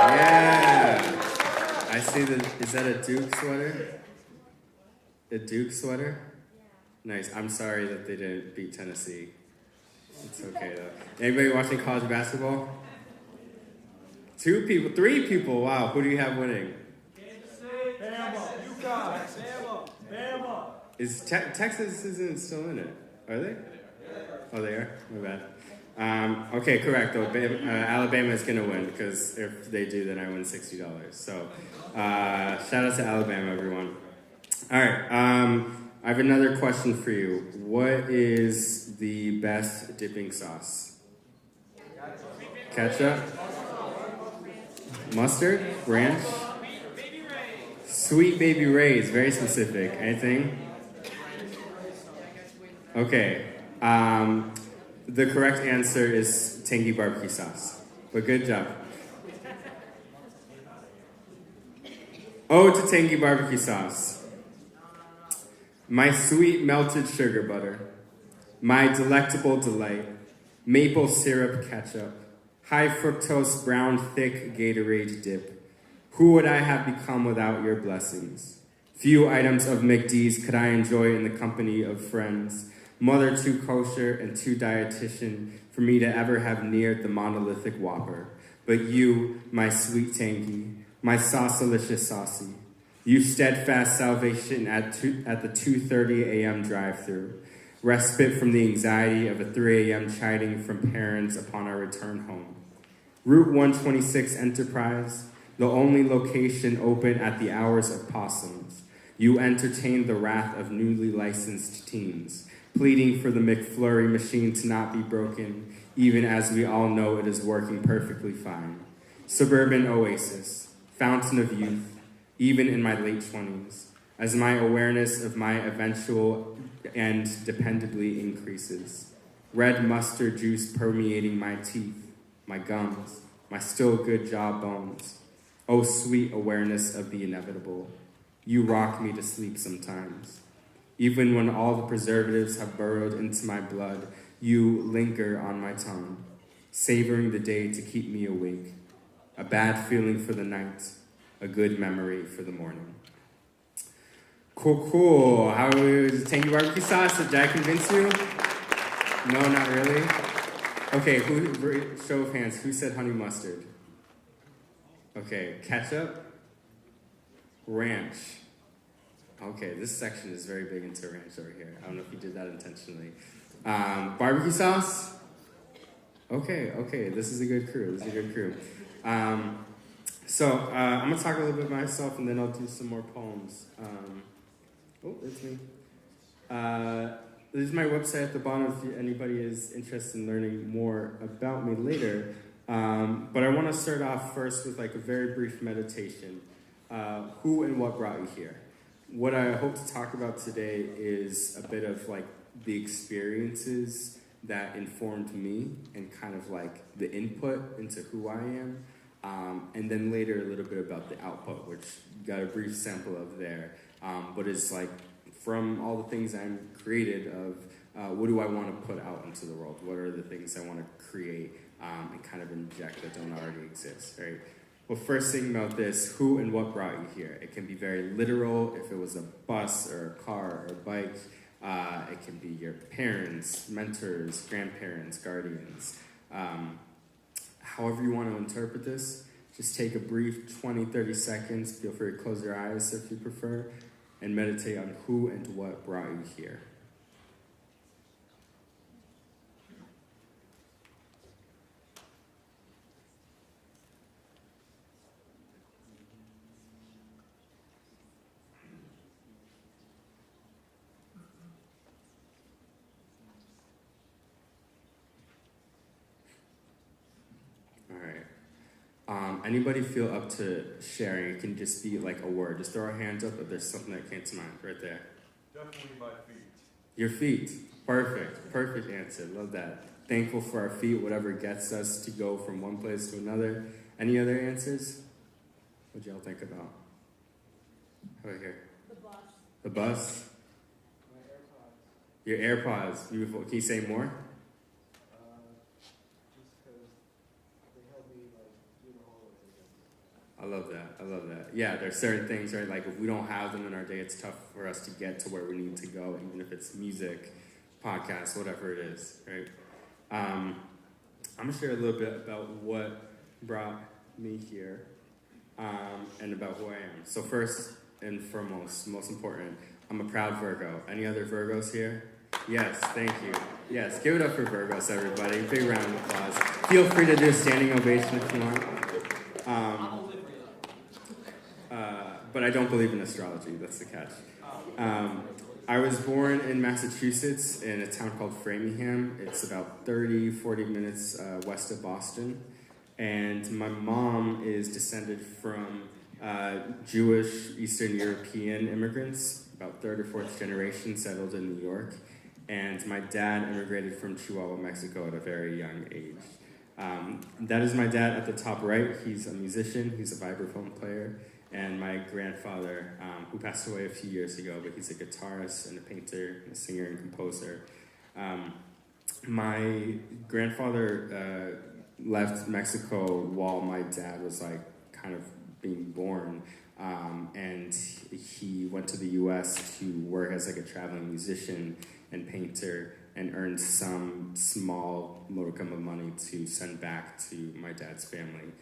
Yeah. I see is that a Duke sweater? A Duke sweater? Nice. I'm sorry that they didn't beat Tennessee It's okay though. Anybody watching college basketball? 2 people, 3 people. Wow, who do you have winning? Is Texas isn't still in it? Are they? Oh, they are? My bad. Okay, correct though. Alabama is going to win because if they do, then I win $60. So shout out to Alabama, everyone. All right. I have another question for you. What is the best dipping sauce? Ketchup? Mustard? Ranch? Sweet Baby Ray's. Very specific. Anything? Okay. The correct answer is tangy barbecue sauce. But good job. Ode to tangy barbecue sauce. My sweet melted sugar butter. My delectable delight. Maple syrup ketchup. High fructose brown thick Gatorade dip. Who would I have become without your blessings? Few items of McD's could I enjoy in the company of friends. Mother too kosher and too dietitian for me to ever have neared the monolithic Whopper. But you, my sweet tangy, my saucelicious saucy, you steadfast salvation at the 2:30 a.m. drive-thru, respite from the anxiety of a 3 a.m. chiding from parents upon our return home. Route 126 Enterprise, the only location open at the hours of possums. You entertained the wrath of newly licensed teens, pleading for the McFlurry machine to not be broken, even as we all know it is working perfectly fine. Suburban oasis, fountain of youth, even in my late 20s, as my awareness of my eventual end dependably increases. Red mustard juice permeating my teeth, my gums, my still good jaw bones. Oh, sweet awareness of the inevitable. You rock me to sleep sometimes. Even when all the preservatives have burrowed into my blood, you linger on my tongue, savoring the day to keep me awake. A bad feeling for the night, a good memory for the morning. Cool. How is tangy barbecue sauce? Did I convince you? No, not really. Okay, show of hands, who said honey mustard? Okay, ketchup? Ranch. Okay, this section is very big into ranch over here. I don't know if you did that intentionally. Barbecue sauce? Okay, this is a good crew. So I'm going to talk a little bit about myself, and then I'll do some more poems. It's me. This is my website at the bottom if anybody is interested in learning more about me later. But I want to start off first with like a very brief meditation. Who and what brought you here? What I hope to talk about today is a bit of like the experiences that informed me and kind of like the input into who I am. And then later a little bit about the output, which you got a brief sample of there. But it's like from all the things I'm created of, what do I want to put out into the world? What are the things I want to create and kind of inject that don't already exist, right? Well, first thing about this, who and what brought you here? It can be very literal, if it was a bus or a car or a bike. It can be your parents, mentors, grandparents, guardians. However you want to interpret this, just take a brief 20, 30 seconds. Feel free to close your eyes if you prefer, and meditate on who and what brought you here. Anybody feel up to sharing? It can just be like a word. Just throw our hands up if there's something that came to mind right there. Definitely my feet. Your feet. Perfect answer. Love that. Thankful for our feet, whatever gets us to go from one place to another. Any other answers? What'd y'all think about? How about here? The bus. The bus? My AirPods. Your AirPods. Beautiful. Can you say more? I love that. Yeah, there's certain things, right? Like if we don't have them in our day, it's tough for us to get to where we need to go, even if it's music, podcast, whatever it is, right? I'm going to share a little bit about what brought me here and about who I am. So first and foremost, most important, I'm a proud Virgo. Any other Virgos here? Yes, thank you. Yes, give it up for Virgos, everybody. Big round of applause. Feel free to do a standing ovation if you want. But I don't believe in astrology. That's the catch. I was born in Massachusetts in a town called Framingham. It's about 40 minutes west of Boston. And my mom is descended from Jewish Eastern European immigrants, about third or fourth generation, settled in New York. And my dad immigrated from Chihuahua, Mexico at a very young age. That is my dad at the top right. He's a musician, he's a vibraphone player. And my grandfather, who passed away a few years ago, but he's a guitarist and a painter, and a singer and composer. My grandfather left Mexico while my dad was like kind of being born, and he went to the U.S. to work as like a traveling musician and painter, and earned some small modicum of money to send back to my dad's family,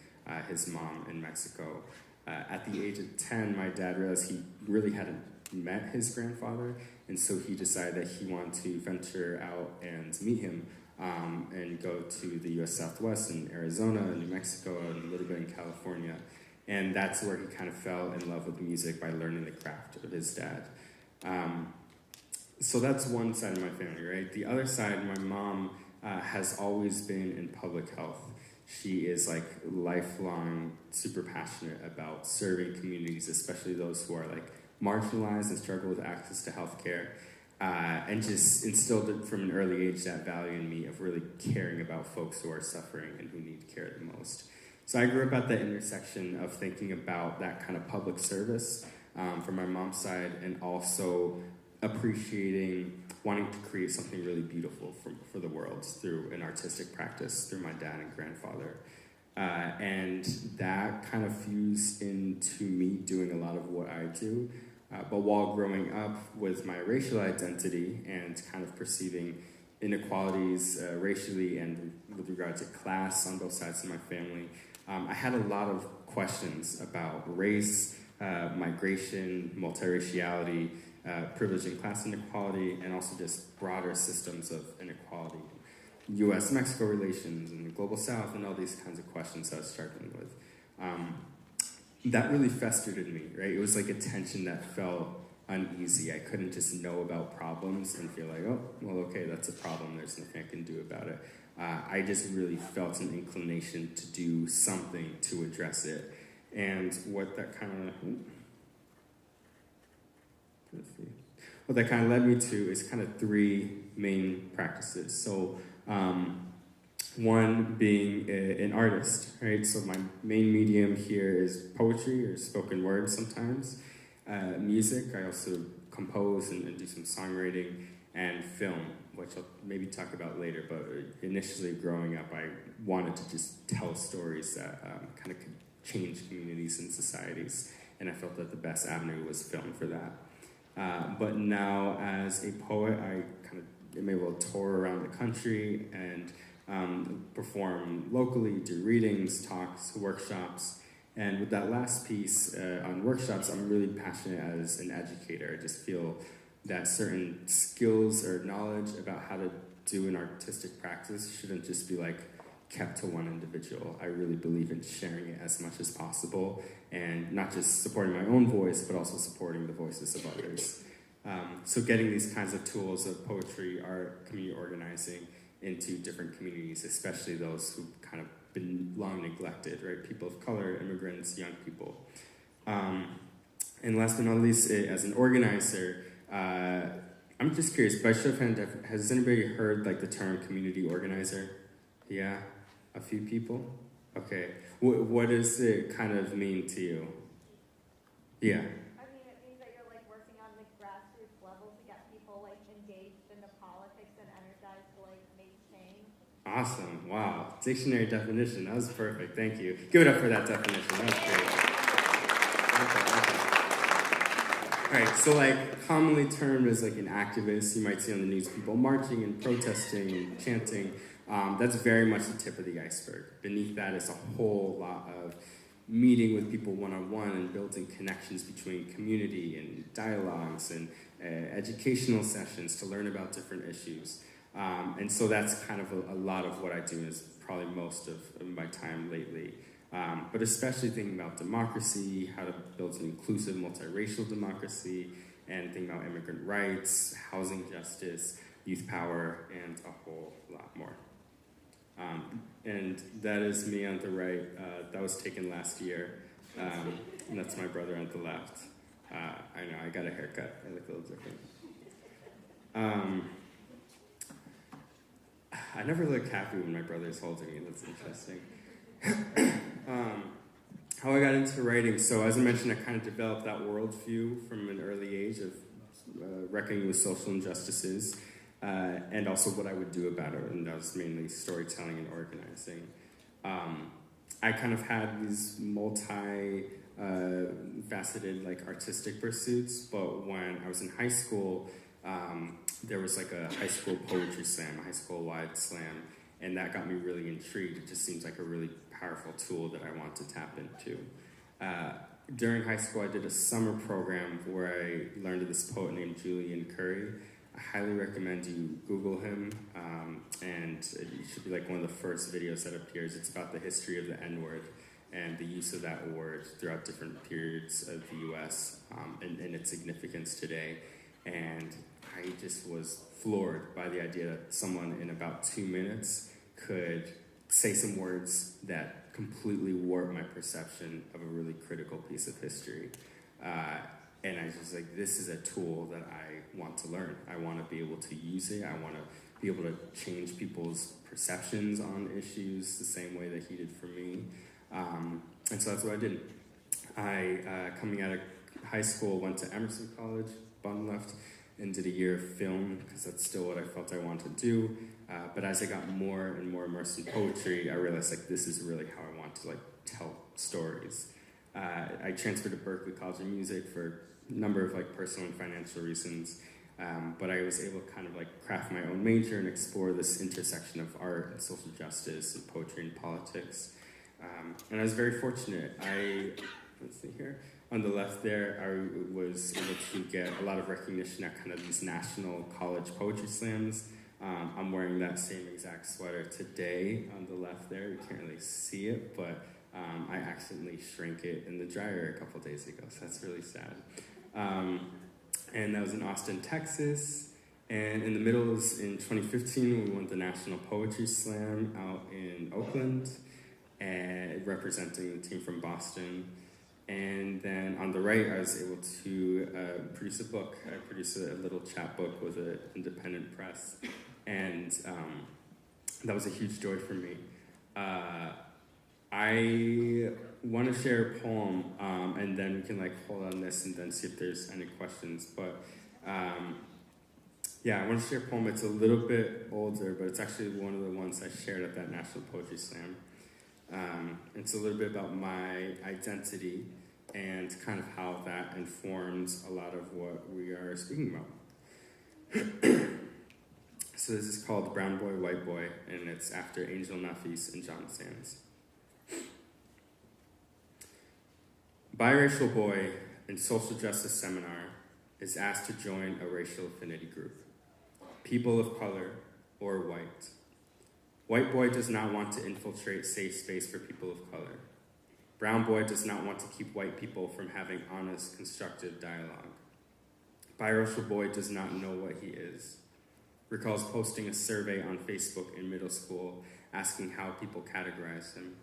his mom in Mexico. At the age of 10, my dad realized he really hadn't met his grandfather, and so he decided that he wanted to venture out and meet him, and go to the U.S. Southwest and Arizona and New Mexico and a little bit in California. And that's where he kind of fell in love with music by learning the craft of his dad. So that's one side of my family, right? The other side, my mom has always been in public health. She is like lifelong, super passionate about serving communities, especially those who are like marginalized and struggle with access to healthcare, and just instilled it from an early age, that value in me of really caring about folks who are suffering and who need care the most. So I grew up at the intersection of thinking about that kind of public service from my mom's side, and also appreciating wanting to create something really beautiful for the world through an artistic practice through my dad and grandfather. And that kind of fused into me doing a lot of what I do. But while growing up with my racial identity and kind of perceiving inequalities racially and with regard to class on both sides of my family, I had a lot of questions about race, migration, multiraciality, privilege and class inequality, and also just broader systems of inequality, U.S.-Mexico relations and the global south, and all these kinds of questions I was struggling with. That really festered in me, right? It was like a tension that felt uneasy. I couldn't just know about problems and feel like, oh, well, okay, that's a problem. There's nothing I can do about it. I just really felt an inclination to do something to address it. And what that kind of led me to is kind of three main practices. So one being an artist, right? So my main medium here is poetry or spoken word sometimes. Music, I also compose and do some songwriting, and film, which I'll maybe talk about later. But initially growing up, I wanted to just tell stories that kind of could change communities and societies. And I felt that the best avenue was film for that. But now as a poet, I kind of am able to tour around the country and perform locally, do readings, talks, workshops. And with that last piece on workshops, I'm really passionate as an educator. I just feel that certain skills or knowledge about how to do an artistic practice shouldn't just be like kept to one individual. I really believe in sharing it as much as possible, and not just supporting my own voice, but also supporting the voices of others. So getting these kinds of tools of poetry, art, community organizing into different communities, especially those who've kind of been long neglected, right? People of color, immigrants, young people. And last but not least, as an organizer, I'm just curious, by show of hands, has anybody heard like the term community organizer? Yeah, a few people? Okay. What does it kind of mean to you? Yeah. I mean, it means that you're like working on the grassroots level to get people like engaged in the politics and energized to like make change. Awesome. Wow. Dictionary definition. That was perfect. Thank you. Give it up for that definition. That was great. Okay. All right. So like commonly termed as like an activist, you might see on the news people marching and protesting and chanting. That's very much the tip of the iceberg. Beneath that is a whole lot of meeting with people one-on-one and building connections between community and dialogues and educational sessions to learn about different issues. And so that's kind of a lot of what I do, is probably most of my time lately. But especially thinking about democracy, how to build an inclusive multiracial democracy, and thinking about immigrant rights, housing justice, youth power, and a whole lot more. And that is me on the right. That was taken last year. And that's my brother on the left. I know, I got a haircut. I look a little different. I never look happy when my brother's holding me. That's interesting. How I got into writing. So as I mentioned, I kind of developed that worldview from an early age of reckoning with social injustices. And also what I would do about it, and that was mainly storytelling and organizing. I kind of had these multi-faceted artistic pursuits, but when I was in high school, there was like a high school poetry slam, a high school-wide slam, and that got me really intrigued. It just seems like a really powerful tool that I want to tap into. During high school, I did a summer program where I learned of this poet named Julian Curry. I highly recommend you Google him, and it should be like one of the first videos that appears. It's about the history of the N-word and the use of that word throughout different periods of the U.S. And its significance today. And I just was floored by the idea that someone in about 2 minutes could say some words that completely warp my perception of a really critical piece of history. And I was just like, this is a tool that I want to learn. I want to be able to use it. I want to be able to change people's perceptions on issues the same way that he did for me. And so that's what I did. I, coming out of high school, went to Emerson College, bottom left, and did a year of film, because that's still what I felt I wanted to do. But as I got more and more immersed in poetry, I realized this is really how I want to tell stories. I transferred to Berklee College of Music for a number of personal and financial reasons, but I was able to kind of craft my own major and explore this intersection of art and social justice and poetry and politics. And I was very fortunate. Let's see here. On the left there, I was able to get a lot of recognition at kind of these national college poetry slams. I'm wearing that same exact sweater today on the left there. You can't really see it, but I accidentally shrank it in the dryer a couple days ago, so that's really sad. And that was in Austin, Texas. And in the middle was in 2015, we won the National Poetry Slam out in Oakland, and representing the team from Boston. And then on the right, I was able to produce a book. I produced a little chapbook with an independent press, and that was a huge joy for me. I want to share a poem, and then we can hold on this and then see if there's any questions. But yeah, I want to share a poem. It's a little bit older, but it's actually one of the ones I shared at that National Poetry Slam. It's a little bit about my identity and kind of how that informs a lot of what we are speaking about. So this is called Brown Boy, White Boy, and it's after Angel Nafis and John Sands. Biracial boy in social justice seminar is asked to join a racial affinity group. People of color or white. White boy does not want to infiltrate safe space for people of color. Brown boy does not want to keep white people from having honest, constructive dialogue. Biracial boy does not know what he is. Recalls posting a survey on Facebook in middle school asking how people categorize him.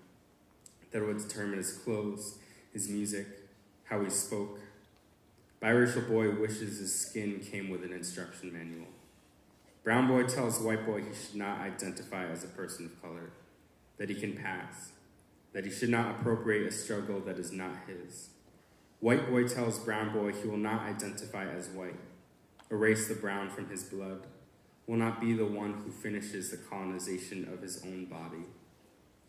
That would determine his clothes, his music, how he spoke. Biracial boy wishes his skin came with an instruction manual. Brown boy tells white boy he should not identify as a person of color, that he can pass, that he should not appropriate a struggle that is not his. White boy tells brown boy he will not identify as white, erase the brown from his blood, will not be the one who finishes the colonization of his own body.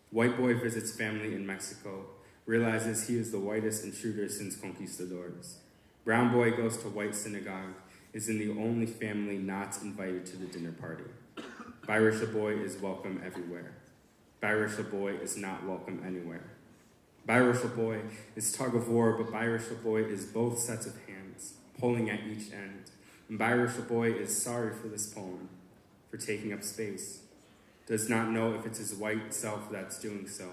White boy visits family in Mexico, realizes he is the whitest intruder since conquistadors. Brown boy goes to white synagogue, is in the only family not invited to the dinner party. Biracial boy is welcome everywhere. Biracial boy is not welcome anywhere. Biracial boy is tug of war, but biracial boy is both sets of hands, pulling at each end. And biracial boy is sorry for this poem, for taking up space. Does not know if it's his white self that's doing so,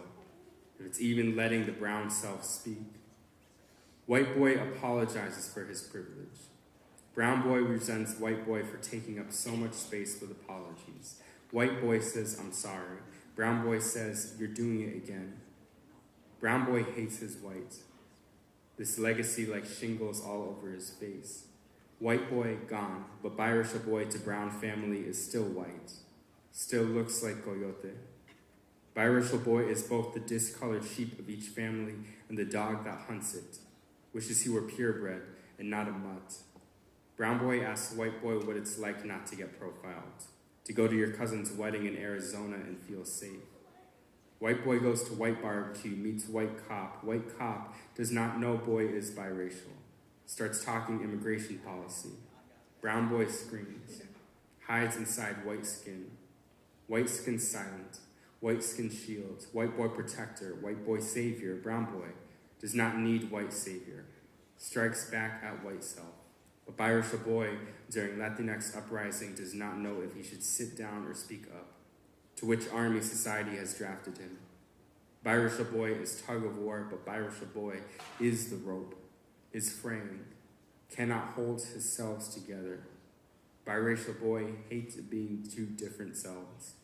if it's even letting the brown self speak. White boy apologizes for his privilege. Brown boy resents white boy for taking up so much space with apologies. White boy says, I'm sorry. Brown boy says, you're doing it again. Brown boy hates his white. This legacy like shingles all over his face. White boy gone, but biracial boy to brown family is still white. Still looks like coyote. Biracial boy is both the discolored sheep of each family and the dog that hunts it. Wishes he were purebred and not a mutt. Brown boy asks white boy what it's like not to get profiled, to go to your cousin's wedding in Arizona and feel safe. White boy goes to white barbecue, meets white cop. White cop does not know boy is biracial. Starts talking immigration policy. Brown boy screams, hides inside white skin. White skin silent. White skin shield. White boy protector. White boy savior. Brown boy does not need white savior. Strikes back at white self. A biracial boy during Latinx uprising does not know if he should sit down or speak up, to which army society has drafted him. Biracial boy is tug of war, but biracial boy is the rope, is fraying, cannot hold his selves together. Biracial boy hates being two different selves,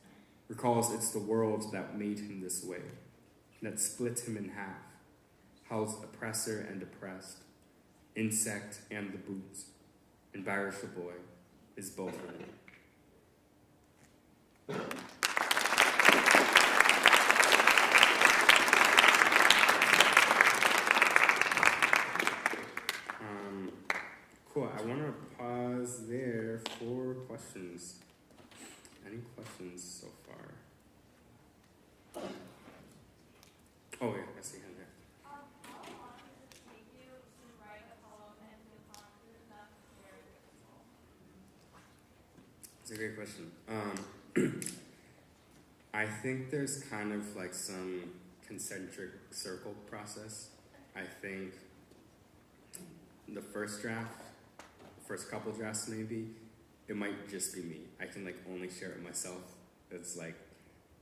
recalls it's the world that made him this way, that split him in half, housed oppressor and oppressed, insect and the boots, and biracial boy is both of them. Cool, I want to pause there for questions. Any questions so far? Oh yeah, I see him there. How long does it take you to write a poem and feel confident enough to share it with people? It's a great question. I think there's kind of like some concentric circle process. I think the first draft, first couple drafts maybe, it might just be me. I can like only share it myself. It's like,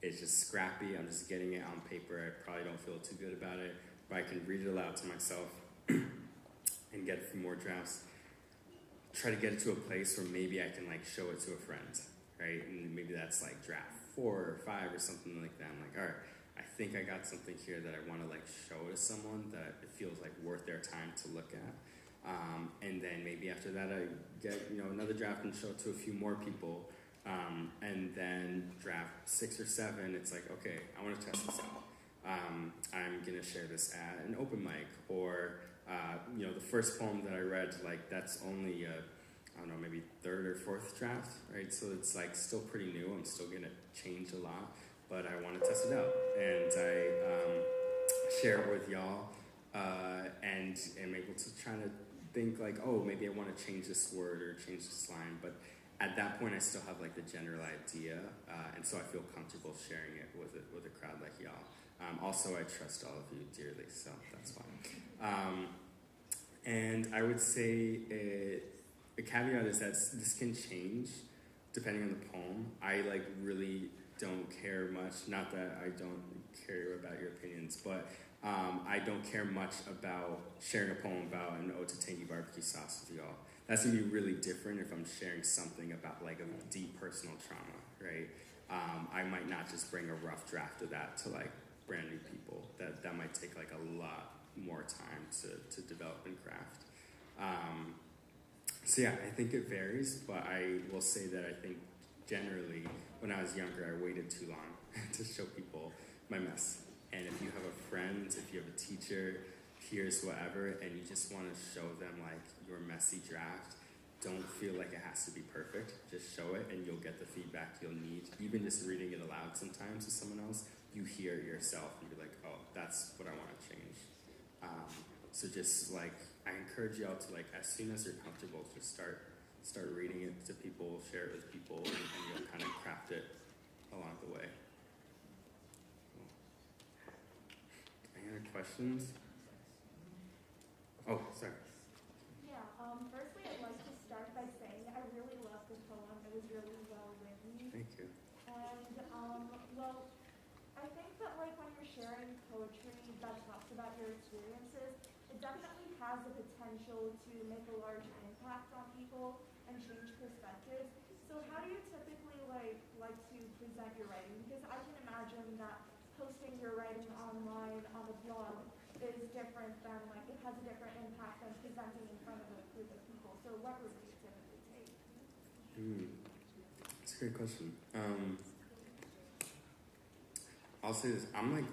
it's just scrappy. I'm just getting it on paper. I probably don't feel too good about it, but I can read it aloud to myself and get a few more drafts. Try to get it to a place where maybe I can like show it to a friend, right? And maybe that's like draft 4 or 5 or something like that. I'm like, all right, I think I got something here that I want to like show to someone that it feels like worth their time to look at. And then maybe after that I get, another draft and show it to a few more people. And then draft 6 or 7, it's like, okay, I want to test this out. I'm going to share this at an open mic, or, the first poem that I read, like that's only, maybe 3rd or 4th draft, right? So it's like still pretty new. I'm still going to change a lot, but I want to test it out. And I share it with y'all, and am able to try to think like, oh, maybe I want to change this word or change this line, but at that point I still have like the general idea, and so I feel comfortable sharing it with a crowd like y'all. Also, I trust all of you dearly, so that's fine. And I would say a caveat is that this can change depending on the poem. I like really don't care much, not that I don't care about your opinions, but I don't care much about sharing a poem about an ode to tangy barbecue sauce with y'all. That's gonna be really different if I'm sharing something about like a deep personal trauma, right? I might not just bring a rough draft of that to like brand new people. That might take like a lot more time to develop and craft. So yeah, I think it varies, but I will say that I think generally when I was younger, I waited too long to show people my mess. And if you have a friend, if you have a teacher, peers, whatever, and you just want to show them like your messy draft, don't feel like it has to be perfect. Just show it and you'll get the feedback you'll need. Even just reading it aloud sometimes to someone else, you hear it yourself and you're like, oh, that's what I want to change. So just like, I encourage y'all to like, as soon as you're comfortable, just start start reading it to people, share it with people, and you'll kind of craft it along the way. Any other questions? Oh, sorry. Yeah, firstly I'd like to start by saying I really loved the poem. It was really well written. Thank you. And, well, I think that like when you're sharing poetry that talks about your experiences, it definitely has the potential to make a large impact on people and change perspectives. So how do you typically like to present your writing? Because I can imagine that posting your writing online on a blog is different than like it has a different impact than presenting in front of a group of people. So what would you typically take? That's a great question. I'll say this, I'm like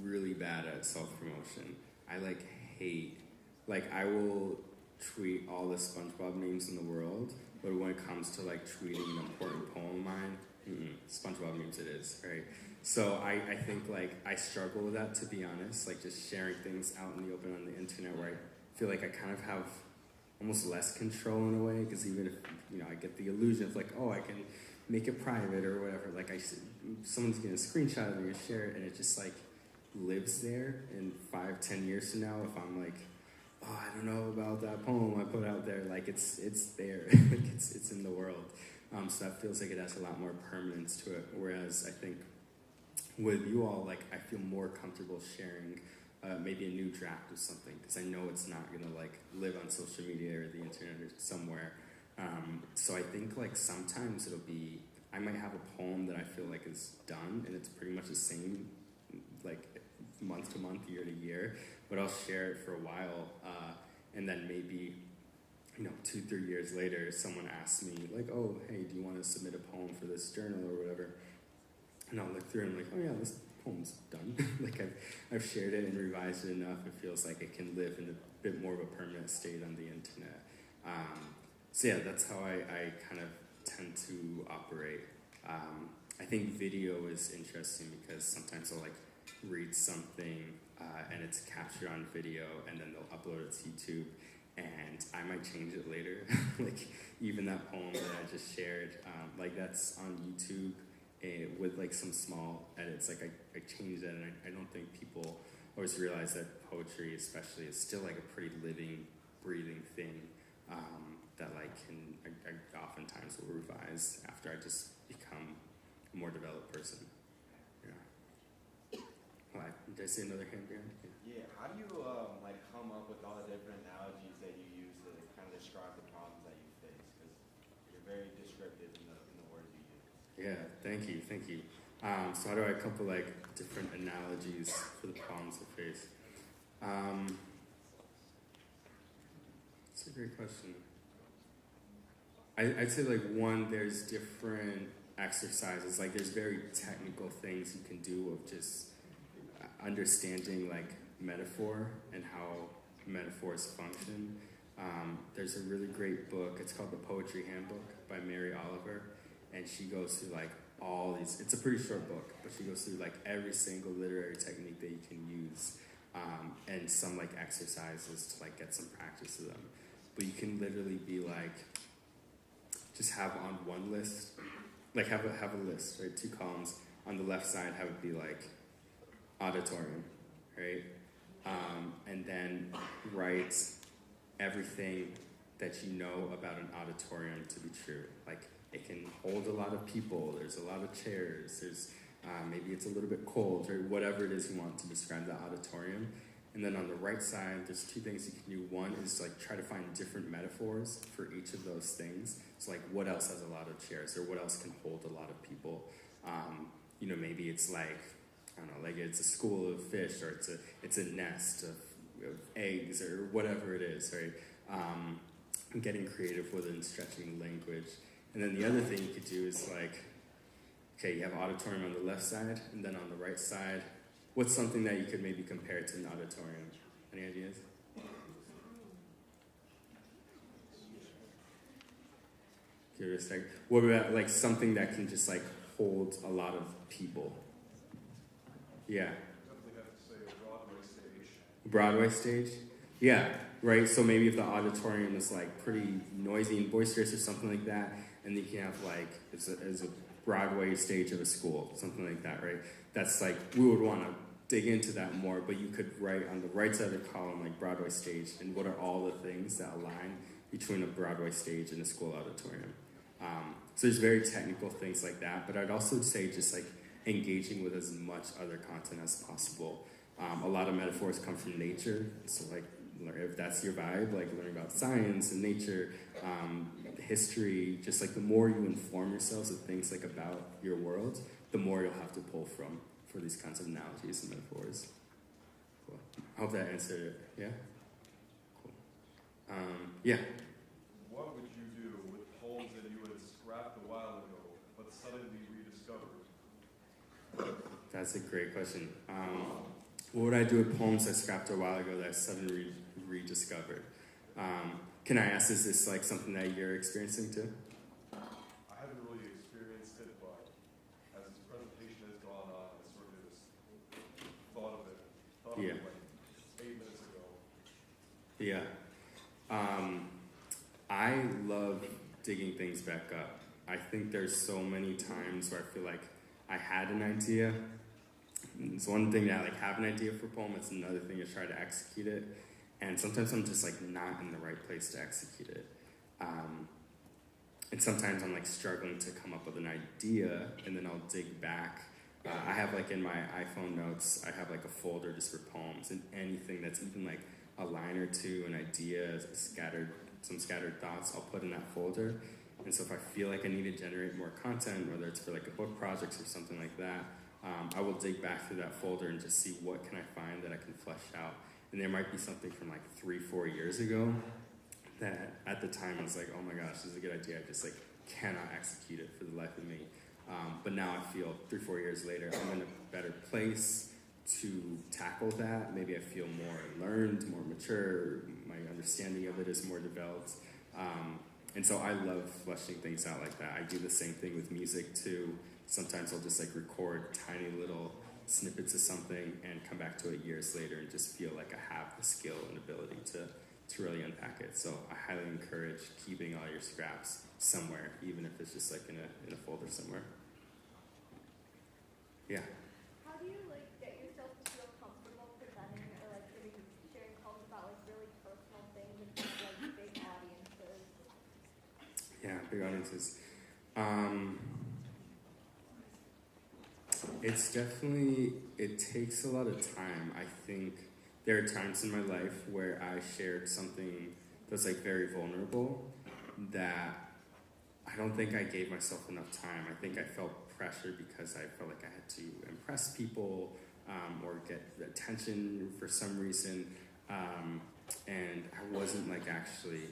really bad at self-promotion. I like hate, like I will tweet all the SpongeBob memes in the world, but when it comes to like tweeting an important poem of mine, SpongeBob memes it is, right? So I think like I struggle with that, to be honest, like just sharing things out in the open on the internet where I feel like I kind of have almost less control in a way, because even if, you know, I get the illusion of like, oh, I can make it private or whatever, like someone's getting a screenshot of it and share it, and it just like lives there. And 5-10 years from now, if I'm like, oh, I don't know about that poem I put out there, like it's there, like it's in the world. So that feels like it has a lot more permanence to it. Whereas I think with you all, like I feel more comfortable sharing maybe a new draft of something, because I know it's not gonna like live on social media or the internet or somewhere. So I think like sometimes it'll be, I might have a poem that I feel like is done and it's pretty much the same like month to month, year to year, but I'll share it for a while, and then maybe, you know, 2-3 years later, someone asks me like, oh, hey, do you want to submit a poem for this journal or whatever? And I'll look through and I'm like, oh yeah, this poem's done. Like I've shared it and revised it enough. It feels like it can live in a bit more of a permanent state on the internet. So yeah, that's how I kind of tend to operate. I think video is interesting because sometimes I'll like read something and it's captured on video and then they'll upload it to YouTube and I might change it later. Like even that poem that I just shared, like that's on YouTube with like some small edits. Like I changed it, and I don't think people always realize that poetry especially is still like a pretty living, breathing thing. That like I oftentimes will revise after I just become a more developed person. Yeah. Well, did I say another hand behind? Yeah. How do you like come up with all the different analogies that you use to kind of describe the problems that you face? Because you're very descriptive in the words you use. Yeah. Thank you. So how do I come up with like different analogies for the problems I face? That's a great question. I'd say like one, there's different exercises, like there's very technical things you can do of just understanding like metaphor and how metaphors function. There's a really great book, it's called The Poetry Handbook by Mary Oliver, and she goes through like all these, it's a pretty short book, but she goes through like every single literary technique that you can use, and some like exercises to like get some practice to them. But you can literally be like, just have on one list, like have a list, right? 2 columns. On the left side, have it be like auditorium, right? And then write everything that you know about an auditorium to be true. Like it can hold a lot of people. There's a lot of chairs. There's maybe it's a little bit cold, or whatever it is you want to describe the auditorium. And then on the right side, there's 2 things you can do. One is like try to find different metaphors for each of those things. So like what else has a lot of chairs, or what else can hold a lot of people? You know, maybe it's like, I don't know, like it's a school of fish, or it's a nest of eggs, or whatever it is, right? Getting creative with it and stretching language. And then the other thing you could do is like, okay, you have auditorium on the left side, and then on the right side, what's something that you could maybe compare to an auditorium? Any ideas? Give it a sec. What about like something that can just like hold a lot of people? Yeah. Definitely have to say a Broadway stage. Broadway stage? Yeah. right? So maybe if the auditorium is like pretty noisy and boisterous or something like that, and then you can have like, as a Broadway stage of a school, something like that, right? That's like, we would want to dig into that more, but you could write on the right side of the column, like Broadway stage, and what are all the things that align between a Broadway stage and a school auditorium. So there's very technical things like that, but I'd also say just like engaging with as much other content as possible. A lot of metaphors come from nature, so like if that's your vibe, like learning about science and nature, history, just like the more you inform yourselves of things like about your world, the more you'll have to pull from for these kinds of analogies and metaphors. Cool. I hope that answered it. Yeah? Cool. Yeah? What would you do with poems that you had scrapped a while ago but suddenly rediscovered? That's a great question. What would I do with poems I scrapped a while ago that I suddenly rediscovered? Can I ask, is this like something that you're experiencing too? I haven't really experienced it, but as this presentation has gone on, I sort of just thought of it like 8 minutes ago. Yeah. I love digging things back up. I think there's so many times where I feel like I had an idea. It's one thing to like have an idea for a poem, it's another thing to try to execute it. And sometimes I'm just like not in the right place to execute it. And sometimes I'm like struggling to come up with an idea, and then I'll dig back. I have like in my iPhone notes, I have like a folder just for poems, and anything that's even like a line or two, an idea, some scattered thoughts, I'll put in that folder. And so if I feel like I need to generate more content, whether it's for like a book project or something like that, I will dig back through that folder and just see what can I find that I can flesh out. And there might be something from like 3-4 years ago that at the time I was like, oh my gosh, this is a good idea. I just like cannot execute it for the life of me. But now I feel 3-4 years later, I'm in a better place to tackle that. Maybe I feel more learned, more mature. My understanding of it is more developed. And so I love fleshing things out like that. I do the same thing with music too. Sometimes I'll just like record tiny little snippets of something and come back to it years later and just feel like I have the skill and ability to really unpack it. So I highly encourage keeping all your scraps somewhere, even if it's just like in a folder somewhere. Yeah. How do you like get yourself to feel comfortable presenting or like sharing poems about like really personal things in front of like big audiences? Yeah, big audiences. It's definitely, it takes a lot of time. I think there are times in my life where I shared something that's like very vulnerable that I don't think I gave myself enough time. I think I felt pressure because I felt like I had to impress people or get attention for some reason, and I wasn't like actually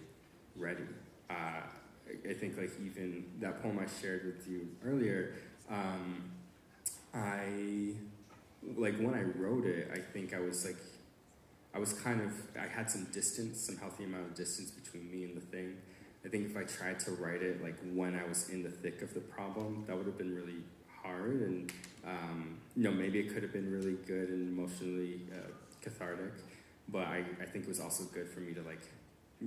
ready. I think like even that poem I shared with you earlier, when I wrote it, I think I had some distance, some healthy amount of distance between me and the thing. I think if I tried to write it like when I was in the thick of the problem, that would have been really hard, and maybe it could have been really good and emotionally cathartic, but I think it was also good for me to like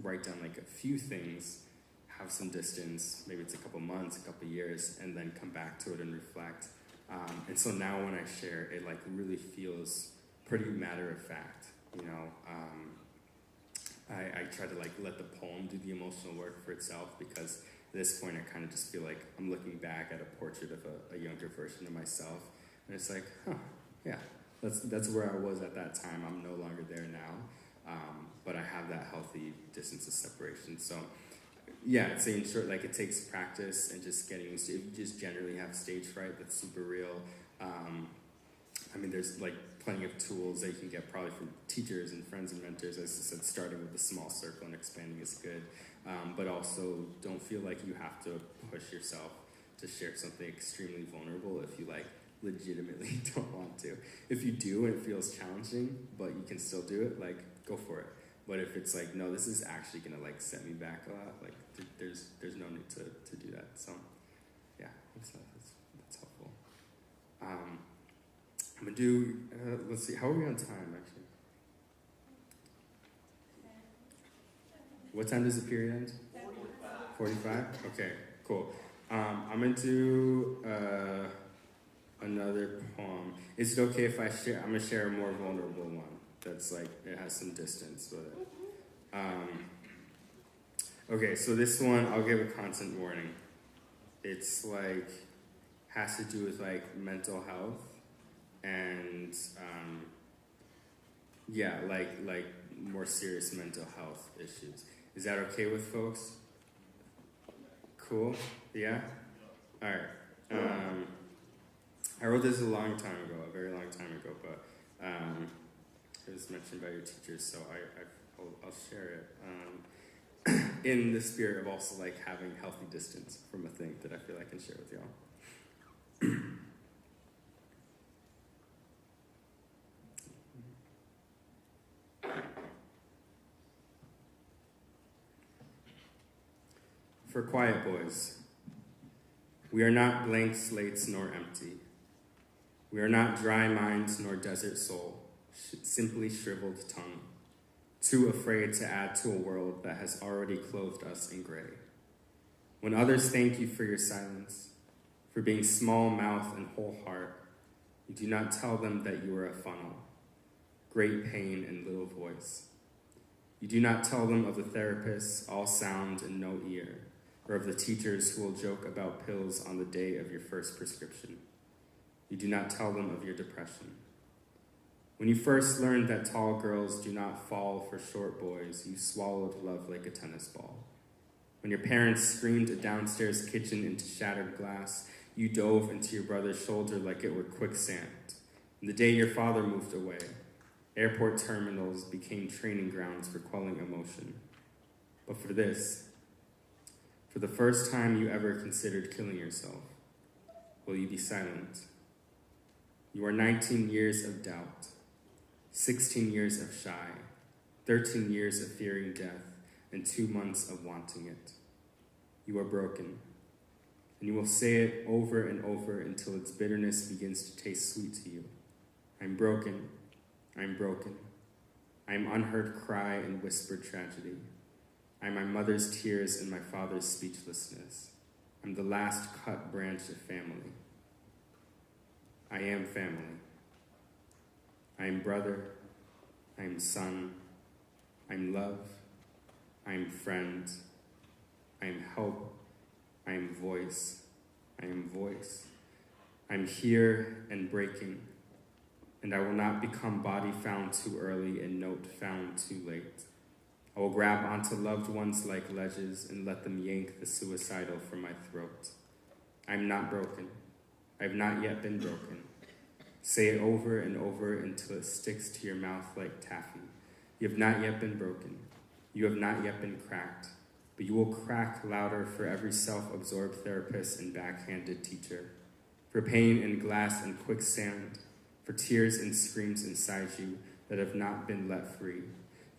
write down like a few things, have some distance, maybe it's a couple months, a couple years, and then come back to it and reflect. And so now when I share, it like really feels pretty matter of fact, I try to like let the poem do the emotional work for itself, because at this point I kind of just feel like I'm looking back at a portrait of a younger version of myself, and it's like, yeah, that's where I was at that time. I'm no longer there now, but I have that healthy distance of separation. So yeah, I'd say in short, like it takes practice and just getting used to it. You just generally have stage fright, that's super real. There's like plenty of tools that you can get probably from teachers and friends and mentors. As I said, starting with a small circle and expanding is good. But also don't feel like you have to push yourself to share something extremely vulnerable if you like legitimately don't want to. If you do and it feels challenging, but you can still do it, like go for it. But if it's like, no, this is actually gonna like set me back a lot, like there's no need to do that. So yeah, that's helpful. I'm gonna do, let's see, how are we on time actually? What time does the period end? 45? Okay, cool. I'm going to do another poem. Is it okay if I share? I'm going to share a more vulnerable one that's like, it has some distance with it. Okay, so this one, I'll give a content warning. It's like, has to do with like mental health and yeah, like more serious mental health issues. Is that okay with folks? Cool? Yeah? All right. I wrote this a long time ago, a very long time ago, but it was mentioned by your teachers, so I'll share it. In the spirit of also like having healthy distance from a thing that I feel I can share with y'all. For quiet boys, we are not blank slates nor empty. We are not dry minds nor desert soul, simply shriveled tongue, too afraid to add to a world that has already clothed us in gray. When others thank you for your silence, for being small mouth and whole heart, you do not tell them that you are a funnel, great pain and little voice. You do not tell them of the therapists, all sound and no ear, or of the teachers who will joke about pills on the day of your first prescription. You do not tell them of your depression. When you first learned that tall girls do not fall for short boys, you swallowed love like a tennis ball. When your parents screamed a downstairs kitchen into shattered glass, you dove into your brother's shoulder like it were quicksand. And the day your father moved away, airport terminals became training grounds for quelling emotion. But for this, for the first time you ever considered killing yourself, will you be silent? You are 19 years of doubt, 16 years of shy, 13 years of fearing death, and 2 months of wanting it. You are broken, and you will say it over and over until its bitterness begins to taste sweet to you. I'm broken, I'm broken. I am unheard cry and whispered tragedy. I am my mother's tears and my father's speechlessness. I'm the last cut branch of family. I am family. I am brother. I am son. I am love. I am friend. I am hope. I am voice. I am voice. I am here and breaking, and I will not become body found too early and note found too late. I will grab onto loved ones like ledges and let them yank the suicidal from my throat. I am not broken. I have not yet been broken. Say it over and over until it sticks to your mouth like taffy. You have not yet been broken. You have not yet been cracked, but you will crack louder for every self-absorbed therapist and backhanded teacher, for pain and glass and quicksand, for tears and screams inside you that have not been let free.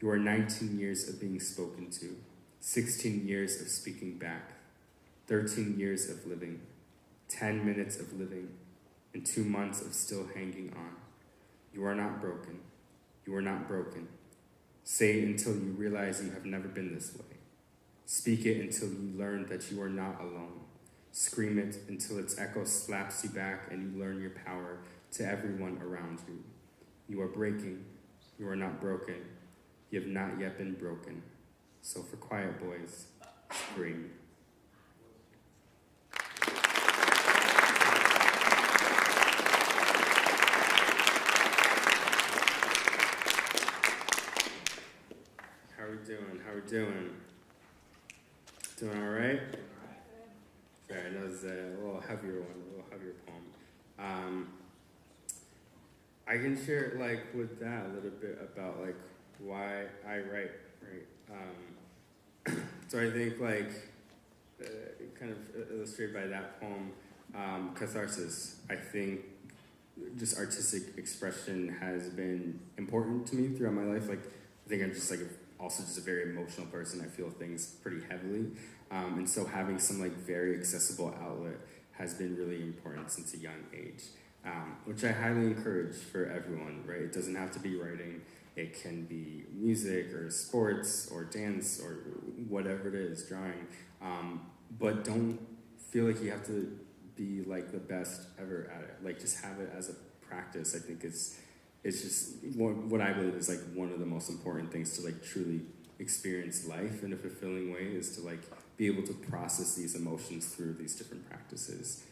You are 19 years of being spoken to, 16 years of speaking back, 13 years of living, 10 minutes of living, and 2 months of still hanging on. You are not broken. You are not broken. Say it until you realize you have never been this way. Speak it until you learn that you are not alone. Scream it until its echo slaps you back and you learn your power to everyone around you. You are breaking. You are not broken. You have not yet been broken. So for quiet boys, scream. How are we doing? How are we doing? Doing all right? Sorry, I know it's a little heavier one, a little heavier poem. I can share like with that a little bit about like why I write, right? So I think like kind of illustrated by that poem, catharsis. I think just artistic expression has been important to me throughout my life. Like I think I'm just like also just a very emotional person. I feel things pretty heavily, and so having some like very accessible outlet has been really important since a young age, which I highly encourage for everyone. Right? It doesn't have to be writing. It can be music or sports or dance or whatever it is, drawing. But don't feel like you have to be like the best ever at it. Like just have it as a practice. I think it's just what I believe is like one of the most important things to like truly experience life in a fulfilling way is to like be able to process these emotions through these different practices.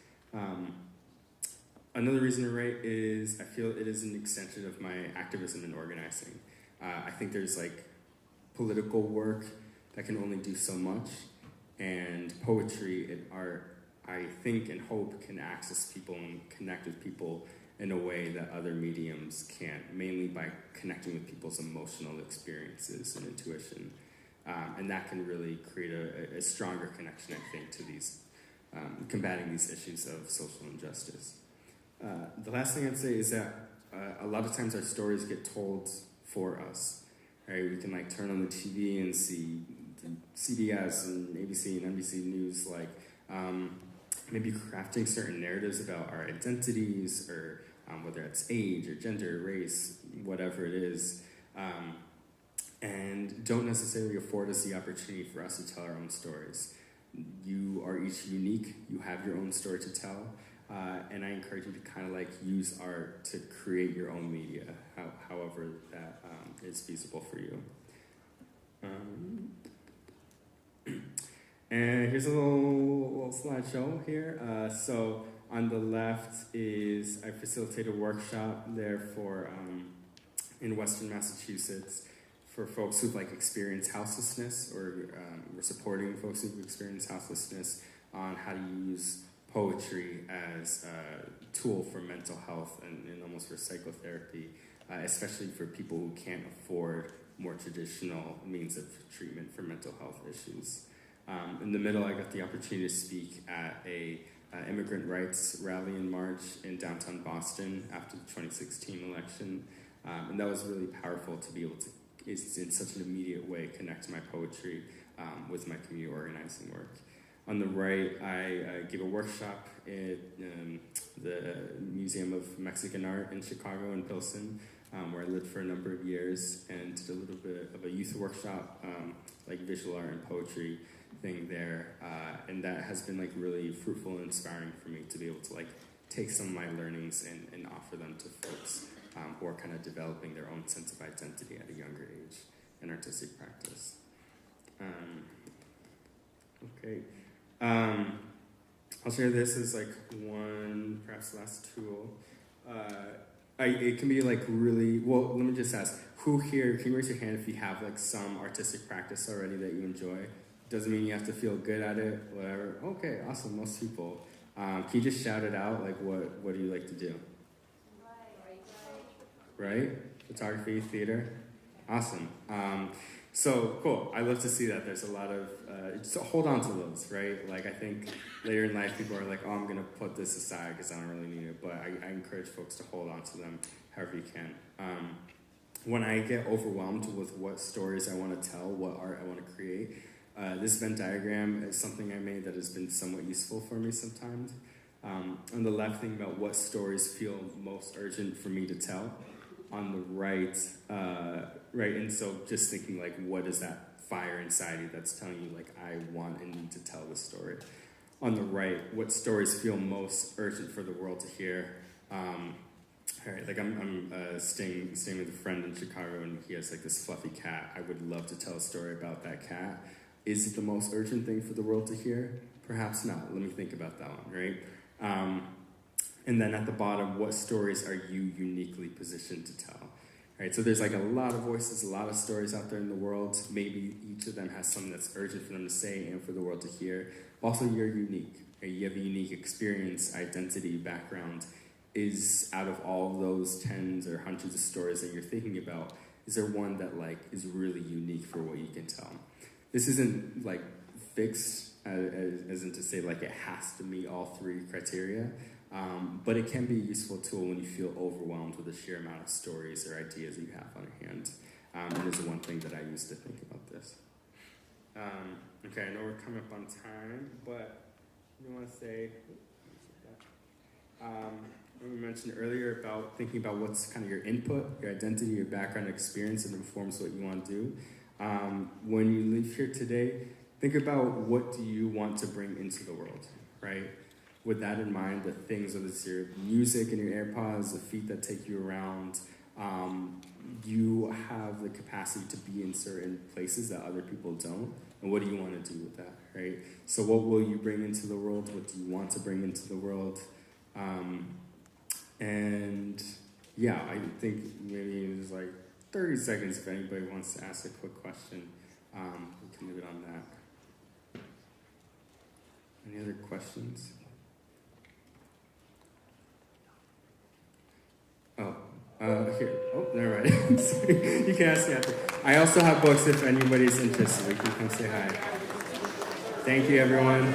Another reason to write is I feel it is an extension of my activism and organizing. I think there's like political work that can only do so much, and poetry and art, I think and hope, can access people and connect with people in a way that other mediums can't, mainly by connecting with people's emotional experiences and intuition. And that can really create a stronger connection, I think, to these, combating these issues of social injustice. The last thing I'd say is that a lot of times our stories get told for us, right? We can like turn on the TV and see the CBS and ABC and NBC News, like maybe crafting certain narratives about our identities, or whether it's age or gender, race, whatever it is, and don't necessarily afford us the opportunity for us to tell our own stories. You are each unique, you have your own story to tell, and I encourage you to kind of like use art to create your own media, however that is feasible for you. And here's a little slideshow here. So on the left is, I facilitate a workshop there for, in Western Massachusetts, for folks who've like experienced houselessness, or we're supporting folks who've experienced houselessness on how to use poetry as a tool for mental health and almost for psychotherapy, especially for people who can't afford more traditional means of treatment for mental health issues. In the middle, I got the opportunity to speak at a immigrant rights rally and march in downtown Boston after the 2016 election, and that was really powerful to be able to, in such an immediate way, connect my poetry with my community organizing work. On the right, I gave a workshop at the Museum of Mexican Art in Chicago in Pilsen, where I lived for a number of years, and did a little bit of a youth workshop, like visual art and poetry thing there, and that has been like really fruitful and inspiring for me to be able to like take some of my learnings and offer them to folks who are kind of developing their own sense of identity at a younger age in artistic practice. Okay. I'll share this as like one, perhaps last tool. It can be like really, well, let me just ask, who here, can you raise your hand if you have like some artistic practice already that you enjoy? Doesn't mean you have to feel good at it, whatever. Okay, awesome, most people. Can you just shout it out, like what do you like to do? Right? Photography, theater? Awesome. So cool. I love to see that. There's a lot of, so hold on to those, right? Like I think later in life people are like, oh, I'm going to put this aside because I don't really need it. But I encourage folks to hold on to them however you can. When I get overwhelmed with what stories I want to tell, what art I want to create, this Venn diagram is something I made that has been somewhat useful for me sometimes. On the left, think about what stories feel most urgent for me to tell. On the right, and so just thinking like, what is that fire inside you that's telling you like, I want and need to tell this story. On the right, what stories feel most urgent for the world to hear. All right, like I'm staying with a friend in Chicago, and he has like this fluffy cat. I would love to tell a story about that cat. Is it the most urgent thing for the world to hear? Perhaps not. Let me think about that one, right? And then at the bottom, what stories are you uniquely positioned to tell? Right, so there's like a lot of voices, a lot of stories out there in the world. Maybe each of them has something that's urgent for them to say and for the world to hear. Also, you're unique. Right? You have a unique experience, identity, background. Is out of all of those tens or hundreds of stories that you're thinking about, is there one that like is really unique for what you can tell? This isn't like fixed, as in to say like it has to meet all three criteria. But it can be a useful tool when you feel overwhelmed with the sheer amount of stories or ideas that you have on your hand. And is one thing that I use to think about this. Okay, I know we're coming up on time, but you want to say, we mentioned earlier about thinking about what's kind of your input, your identity, your background experience, and informs what you want to do. When you leave here today, think about what do you want to bring into the world, right? With that in mind, the things, whether it's your music and your AirPods, the feet that take you around, you have the capacity to be in certain places that other people don't. And what do you want to do with that, right? So what will you bring into the world? What do you want to bring into the world? And yeah, I think maybe there's like 30 seconds if anybody wants to ask a quick question. We can leave it on that. Any other questions? Here. Oh, never mind. Sorry. You can ask me after. I also have books if anybody's interested. We can come say hi. Thank you, everyone.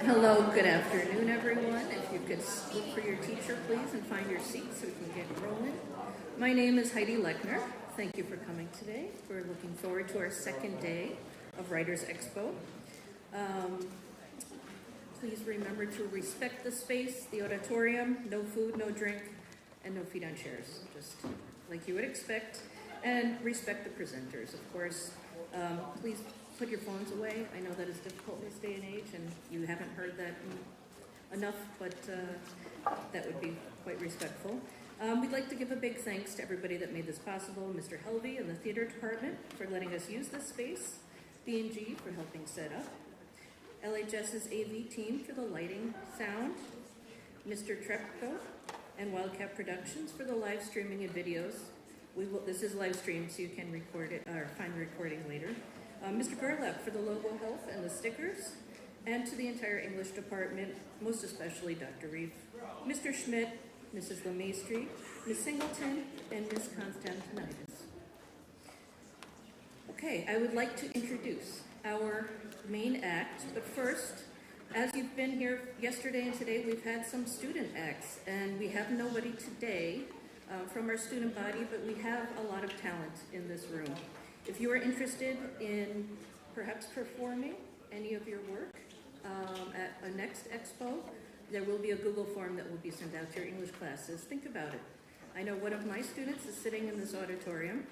Hello, good afternoon, everyone. If you could look for your teacher, please, and find your seat so we can get rolling. My name is Heidi Lechner. Thank you for coming today. We're looking forward to our second day of Writers Expo. Please remember to respect the space, the auditorium, no food, no drink, and no feet on chairs, just like you would expect, and respect the presenters, of course. Please put your phones away. I know that is difficult in this day and age, and you haven't heard that enough, but that would be quite respectful. We'd like to give a big thanks to everybody that made this possible, Mr. Helvey and the theater department for letting us use this space, B&G for helping set up, LHS's AV team for the lighting, sound, Mr. Treptow and Wildcat Productions for the live streaming and videos. This is live stream, so you can record it or find the recording later. Mr. Burlap for the logo health and the stickers, and to the entire English department, most especially Dr. Reeve, Mr. Schmidt, Mrs. LeMaistry, Ms. Singleton, and Ms. Constantinides. Okay, I would like to introduce our main act, but first, as you've been here yesterday and today, we've had some student acts, and we have nobody today from our student body, but we have a lot of talent in this room. If you are interested in perhaps performing any of your work at a next expo, there will be a Google form that will be sent out to your English classes. Think about it. I know one of my students is sitting in this auditorium,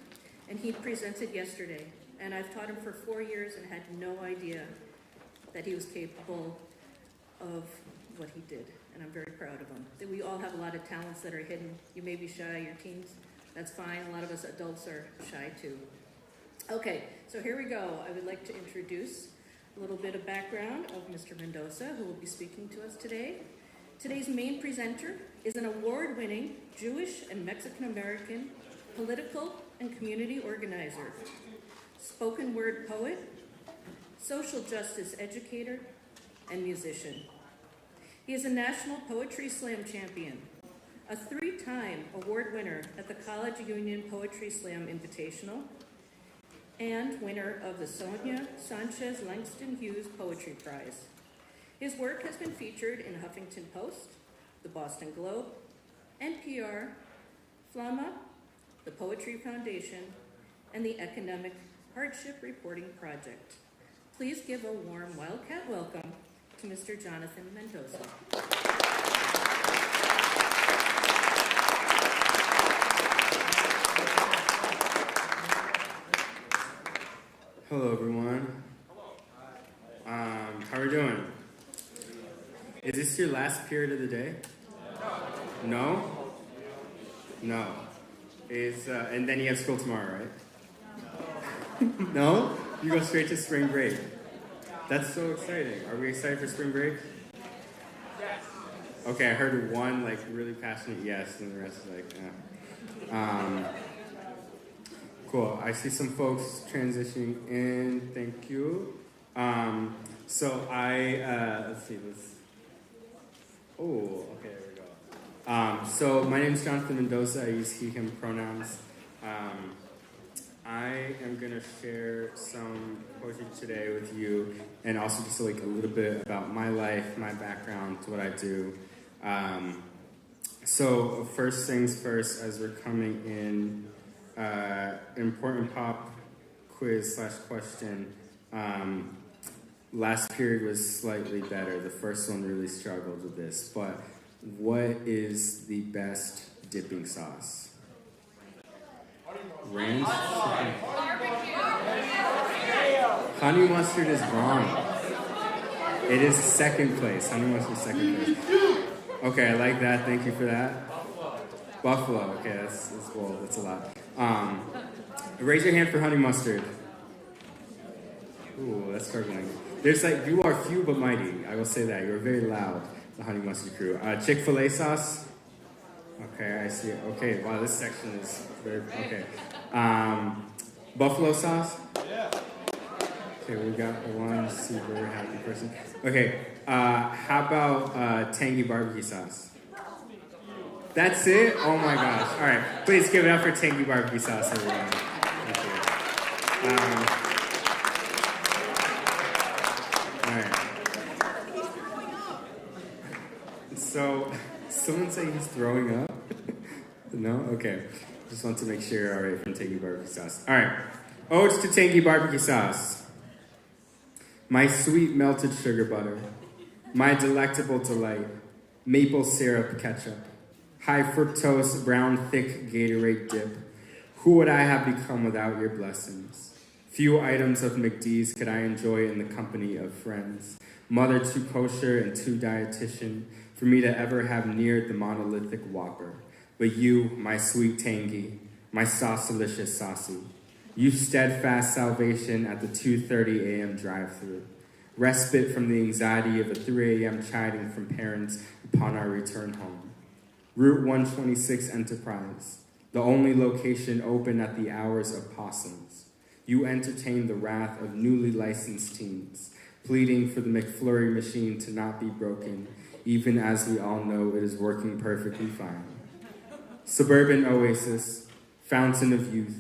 and he presented yesterday. And I've taught him for 4 years and had no idea that he was capable of what he did. And I'm very proud of him. We all have a lot of talents that are hidden. You may be shy, your teens, that's fine. A lot of us adults are shy too. Okay, so here we go. I would like to introduce a little bit of background of Mr. Mendoza, who will be speaking to us today. Today's main presenter is an award-winning Jewish and Mexican-American political and community organizer, spoken word poet, social justice educator, and musician. He is a National Poetry Slam champion, a 3-time award winner at the College Union Poetry Slam Invitational, and winner of the Sonia Sanchez Langston Hughes Poetry Prize. His work has been featured in Huffington Post, the Boston Globe, NPR, Flamma, the Poetry Foundation, and the Economic Hardship Reporting Project. Please give a warm Wildcat welcome to Mr. Jonathan Mendoza. Hello, everyone. How are we doing? Is this your last period of the day? No? No. And then you have school tomorrow, right? No? You go straight to spring break. That's so exciting. Are we excited for spring break? Yes. Okay, I heard one really passionate yes, and the rest is cool. I see some folks transitioning in. Thank you. Let's see this. Oh, okay, there we go. So my name is Jonathan Mendoza. I use he, him pronouns. I am going to share some poetry today with you, and also just a little bit about my life, my background, what I do. So first things first, as we're coming in, important pop quiz / question. Last period was slightly better. The first one really struggled with this, but what is the best dipping sauce? Ranch? Honey mustard is wrong. It is second place. Honey mustard is second place. Okay, I like that. Thank you for that. Buffalo. Okay, that's bold. That's a lot. Raise your hand for honey mustard. Ooh, that's struggling. There's you are few but mighty. I will say that. You're very loud, the honey mustard crew. Chick-fil-A sauce. Okay, I see it. Okay, wow, this section is very, okay. Buffalo sauce? Yeah. Okay, we got one super happy person. Okay, how about tangy barbecue sauce? That's it? Oh my gosh. All right, please give it up for tangy barbecue sauce, everyone. Thank you. All right. throwing up? No? Okay. Just want to make sure you're all right from tangy barbecue sauce. All right. Odes to tangy barbecue sauce. My sweet melted sugar butter. My delectable delight. Maple syrup ketchup. High fructose brown thick Gatorade dip. Who would I have become without your blessings? Few items of McD's could I enjoy in the company of friends. Mother too kosher and too dietitian for me to ever have near the monolithic Whopper. But you, my sweet tangy, my sauce-delicious saucy, you steadfast salvation at the 2:30 a.m. drive-thru. Respite from the anxiety of a 3 a.m. chiding from parents upon our return home. Route 126 Enterprise, the only location open at the hours of possums. You entertain the wrath of newly licensed teens, pleading for the McFlurry machine to not be broken, even as we all know it is working perfectly fine. Suburban oasis, fountain of youth,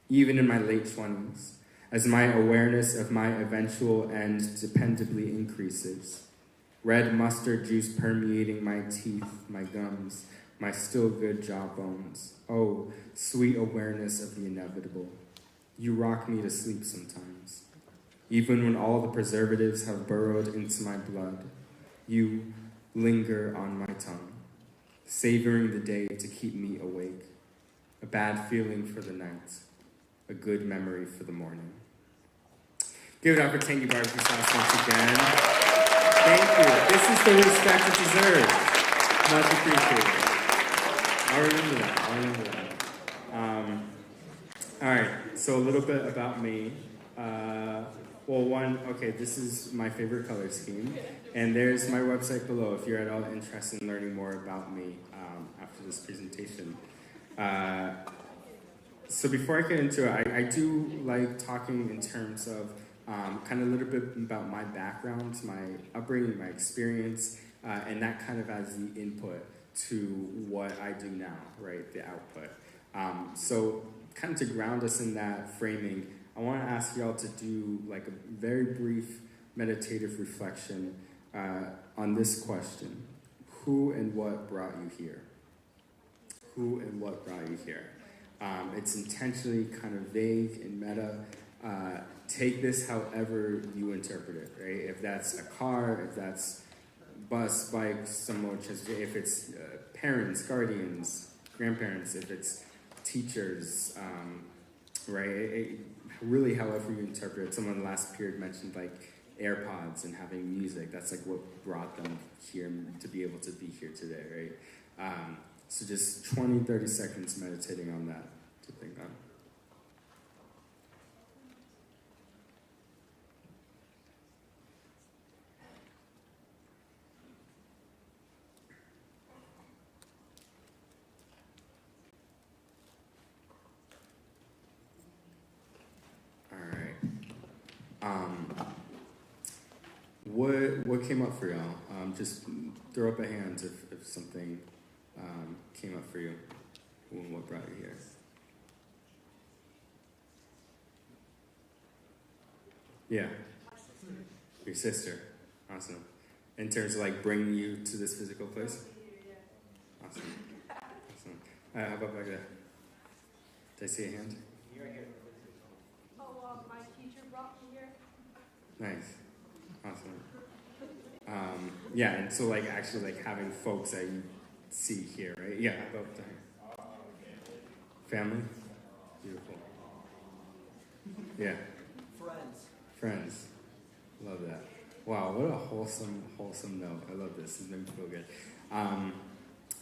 even in my late 20s, as my awareness of my eventual end dependably increases. Red mustard juice permeating my teeth, my gums, my still good jawbones. Oh, sweet awareness of the inevitable. You rock me to sleep sometimes. Even when all the preservatives have burrowed into my blood, you linger on my tongue, savoring the day to keep me awake. A bad feeling for the night, a good memory for the morning. Give it up for Tangy Barbecue Sauce once again. Thank you. This is the respect it deserves. Much appreciated. I'll remember that. All right, so a little bit about me. This is my favorite color scheme, and there's my website below if you're at all interested in learning more about me after this presentation. So before I get into it, I do like talking in terms of kind of a little bit about my background, my upbringing, my experience, and that kind of as the input to what I do now, right, the output. So kind of to ground us in that framing, I want to ask y'all to do like a very brief meditative reflection on this question. Who and what brought you here? Who and what brought you here? It's intentionally kind of vague and meta. Take this however you interpret it, right? If that's a car, if that's bus, bike, some if it's parents, guardians, grandparents, if it's teachers, right? Really, however you interpret it. Someone last period mentioned like AirPods and having music. That's like what brought them here to be able to be here today, right? So just 20, 30 seconds meditating on that to think on. What came up for y'all? Just throw up a hand if something came up for you. What brought you here? Yeah. Your sister. Awesome. In terms of like bringing you to this physical place? Awesome. How about back there? Did I see a hand? My teacher brought me here. Nice. Awesome. And so like actually like having folks that you see here, right? Yeah, about that. Family? Beautiful. Yeah. Friends. Love that. Wow, what a wholesome note. I love this. This makes me feel good.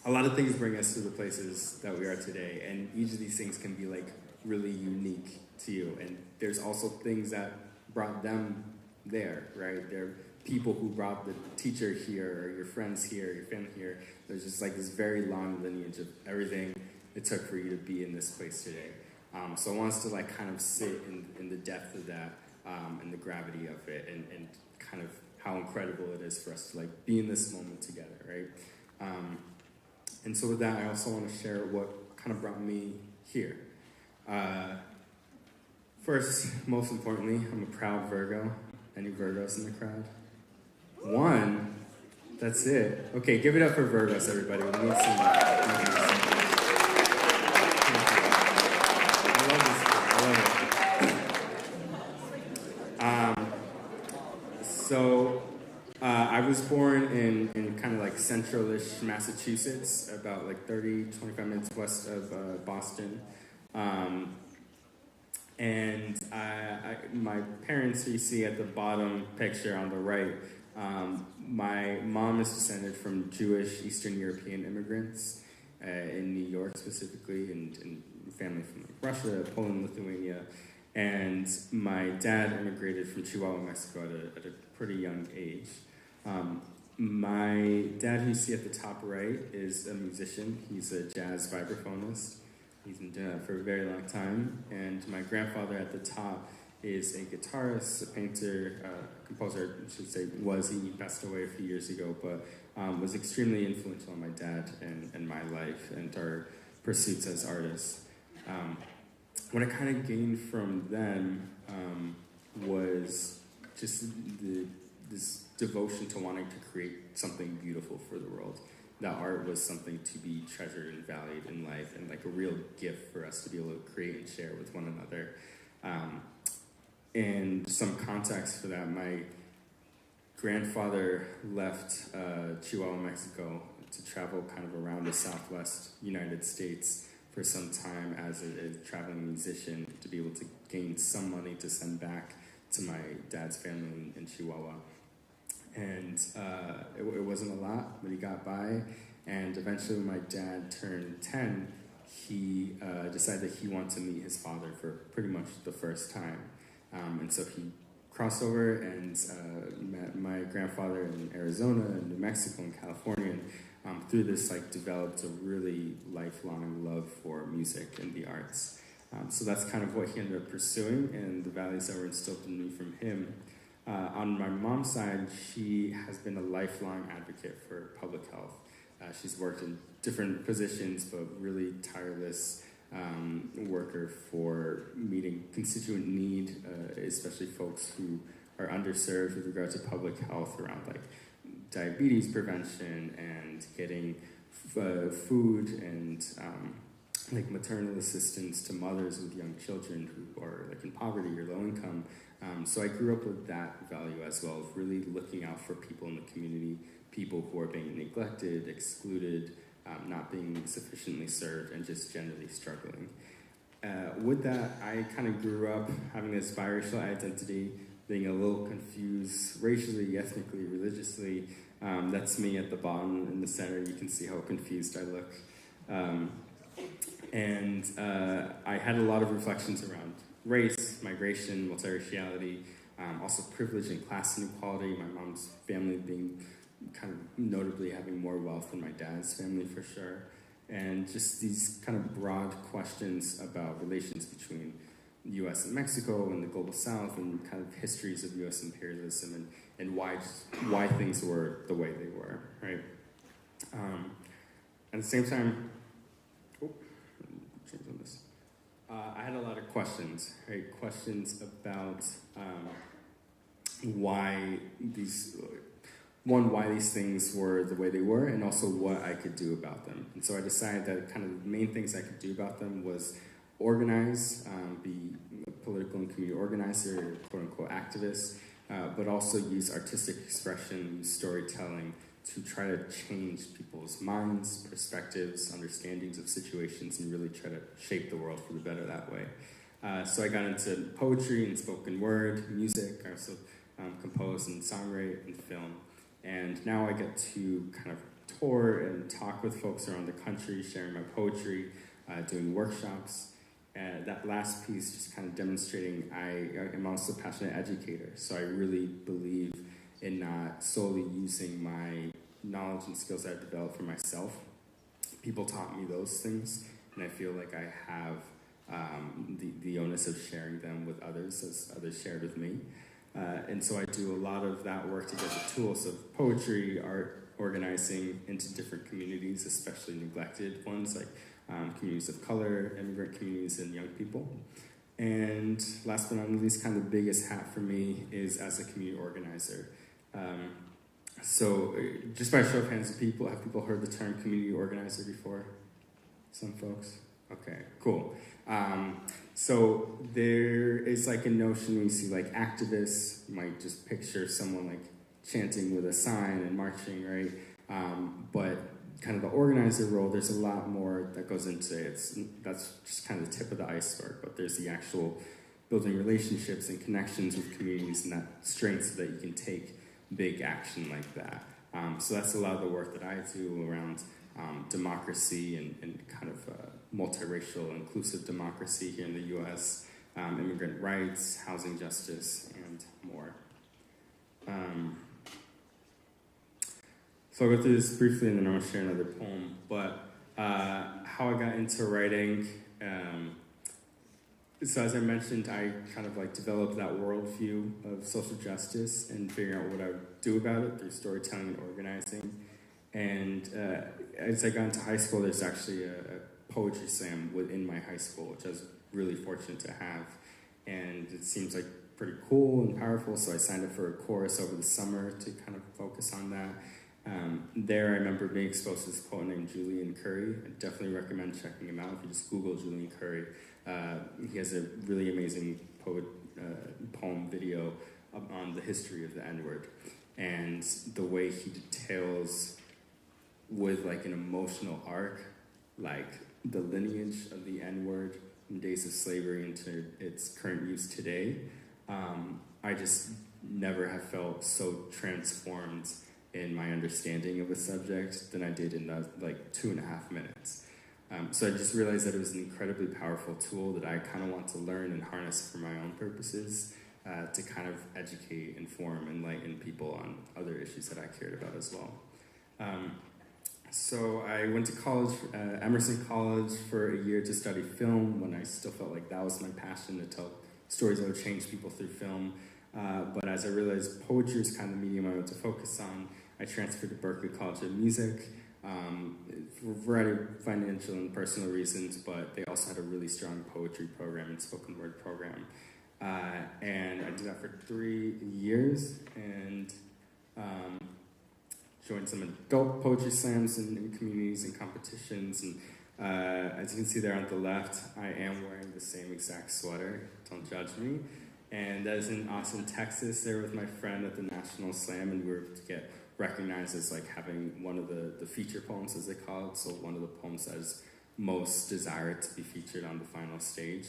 A lot of things bring us to the places that we are today, and each of these things can be like really unique to you. And there's also things that brought them there, right? There are people who brought the teacher here, or your friends here, your family here. There's just like this very long lineage of everything it took for you to be in this place today. So I want us to like kind of sit in the depth of that and the gravity of it, and kind of how incredible it is for us to like be in this moment together, right? And so with that, I also want to share what kind of brought me here. First, most importantly, I'm a proud Virgo. Any Virgos in the crowd? One. That's it. Okay, give it up for Virgos, everybody. We need some. I love this. I love it. I was born in kind of like central-ish Massachusetts, about like 25 minutes west of Boston. And my parents, you see at the bottom picture on the right, my mom is descended from Jewish Eastern European immigrants in New York specifically, and family from Russia, Poland, Lithuania. And my dad immigrated from Chihuahua, Mexico at a pretty young age. My dad, who you see at the top right, is a musician. He's a jazz vibraphonist. He's been doing that for a very long time. And my grandfather at the top is a guitarist, a painter, composer, I should say, he passed away a few years ago, but was extremely influential on my dad and my life and our pursuits as artists. What I kind of gained from them was just this devotion to wanting to create something beautiful for the world. That art was something to be treasured and valued in life, and like a real gift for us to be able to create and share with one another. And some context for that, my grandfather left Chihuahua, Mexico to travel kind of around the Southwest United States for some time as a traveling musician to be able to gain some money to send back to my dad's family in Chihuahua. And it wasn't a lot, but he got by. And eventually when my dad turned 10, he decided that he wanted to meet his father for pretty much the first time. And so he crossed over and met my grandfather in Arizona and New Mexico and California. And through this, developed a really lifelong love for music and the arts. So that's kind of what he ended up pursuing and the values that were instilled in me from him. On my mom's side, she has been a lifelong advocate for public health. She's worked in different positions, but really tireless worker for meeting constituent need, especially folks who are underserved with regard to public health around diabetes prevention and getting food and maternal assistance to mothers with young children who are in poverty or low income. So I grew up with that value as well, of really looking out for people in the community, people who are being neglected, excluded, not being sufficiently served, and just generally struggling. With that, I kind of grew up having this biracial identity, being a little confused racially, ethnically, religiously. That's me at the bottom. In the center, you can see how confused I look. And I had a lot of reflections around race, migration, multiraciality, also privilege and class inequality, my mom's family being kind of notably having more wealth than my dad's family for sure, and just these kind of broad questions about relations between the U.S. and Mexico and the global South and kind of histories of U.S. imperialism and why things were the way they were, right? At the same time, change on this. I had a lot of questions, right? Questions about why these things were the way they were, and also what I could do about them. And so I decided that kind of the main things I could do about them was organize, be a political and community organizer, quote-unquote activist, but also use artistic expression, use storytelling to try to change people's minds, perspectives, understandings of situations, and really try to shape the world for the better that way. So I got into poetry and spoken word, music. I also compose and songwrite and film. And now I get to kind of tour and talk with folks around the country, sharing my poetry, doing workshops. That last piece just kind of demonstrating I am also a passionate educator. So I really believe in not solely using my knowledge and skills that I've developed for myself. People taught me those things, and I feel like I have the onus of sharing them with others as others shared with me. And so I do a lot of that work to get the tools of poetry, art, organizing into different communities, especially neglected ones like communities of color, immigrant communities, and young people. And last but not least, kind of the biggest hat for me is as a community organizer. So, just by show of hands, have people heard the term community organizer before? Some folks? Okay, cool. So there is like a notion when you see like activists, you might just picture someone like chanting with a sign and marching, right? But kind of the organizer role, there's a lot more that goes into it. That's just kind of the tip of the iceberg, but there's the actual building relationships and connections with communities and that strength so that you can take big action like that. So that's a lot of the work that I do around democracy and kind of multiracial, inclusive democracy here in the U.S., immigrant rights, housing justice, and more. So I'll go through this briefly and then I'm going to share another poem. But how I got into writing, so as I mentioned, I kind of like developed that worldview of social justice and figuring out what I would do about it through storytelling and organizing. And as I got into high school, there's actually a poetry slam within my high school, which I was really fortunate to have. And it seems like pretty cool and powerful, so I signed up for a chorus over the summer to kind of focus on that. There I remember being exposed to this poet named Julian Curry. I definitely recommend checking him out. If you just Google Julian Curry, he has a really amazing poem video on the history of the N-word. And the way he details with like an emotional arc, like the lineage of the N-word from days of slavery into its current use today, I just never have felt so transformed in my understanding of a subject than I did in the, like 2.5 minutes. So I just realized that it was an incredibly powerful tool that I kind of want to learn and harness for my own purposes to kind of educate, inform, enlighten people on other issues that I cared about as well. So I went to college, Emerson College, for a year to study film when I still felt like that was my passion, to tell stories that would change people through film. But as I realized poetry is kind of the medium I wanted to focus on, I transferred to Berklee College of Music for a variety of financial and personal reasons, but they also had a really strong poetry program and spoken word program. And I did that for 3 years and joined some adult poetry slams in communities and competitions. And as you can see there on the left, I am wearing the same exact sweater. Don't judge me. And that is in Austin, Texas, there with my friend at the National Slam, and we were to get recognized as like having one of the feature poems, as they call it, so one of the poems that is most desired to be featured on the final stage.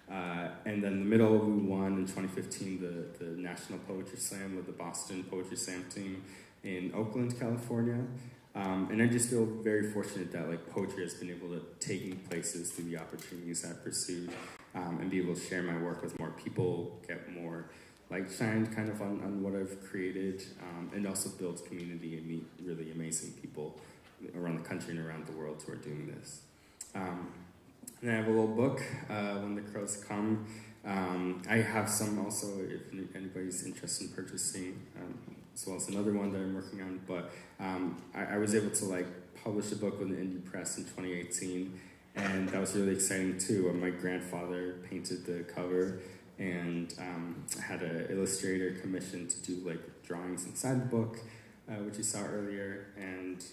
And then in the middle, we won in 2015 the National Poetry Slam with the Boston Poetry Slam team in Oakland, California. And I just feel very fortunate that like poetry has been able to take me places through the opportunities I've pursued, and be able to share my work with more people, get more light shined kind of on what I've created, and also build community and meet really amazing people around the country and around the world who are doing this. And I have a little book, When the Crows Come. I have some also if anybody's interested in purchasing, as well as another one that I'm working on. But I was able to like publish a book with an indie press in 2018, and that was really exciting too. My grandfather painted the cover, and had an illustrator commissioned to do like drawings inside the book, which you saw earlier. And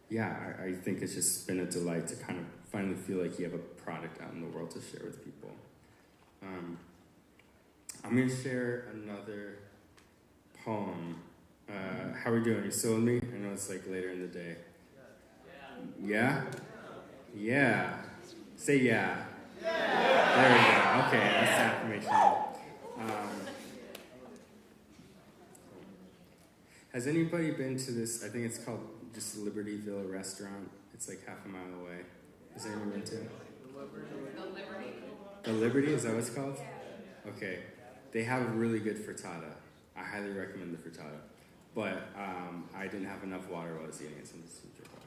yeah, I think it's just been a delight to kind of finally feel like you have a product out in the world to share with people. I'm going to share another poem. How are we doing? You still with me? I know it's like later in the day. Yeah? Yeah. Say yeah. Yeah. There we go. Okay, that's the affirmation. Has anybody been to this? I think it's called just Libertyville restaurant. It's like half a mile away. Has anyone been to it? The Liberty, is that what it's called? Okay. They have a really good frittata. I highly recommend the frittata. But I didn't have enough water while I was eating it, so I'm just going to drink water.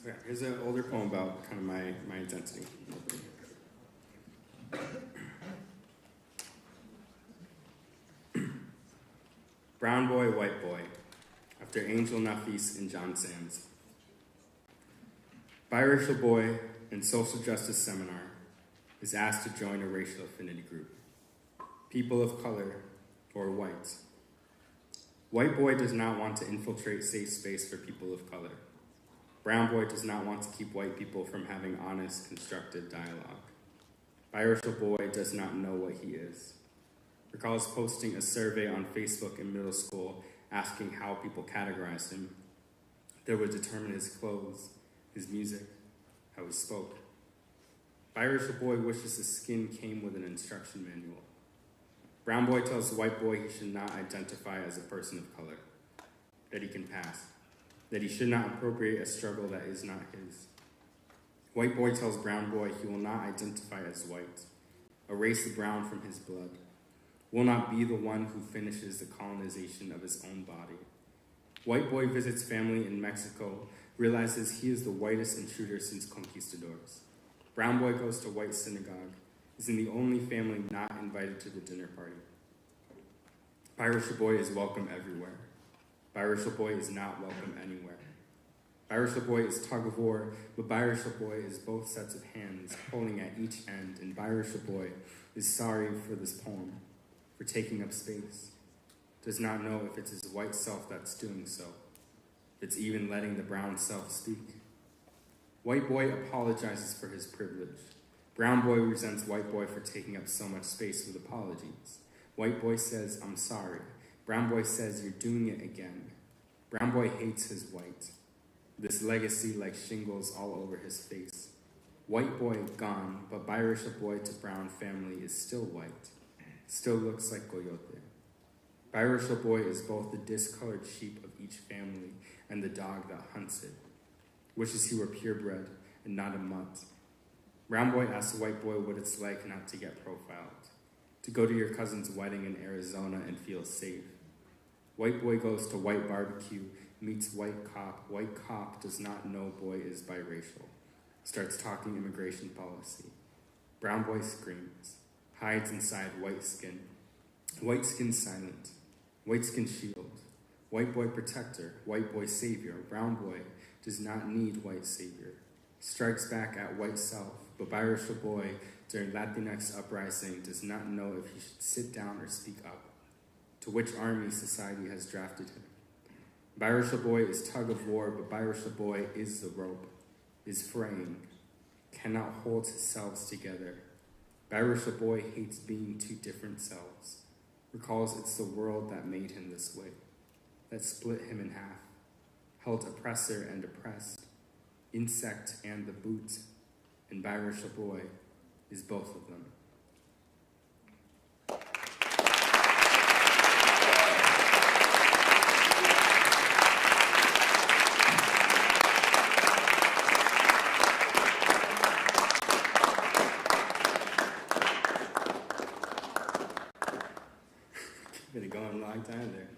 Okay, here's an older poem about kind of my identity. Brown boy, white boy, after Angel Nafis and John Sands. Biracial boy in social justice seminar, is asked to join a racial affinity group. People of color, or white. White boy does not want to infiltrate safe space for people of color. Brown boy does not want to keep white people from having honest, constructive dialogue. Biracial boy does not know what he is. Recalls posting a survey on Facebook in middle school asking how people categorize him. That would determine his clothes, his music, how he spoke. Biracial boy wishes his skin came with an instruction manual. Brown boy tells white boy he should not identify as a person of color, that he can pass, that he should not appropriate a struggle that is not his. White boy tells brown boy he will not identify as white, erase the brown from his blood, will not be the one who finishes the colonization of his own body. White boy visits family in Mexico, realizes he is the whitest intruder since conquistadors. Brown boy goes to white synagogue, is in the only family not invited to the dinner party. Biracial boy is welcome everywhere. Biracial boy is not welcome anywhere. Biracial boy is tug of war, but biracial boy is both sets of hands holding at each end, and biracial boy is sorry for this poem, for taking up space. Does not know if it's his white self that's doing so, if it's even letting the brown self speak. White boy apologizes for his privilege. Brown boy resents white boy for taking up so much space with apologies. White boy says, I'm sorry. Brown boy says, you're doing it again. Brown boy hates his white. This legacy like shingles all over his face. White boy gone, but biracial boy to brown family is still white. Still looks like coyote. Biracial boy is both the discolored sheep of each family and the dog that hunts it. Wishes he were purebred and not a mutt. Brown boy asks white boy what it's like not to get profiled, to go to your cousin's wedding in Arizona and feel safe. White boy goes to white barbecue, meets white cop. White cop does not know boy is biracial. Starts talking immigration policy. Brown boy screams, hides inside white skin. White skin silent. White skin shield. White boy protector. White boy savior. Brown boy does not need white savior. Strikes back at white self, but biracial boy during Latinx uprising does not know if he should sit down or speak up. To which army society has drafted him. Biracial boy is tug of war, but biracial boy is the rope, is fraying, cannot hold his selves together. Biracial boy hates being two different selves, recalls it's the world that made him this way, that split him in half, held oppressor and oppressed, insect and the boot, and biracial boy is both of them. Been going a long time there.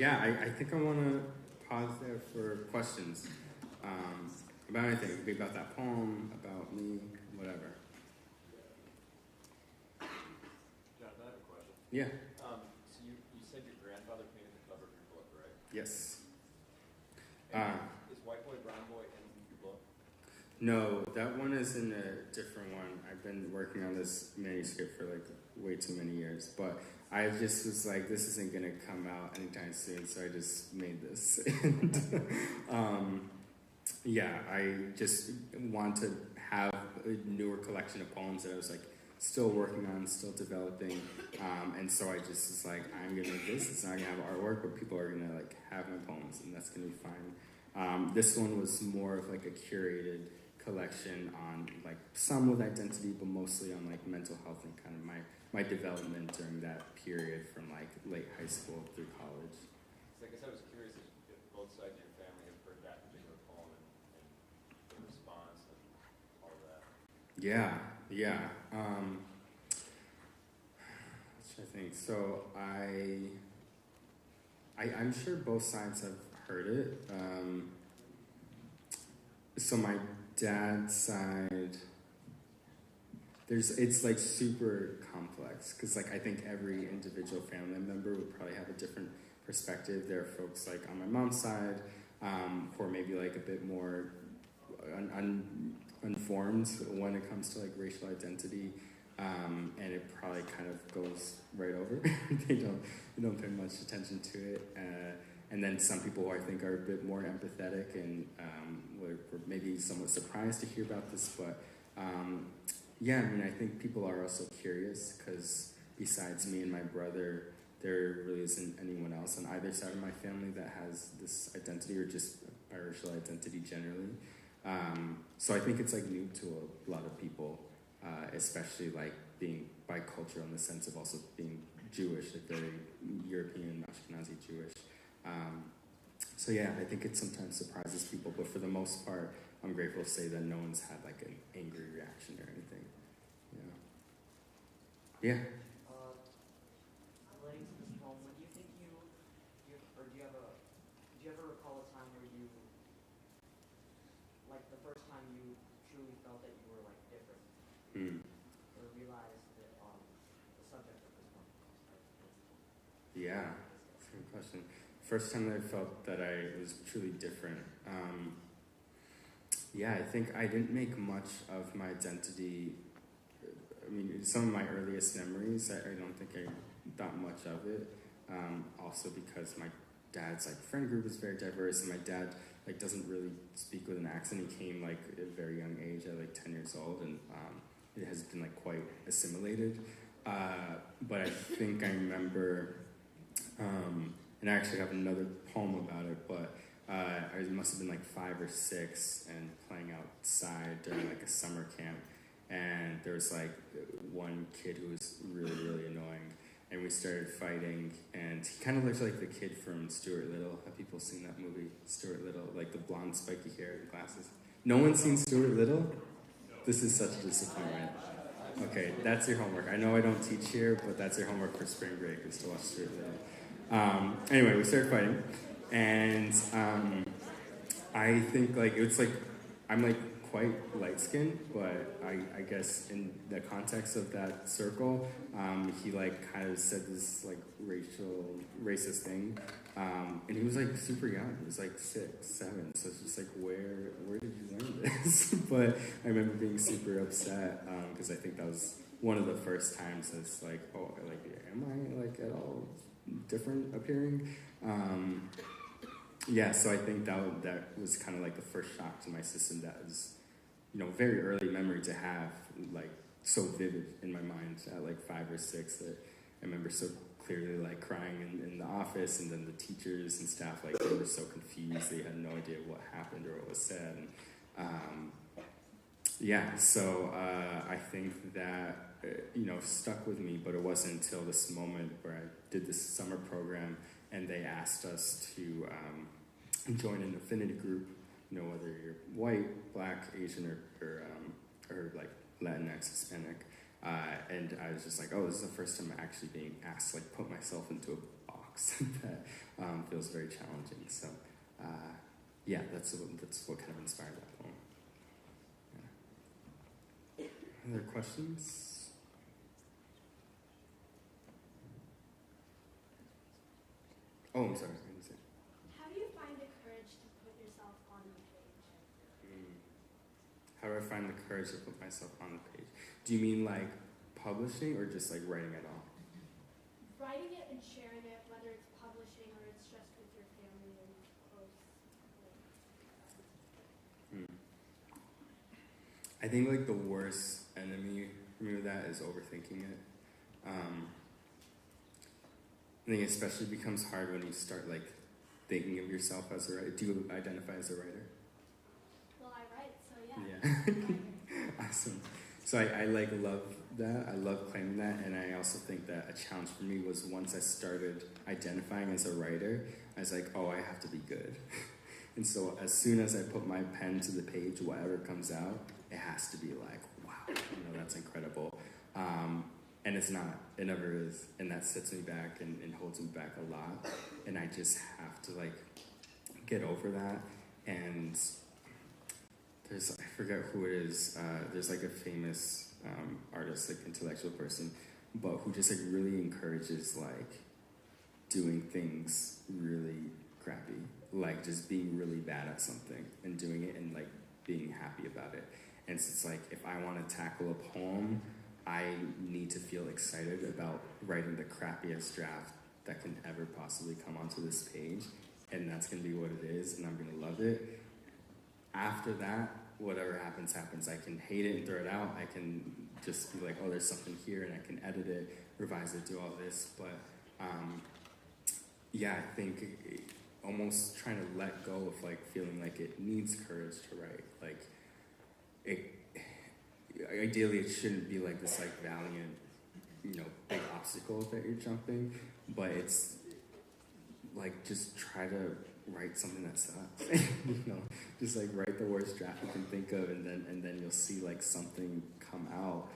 I think I want to pause there for questions about anything. It could be about that poem, about me, whatever. John, I have a question. Yeah. So you said your grandfather painted the cover of your book, right? Yes. Is White Boy, Brown Boy in your book? No, that one is in a different one. I've been working on this manuscript for like way too many years, but I just was like, this isn't gonna come out anytime soon, so I just made this. And, I just want to have a newer collection of poems that I was like still working on, still developing, and so I just was like, I'm gonna make this. It's not gonna have artwork, but people are gonna like have my poems, and that's gonna be fine. This one was more of like a curated collection on like some with identity, but mostly on like mental health and kind of my development during that period from like late high school through college. So I guess I was curious if both sides of your family have heard that particular poem and the response and all of that. Yeah. Which I think so. I'm sure both sides have heard it. So my dad's side, it's like super complex because like I think every individual family member would probably have a different perspective. There are folks like on my mom's side who are maybe like a bit more unformed when it comes to like racial identity, and it probably kind of goes right over. they don't pay much attention to it. And then some people I think are a bit more empathetic and were maybe somewhat surprised to hear about this, but yeah, I mean, I think people are also curious because besides me and my brother, there really isn't anyone else on either side of my family that has this identity or just biracial identity generally. So I think it's like new to a lot of people, especially like being bicultural in the sense of also being Jewish, like very European, Ashkenazi Jewish. So yeah, I think it sometimes surprises people, but for the most part, I'm grateful to say that no one's had like an angry reaction or anything. Yeah. Relating to this poem, when do you think do you ever recall a time where you, like the first time you truly felt that you were like different, or realized that the subject of this poem? Yeah, that's a good question. First time that I felt that I was truly different. Yeah, I think I didn't make much of my identity. I mean, some of my earliest memories, I don't think I thought much of it. Also because my dad's like friend group is very diverse, and my dad like doesn't really speak with an accent. He came like at a very young age, at like 10 years old, and it has been like quite assimilated. But I think I remember, and I actually have another poem about it, but I must have been like 5 or 6 and playing outside during like a summer camp. And there was like one kid who was really, really annoying, and we started fighting, and he kind of looked like the kid from Stuart Little. Have people seen that movie, Stuart Little? Like the blonde spiky hair and glasses. No one's seen Stuart Little? This is such a disappointment. Okay, that's your homework. I know I don't teach here, but that's your homework for spring break, is to watch Stuart Little. Anyway, we started fighting, and I think like it's like I'm like quite light-skinned, but I guess in the context of that circle, he like kind of said this like racist thing, and he was like super young. He was like 6, 7. So it's just like, where did you learn this? But I remember being super upset because I think that was one of the first times it's like, oh, like am I like at all different appearing? Yeah, so I think that was kind of like the first shock to my system. That was, very early memory to have, like, so vivid in my mind at like 5 or 6 that I remember so clearly, like, crying in the office, and then the teachers and staff, like, they were so confused. They had no idea what happened or what was said. And, yeah, so I think that, stuck with me, but it wasn't until this moment where I did this summer program, and they asked us to join an affinity group, whether you're white, black, Asian, or like Latinx, Hispanic. And I was just like, oh, this is the first time I'm actually being asked to like put myself into a box. That feels very challenging. So yeah, that's what kind of inspired that poem. Yeah. Other questions? Oh, I'm sorry. How do you find the courage to put yourself on the page? How do I find the courage to put myself on the page? Do you mean like publishing or just like writing at all? Writing it and sharing it, whether it's publishing or it's just with your family and close. I think like the worst enemy for me with that is overthinking it. I think it especially becomes hard when you start like thinking of yourself as a writer. Do you identify as a writer? Well, I write, so yeah. Yeah. Awesome. So I like love that. I love claiming that, and I also think that a challenge for me was once I started identifying as a writer, I was like, oh, I have to be good. And so as soon as I put my pen to the page, whatever comes out, it has to be like, wow, that's incredible. And it's not. It never is. And that sets me back and holds me back a lot. And I just have to like get over that. And I forget who it is. There's like a famous artist, like intellectual person, but who just like really encourages like doing things really crappy, like just being really bad at something and doing it and like being happy about it. And so it's like, if I want to tackle a poem, I need to feel excited about writing the crappiest draft that can ever possibly come onto this page, and that's going to be what it is, and I'm going to love it. After that, whatever happens, happens. I can hate it and throw it out. I can just be like, oh, there's something here, and I can edit it, revise it, do all this. But yeah, I think almost trying to let go of like feeling like it needs courage to write. Like, ideally, it shouldn't be like this like valiant, big obstacle that you're jumping, but it's like just try to write something that sucks. Just like write the worst draft you can think of, and then you'll see like something come out.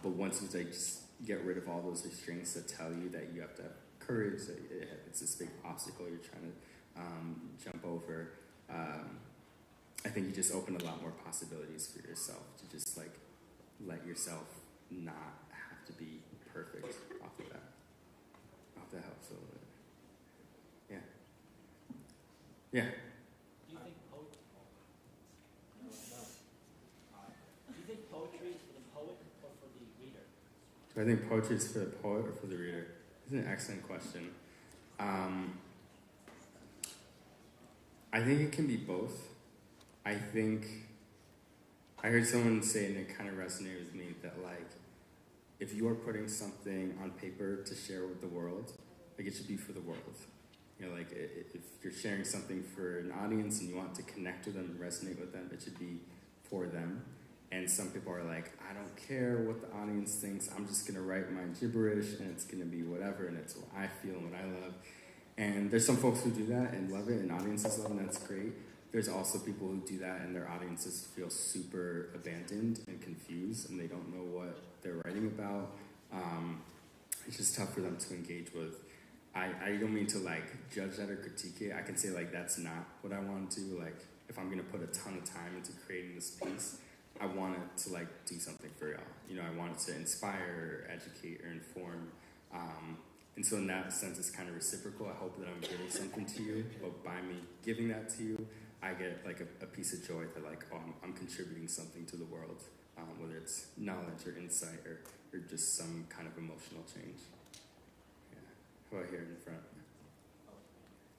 But once you like just get rid of all those restraints that tell you that you have to have courage, that it's this big obstacle you're trying to jump over. I think you just open a lot more possibilities for yourself to just like let yourself not have to be perfect off of that. I hope that helps a little bit. Yeah. Yeah. Do you think do you think poetry is for the poet or for the reader? Do I think poetry is for the poet or for the reader? That's an excellent question. I think it can be both. I think I heard someone say, and it kind of resonated with me, that like if you are putting something on paper to share with the world, like it should be for the world. Like if you're sharing something for an audience and you want to connect with them and resonate with them, it should be for them. And some people are like, I don't care what the audience thinks, I'm just gonna write my gibberish and it's gonna be whatever, and it's what I feel and what I love. And there's some folks who do that and love it, and audiences love it, and that's great. There's also people who do that and their audiences feel super abandoned and confused, and they don't know what they're writing about. It's just tough for them to engage with. I don't mean to like judge that or critique it. I can say like that's not what I want to do. Like if I'm gonna put a ton of time into creating this piece, I want it to like do something for y'all. I want it to inspire, or educate, or inform. And so in that sense, it's kind of reciprocal. I hope that I'm giving something to you, but by me giving that to you, I get like a piece of joy that like, oh, I'm contributing something to the world, whether it's knowledge or insight or just some kind of emotional change. Yeah. How about here in the front?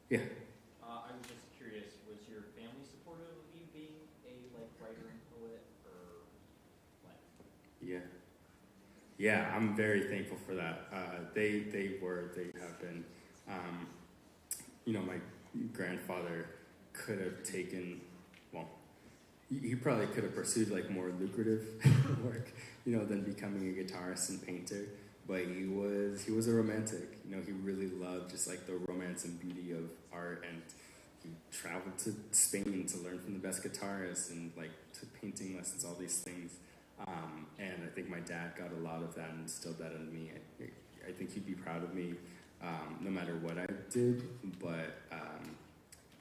Yeah. I was just curious, was your family supportive of you being a like writer and poet, or what? Yeah. Yeah, I'm very thankful for that. They have been. My grandfather could have taken, he probably could have pursued like more lucrative work, than becoming a guitarist and painter. But he was a romantic. He really loved just like the romance and beauty of art, and he traveled to Spain to learn from the best guitarists and like took painting lessons, all these things. And I think my dad got a lot of that and instilled that in me. I think he'd be proud of me no matter what I did, but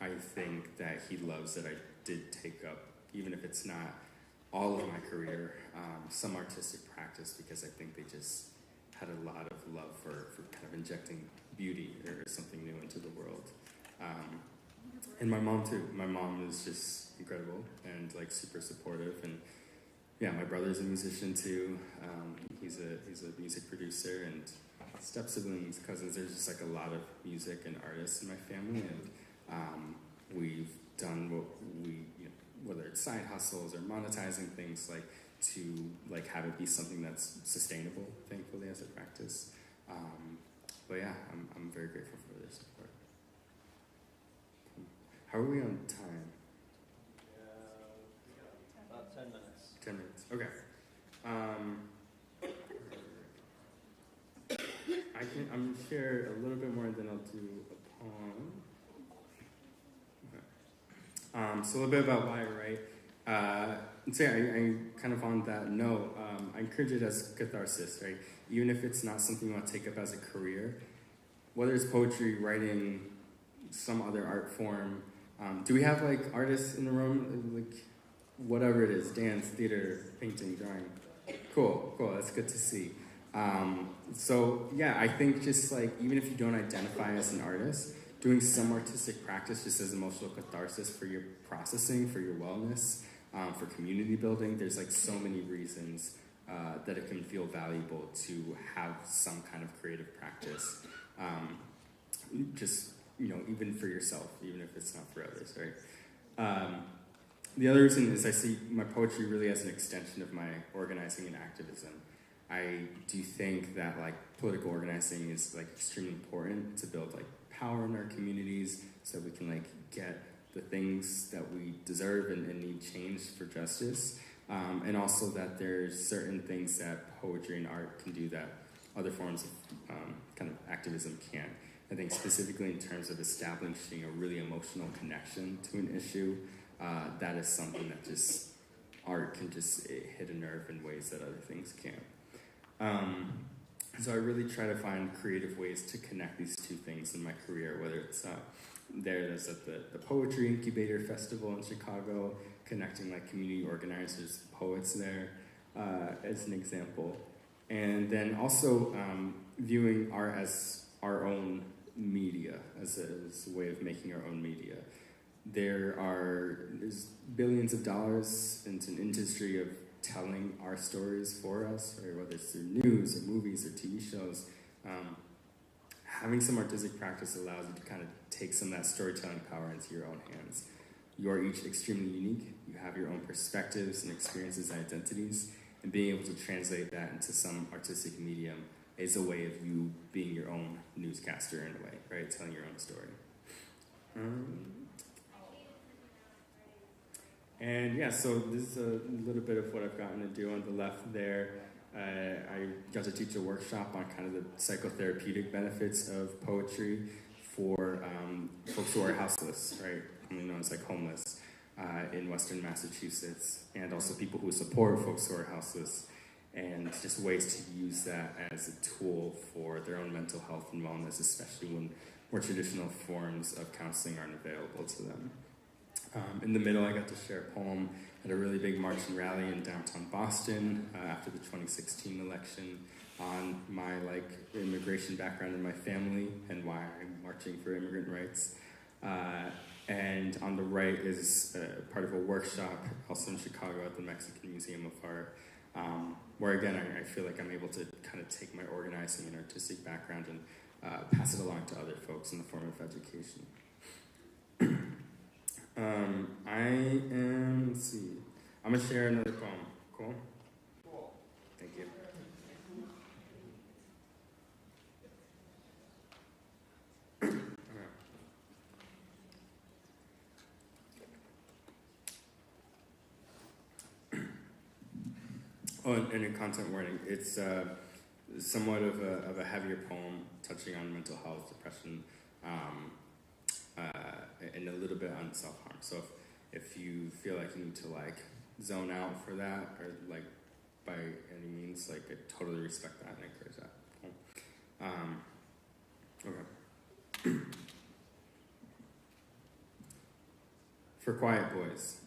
I think that he loves that I did take up, even if it's not all of my career, some artistic practice, because I think they just had a lot of love for kind of injecting beauty or something new into the world. And my mom too. My mom is just incredible and like super supportive, and yeah, my brother's a musician too. He's a music producer, and step siblings, cousins. There's just like a lot of music and artists in my family, and we've done what we, whether it's side hustles or monetizing things, like to like have it be something that's sustainable. Thankfully, as a practice. But yeah, I'm very grateful for their support. How are we on time? About 10 minutes. 10 minutes. Okay. I'm gonna share a little bit more, and then I'll do a poem. Okay. So a little bit about why I write. So yeah, I kind of on that note, I encourage it as catharsis, right? Even if it's not something you want to take up as a career, whether it's poetry, writing, some other art form. Do we have like artists in the room? Like whatever it is, dance, theater, painting, drawing. Cool, that's good to see. So yeah, I think just like, even if you don't identify as an artist, doing some artistic practice just as emotional catharsis for your processing, for your wellness, for community building. There's like so many reasons that it can feel valuable to have some kind of creative practice. Just, even for yourself, even if it's not for others, right? The other reason is I see my poetry really as an extension of my organizing and activism. I do think that like political organizing is like extremely important to build like power in our communities so we can like get the things that we deserve and need changed for justice. And also that there's certain things that poetry and art can do that other forms of kind of activism can't. I think specifically in terms of establishing a really emotional connection to an issue, that is something that just art can just hit a nerve in ways that other things can't. So I really try to find creative ways to connect these two things in my career, whether it's there's at the Poetry Incubator Festival in Chicago, connecting like community organizers, poets there, as an example. And then also viewing art as our own media, as a way of making our own media. There's billions of dollars into an industry of telling our stories for us, right? Whether it's through news or movies or TV shows. Having some artistic practice allows you to kind of take some of that storytelling power into your own hands. You are each extremely unique. You have your own perspectives and experiences and identities, and being able to translate that into some artistic medium is a way of you being your own newscaster in a way, right? Telling your own story. And yeah, so this is a little bit of what I've gotten to do on the left there. I got to teach a workshop on kind of the psychotherapeutic benefits of poetry for folks who are houseless, right? Commonly known as like homeless in Western Massachusetts, and also people who support folks who are houseless, and just ways to use that as a tool for their own mental health and wellness, especially when more traditional forms of counseling aren't available to them. In the middle, I got to share a poem at a really big march and rally in downtown Boston after the 2016 election on my immigration background in my family and why I'm marching for immigrant rights. And on the right is part of a workshop also in Chicago at the Mexican Museum of Art, where again I feel like I'm able to kind of take my organizing and artistic background and pass it along to other folks in the form of education. Let's see. I'm gonna share another poem. Cool? Cool. Thank you. Oh, and in content warning, it's somewhat of a heavier poem touching on mental health, depression, and a little bit on self-harm. So if you feel like you need to zone out for that, or by any means, I totally respect that and encourage that. Okay. For quiet boys,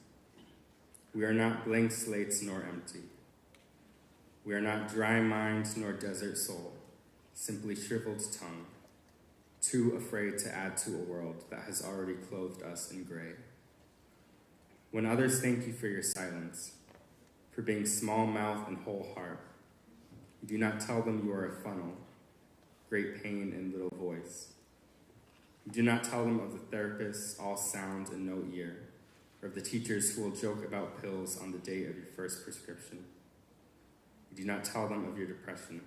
we are not blank slates nor empty. We are not dry mind nor desert soul, simply shriveled tongue, too afraid to add to a world that has already clothed us in gray. When others thank you for your silence, for being small mouth and whole heart, you do not tell them you are a funnel, great pain and little voice. You do not tell them of the therapists, all sound and no ear, or of the teachers who will joke about pills on the day of your first prescription. You do not tell them of your depression.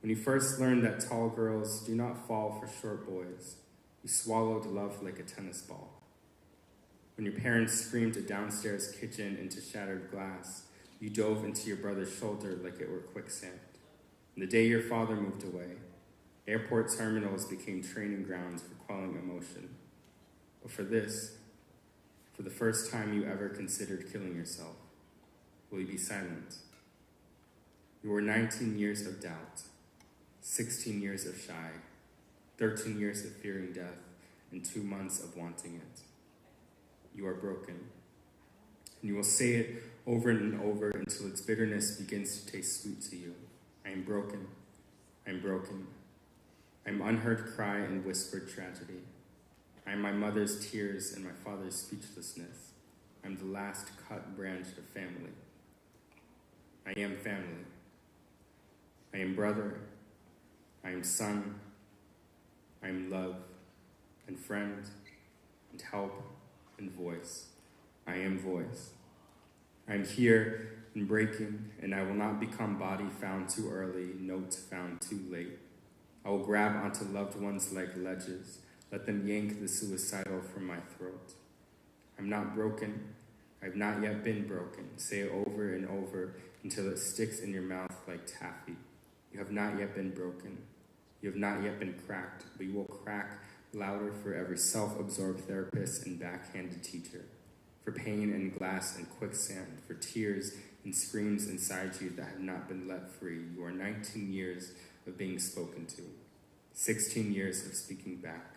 When you first learned that tall girls do not fall for short boys, you swallowed love like a tennis ball. When your parents screamed a downstairs kitchen into shattered glass, you dove into your brother's shoulder like it were quicksand. And the day your father moved away, airport terminals became training grounds for quelling emotion. But for this, for the first time you ever considered killing yourself, will you be silent? You were 19 years of doubt, 16 years of shy, 13 years of fearing death, and 2 months of wanting it. You are broken. And you will say it over and over until its bitterness begins to taste sweet to you. I am broken. I am broken. I am unheard cry and whispered tragedy. I am my mother's tears and my father's speechlessness. I'm the last cut branch of family. I am family. I am brother. I am son. I am love and friend and help and voice. I am voice. I am here and breaking, and I will not become body found too early, notes found too late. I will grab onto loved ones like ledges, let them yank the suicidal from my throat. I'm not broken. I've not yet been broken. Say it over and over until it sticks in your mouth like taffy. You have not yet been broken. You have not yet been cracked, but you will crack louder for every self-absorbed therapist and backhanded teacher, for pain and glass and quicksand, for tears and screams inside you that have not been let free. You are 19 years of being spoken to, 16 years of speaking back,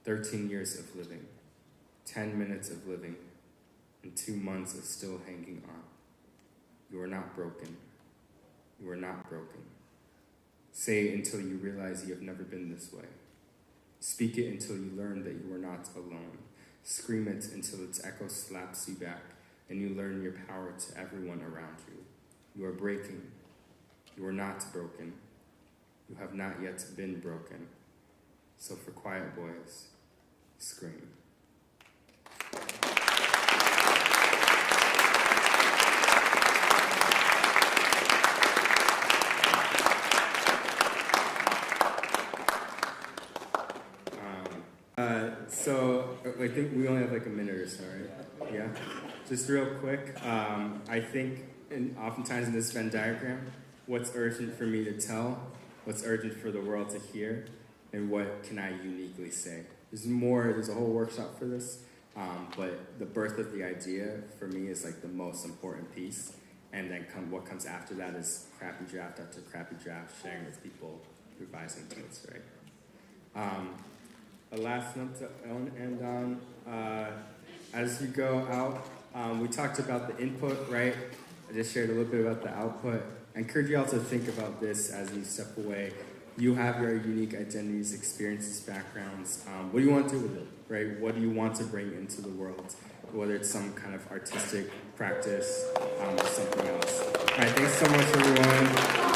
13 years of living, 10 minutes of living, and 2 months of still hanging on. You are not broken. You are not broken. Say it until you realize you have never been this way. Speak it until you learn that you are not alone. Scream it until its echo slaps you back and you learn your power to everyone around you. You are breaking. You are not broken. You have not yet been broken. So for quiet boys, scream. So I think we only have like a minute or so, right? Yeah. Just real quick. I think, and oftentimes in this Venn diagram, what's urgent for me to tell, what's urgent for the world to hear, and what can I uniquely say? There's a whole workshop for this, but the birth of the idea for me is like the most important piece, and then what comes after that is crappy draft after crappy draft, sharing with people, revising notes, right? A last note to end on, as you go out, we talked about the input, right? I just shared a little bit about the output. I encourage you all to think about this as you step away. You have your unique identities, experiences, backgrounds. What do you want to do with it, right? What do you want to bring into the world? Whether it's some kind of artistic practice or something else. All right, thanks so much, everyone.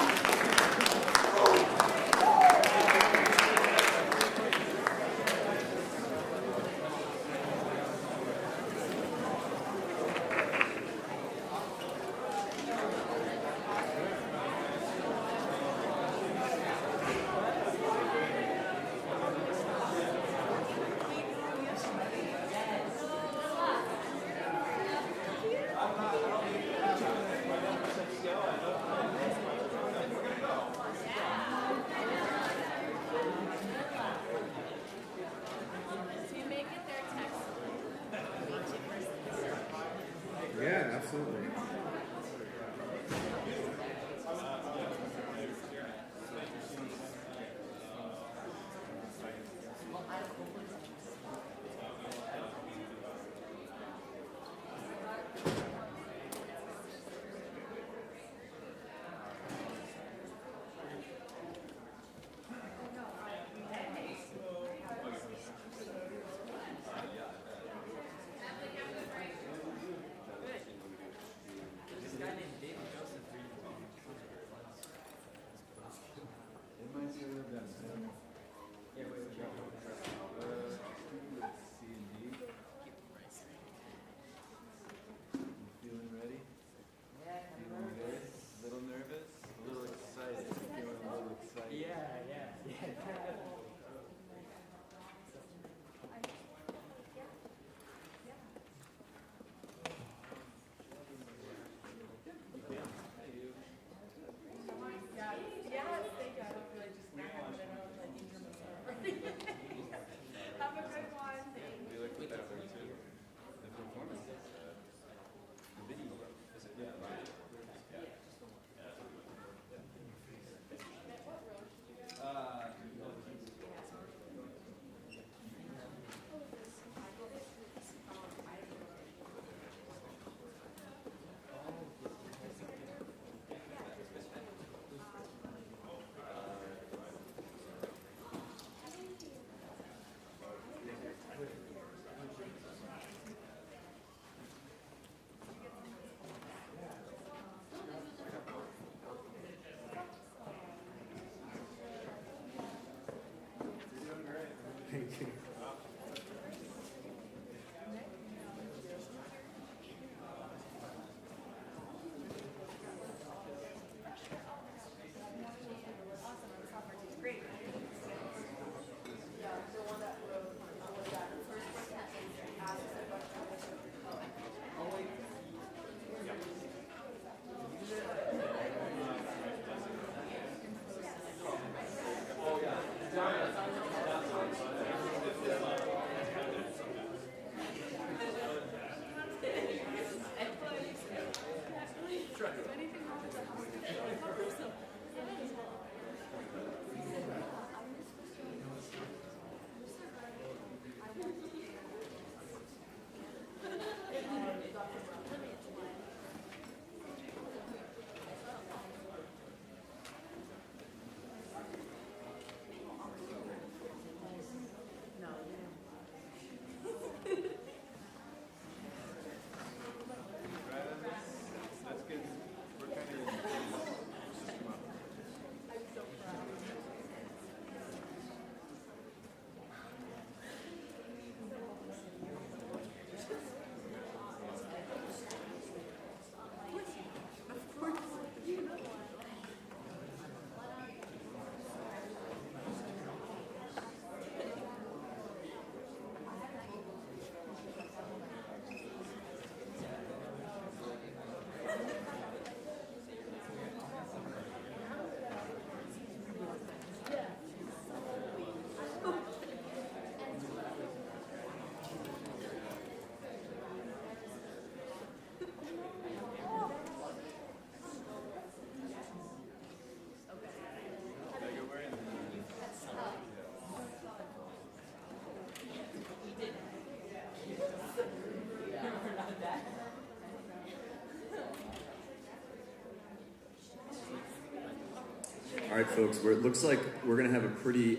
right, folks, it looks like we're going to have a pretty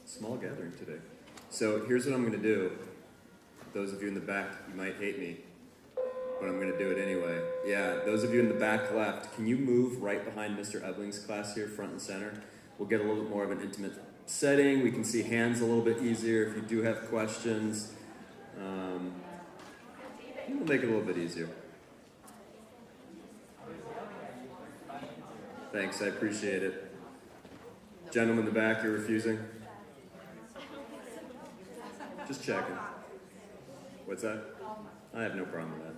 small gathering today. So here's what I'm going to do. Those of you in the back, you might hate me, but I'm going to do it anyway. Yeah, those of you in the back left, can you move right behind Mr. Ebling's class here, front and center? We'll get a little bit more of an intimate setting. We can see hands a little bit easier if you do have questions. We'll make it a little bit easier. Thanks, I appreciate it. Gentleman in the back, you're refusing? Just checking. What's that? I have no problem with that.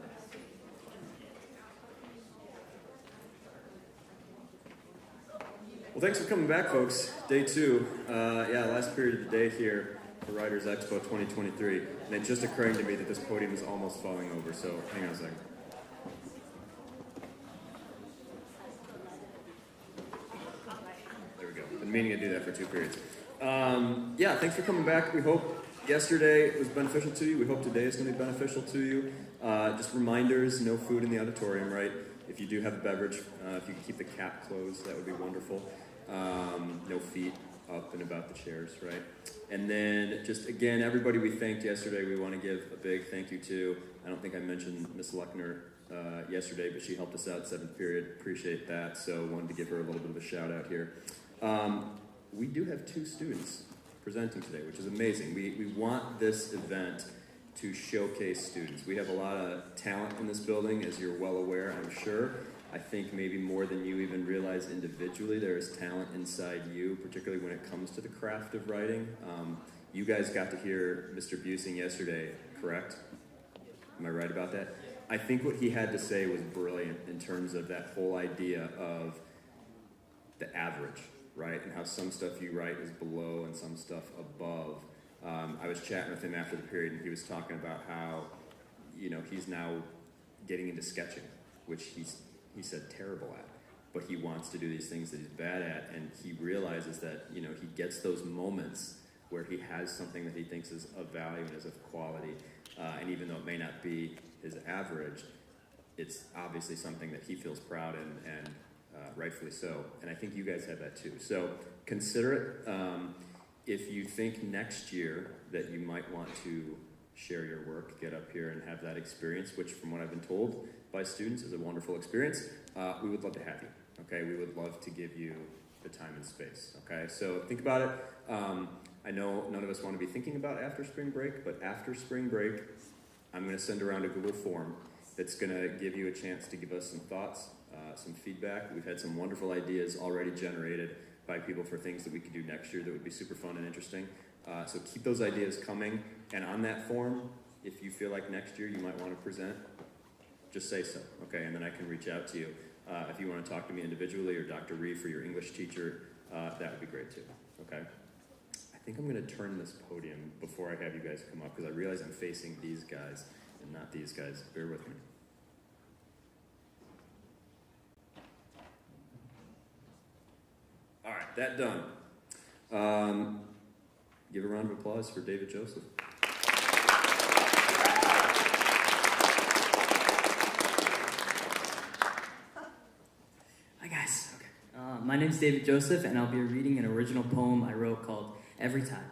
Well, thanks for coming back, folks. Day 2. Last period of the day here for Writers Expo 2023. And it's just occurring to me that this podium is almost falling over, so hang on a second. There we go. Been meaning to do that for 2 periods. Thanks for coming back. We hope yesterday was beneficial to you. We hope today is going to be beneficial to you. Just reminders, no food in the auditorium, right? If you do have a beverage, if you can keep the cap closed, that would be wonderful. No feet up and about the chairs, right? And then just again, everybody we thanked yesterday, we want to give a big thank you to. I don't think I mentioned Miss Luckner yesterday, but she helped us out 7th period. Appreciate that. So wanted to give her a little bit of a shout out here. We do have 2 students presenting today, which is amazing. We want this event to showcase students. We have a lot of talent in this building, as you're well aware, I'm sure. I think maybe more than you even realize individually, there is talent inside you, particularly when it comes to the craft of writing. You guys got to hear Mr. Busing yesterday, correct? Am I right about that? I think what he had to say was brilliant in terms of that whole idea of the average, right? And how some stuff you write is below and some stuff above. I was chatting with him after the period, and he was talking about how, he's now getting into sketching, which he said terrible at, but he wants to do these things that he's bad at, and he realizes that, he gets those moments where he has something that he thinks is of value and is of quality, and even though it may not be his average, it's obviously something that he feels proud in, and rightfully so, and I think you guys have that too. So consider it. If you think next year that you might want to share your work, get up here and have that experience, which from what I've been told by students is a wonderful experience, we would love to have you, okay? We would love to give you the time and space, okay? So think about it. I know none of us want to be thinking about after spring break, but after spring break, I'm going to send around a Google form that's going to give you a chance to give us some thoughts, some feedback. We've had some wonderful ideas already generated by people for things that we could do next year that would be super fun and interesting. So keep those ideas coming. And on that form, if you feel like next year you might want to present, just say so, okay? And then I can reach out to you. If you want to talk to me individually or Dr. Reef or your English teacher, that would be great too, okay? I think I'm going to turn this podium before I have you guys come up because I realize I'm facing these guys and not these guys. Bear with me. All right, that done. Give a round of applause for David Joseph. Hi guys. Okay. My name's David Joseph, and I'll be reading an original poem I wrote called Every Time.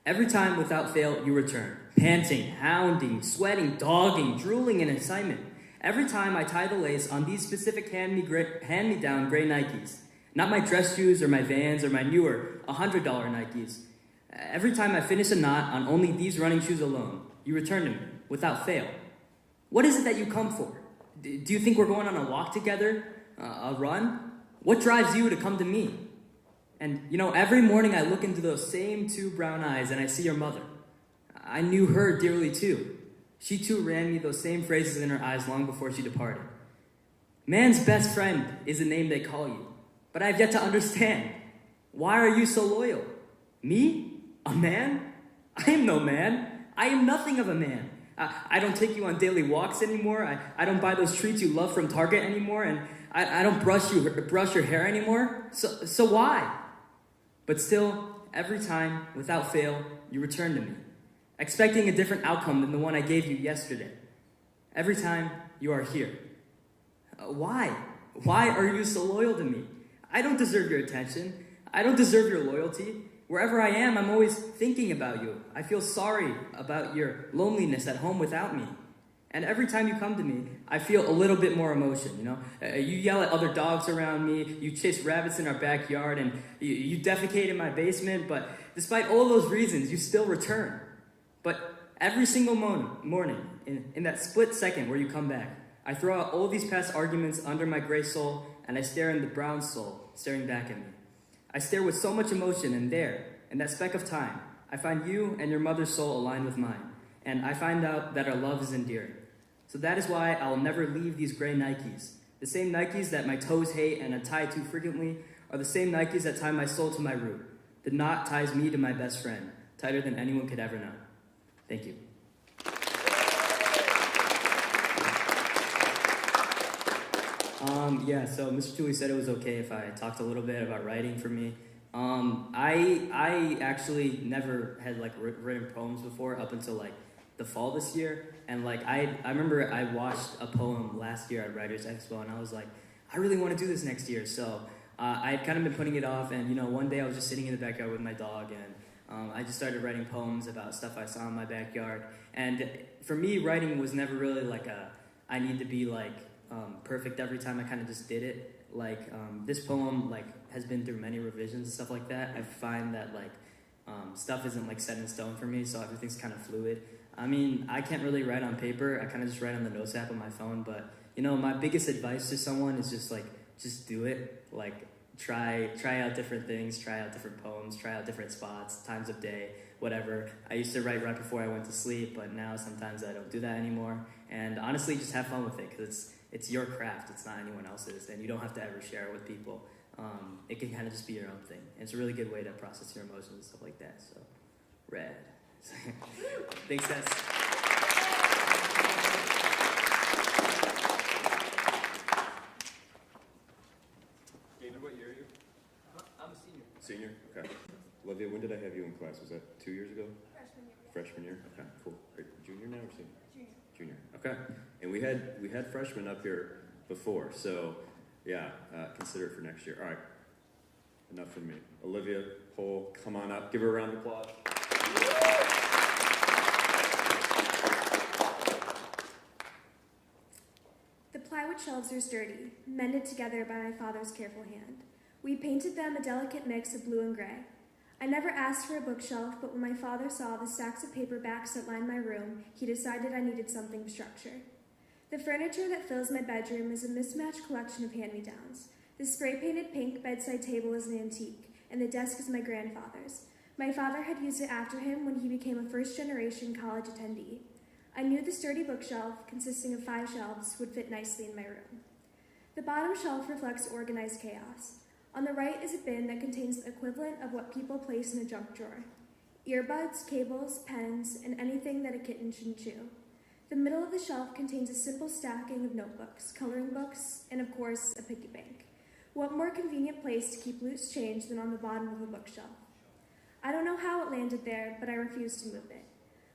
Every time, without fail, you return, panting, hounding, sweating, dogging, drooling in excitement. Every time I tie the lace on these specific hand-me-down gray Nikes. Not my dress shoes or my Vans or my newer $100 Nikes. Every time I finish a knot on only these running shoes alone, you return to me, without fail. What is it that you come for? Do you think we're going on a walk together? A run? What drives you to come to me? And, every morning I look into those same 2 brown eyes and I see your mother. I knew her dearly too. She too ran me those same phrases in her eyes long before she departed. Man's best friend is the name they call you. But I have yet to understand. Why are you so loyal? Me? A man? I am no man. I am nothing of a man. I don't take you on daily walks anymore. I don't buy those treats you love from Target anymore. And I don't brush your hair anymore. So why? But still, every time, without fail, you return to me, expecting a different outcome than the one I gave you yesterday. Every time, you are here. Why? Why are you so loyal to me? I don't deserve your attention. I don't deserve your loyalty. Wherever I am, I'm always thinking about you. I feel sorry about your loneliness at home without me. And every time you come to me, I feel a little bit more emotion, you know? You yell at other dogs around me, you chase rabbits in our backyard, and you defecate in my basement, but despite all those reasons, you still return. But every single morning, in that split second where you come back, I throw out all these past arguments under my gray soul, and I stare in the brown soul staring back at me. I stare with so much emotion, and there, in that speck of time, I find you and your mother's soul aligned with mine, and I find out that our love is endearing. So that is why I will never leave these gray Nikes. The same Nikes that my toes hate and untie too frequently are the same Nikes that tie my soul to my root. The knot ties me to my best friend, tighter than anyone could ever know. Thank you. So Mr. Tooley said it was okay if I talked a little bit about writing for me. I actually never had written poems before up until the fall this year, and I remember I watched a poem last year at Writers Expo, and I was like, I really want to do this next year. So I had kind of been putting it off, and one day I was just sitting in the backyard with my dog, and I just started writing poems about stuff I saw in my backyard. And for me, writing was never really I need to be perfect every time. I kind of just did it. This poem has been through many revisions and stuff like that. I find that stuff isn't set in stone for me, so everything's kind of fluid. I mean, I can't really write on paper. I kind of just write on the notes app on my phone. But my biggest advice to someone is just do it. Try out different things, try out different poems, try out different spots, times of day, whatever. I used to write right before I went to sleep, but now sometimes I don't do that anymore. And honestly, just have fun with it, because it's your craft. It's not anyone else's, and you don't have to ever share it with people. It can kind of just be your own thing. And it's a really good way to process your emotions and stuff like that. So, rad. Thanks, guys. David, what year are you? I'm a senior. Senior? Okay. Olivia, when did I have you in class? Was that 2 years ago? Freshman year. Freshman year? Okay, cool. Are you junior now or senior? Junior. Junior. Okay. And we had freshmen up here before, so yeah, consider it for next year. All right. Enough from me. Olivia Poell, come on up. Give her a round of applause. The plywood shelves are sturdy, mended together by my father's careful hand. We painted them a delicate mix of blue and gray. I never asked for a bookshelf, but when my father saw the stacks of paperbacks that lined my room, he decided I needed something with structure. The furniture that fills my bedroom is a mismatched collection of hand-me-downs. The spray-painted pink bedside table is an antique, and the desk is my grandfather's. My father had used it after him when he became a first-generation college attendee. I knew the sturdy bookshelf, consisting of 5 shelves, would fit nicely in my room. The bottom shelf reflects organized chaos. On the right is a bin that contains the equivalent of what people place in a junk drawer: earbuds, cables, pens, and anything that a kitten shouldn't chew. The middle of the shelf contains a simple stacking of notebooks, coloring books, and of course, a piggy bank. What more convenient place to keep loose change than on the bottom of a bookshelf? I don't know how it landed there, but I refuse to move it.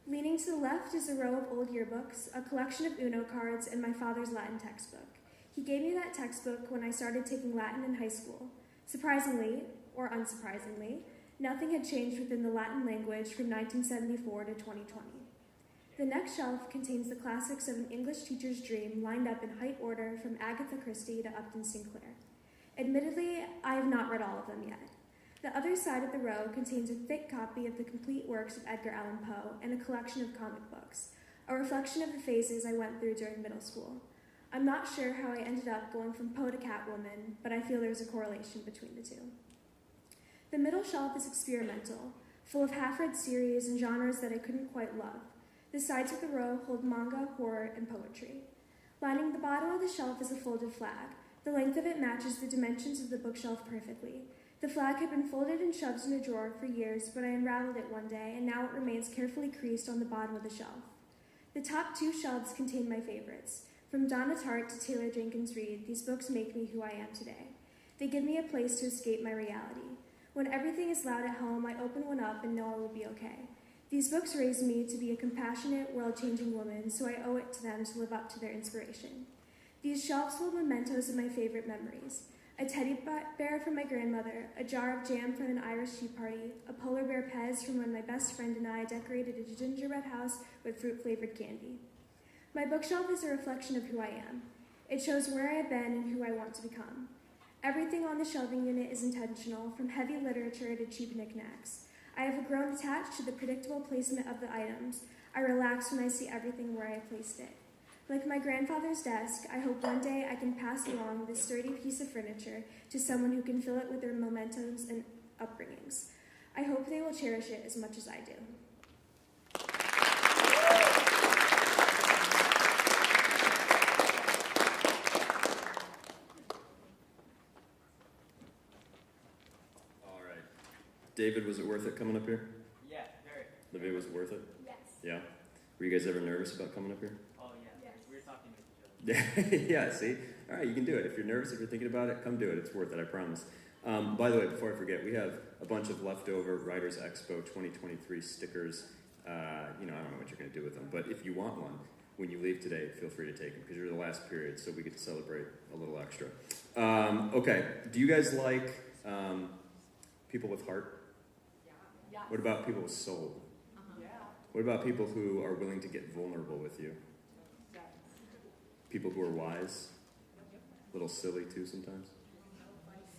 Leaning to the left is a row of old yearbooks, a collection of Uno cards, and my father's Latin textbook. He gave me that textbook when I started taking Latin in high school. Surprisingly, or unsurprisingly, nothing had changed within the Latin language from 1974 to 2020. The next shelf contains the classics of an English teacher's dream lined up in height order from Agatha Christie to Upton Sinclair. Admittedly, I have not read all of them yet. The other side of the row contains a thick copy of the complete works of Edgar Allan Poe and a collection of comic books, a reflection of the phases I went through during middle school. I'm not sure how I ended up going from Poe to Catwoman, but I feel there's a correlation between the two. The middle shelf is experimental, full of half-read series and genres that I couldn't quite love. The sides of the row hold manga, horror, and poetry. Lining the bottom of the shelf is a folded flag. The length of it matches the dimensions of the bookshelf perfectly. The flag had been folded and shoved in a drawer for years, but I unraveled it one day, and now it remains carefully creased on the bottom of the shelf. The top 2 shelves contain my favorites. From Donna Tartt to Taylor Jenkins Reid, these books make me who I am today. They give me a place to escape my reality. When everything is loud at home, I open one up and know I will be okay. These books raised me to be a compassionate, world-changing woman, so I owe it to them to live up to their inspiration. These shelves hold mementos of my favorite memories. A teddy bear from my grandmother, a jar of jam from an Irish tea party, a polar bear Pez from when my best friend and I decorated a gingerbread house with fruit-flavored candy. My bookshelf is a reflection of who I am. It shows where I have been and who I want to become. Everything on the shelving unit is intentional, from heavy literature to cheap knickknacks. I have grown attached to the predictable placement of the items. I relax when I see everything where I placed it. Like my grandfather's desk, I hope one day I can pass along this sturdy piece of furniture to someone who can fill it with their mementos and upbringings. I hope they will cherish it as much as I do. All right. David, was it worth it coming up here? Yeah, very. Olivia, was it worth it? Yes. Yeah? Were you guys ever nervous about coming up here? Oh, yeah. Yes. We were talking with each other. Yeah, see? All right, you can do it. If you're nervous, if you're thinking about it, come do it. It's worth it, I promise. By the way, before I forget, we have a bunch of leftover Writers Expo 2023 stickers. I don't know what you're going to do with them, but if you want one, when you leave today, feel free to take them because you're the last period, so we get to celebrate a little extra. Okay, do you guys like people with heart? Yeah. What about people with soul? Yeah. What about people who are willing to get vulnerable with you? People who are wise? A little silly too sometimes?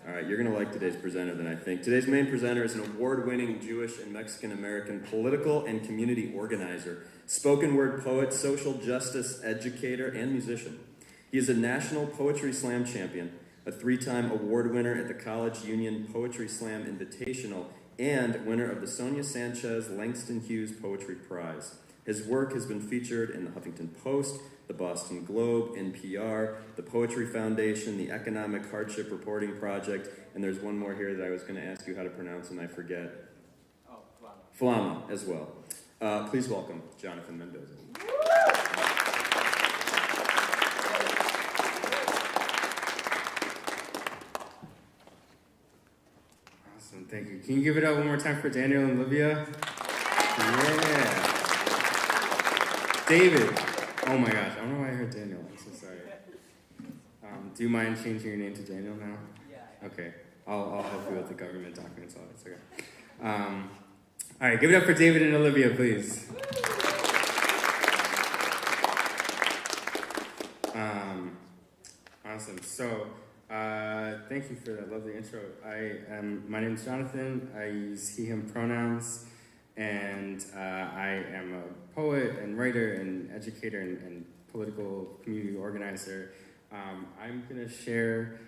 All right, you're going to like today's presenter then, I think. Today's main presenter is an award-winning Jewish and Mexican-American political and community organizer, spoken word poet, social justice educator, and musician. He is a national Poetry Slam champion, a 3-time award winner at the College Union Poetry Slam Invitational, and winner of the Sonia Sanchez Langston Hughes Poetry Prize. His work has been featured in the Huffington Post, the Boston Globe, NPR, the Poetry Foundation, the Economic Hardship Reporting Project, and there's one more here that I was going to ask you how to pronounce and I forget. Oh, Flama as well. Please welcome Jonathan Mendoza. Awesome, thank you. Can you give it up one more time for Daniel and Olivia? Yeah. David. Oh my gosh, I don't know why I heard Daniel. I'm so sorry. Do you mind changing your name to Daniel now? Yeah. Okay. I'll help you with the government documents. All that's okay. All right, give it up for David and Olivia, please. Awesome. So, thank you for that lovely intro. My name is Jonathan. I use he, him pronouns. And I am a poet and writer and educator and political community organizer. I'm going to share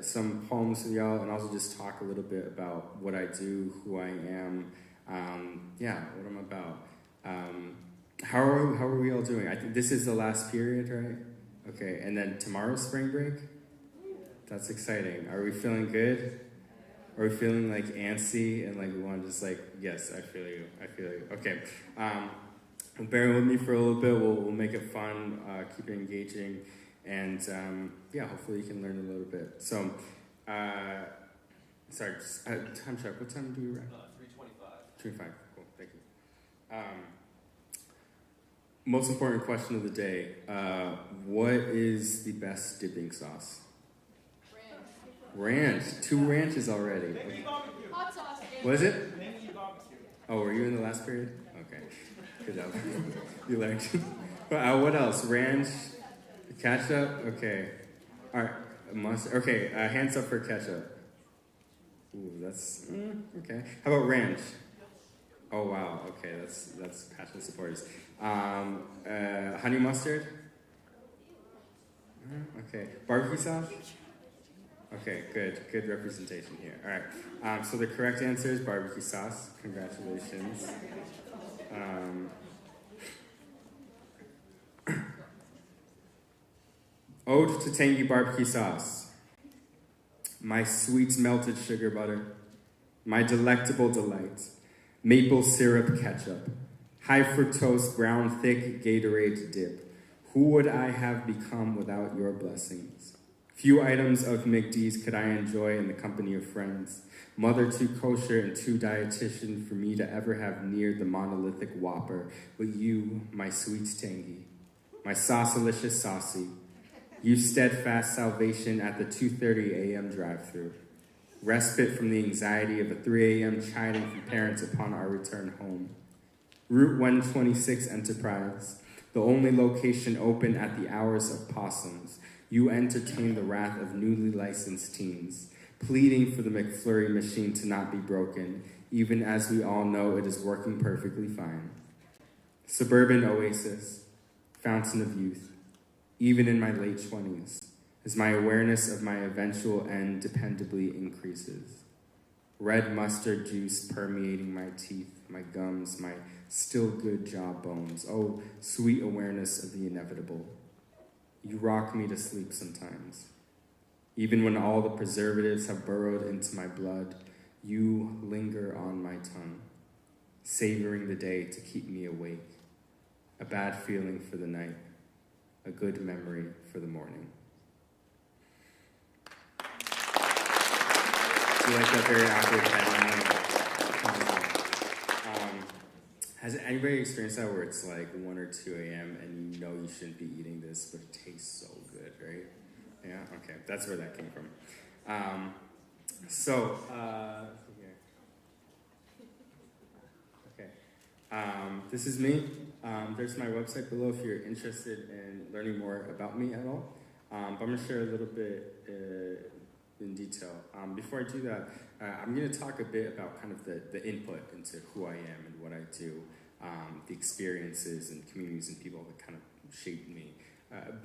some poems with y'all and also just talk a little bit about what I do, who I am, what I'm about. How are we all doing? I think this is the last period, right? Okay, and then tomorrow's spring break? That's exciting. Are we feeling good? Are we feeling like antsy and like we want to just like, yes, I feel you. Okay. Bear with me for a little bit. We'll make it fun, keep it engaging, and hopefully you can learn a little bit. So, time check. What time do we wrap? 3:25. 3:25. Cool. Thank you. Most important question of the day: what is the best dipping sauce? Ranch. 2 ranches already. Okay. Hot sauce. What is it? Oh, were you in the last period? Okay. Good job. You learned. What else? Ranch? Ketchup? Okay. All right. Mustard. Okay. Hands up for ketchup. Ooh, that's okay. How about ranch? Oh wow. Okay, that's passionate supporters. Honey mustard? Okay. Barbecue sauce? Okay, good representation here. All right, so the correct answer is barbecue sauce. Congratulations. Ode to tangy barbecue sauce. My sweet melted sugar butter. My delectable delight. Maple syrup ketchup. High fructose brown thick Gatorade dip. Who would I have become without your blessings? Few items of McD's could I enjoy in the company of friends. Mother too kosher and too dietitian for me to ever have near the monolithic Whopper. But you, my sweet tangy, my sausalicious saucy, You steadfast salvation at the 2:30 a.m. drive-thru. Respite from the anxiety of a 3 a.m. chiding from parents upon our return home. Route 126 Enterprise, the only location open at the hours of possums. You entertain the wrath of newly licensed teens, pleading for the McFlurry machine to not be broken, even as we all know it is working perfectly fine. Suburban oasis, fountain of youth, even in my late 20s, as my awareness of my eventual end dependably increases. Red mustard juice permeating my teeth, my gums, my still good jawbones. Oh, sweet awareness of the inevitable. You rock me to sleep sometimes. Even when all the preservatives have burrowed into my blood, you linger on my tongue, savoring the day to keep me awake. A bad feeling for the night, a good memory for the morning. Do you like that very awkward headline? Has anybody experienced that where it's like 1 or 2 a.m. and you know you shouldn't be eating this, but it tastes so good, right? Yeah, okay, that's where that came from. This is me. There's my website below if you're interested in learning more about me at all. But I'm going to share a little bit in detail. Before I do that, I'm going to talk a bit about kind of the input into who I am and what I do, the experiences and communities and people that kind of shaped me.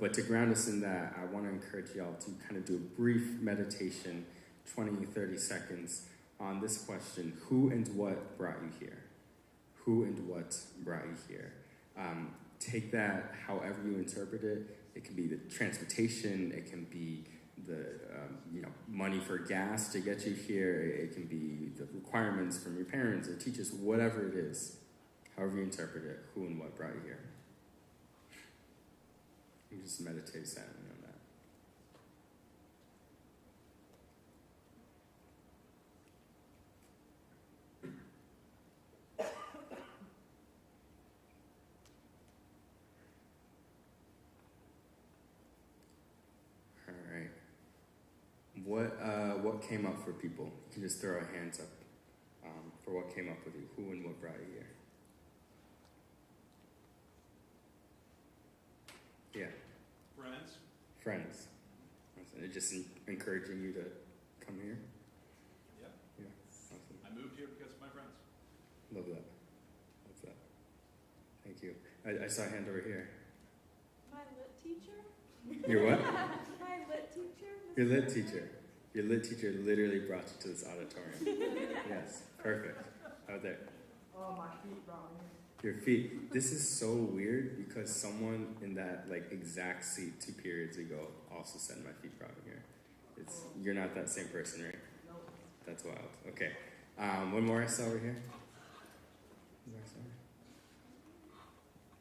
But to ground us in that, I want to encourage y'all to kind of do a brief meditation, 20, 30 seconds, on this question: who and what brought you here? Who and what brought you here? Take that however you interpret it. It can be the transportation, it can be the money for gas to get you here, it can be the requirements from your parents or teachers, whatever it is, however you interpret it, who and what brought you here. You just meditate silently on that. What came up for people? You can just throw our hands up for what came up with you. Who and what brought you here? Yeah. Friends. It's just encouraging you to come here? Yeah. Yeah. Awesome. I moved here because of my friends. Love that. Love that. Thank you. I saw a hand over here. My lit teacher? Your what? My lit teacher? Your lit teacher. Your lit teacher literally brought you to this auditorium. Yes, perfect. Out there. Oh, my feet brought me. Your feet. This is so weird because someone in that exact seat 2 periods ago also said my feet brought me here. You're not that same person, right? Nope. That's wild. Okay. One more I saw over here.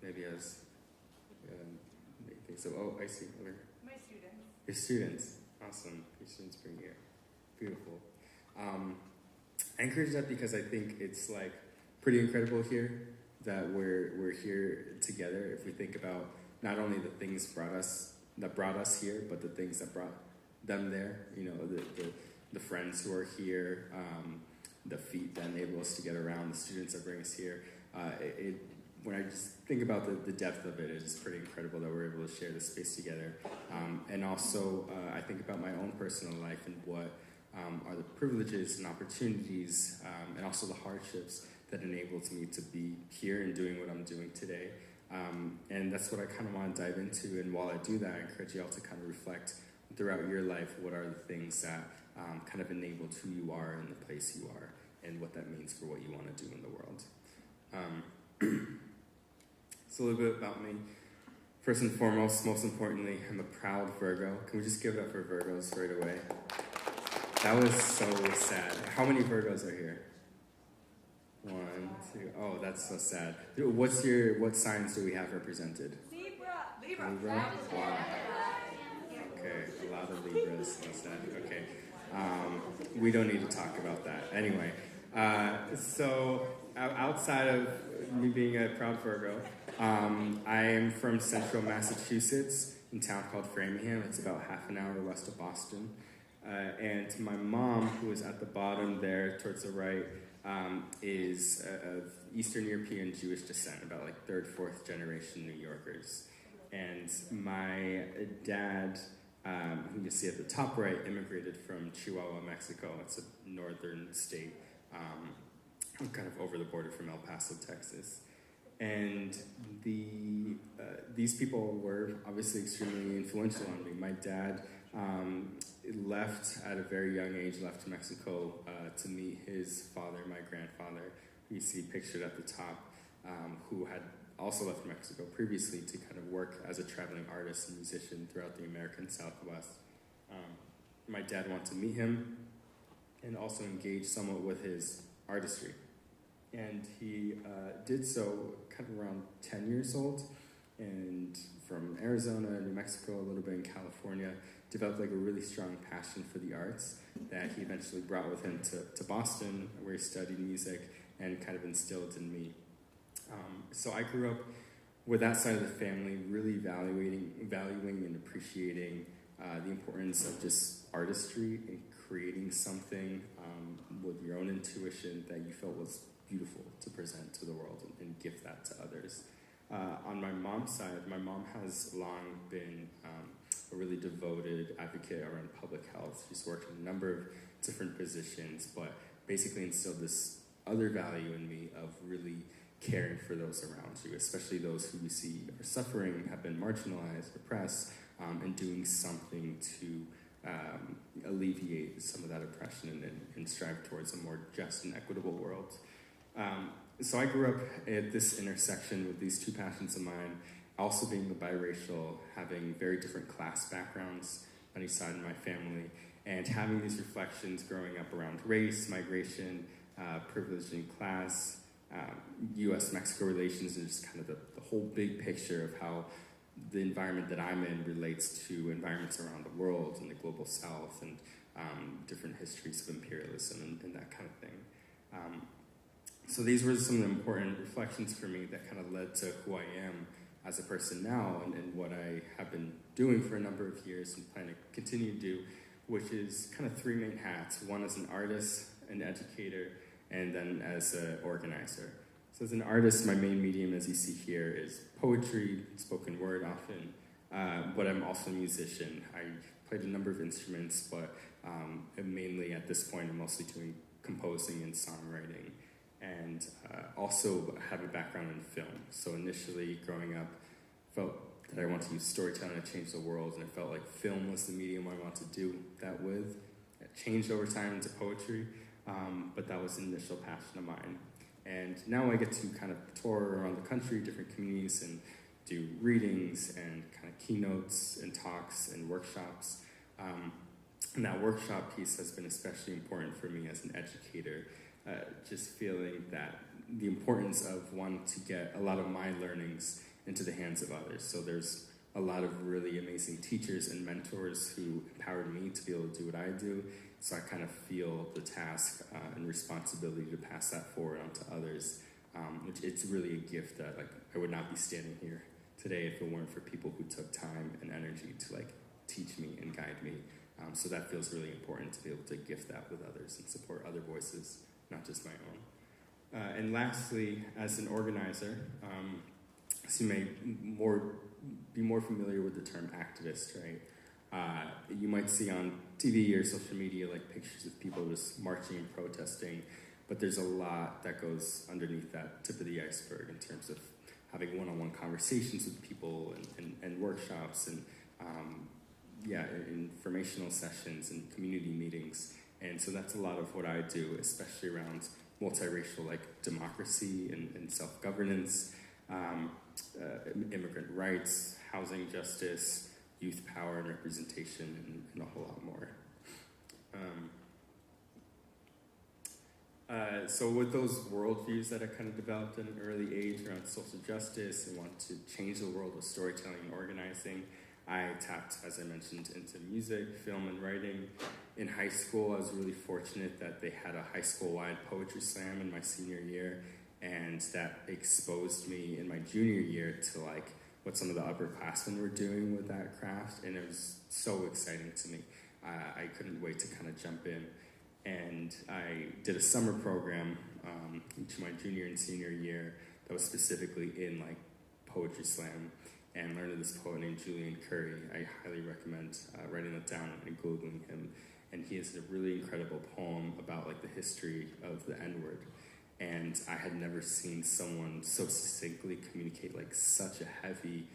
Maybe I was making things up. Oh, I see. Over here. My students. Your students. Awesome. Your students bring you here. Beautiful. I encourage that because I think it's pretty incredible here that we're here together. If we think about not only the things that brought us here, but the things that brought them there. The friends who are here, the feet that enable us to get around, the students that bring us here. When I just think about the depth of it, it's pretty incredible that we're able to share this space together. And also, I think about my own personal life and what are the privileges and opportunities and also the hardships that enabled me to be here and doing what I'm doing today. And that's what I kind of want to dive into. And while I do that, I encourage you all to kind of reflect throughout your life, what are the things that kind of enabled who you are and the place you are and what that means for what you want to do in the world. So a little bit about me. First and foremost, most importantly, I'm a proud Virgo. Can we just give it up for Virgos right away? That was so sad. How many Virgos are here? 1, 2. Oh, that's so sad. What signs do we have represented? Libra? Wow. Okay, a lot of Libras. So sad. Okay. We don't need to talk about that. Anyway, so outside of me being a proud Virgo, I am from central Massachusetts in a town called Framingham. It's about half an hour west of Boston. And my mom, who is at the bottom there towards the right, is of Eastern European Jewish descent, about like third, fourth generation New Yorkers. And my dad, who you see at the top right, immigrated from Chihuahua, Mexico. It's a northern state, kind of over the border from El Paso, Texas. And these people were obviously extremely influential on me. My dad left at a very young age, left to Mexico to meet his father, my grandfather, who you see pictured at the top, who had also left Mexico previously to kind of work as a traveling artist and musician throughout the American Southwest. My dad wanted to meet him and also engage somewhat with his artistry. And he did so kind of around 10 years old, and from Arizona, New Mexico, a little bit in California, developed like a really strong passion for the arts that he eventually brought with him to Boston, where he studied music and kind of instilled in me. So I grew up with that side of the family, really valuing and appreciating the importance of just artistry and creating something with your own intuition that you felt was beautiful to present to the world and give that to others. On my mom's side, my mom has long been a really devoted advocate around public health. She's worked in a number of different positions, but basically instilled this other value in me of really caring for those around you, especially those who you see are suffering, have been marginalized, oppressed, and doing something to alleviate some of that oppression and strive towards a more just and equitable world. So I grew up at this intersection with these two passions of mine, also being biracial, having very different class backgrounds on each side of my family, and having these reflections growing up around race, migration, privilege in class, U.S.-Mexico relations, and just kind of the whole big picture of how the environment that I'm in relates to environments around the world and the global south and different histories of imperialism and that kind of thing. So these were some of the important reflections for me that kind of led to who I am as a person now and what I have been doing for a number of years and plan to continue to do, which is kind of three main hats. One as an artist, an educator, and then as an organizer. So as an artist, my main medium, as you see here, is poetry, spoken word often, but I'm also a musician. I played a number of instruments, but mainly at this point I'm mostly doing composing and songwriting, and also have a background in film. So initially, growing up, felt that I wanted to use storytelling to change the world, and I felt like film was the medium I wanted to do that with. It changed over time into poetry, but that was an initial passion of mine. And now I get to kind of tour around the country, different communities, and do readings and kind of keynotes and talks and workshops. And that workshop piece has been especially important for me as an educator, just feeling that the importance of wanting to get a lot of my learnings into the hands of others. So there's a lot of really amazing teachers and mentors who empowered me to be able to do what I do. So I kind of feel the task and responsibility to pass that forward onto others, which it's really a gift that like I would not be standing here today if it weren't for people who took time and energy to like teach me and guide me. So that feels really important to be able to gift that with others and support other voices, not just my own. And lastly, as an organizer, so you may be more familiar with the term activist, right? You might see on TV or social media like pictures of people just marching and protesting, but there's a lot that goes underneath that tip of the iceberg in terms of having one-on-one conversations with people and workshops and informational sessions and community meetings. And so that's a lot of what I do, especially around multiracial like democracy and self-governance, immigrant rights, housing justice, youth power and representation, and a whole lot more. So with those worldviews that I kind of developed at an early age around social justice and want to change the world of storytelling and organizing, I tapped, as I mentioned, into music, film, and writing. In high school, I was really fortunate that they had a high school-wide poetry slam in my senior year, and that exposed me in my junior year to like what some of the upperclassmen were doing with that craft, and it was so exciting to me. I couldn't wait to kind of jump in, and I did a summer program into my junior and senior year that was specifically in like poetry slam, and learned of this poet named Julian Curry. I highly recommend writing that down and Googling him. And he has a really incredible poem about like the history of the N-word. And I had never seen someone so succinctly communicate like such a heavy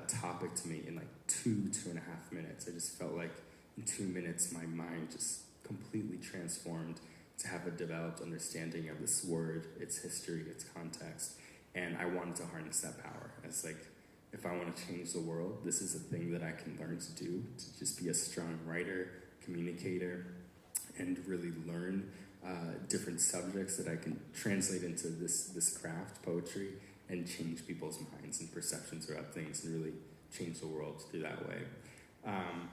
topic to me in like 2.5 minutes. I just felt like in 2 minutes my mind just completely transformed to have a developed understanding of this word, its history, its context. And I wanted to harness that power as like, if I want to change the world, this is a thing that I can learn to do, to just be a strong writer, communicator, and really learn different subjects that I can translate into this craft, poetry, and change people's minds and perceptions about things and really change the world through that way.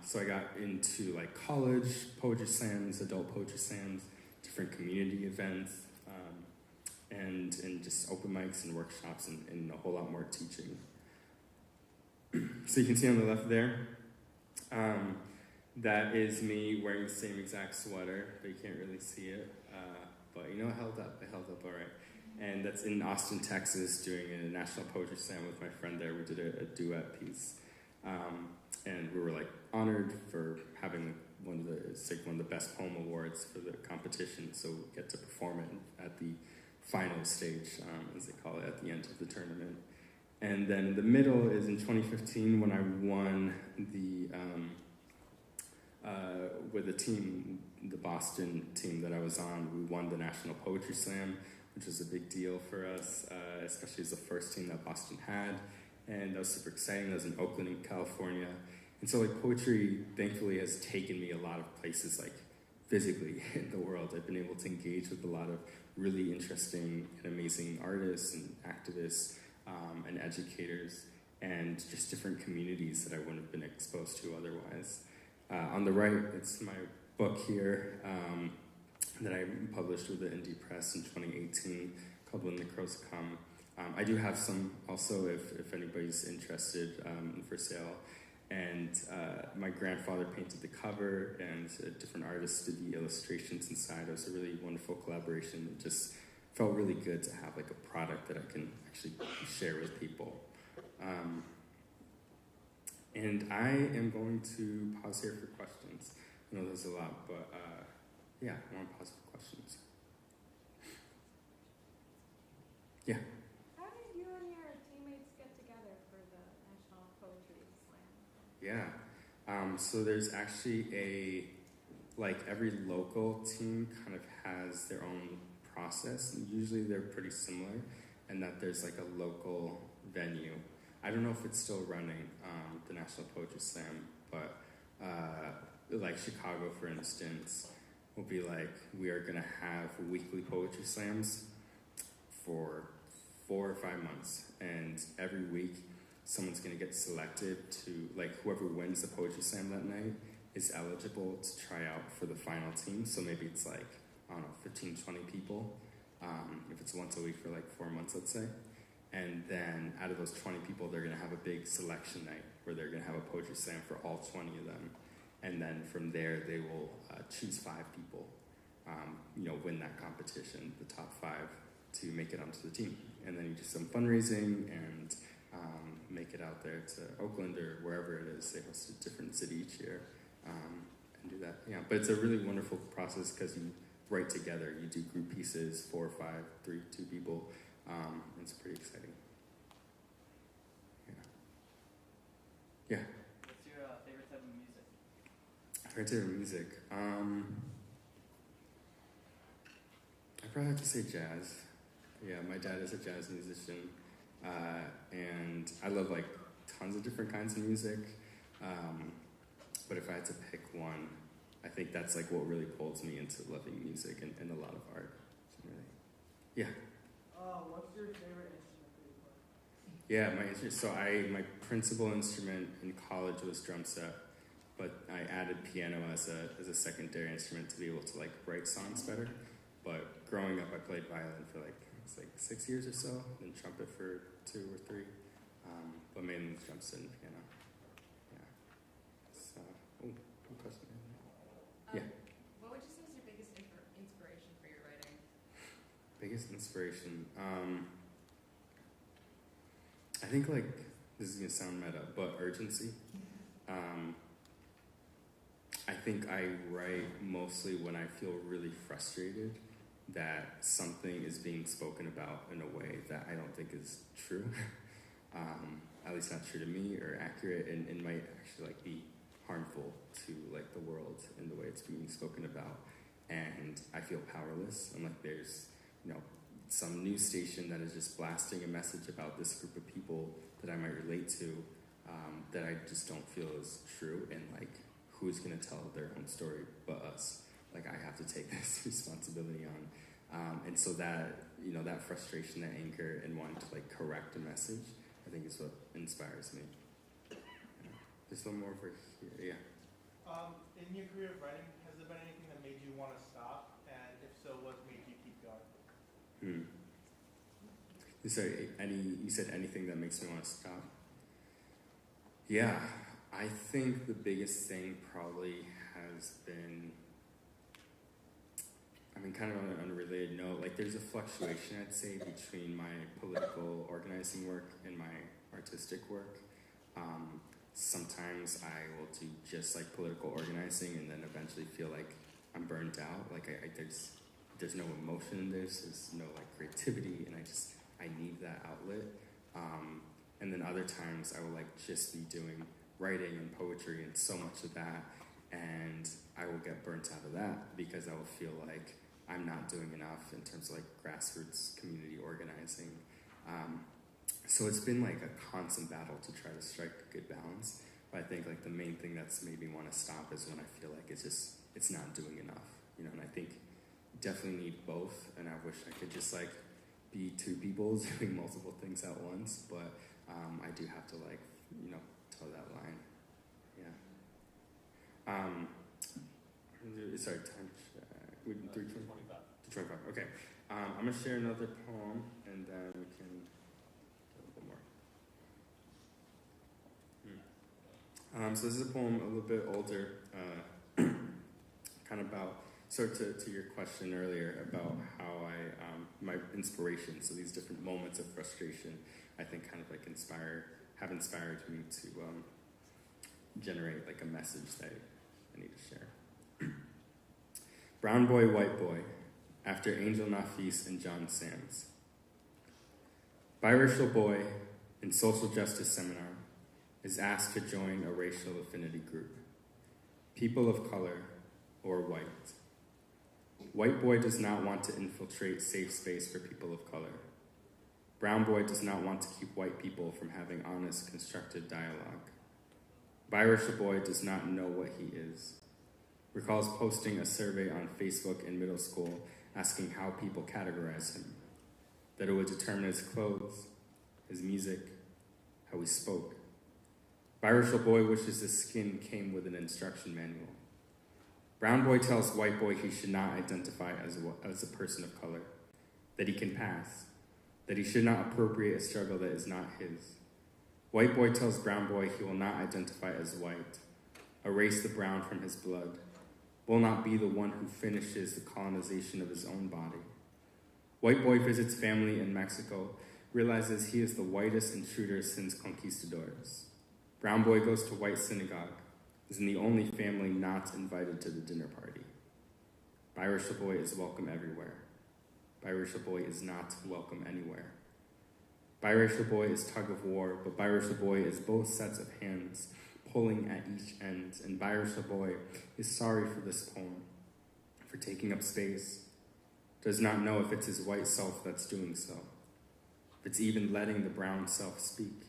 So I got into like college poetry slams, adult poetry slams, different community events, and just open mics and workshops and a whole lot more teaching. So you can see on the left there, that is me wearing the same exact sweater, but you can't really see it. But you know, it held up all right. And that's in Austin, Texas, doing a national poetry slam with my friend there. We did a duet piece. And we were like honored for having one of the best poem awards for the competition. So we get to perform it at the final stage, as they call it, at the end of the tournament. And then in the middle is in 2015 when I won with the team, the Boston team that I was on. We won the National Poetry Slam, which was a big deal for us, especially as the first team that Boston had. And that was super exciting. That was in Oakland, California. And so like poetry, thankfully, has taken me a lot of places like physically in the world. I've been able to engage with a lot of really interesting and amazing artists and activists, and educators, and just different communities that I wouldn't have been exposed to otherwise. On the right, it's my book here that I published with the Indie Press in 2018 called When the Crows Come. I do have some also if anybody's interested for sale. And my grandfather painted the cover, and different artists did the illustrations inside. It was a really wonderful collaboration. It just felt really good to have like a product that I can actually share with people. And I am going to pause here for questions. I know there's a lot, but yeah, I want to pause for questions. Yeah. How did you and your teammates get together for the National Poetry Slam? Yeah. So there's actually every local team kind of has their own process. Usually they're pretty similar, and that there's like a local venue. I don't know if it's still running, the National Poetry Slam, but like Chicago, for instance, will be like, we are gonna have weekly poetry slams for 4 or 5 months, and every week someone's gonna get selected to, like, whoever wins the poetry slam that night is eligible to try out for the final team. So maybe it's like, I don't know, 15, 20 people, if it's once a week for like 4 months, let's say. And then out of those 20 people, they're gonna have a big selection night where they're gonna have a poetry slam for all 20 of them. And then from there, they will choose 5 people, win that competition, the top 5, to make it onto the team. And then you do some fundraising and make it out there to Oakland or wherever it is. They host a different city each year and do that. Yeah, but it's a really wonderful process because you write together. You do group pieces, 4 or 5, 3, 2 people. It's pretty exciting. Yeah. Yeah. What's your favorite type of music? Favorite type of music? I'd probably have to say jazz. Yeah, my dad is a jazz musician, and I love like tons of different kinds of music. But if I had to pick one, I think that's like what really pulls me into loving music and a lot of art. So really, yeah. What's your favorite instrument that you play? Yeah, my principal instrument in college was drum set, but I added piano as a secondary instrument to be able to like write songs better. But growing up, I played violin for like 6 years or so, then trumpet for 2 or 3. but mainly drums and piano. Yeah. So, good question. Yeah. What would you say is your biggest inspiration for your writing? Biggest inspiration. I think like this is gonna sound meta, but urgency. I think I write mostly when I feel really frustrated that something is being spoken about in a way that I don't think is true. At least not true to me or accurate, and might actually like be harmful to like the world in the way it's being spoken about. And I feel powerless. I'm like, there's, some news station that is just blasting a message about this group of people that I might relate to, that I just don't feel is true, and like, who's gonna tell their own story but us? Like, I have to take this responsibility on. And so that, that frustration, that anger, and wanting to like correct a message, I think is what inspires me. There's one more over here, yeah. In your career of writing, has there been anything that made you want to stop? And if so, what made you keep going? You said anything that makes me want to stop? Yeah, I think the biggest thing probably has been, kind of on an unrelated note, like there's a fluctuation, I'd say, between my political organizing work and my artistic work. Sometimes I will do just like political organizing and then eventually feel like I'm burned out. Like there's no emotion in this, there's no like creativity, and I need that outlet. And then other times I will like just be doing writing and poetry and so much of that, and I will get burnt out of that because I will feel like I'm not doing enough in terms of like grassroots community organizing. So it's been like a constant battle to try to strike a good balance. But I think like the main thing that's made me want to stop is when I feel like it's not doing enough, and I think you definitely need both, and I wish I could just like be two people doing multiple things at once, but I do have to like, toe that line. Yeah. Sorry, time check. 3:25. Okay. I'm gonna share another poem, and then we can get a little more. So this is a poem a little bit older, kind of about, to your question earlier about how my inspiration, so these different moments of frustration, I think kind of like have inspired me to generate like a message that I need to share. Brown boy, white boy, after Angel Nafis and John Sands. Biracial boy in social justice seminar is asked to join a racial affinity group. People of color or white. White boy does not want to infiltrate safe space for people of color. Brown boy does not want to keep white people from having honest, constructive dialogue. Biracial boy does not know what he is. Recalls posting a survey on Facebook in middle school asking how people categorize him, that it would determine his clothes, his music, how he spoke. Biracial boy wishes his skin came with an instruction manual. Brown boy tells white boy he should not identify as a person of color, that he can pass, that he should not appropriate a struggle that is not his. White boy tells brown boy he will not identify as white, erase the brown from his blood, will not be the one who finishes the colonization of his own body. White boy visits family in Mexico, realizes he is the whitest intruder since conquistadors. Brown boy goes to white synagogue, is the only family not invited to the dinner party. Biracial boy is welcome everywhere. Biracial boy is not welcome anywhere. Biracial boy is tug of war, but biracial boy is both sets of hands pulling at each end, and biracial boy is sorry for this poem, for taking up space, does not know if it's his white self that's doing so, if it's even letting the brown self speak.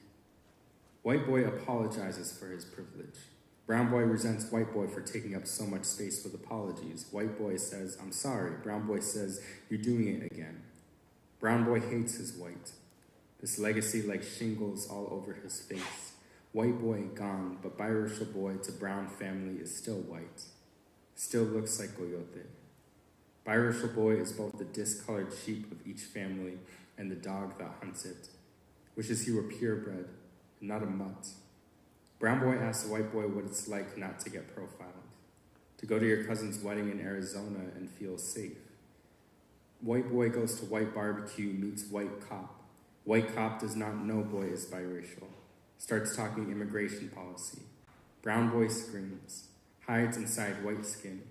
White boy apologizes for his privilege. Brown boy resents white boy for taking up so much space with apologies. White boy says, I'm sorry. Brown boy says, you're doing it again. Brown boy hates his white. This legacy like shingles all over his face. White boy gone, but biracial boy to brown family is still white. Still looks like coyote. Biracial boy is both the discolored sheep of each family and the dog that hunts it. Wishes he were purebred, not a mutt. Brown boy asks a white boy what it's like not to get profiled, to go to your cousin's wedding in Arizona and feel safe. White boy goes to white barbecue, meets white cop. White cop does not know boy is biracial, starts talking immigration policy. Brown boy screams, hides inside white skin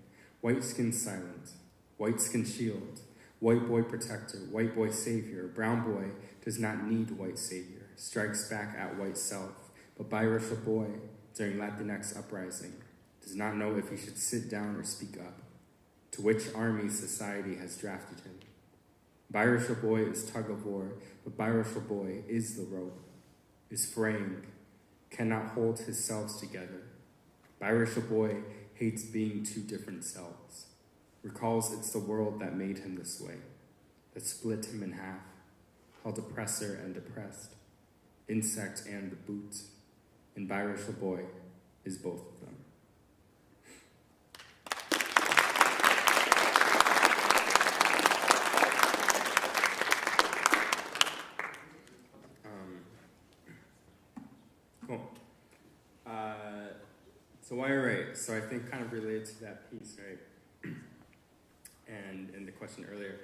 silent, white skin shield, white boy protector, white boy savior. Brown boy does not need white savior, strikes back at white self, but biracial boy, during Latinx uprising, does not know if he should sit down or speak up, to which army society has drafted him. Biracial boy is tug of war, but biracial boy is the rope, is fraying, cannot hold his selves together. Biracial boy hates being two different selves, recalls it's the world that made him this way, that split him in half, held oppressor and oppressed, insect and the boot, and biracial boy is both of them. Cool. So why write? So I think kind of related to that piece, right? And the question earlier,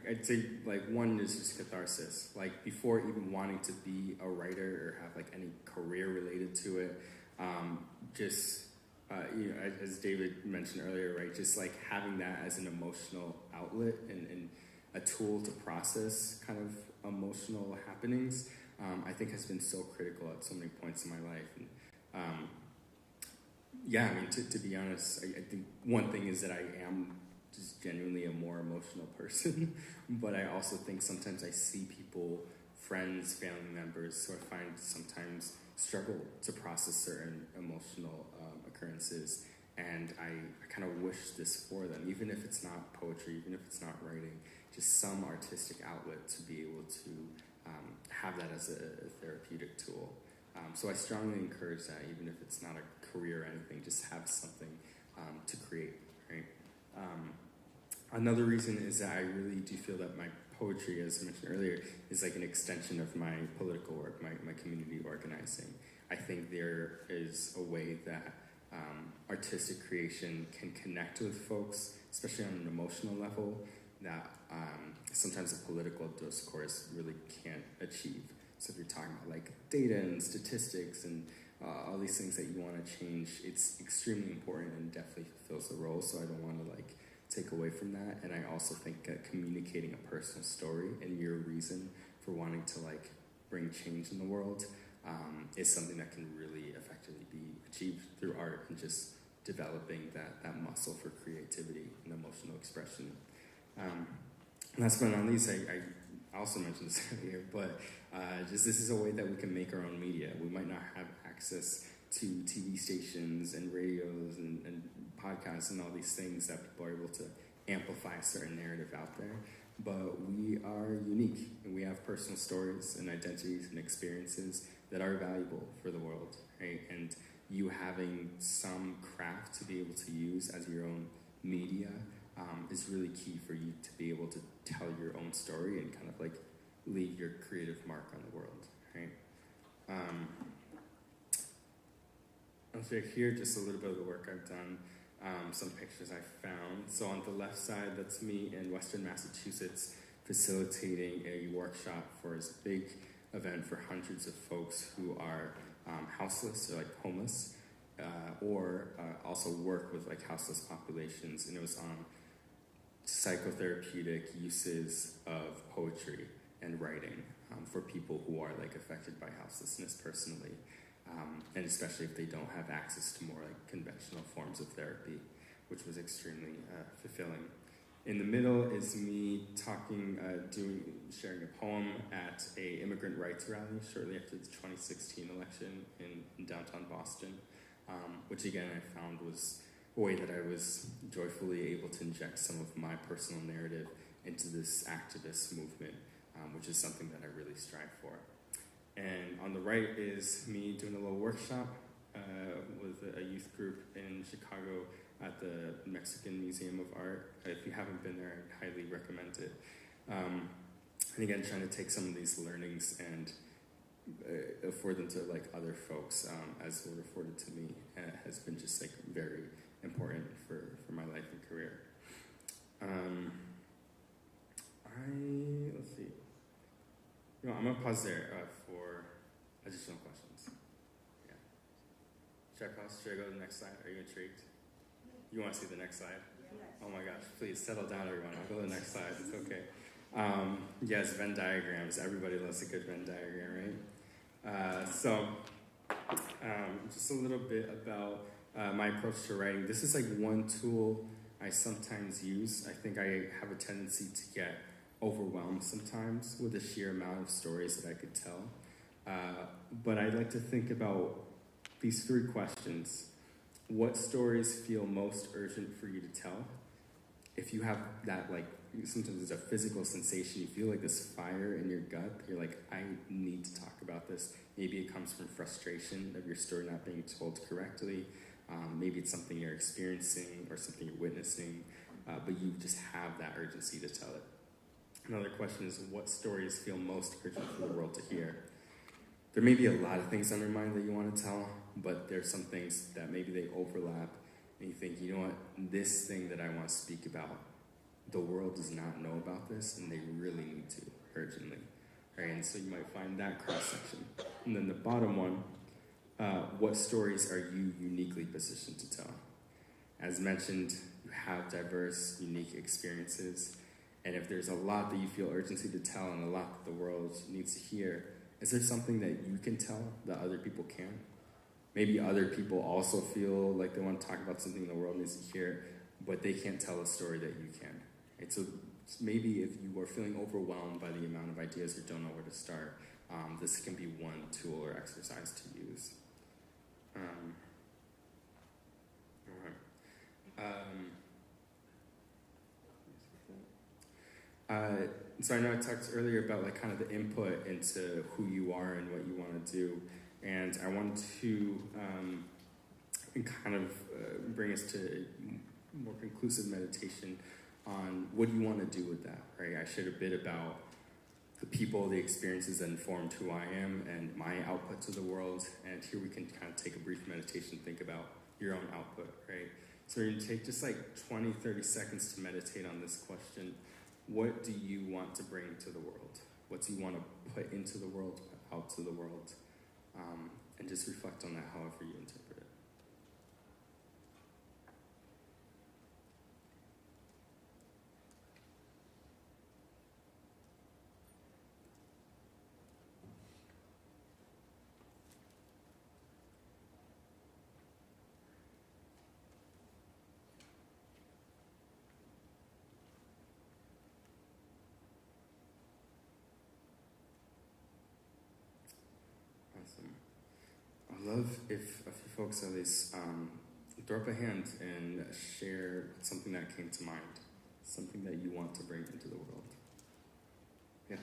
I'd say like one is just catharsis. Like before even wanting to be a writer or have like any career related to it, as David mentioned earlier, right? Just like having that as an emotional outlet and a tool to process kind of emotional happenings, I think has been so critical at so many points in my life. And to be honest, I think one thing is that I am just genuinely a more emotional person, but I also think sometimes I see people, friends, family members, who I find sometimes struggle to process certain emotional occurrences, and I kind of wish this for them, even if it's not poetry, even if it's not writing, just some artistic outlet to be able to have that as a therapeutic tool. So I strongly encourage that, even if it's not a career or anything, just have something to create, right? Another reason is that I really do feel that my poetry, as I mentioned earlier, is like an extension of my political work, my community organizing. I think there is a way that artistic creation can connect with folks, especially on an emotional level, that sometimes a political discourse really can't achieve. So if you're talking about like data and statistics and all these things that you want to change, it's extremely important and definitely fulfills the role. So I don't want to like take away from that. And I also think communicating a personal story and your reason for wanting to like bring change in the world is something that can really effectively be achieved through art and just developing that muscle for creativity and emotional expression. Last but not least, I also mentioned this earlier, but just this is a way that we can make our own media. We might not have access to TV stations and radios and podcasts and all these things that people are able to amplify a certain narrative out there, but we are unique and we have personal stories and identities and experiences that are valuable for the world, right? And you having some craft to be able to use as your own media is really key for you to be able to tell your own story and kind of like leave your creative mark on the world, right? I'll share here just a little bit of the work I've done, some pictures I found. So on the left side, that's me in Western Massachusetts facilitating a workshop for this big event for hundreds of folks who are houseless or like homeless, or also work with like houseless populations, and it was on psychotherapeutic uses of poetry and writing for people who are like affected by houselessness personally, and especially if they don't have access to more like conventional forms of therapy, which was extremely fulfilling. In the middle is me talking, sharing a poem at a immigrant rights rally shortly after the 2016 election in downtown Boston, which again I found was a way that I was joyfully able to inject some of my personal narrative into this activist movement, which is something that I really strive for. And on the right is me doing a little workshop with a youth group in Chicago at the Mexican Museum of Art. If you haven't been there, I highly recommend it. And again, trying to take some of these learnings and afford them to like other folks as were afforded to me has been just like very important for my life and career. Let's see. You know, I'm gonna pause there for additional questions. Yeah. Should I pause? Should I go to the next slide? Are you intrigued? You want to see the next slide? Oh my gosh, please settle down, everyone. I'll go to the next slide. It's okay. Yes, Venn diagrams. Everybody loves a good Venn diagram, right? Just a little bit about my approach to writing. This is like one tool I sometimes use. I think I have a tendency to get overwhelmed sometimes with the sheer amount of stories that I could tell. But I like to think about these 3 questions. What stories feel most urgent for you to tell? If you have that, like, sometimes it's a physical sensation, you feel like this fire in your gut, you're like, I need to talk about this. Maybe it comes from frustration of your story not being told correctly. Maybe it's something you're experiencing or something you're witnessing, but you just have that urgency to tell it. Another question is, what stories feel most urgent for the world to hear? There may be a lot of things on your mind that you want to tell, but there's some things that maybe they overlap, and you think, you know what, this thing that I want to speak about, the world does not know about this, and they really need to, urgently. Right? And so you might find that cross-section. And then the bottom one, what stories are you uniquely positioned to tell? As mentioned, you have diverse, unique experiences, and if there's a lot that you feel urgency to tell and a lot that the world needs to hear, is there something that you can tell that other people can't? Maybe other people also feel like they want to talk about something the world needs to hear, but they can't tell a story that you can. Right? So maybe if you are feeling overwhelmed by the amount of ideas or don't know where to start, this can be one tool or exercise to use. So I know I talked earlier about like kind of the input into who you are and what you want to do, and I wanted to kind of bring us to a more conclusive meditation on what do you want to do with that, right? I shared a bit about the people, the experiences that informed who I am and my output to the world, and here we can kind of take a brief meditation, think about your own output, right? So you're going to take just like 20, 30 seconds to meditate on this question. What do you want to bring to the world? What do you want to put into the world, put out to the world? And just reflect on that however you interpret it. I'd love if a few folks at least throw up a hand and share something that came to mind, something that you want to bring into the world. Yeah.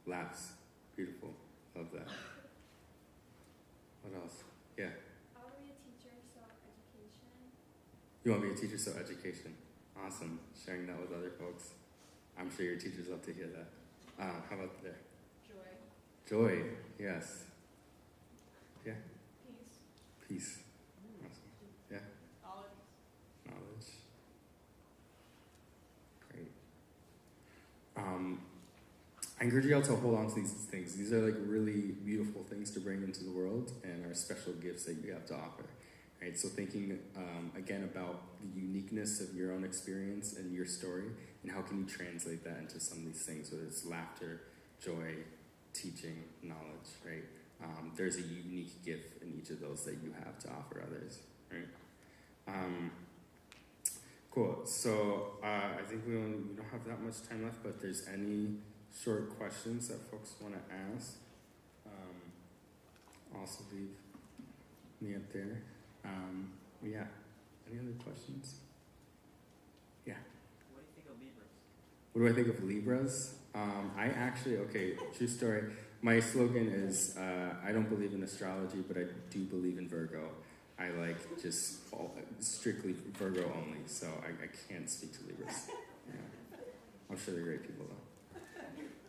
Laughs. Beautiful. Love that. What else? Yeah. I want to be a teacher, so education. You want to be a teacher, so education. Awesome. Sharing that with other folks. I'm sure your teachers love to hear that. How about there? Joy. Joy. Yes. Yeah. Peace. Peace. Awesome. Yeah. Knowledge. Great. I encourage you all to hold on to these things. These are like really beautiful things to bring into the world and are special gifts that you have to offer. Right? So thinking again about the uniqueness of your own experience and your story, and how can you translate that into some of these things, whether it's laughter, joy, teaching, knowledge, right? There's a unique gift in each of those that you have to offer others, right? Cool. So I think we don't have that much time left, but if there's any short questions that folks want to ask, also leave me up there. Yeah. Any other questions? Yeah. What do you think of Libras? What do I think of Libras? I actually, true story. My slogan is, I don't believe in astrology, but I do believe in Virgo. I like just strictly Virgo only, so I can't speak to Libras. Yeah. I'm sure they're great people, though.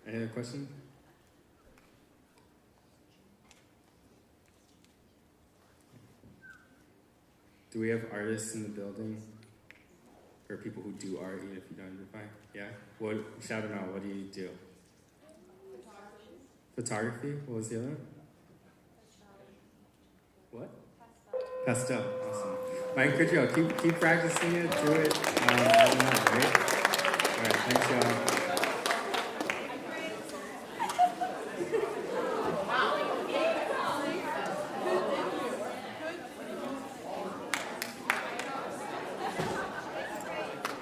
Any other question? Do we have artists in the building? Or people who do art, even if you don't identify? Yeah? What? Shout them out. What do you do? Photography? What was the other one? What? Pastel. Awesome. I encourage you all, keep practicing it, do it. I don't know, right? All right, thanks y'all.